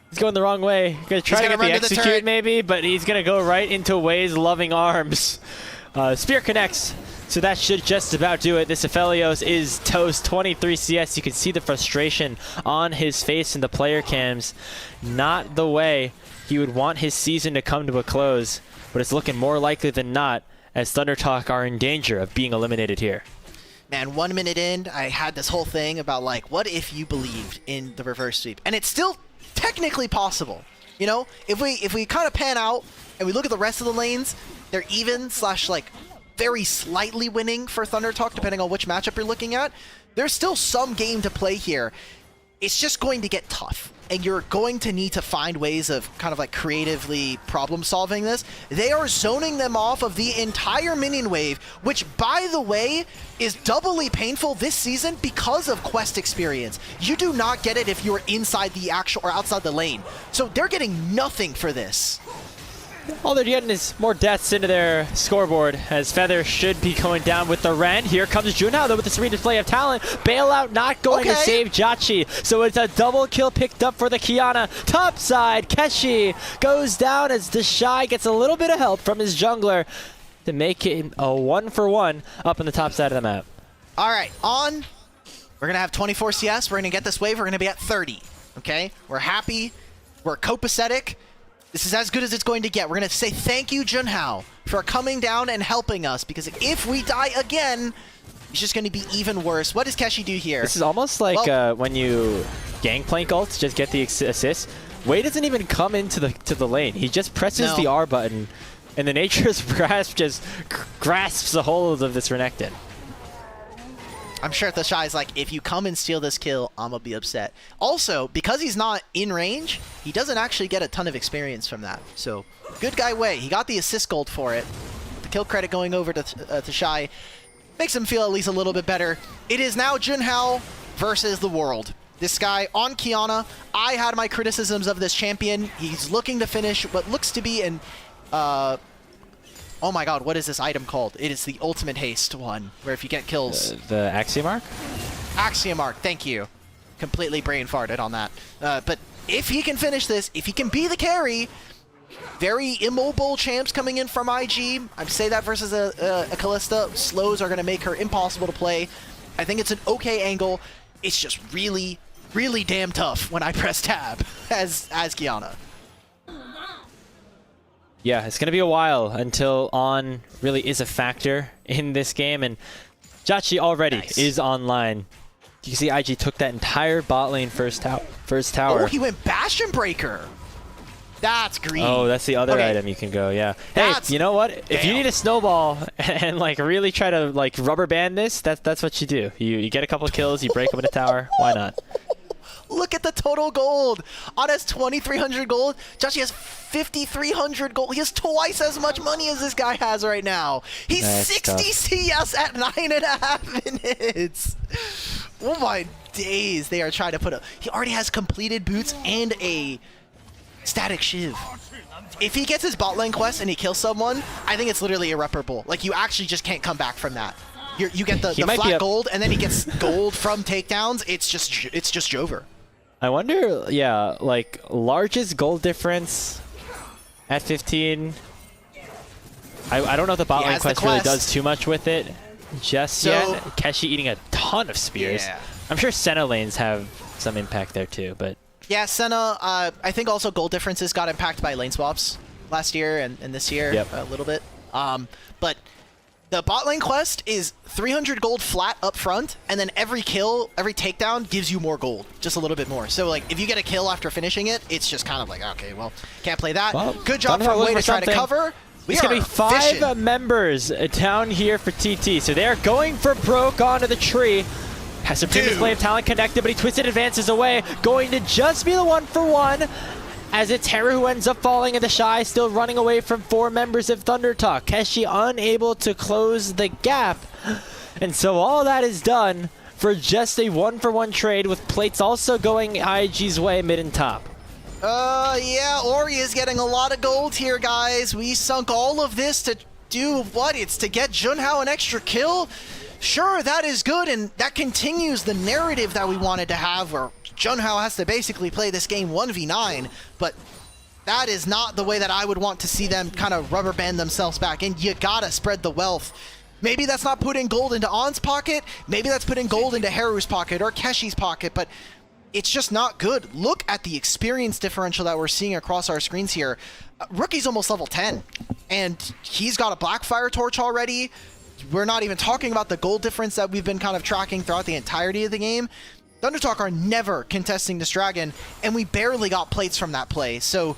He's going the wrong way. He's going to try to get the execute maybe, but he's going to go right into Wei's loving arms. Spear connects, so that should just about do it. This Aphelios is toast, 23 CS. You can see the frustration on his face in the player cams. Not the way he would want his season to come to a close, but it's looking more likely than not as ThunderTalk are in danger of being eliminated here. Man, 1 minute in, I had this whole thing about, like, what if you believed in the reverse sweep? And it's still technically possible. You know, if we kind of pan out and we look at the rest of the lanes, they're even / like very slightly winning for ThunderTalk, depending on which matchup you're looking at. There's still some game to play here. It's just going to get tough, and you're going to need to find ways of kind of like creatively problem solving this. They are zoning them off of the entire minion wave, which, by the way, is doubly painful this season because of quest experience. You do not get it if you're inside the actual or outside the lane. So they're getting nothing for this. All they're getting is more deaths into their scoreboard, as Feather should be going down with the Ren. Here comes Junhao, though, with this redisplay of talent. Bailout not going to save Jotchi, so it's a double kill picked up for the Kiana. Top side, Keshi goes down as the Shy gets a little bit of help from his jungler to make it a 1-for-1 up on the top side of the map. All right, On. We're going to have 24 CS. We're going to get this wave. We're going to be at 30, okay? We're happy. We're copacetic. This is as good as it's going to get. We're going to say thank you, Junhao, for coming down and helping us, because if we die again, it's just going to be even worse. What does Keshi do here? This is almost like when you Gangplank ults, just get the assist. Wei doesn't even come into the lane. He just presses the R button, and the Nature's Grasp just grasps the whole of this Renekton. I'm sure the Shy's like, if you come and steal this kill, I'm going to be upset. Also, because he's not in range, he doesn't actually get a ton of experience from that. So, good guy Wei. He got the assist gold for it. The kill credit going over to Shy makes him feel at least a little bit better. It is now Junhao versus the world. This guy on Kiana. I had my criticisms of this champion. He's looking to finish what looks to be an... oh my god, what is this item called? It is the ultimate haste one, where if you get kills... the Axiom Arc? Axiom Arc, thank you. Completely brain farted on that. But if he can finish this, if he can be the carry, very immobile champs coming in from IG. I'd say that versus a Kalista. Slows are going to make her impossible to play. I think it's an okay angle. It's just really, really damn tough when I press tab as Kiana. Yeah, it's going to be a while until On really is a factor in this game, and Jotchi already is online. You can see IG took that entire bot lane first tower. Oh, he went Bastion Breaker. That's green. Oh, that's the other item you can go, yeah. Hey, you know what? If you need a snowball and like really try to like rubber band this, that's what you do. You get a couple kills, you break them in a tower. Why not? Look at the total gold. On has 2,300 gold. Jotchi has 5,300 gold. He has twice as much money as this guy has right now. He's 60 CS at 9.5 minutes. Oh my days. They are trying to put a... He already has completed boots and a static shiv. If he gets his bot lane quest and he kills someone, I think it's literally irreparable. Like, you actually just can't come back from that. You get the flat gold, and then he gets gold from takedowns. It's just Jover. I wonder, yeah, like, largest gold difference at 15. I don't know if the bot lane quest really does too much with it just yet. Keshi eating a ton of spears. Yeah. I'm sure Senna lanes have some impact there too, but... Yeah, Senna, I think also gold differences got impacted by lane swaps last year and this year a little bit. But the bot lane quest is 300 gold flat up front, and then every kill, every takedown gives you more gold, just a little bit more. So, like, if you get a kill after finishing it, it's just kind of like, okay, well, can't play that. Well, good job from Way to try to cover. There's going to be 5 members down here for TT, so they're going for broke onto the tree. Has a previous play of talent connected, but he twisted advances away. Going to just be the 1-for-1. As it's Heru who ends up falling in the Shy, still running away from 4 members of Thunder Talk. Keshi unable to close the gap. And so all that is done for just a 1-for-1 trade, with plates also going IG's way mid and top. Yeah, Ori is getting a lot of gold here, guys. We sunk all of this to do what? It's to get Junhao an extra kill? Sure, that is good, and that continues the narrative that we wanted to have, where Junhao has to basically play this game 1v9, but that is not the way that I would want to see them kind of rubber band themselves back, and you gotta spread the wealth. Maybe that's not putting gold into On's pocket, maybe that's putting gold into Heru's pocket or Keshi's pocket, but it's just not good. Look at the experience differential that we're seeing across our screens here. Rookie's almost level 10, and he's got a Blackfire Torch already. We're not even talking about the gold difference that we've been kind of tracking throughout the entirety of the game. Thunder Talk are never contesting this dragon, and we barely got plates from that play. So,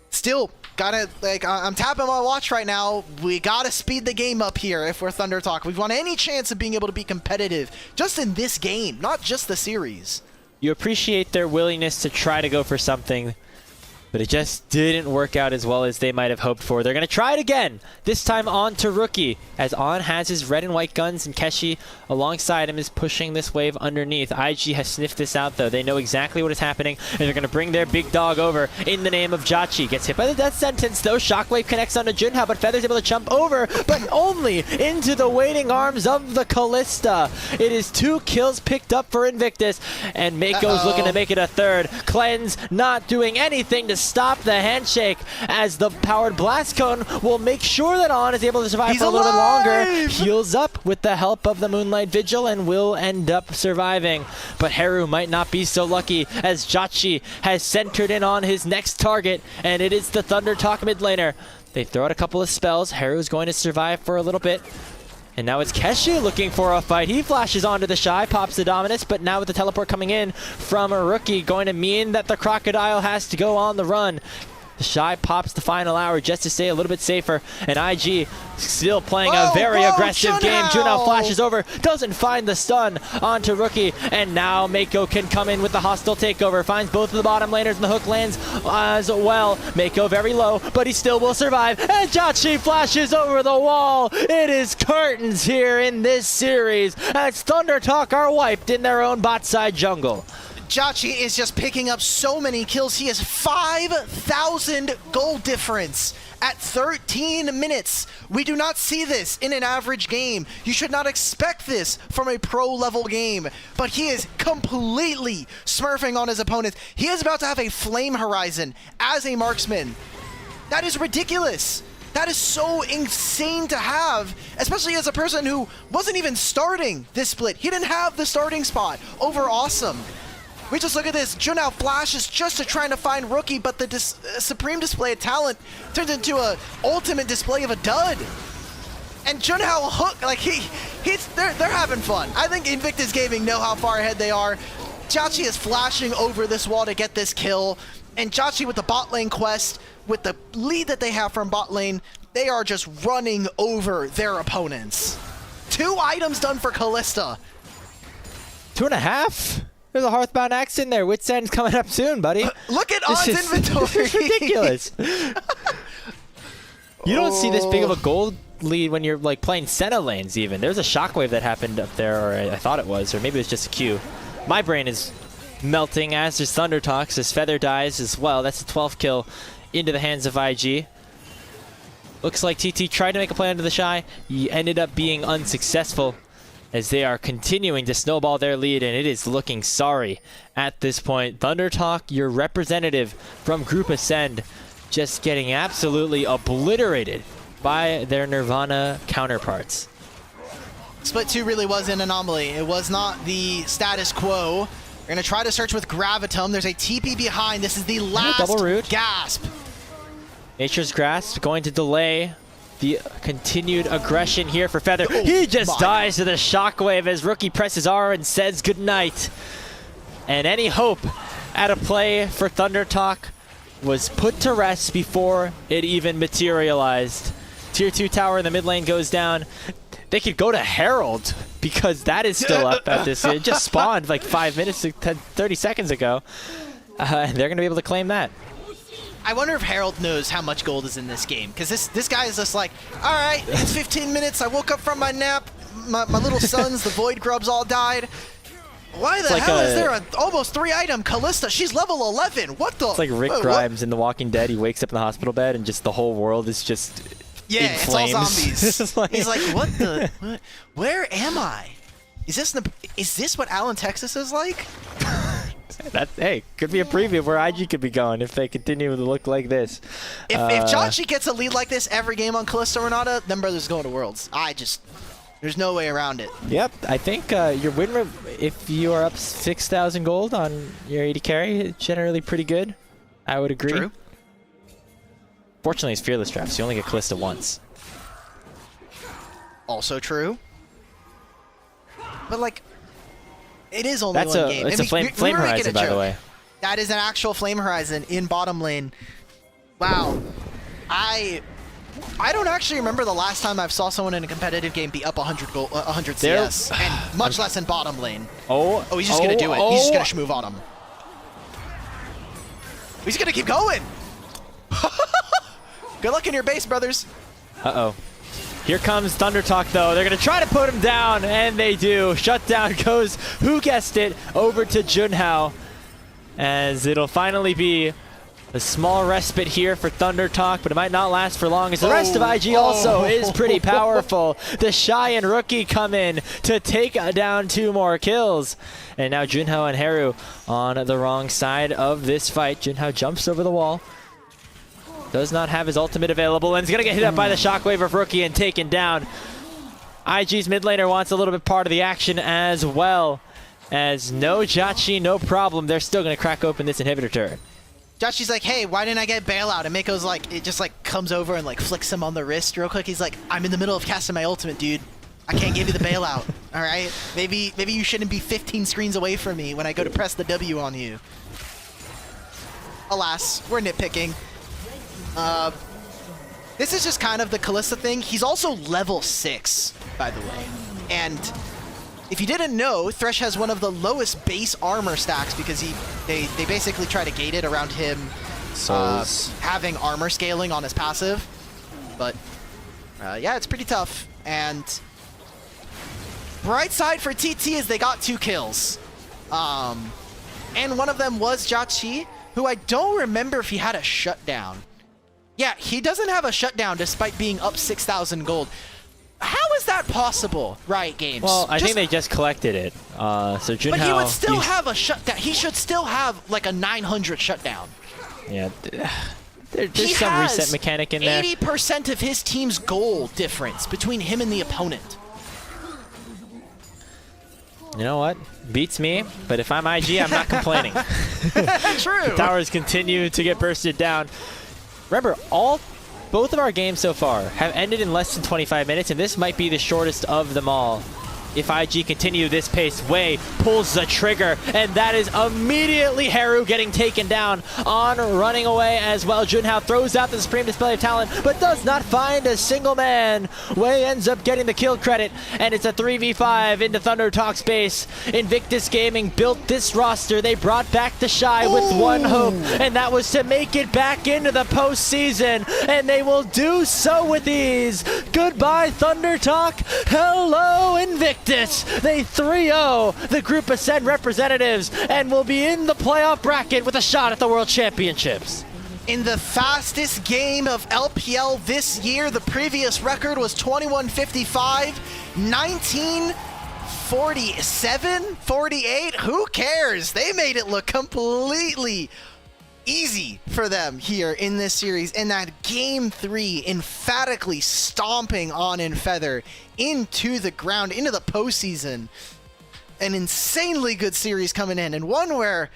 still, gotta, like, I'm tapping my watch right now. We gotta speed the game up here if we're Thunder Talk. We want any chance of being able to be competitive just in this game, not just the series. You appreciate their willingness to try to go for something, but it just didn't work out as well as they might have hoped for. They're going to try it again, this time on to Rookie, as On has his red and white guns, and Keshi alongside him is pushing this wave underneath. IG has sniffed this out, though. They know exactly what is happening, and they're going to bring their big dog over in the name of Jotchi. Gets hit by the death sentence, though. Shockwave connects onto Junhao, but Feather's able to jump over, but only into the waiting arms of the Kalista. It is 2 kills picked up for Invictus, and Mako's looking to make it a 3rd. Cleanse not doing anything to stop the handshake, as the powered blast cone will make sure that On is able to survive for a little bit longer. Heals up with the help of the Moonlight Vigil and will end up surviving. But Heru might not be so lucky, as Jotchi has centered in on his next target, and it is the Thunder Talk mid laner. They throw out a couple of spells. Heru's going to survive for a little bit. And now it's Keshi looking for a fight. He flashes onto the Shy, pops the Dominus, but now with the teleport coming in from a Rookie, going to mean that the Crocodile has to go on the run. The Shy pops the final hour just to stay a little bit safer, and IG still playing a very aggressive game. Junhao flashes over, doesn't find the stun onto Rookie, and now Mako can come in with the hostile takeover, finds both of the bottom laners, and the hook lands as well. Mako very low, but he still will survive, and Jotchi flashes over the wall. It is curtains here in this series, as Thunder Talk are wiped in their own bot side jungle. Jachi is just picking up so many kills. He has 5,000 gold difference at 13 minutes. We do not see this in an average game. You should not expect this from a pro level game, but he is completely smurfing on his opponents. He is about to have a flame horizon as a marksman. That is ridiculous. That is so insane to have, especially as a person who wasn't even starting this split. He didn't have the starting spot over Awesome. We just look at this. Junhao flashes just to trying to find Rookie, but the supreme display of talent turns into a ultimate display of a dud. And Junhao hook, like they're having fun. I think Invictus Gaming know how far ahead they are. Jachi is flashing over this wall to get this kill, and Jachi with the bot lane quest, with the lead that they have from bot lane, they are just running over their opponents. 2 items done for Kalista. 2.5? There's a Hearthbound Axe in there. Wit's End's coming up soon, buddy. Look at Odd's inventory. This is ridiculous. You don't see this big of a gold lead when you're like playing Senna lanes even. There's a shockwave that happened up there, or I thought it was, or maybe it was just a Q. My brain is melting as there's Thunder Talks, as Feather dies as well. That's a 12th kill into the hands of IG. Looks like TT tried to make a play under the Shy. He ended up being unsuccessful, as they are continuing to snowball their lead, and it is looking sorry at this point. Thunder Talk, your representative from Group Ascend, just getting absolutely obliterated by their Nirvana counterparts. Split 2 really was an anomaly. It was not the status quo. We're going to try to search with Gravitum. There's a TP behind. This is the last double root. gasp. Nature's Grasp going to delay the continued aggression here for Feather. He just dies to the shockwave as Rookie presses R and says goodnight. And any hope at a play for Thunder Talk was put to rest before it even materialized. Tier 2 tower in the mid lane goes down. They could go to Herald because that is still up at this. It just spawned like 5 minutes, 30 seconds ago. They're going to be able to claim that. I wonder if Harold knows how much gold is in this game, because this guy is just like, all right, it's 15 minutes. I woke up from my nap. My little sons, the Void Grubs, all died. Why the hell is there an almost 3-item Kalista? She's level 11. What the? It's like Rick Grimes in The Walking Dead. He wakes up in the hospital bed and just the whole world is just in flames. It's all zombies. He's like, what the? What? Where am I? Is this what Allen, Texas is like? Hey, could be a preview of where IG could be going if they continue to look like this. If Jachi gets a lead like this every game on Kalista Renata, them brothers going to Worlds. There's no way around it. Yep, I think your win rate, if you are up 6,000 gold on your AD carry, it's generally pretty good. I would agree. True. Fortunately, it's Fearless Draft, so you only get Kalista once. Also true. But like, it is only one game. It's a flame horizon, by the way. That is an actual flame horizon in bottom lane. Wow. I don't actually remember the last time I saw someone in a competitive game be up 100 CS, and much less in bottom lane. Oh, he's just gonna do it. He's just gonna shmoo on him. He's gonna keep going. Good luck in your base, brothers. Uh-oh. Here comes Thunder Talk, though. They're going to try to put him down, and they do. Shutdown goes, who guessed it, over to Junhao, as it'll finally be a small respite here for Thunder Talk, but it might not last for long, as the rest of IG also is pretty powerful. The Shy and Rookie come in to take down 2 more kills. And now Junhao and Haru on the wrong side of this fight. Junhao jumps over the wall. Does not have his ultimate available, and is going to get hit up by the shockwave of Rookie and taken down. IG's mid laner wants a little bit part of the action as well, as no Jachi, no problem. They're still going to crack open this inhibitor turret. Jachi's like, hey, why didn't I get bailout? And Mako's like, it just like comes over and like flicks him on the wrist real quick. He's like, I'm in the middle of casting my ultimate, dude. I can't give you the bailout, all right? Maybe you shouldn't be 15 screens away from me when I go to press the W on you. Alas, we're nitpicking. This is just kind of the Kalista thing. He's also level 6, by the way. And if you didn't know, Thresh has one of the lowest base armor stacks because they basically try to gate it around him having armor scaling on his passive. But yeah, it's pretty tough. And bright side for TT is they got 2 kills. and one of them was Jachi, who I don't remember if he had a shutdown. Yeah, he doesn't have a shutdown despite being up 6,000 gold. How is that possible? Riot Games. Well, I think they just collected it. So Junhao... But he would still have a shutdown. He should still have like a 900 shutdown. Yeah, there's some reset mechanic in there. 80% of his team's goal difference between him and the opponent. You know what? Beats me, but if I'm IG, I'm not complaining. True. The towers continue to get bursted down. Remember, both of our games so far have ended in less than 25 minutes, and this might be the shortest of them all. If IG continue this pace, Wei pulls the trigger, and that is immediately Haru getting taken down on running away as well. Junhao throws out the supreme display of talent, but does not find a single man. Wei ends up getting the kill credit, and it's a 3v5 into Thunder Talk space. Invictus Gaming built this roster. They brought back the Shy with one hope, and that was to make it back into the postseason, and they will do so with ease. Goodbye, Thunder Talk. Hello, Invictus. They 3-0 the Group Ascend representatives and will be in the playoff bracket with a shot at the World Championships. In the fastest game of LPL this year, the previous record was 21:55, 19:47, 48. Who cares? They made it look completely easy for them here in this series. In that game 3, emphatically stomping on Infeather into the ground, into the postseason. An insanely good series coming in, and one where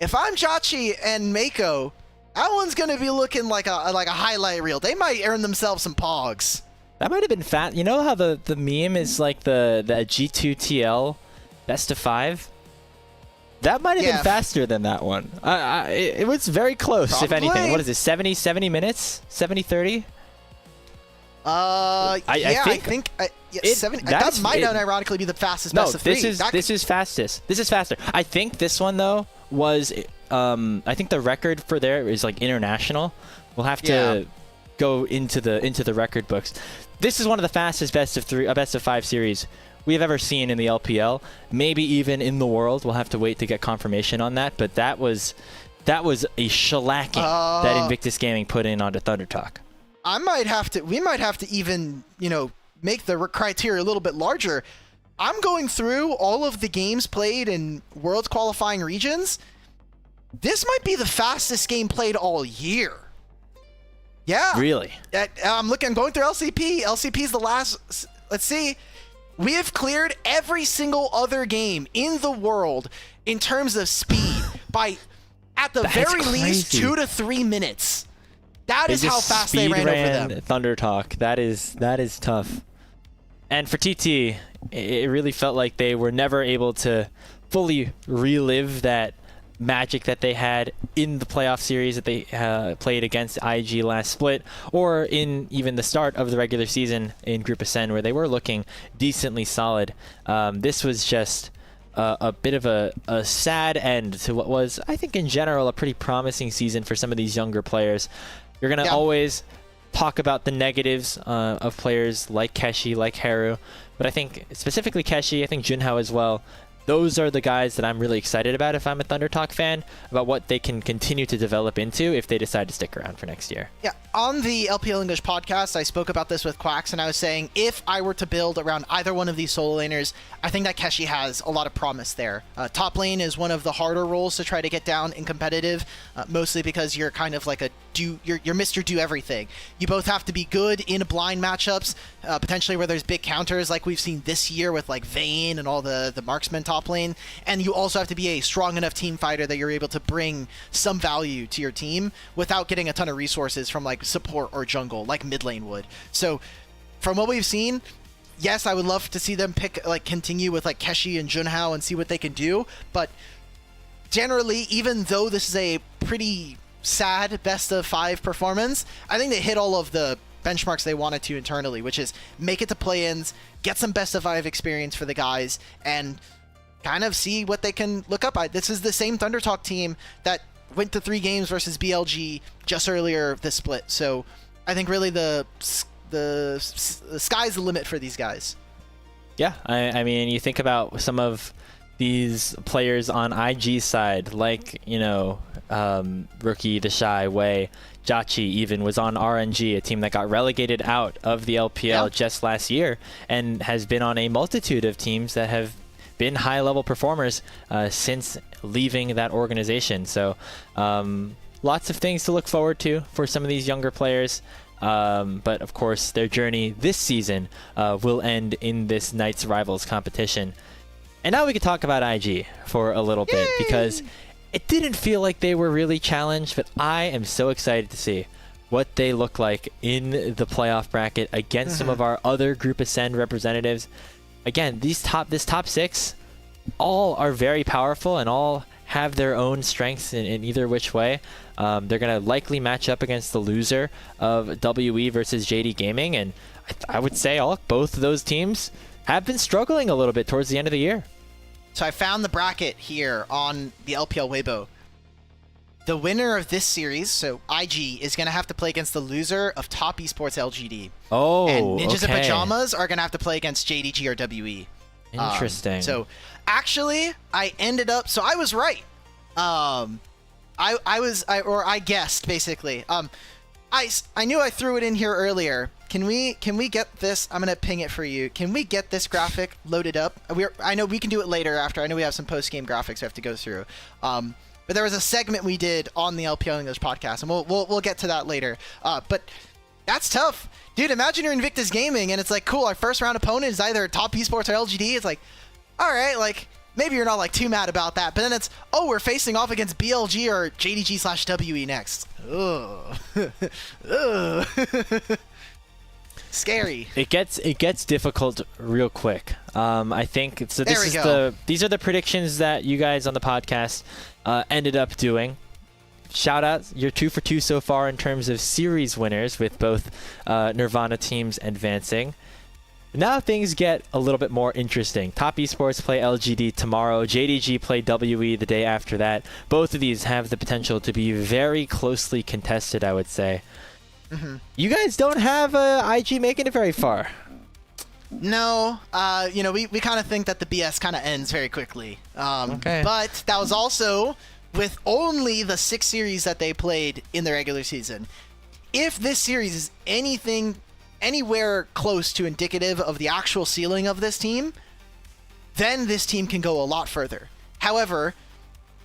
if I'm Jachi and Mako, that one's gonna be looking like a highlight reel. They might earn themselves some pogs. That might have been fat. You know how the meme is like the G2 TL best of 5? That might have been faster than that one. It was very close, Probably. if anything. What is it, 70 minutes? 70-30? I think 70. That might unironically be the fastest best of 3. This is fastest. This is faster. I think this one, though, was... I think the record for there is, like, international. We'll have to go into the record books. This is one of the fastest best of 5 series we have ever seen in the LPL, maybe even in the world. We'll have to wait to get confirmation on that, but that was a shellacking that Invictus Gaming put in onto Thunder Talk. We might have to even, make the criteria a little bit larger. I'm going through all of the games played in World qualifying regions. This might be the fastest game played all year. Yeah. Really? I'm going through LCP. LCP's the last. Let's see. We have cleared every single other game in the world in terms of speed by, at the very least, 2 to 3 minutes. That is how fast they ran over them. Thunder Talk. That is tough. And for TT, it really felt like they were never able to fully relive that magic that they had in the playoff series that they played against IG last split, or in even the start of the regular season in Group Ascend, where they were looking decently solid. This was just a bit of a sad end to what was, I think, in general, a pretty promising season for some of these younger players. You're going to always talk about the negatives of players like Keshi, like Haru, but I think specifically Keshi, I think Junhao as well, those are the guys that I'm really excited about if I'm a Thunder Talk fan, about what they can continue to develop into if they decide to stick around for next year. Yeah, on the LPL English podcast, I spoke about this with Quacks, and I was saying if I were to build around either one of these solo laners, I think that Keshi has a lot of promise there. Top lane is one of the harder roles to try to get down in competitive, mostly because you're kind of like you're Mr. Do Everything. You both have to be good in blind matchups, potentially where there's big counters like we've seen this year with like Vayne and all the marksmen top lane, and you also have to be a strong enough team fighter that you're able to bring some value to your team without getting a ton of resources from like support or jungle like mid lane would. So from what we've seen, yes, I would love to see them continue with like Keshi and Junhao and see what they can do, but generally, even though this is a pretty sad best of 5 performance, I think they hit all of the benchmarks they wanted to internally, which is make it to play-ins, get some best of 5 experience for the guys, and kind of see what they can look up at. This is the same Thunder Talk team that went to 3 games versus BLG just earlier this split. So I think really the sky's the limit for these guys. Yeah, I mean, you think about some of these players on IG side, like, you know, Rookie, The Shy, Wei, Jachi even was on RNG, a team that got relegated out of the LPL just last year and has been on a multitude of teams that have been high-level performers since leaving that organization. So lots of things to look forward to for some of these younger players. But of course, their journey this season will end in this Knights Rivals competition. And now we can talk about IG for a little bit, because it didn't feel like they were really challenged, but I am so excited to see what they look like in the playoff bracket against some of our other Group Ascend representatives. Again, this top 6 all are very powerful and all have their own strengths in either which way. They're going to likely match up against the loser of WE versus JD Gaming, and I would say both of those teams have been struggling a little bit towards the end of the year. So I found the bracket here on the LPL Weibo. The winner of this series, so IG, is going to have to play against the loser of Top Esports LGD. Oh, and Ninjas okay. in Pajamas are going to have to play against JDG or WE. Interesting. So actually, I ended up. So I was right. I guessed basically. I knew I threw it in here earlier. Can we get this? I'm gonna ping it for you. Can we get this graphic loaded up? I know we can do it later after. I know we have some post game graphics we have to go through. But there was a segment we did on the LPL English podcast, and we'll get to that later. But that's tough, dude. Imagine you're Invictus Gaming, and it's like, cool. Our first round opponent is either Top Esports or LGD. It's like, all right, like maybe you're not like too mad about that. But then it's, oh, we're facing off against BLG or JDG/WE next. Ugh. Ugh. Scary. It gets difficult real quick. I think so. These are the predictions that you guys on the podcast ended up doing. Shout out, you're 2 for 2 so far in terms of series winners, with both Nirvana teams advancing. Now things get a little bit more interesting. Top Esports play LGD tomorrow. JDG play WE the day after that. Both of these have the potential to be very closely contested, I would say. You guys don't have IG making it very far. No, we kind of think that the BS kind of ends very quickly. Okay. But that was also with only the 6 series that they played in the regular season. If this series is anywhere close to indicative of the actual ceiling of this team, then this team can go a lot further. However,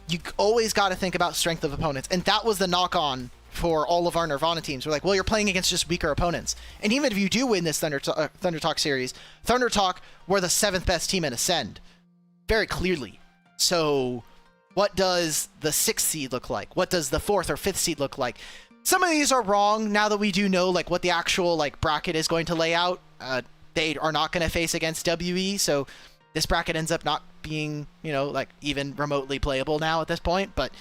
you always got to think about strength of opponents, and that was the knock-on for all of our Nirvana teams. We're like, well, you're playing against just weaker opponents. And even if you do win this Thunder Talk series, Thunder Talk were the 7th best team in Ascend. Very clearly. So what does the 6th seed look like? What does the 4th or 5th seed look like? Some of these are wrong now that we do know like what the actual like bracket is going to lay out. They are not going to face against WE, so this bracket ends up not being, like even remotely playable now at this point. But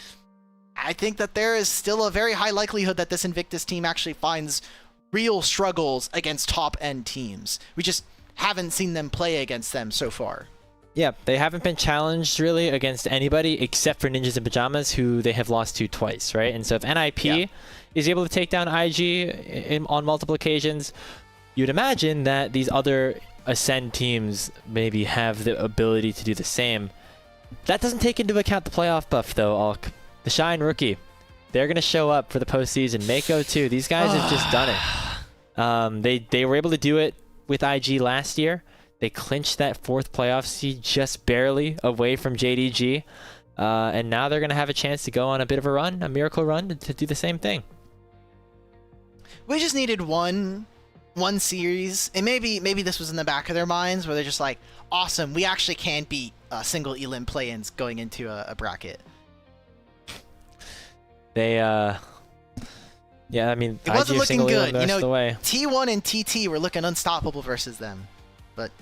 I think that there is still a very high likelihood that this Invictus team actually finds real struggles against top-end teams. We just haven't seen them play against them so far. Yeah, they haven't been challenged really against anybody except for Ninjas in Pajamas, who they have lost to twice, right? And so if NIP is able to take down IG on multiple occasions, you'd imagine that these other Ascend teams maybe have the ability to do the same. That doesn't take into account the playoff buff, though, Alk. The Shine Rookie, they're going to show up for the postseason. Mako too. These guys have just done it. They were able to do it with IG last year. They clinched that 4th playoff seed just barely away from JDG. And now they're going to have a chance to go on a bit of a run, a miracle run, to do the same thing. We just needed one series, and maybe this was in the back of their minds where they're just like, awesome, we actually can beat single elim play-ins going into a bracket. They, I mean, it wasn't looking good. T1 and TT were looking unstoppable versus them, but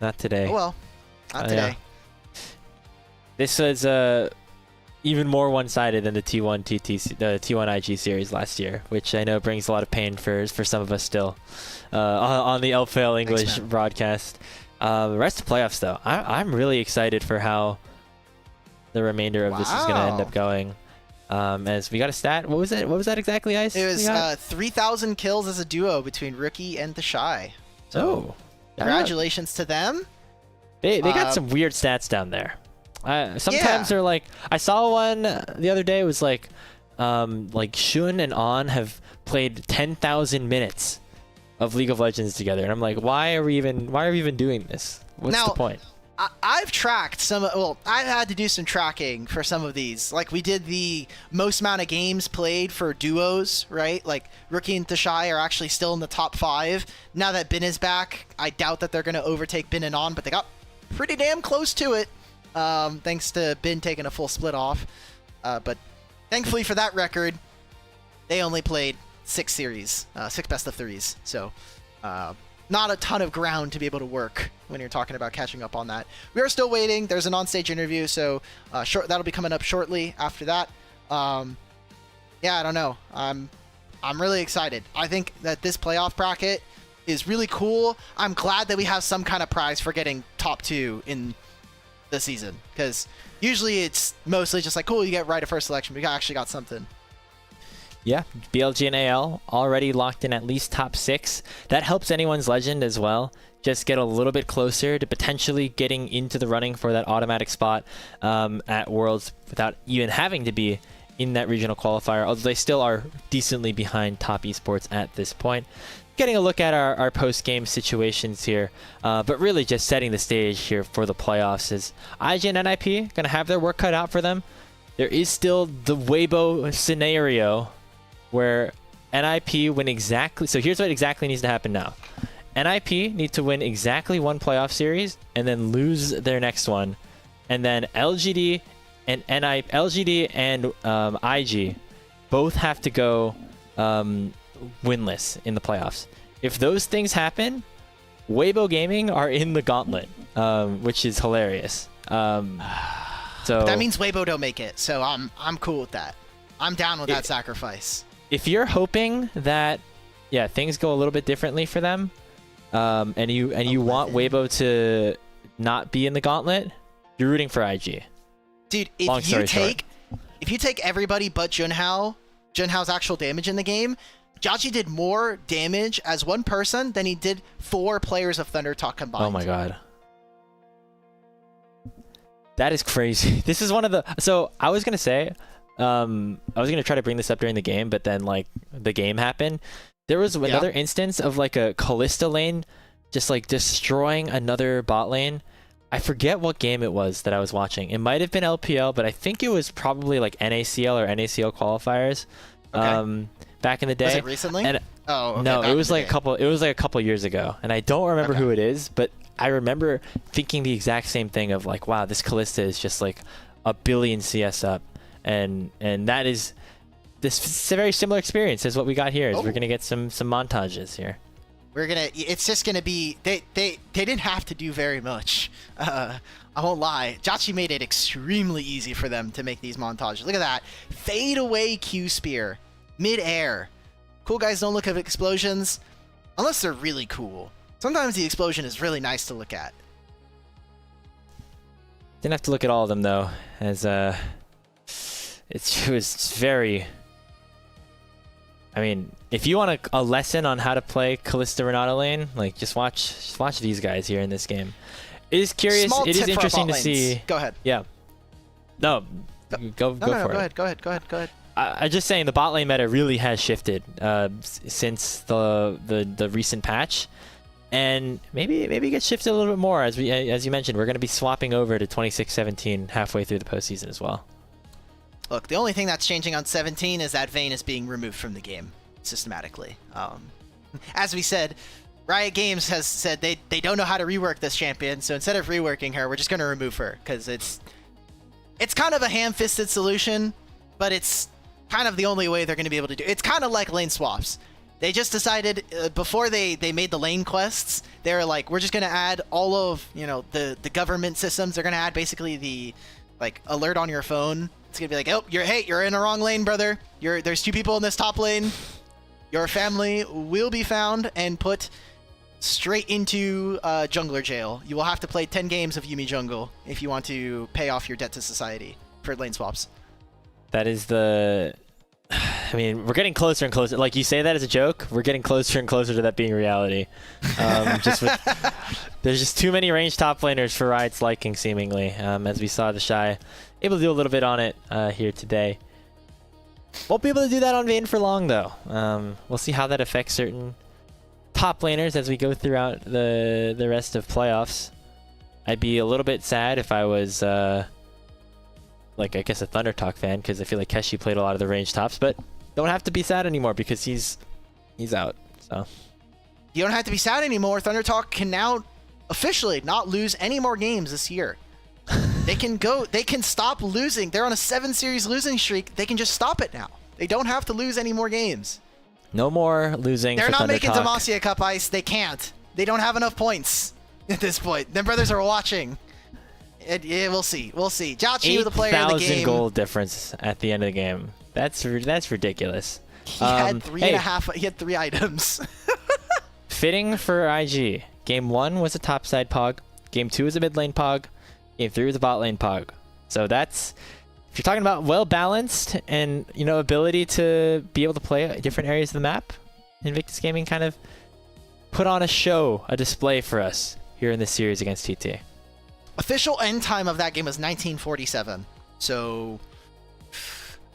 not today. Oh well, not today. Yeah. This was even more one-sided than the T1 IG series last year, which I know brings a lot of pain for some of us still on the LPL English broadcast. The rest of the playoffs, though, I'm really excited for how the remainder of this is going to end up going. As we got a stat. What was it? What was that exactly, Ice? It was 3,000 kills as a duo between Rookie and The Shy. So, congratulations to them. They got some weird stats down there. Sometimes Yeah. they're like, I saw one the other day. It was like Shun and On have played 10,000 minutes of League of Legends together, and I'm like, why are we even doing this? What's Now, the point? I've tracked some. Well, I've had to do some tracking for some of these. Like we did the most amount of games played for duos, right? Like Rookie and Tashai are actually still in the top 5. Now that Bin is back, I doubt that they're going to overtake Bin and On, but they got pretty damn close to it, thanks to Bin taking a full split off. But thankfully for that record, they only played 6 series, 6 best of 3s. So not a ton of ground to be able to work when you're talking about catching up on that. We are still waiting. There's an on-stage interview, so that'll be coming up shortly after that. Yeah, I don't know. I'm really excited. I think that this playoff bracket is really cool. I'm glad that we have some kind of prize for getting top 2 in the season, because usually it's mostly just like, cool, you get right at first selection. We actually got something. Yeah, BLG and AL already locked in at least top 6. That helps anyone's legend as well. Just get a little bit closer to potentially getting into the running for that automatic spot at Worlds without even having to be in that regional qualifier, although they still are decently behind top esports at this point. Getting a look at our post-game situations here, but really just setting the stage here for the playoffs is IG and NIP going to have their work cut out for them. There is still the Weibo scenario where NIP win exactly. So here's what exactly needs to happen now. NIP need to win exactly 1 playoff series and then lose their next one, and then LGD and IG both have to go winless in the playoffs. If those things happen, Weibo Gaming are in the gauntlet, which is hilarious. So that means Weibo don't make it, so I'm cool with that. I'm down with that sacrifice. If you're hoping that, yeah, things go a little bit differently for them, and you want Weibo to not be in the gauntlet, you're rooting for IG. Dude, if you take everybody but Junhao's actual damage in the game, Jachi did more damage as one person than he did 4 players of Thunder Talk combined. Oh my god. That is crazy. This is one of the... So, I was going to say... I was going to try to bring this up during the game, but then, like, the game happened. There was another instance of, like, a Kalista lane just, like, destroying another bot lane. I forget what game it was that I was watching. It might have been LPL, but I think it was probably, like, NACL or NACL qualifiers back in the day. Was it recently? And, no, it was, like, a couple years ago. And I don't remember who it is, but I remember thinking the exact same thing of, like, wow, this Kalista is just, like, a billion CS up. And that is this very similar experience as what we got here. Is we're gonna get some montages here. It's just gonna be they didn't have to do very much. I won't lie. Jachi made it extremely easy for them to make these montages. Look at that fade away Q spear mid-air. Cool guys don't look at explosions unless they're really cool. Sometimes the explosion is really nice to look at. Didn't have to look at all of them though, as it was very... I mean, if you want a lesson on how to play Kalista Renata lane, like just watch these guys here in this game. It is curious. It is interesting to see. Go ahead. Yeah. No, go for it. Go ahead. I just saying the bot lane meta really has shifted since the recent patch, and maybe it gets shifted a little bit more as you mentioned. We're going to be swapping over to 26-17 halfway through the postseason as well. Look, the only thing that's changing on 17 is that Vayne is being removed from the game systematically. As we said, Riot Games has said they don't know how to rework this champion, so instead of reworking her, we're just going to remove her because it's kind of a ham-fisted solution, but it's kind of the only way they're going to be able to do it. It's kind of like lane swaps. They just decided before they made the lane quests, they were like, we're just going to add all of the government systems. They're going to add basically the alert on your phone. It's gonna be like, oh, you're in a wrong lane, brother. There's 2 people in this top lane. Your family will be found and put straight into jungler jail. You will have to play 10 games of Yuumi jungle if you want to pay off your debt to society for lane swaps. That is the... I mean, we're getting closer and closer. Like, you say that as a joke, we're getting closer and closer to that being reality. Just with There's just too many range top laners for Riot's liking, seemingly. As we saw the Shy able to do a little bit on it here today. Won't be able to do that on Vayne for long, though. We'll see how that affects certain top laners as we go throughout the rest of playoffs. I'd be a little bit sad if I was, like, I guess a Thunder Talk fan, because I feel like Keshi played a lot of the range tops, but don't have to be sad anymore because he's out. So You don't have to be sad anymore. Thunder Talk can now officially not lose any more games this year. They can stop losing. They're on a 7-series losing streak. They can just stop it now. They don't have to lose any more games. no more losing. They're for not Thunder making Talk. Demacia Cup Ice. They can't. They don't have enough points at this point. Them brothers are watching. Yeah, we'll see. We'll see. Jauchi, the player of the 8,000 game. goal difference at the end of the game. That's ridiculous. He had three and a half. He had 3 items. Fitting for IG. Game 1 was a topside pog. Game 2 was a mid lane pog. Game 3 was a bot lane pog. So that's, if you're talking about well balanced and ability to be able to play different areas of the map, Invictus Gaming kind of put on a show, a display for us here in this series against TT. Official end time of that game was 1947. So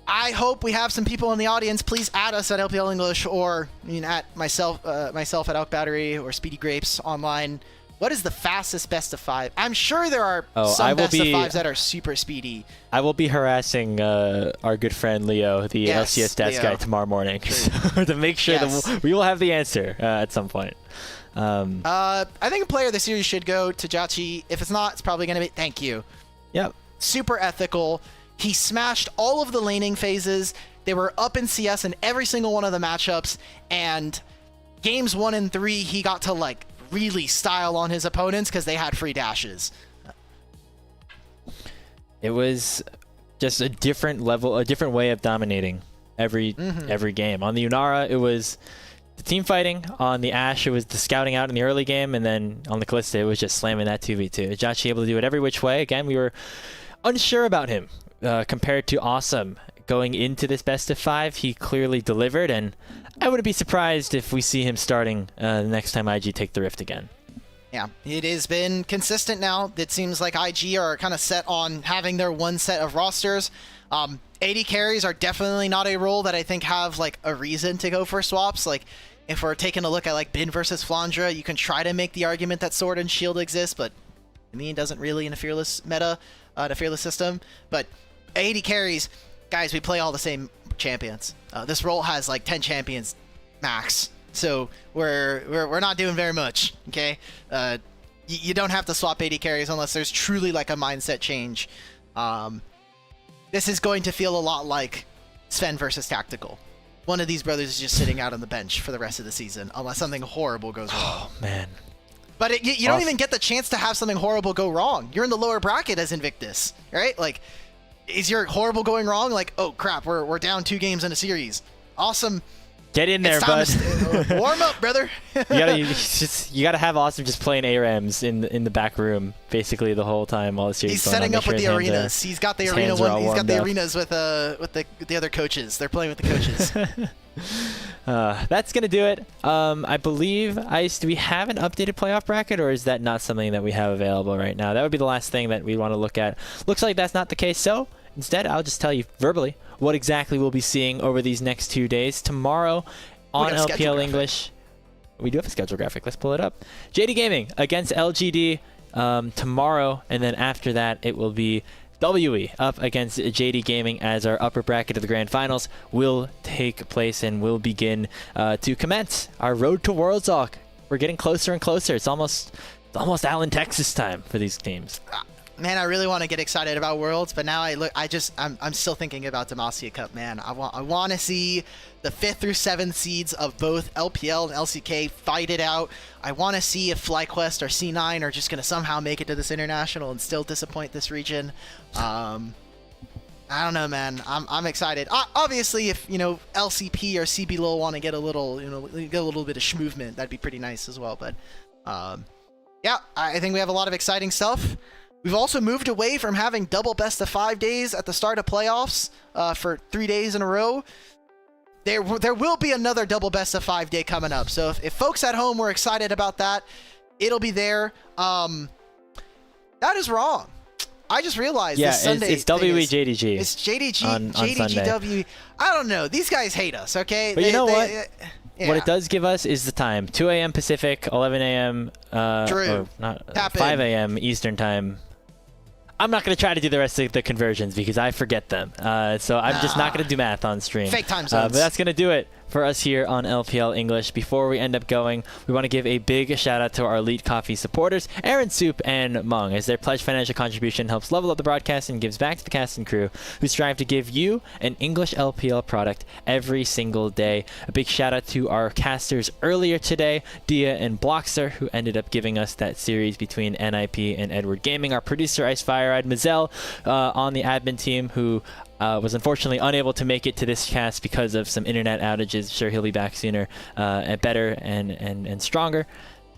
I hope we have some people in the audience. Please add us at LPL English or at myself at Elk Battery or Speedy Grapes online. What is the fastest best of 5? I'm sure there are some best of 5s that are super speedy. I will be harassing our good friend Leo, the LCS stats guy, tomorrow morning to make sure that we will have the answer at some point. I think a player of the series should go to Jauchi. If it's not, it's probably going to be thank you. Yep. Super ethical. He smashed all of the laning phases. They were up in CS in every single one of the matchups. And games 1 and 3, he got to really style on his opponents because they had free dashes. It was just a different level, a different way of dominating every game. On the Unara, it was the team fighting. On the Ashe, it was the scouting out in the early game. And then on the Callista, it was just slamming that 2v2. Jauchi able to do it every which way. Again, we were unsure about him compared to Awesome. Going into this best of 5, he clearly delivered, and I wouldn't be surprised if we see him starting the next time IG take the Rift again. Yeah, it has been consistent now. It seems like IG are kind of set on having their one set of rosters. AD carries are definitely not a role that I think have a reason to go for swaps. If we're taking a look at Bin versus Flandra, you can try to make the argument that Sword and Shield exist, but I mean, it doesn't really in a Fearless meta, a Fearless system. But AD carries, guys, we play all the same champions. This role has 10 champions max, so we're not doing very much. Okay, you don't have to swap AD carries unless there's truly a mindset change. This is going to feel a lot like Sven versus Tactical. One of these brothers is just sitting out on the bench for the rest of the season unless something horrible goes wrong. Oh man. But you don't even get the chance to have something horrible go wrong. You're in the lower bracket as Invictus, right? Is your horrible going wrong? Oh crap, we're down 2 games in a series. Awesome. Get in there, bud. Warm up, brother. you gotta have Awesome just playing ARAMs in the back room basically the whole time while the series He's going setting on. up with the arenas. He's got the arena one. He's got the arenas with the other coaches. They're playing with the coaches. That's gonna do it. I believe, Ice, do we have an updated playoff bracket, or is that not something that we have available right now? That would be the last thing that we want to look at. Looks like that's not the case, so instead I'll just tell you verbally what exactly we'll be seeing over these next 2 days. Tomorrow on LPL English, we do have a schedule graphic. Let's pull it up. JD Gaming against LGD tomorrow, and then after that it will be WE up against JD Gaming as our upper bracket of the grand finals will take place and will begin to commence our road to Worlds Talk. We're getting closer and closer. It's almost Allen, Texas time for these teams. Man, I really want to get excited about Worlds, but now I'm still thinking about Demacia Cup, man. I want to see the 5th through 7th seeds of both LPL and LCK fight it out. I want to see if FlyQuest or C9 are just going to somehow make it to this international and still disappoint this region. I don't know, man. I'm excited. Obviously, if LCP or CB Lil want to get a little, get a little bit of schmovement, that'd be pretty nice as well. But yeah, I think we have a lot of exciting stuff. We've also moved away from having double best of 5 days at the start of playoffs for 3 days in a row. There will be another double best of 5 day coming up. So if folks at home were excited about that, It'll be there. That is wrong. I just realized Yeah, this Sunday it's thing is- WEJDG. It's JDG, on Sunday. JDGW. I don't know. These guys hate us, okay? But you know what? Yeah. What it does give us is the time. 2 a.m. Pacific, 11 a.m. Drew, or not, tap 5 in. a.m. Eastern time. I'm not going to try to do the rest of the conversions because I forget them. So I'm just not going to do math on stream. Fake time But zones. that's going to do it for us here on LPL English. Before we end up going, we want to give a big shout out to our Elite Coffee supporters, Aaron Soup and Mung, as their pledged financial contribution helps level up the broadcast and gives back to the cast and crew who strive to give you an English LPL product every single day. A big shout out to our casters earlier today, Dia and Bloxer, who ended up giving us that series between NIP and Edward Gaming. Our producer, Ice Fire-Eyed Mazel, on the admin team, who was unfortunately unable to make it to this cast because of some internet outages. Sure, he'll be back sooner and better and stronger.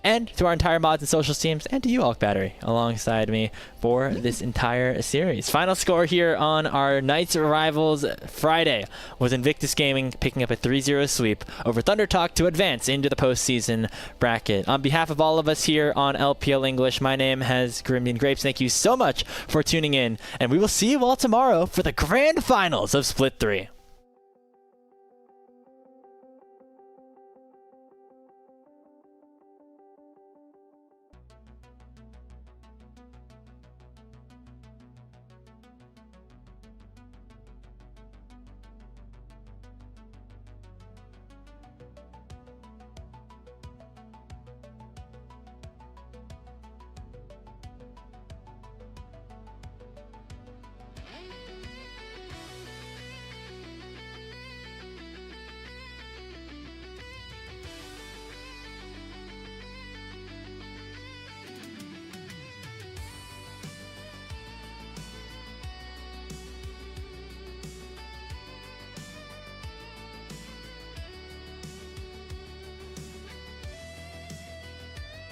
And to our entire mods and socials teams, and to you, Alk Battery, alongside me for this entire series. Final score here on our Knights Rivals Friday was Invictus Gaming picking up a 3-0 sweep over Thunder Talk to advance into the postseason bracket. On behalf of all of us here on LPL English, my name has Caribbean Grapes. Thank you so much for tuning in, and we will see you all tomorrow for the grand finals of Split 3.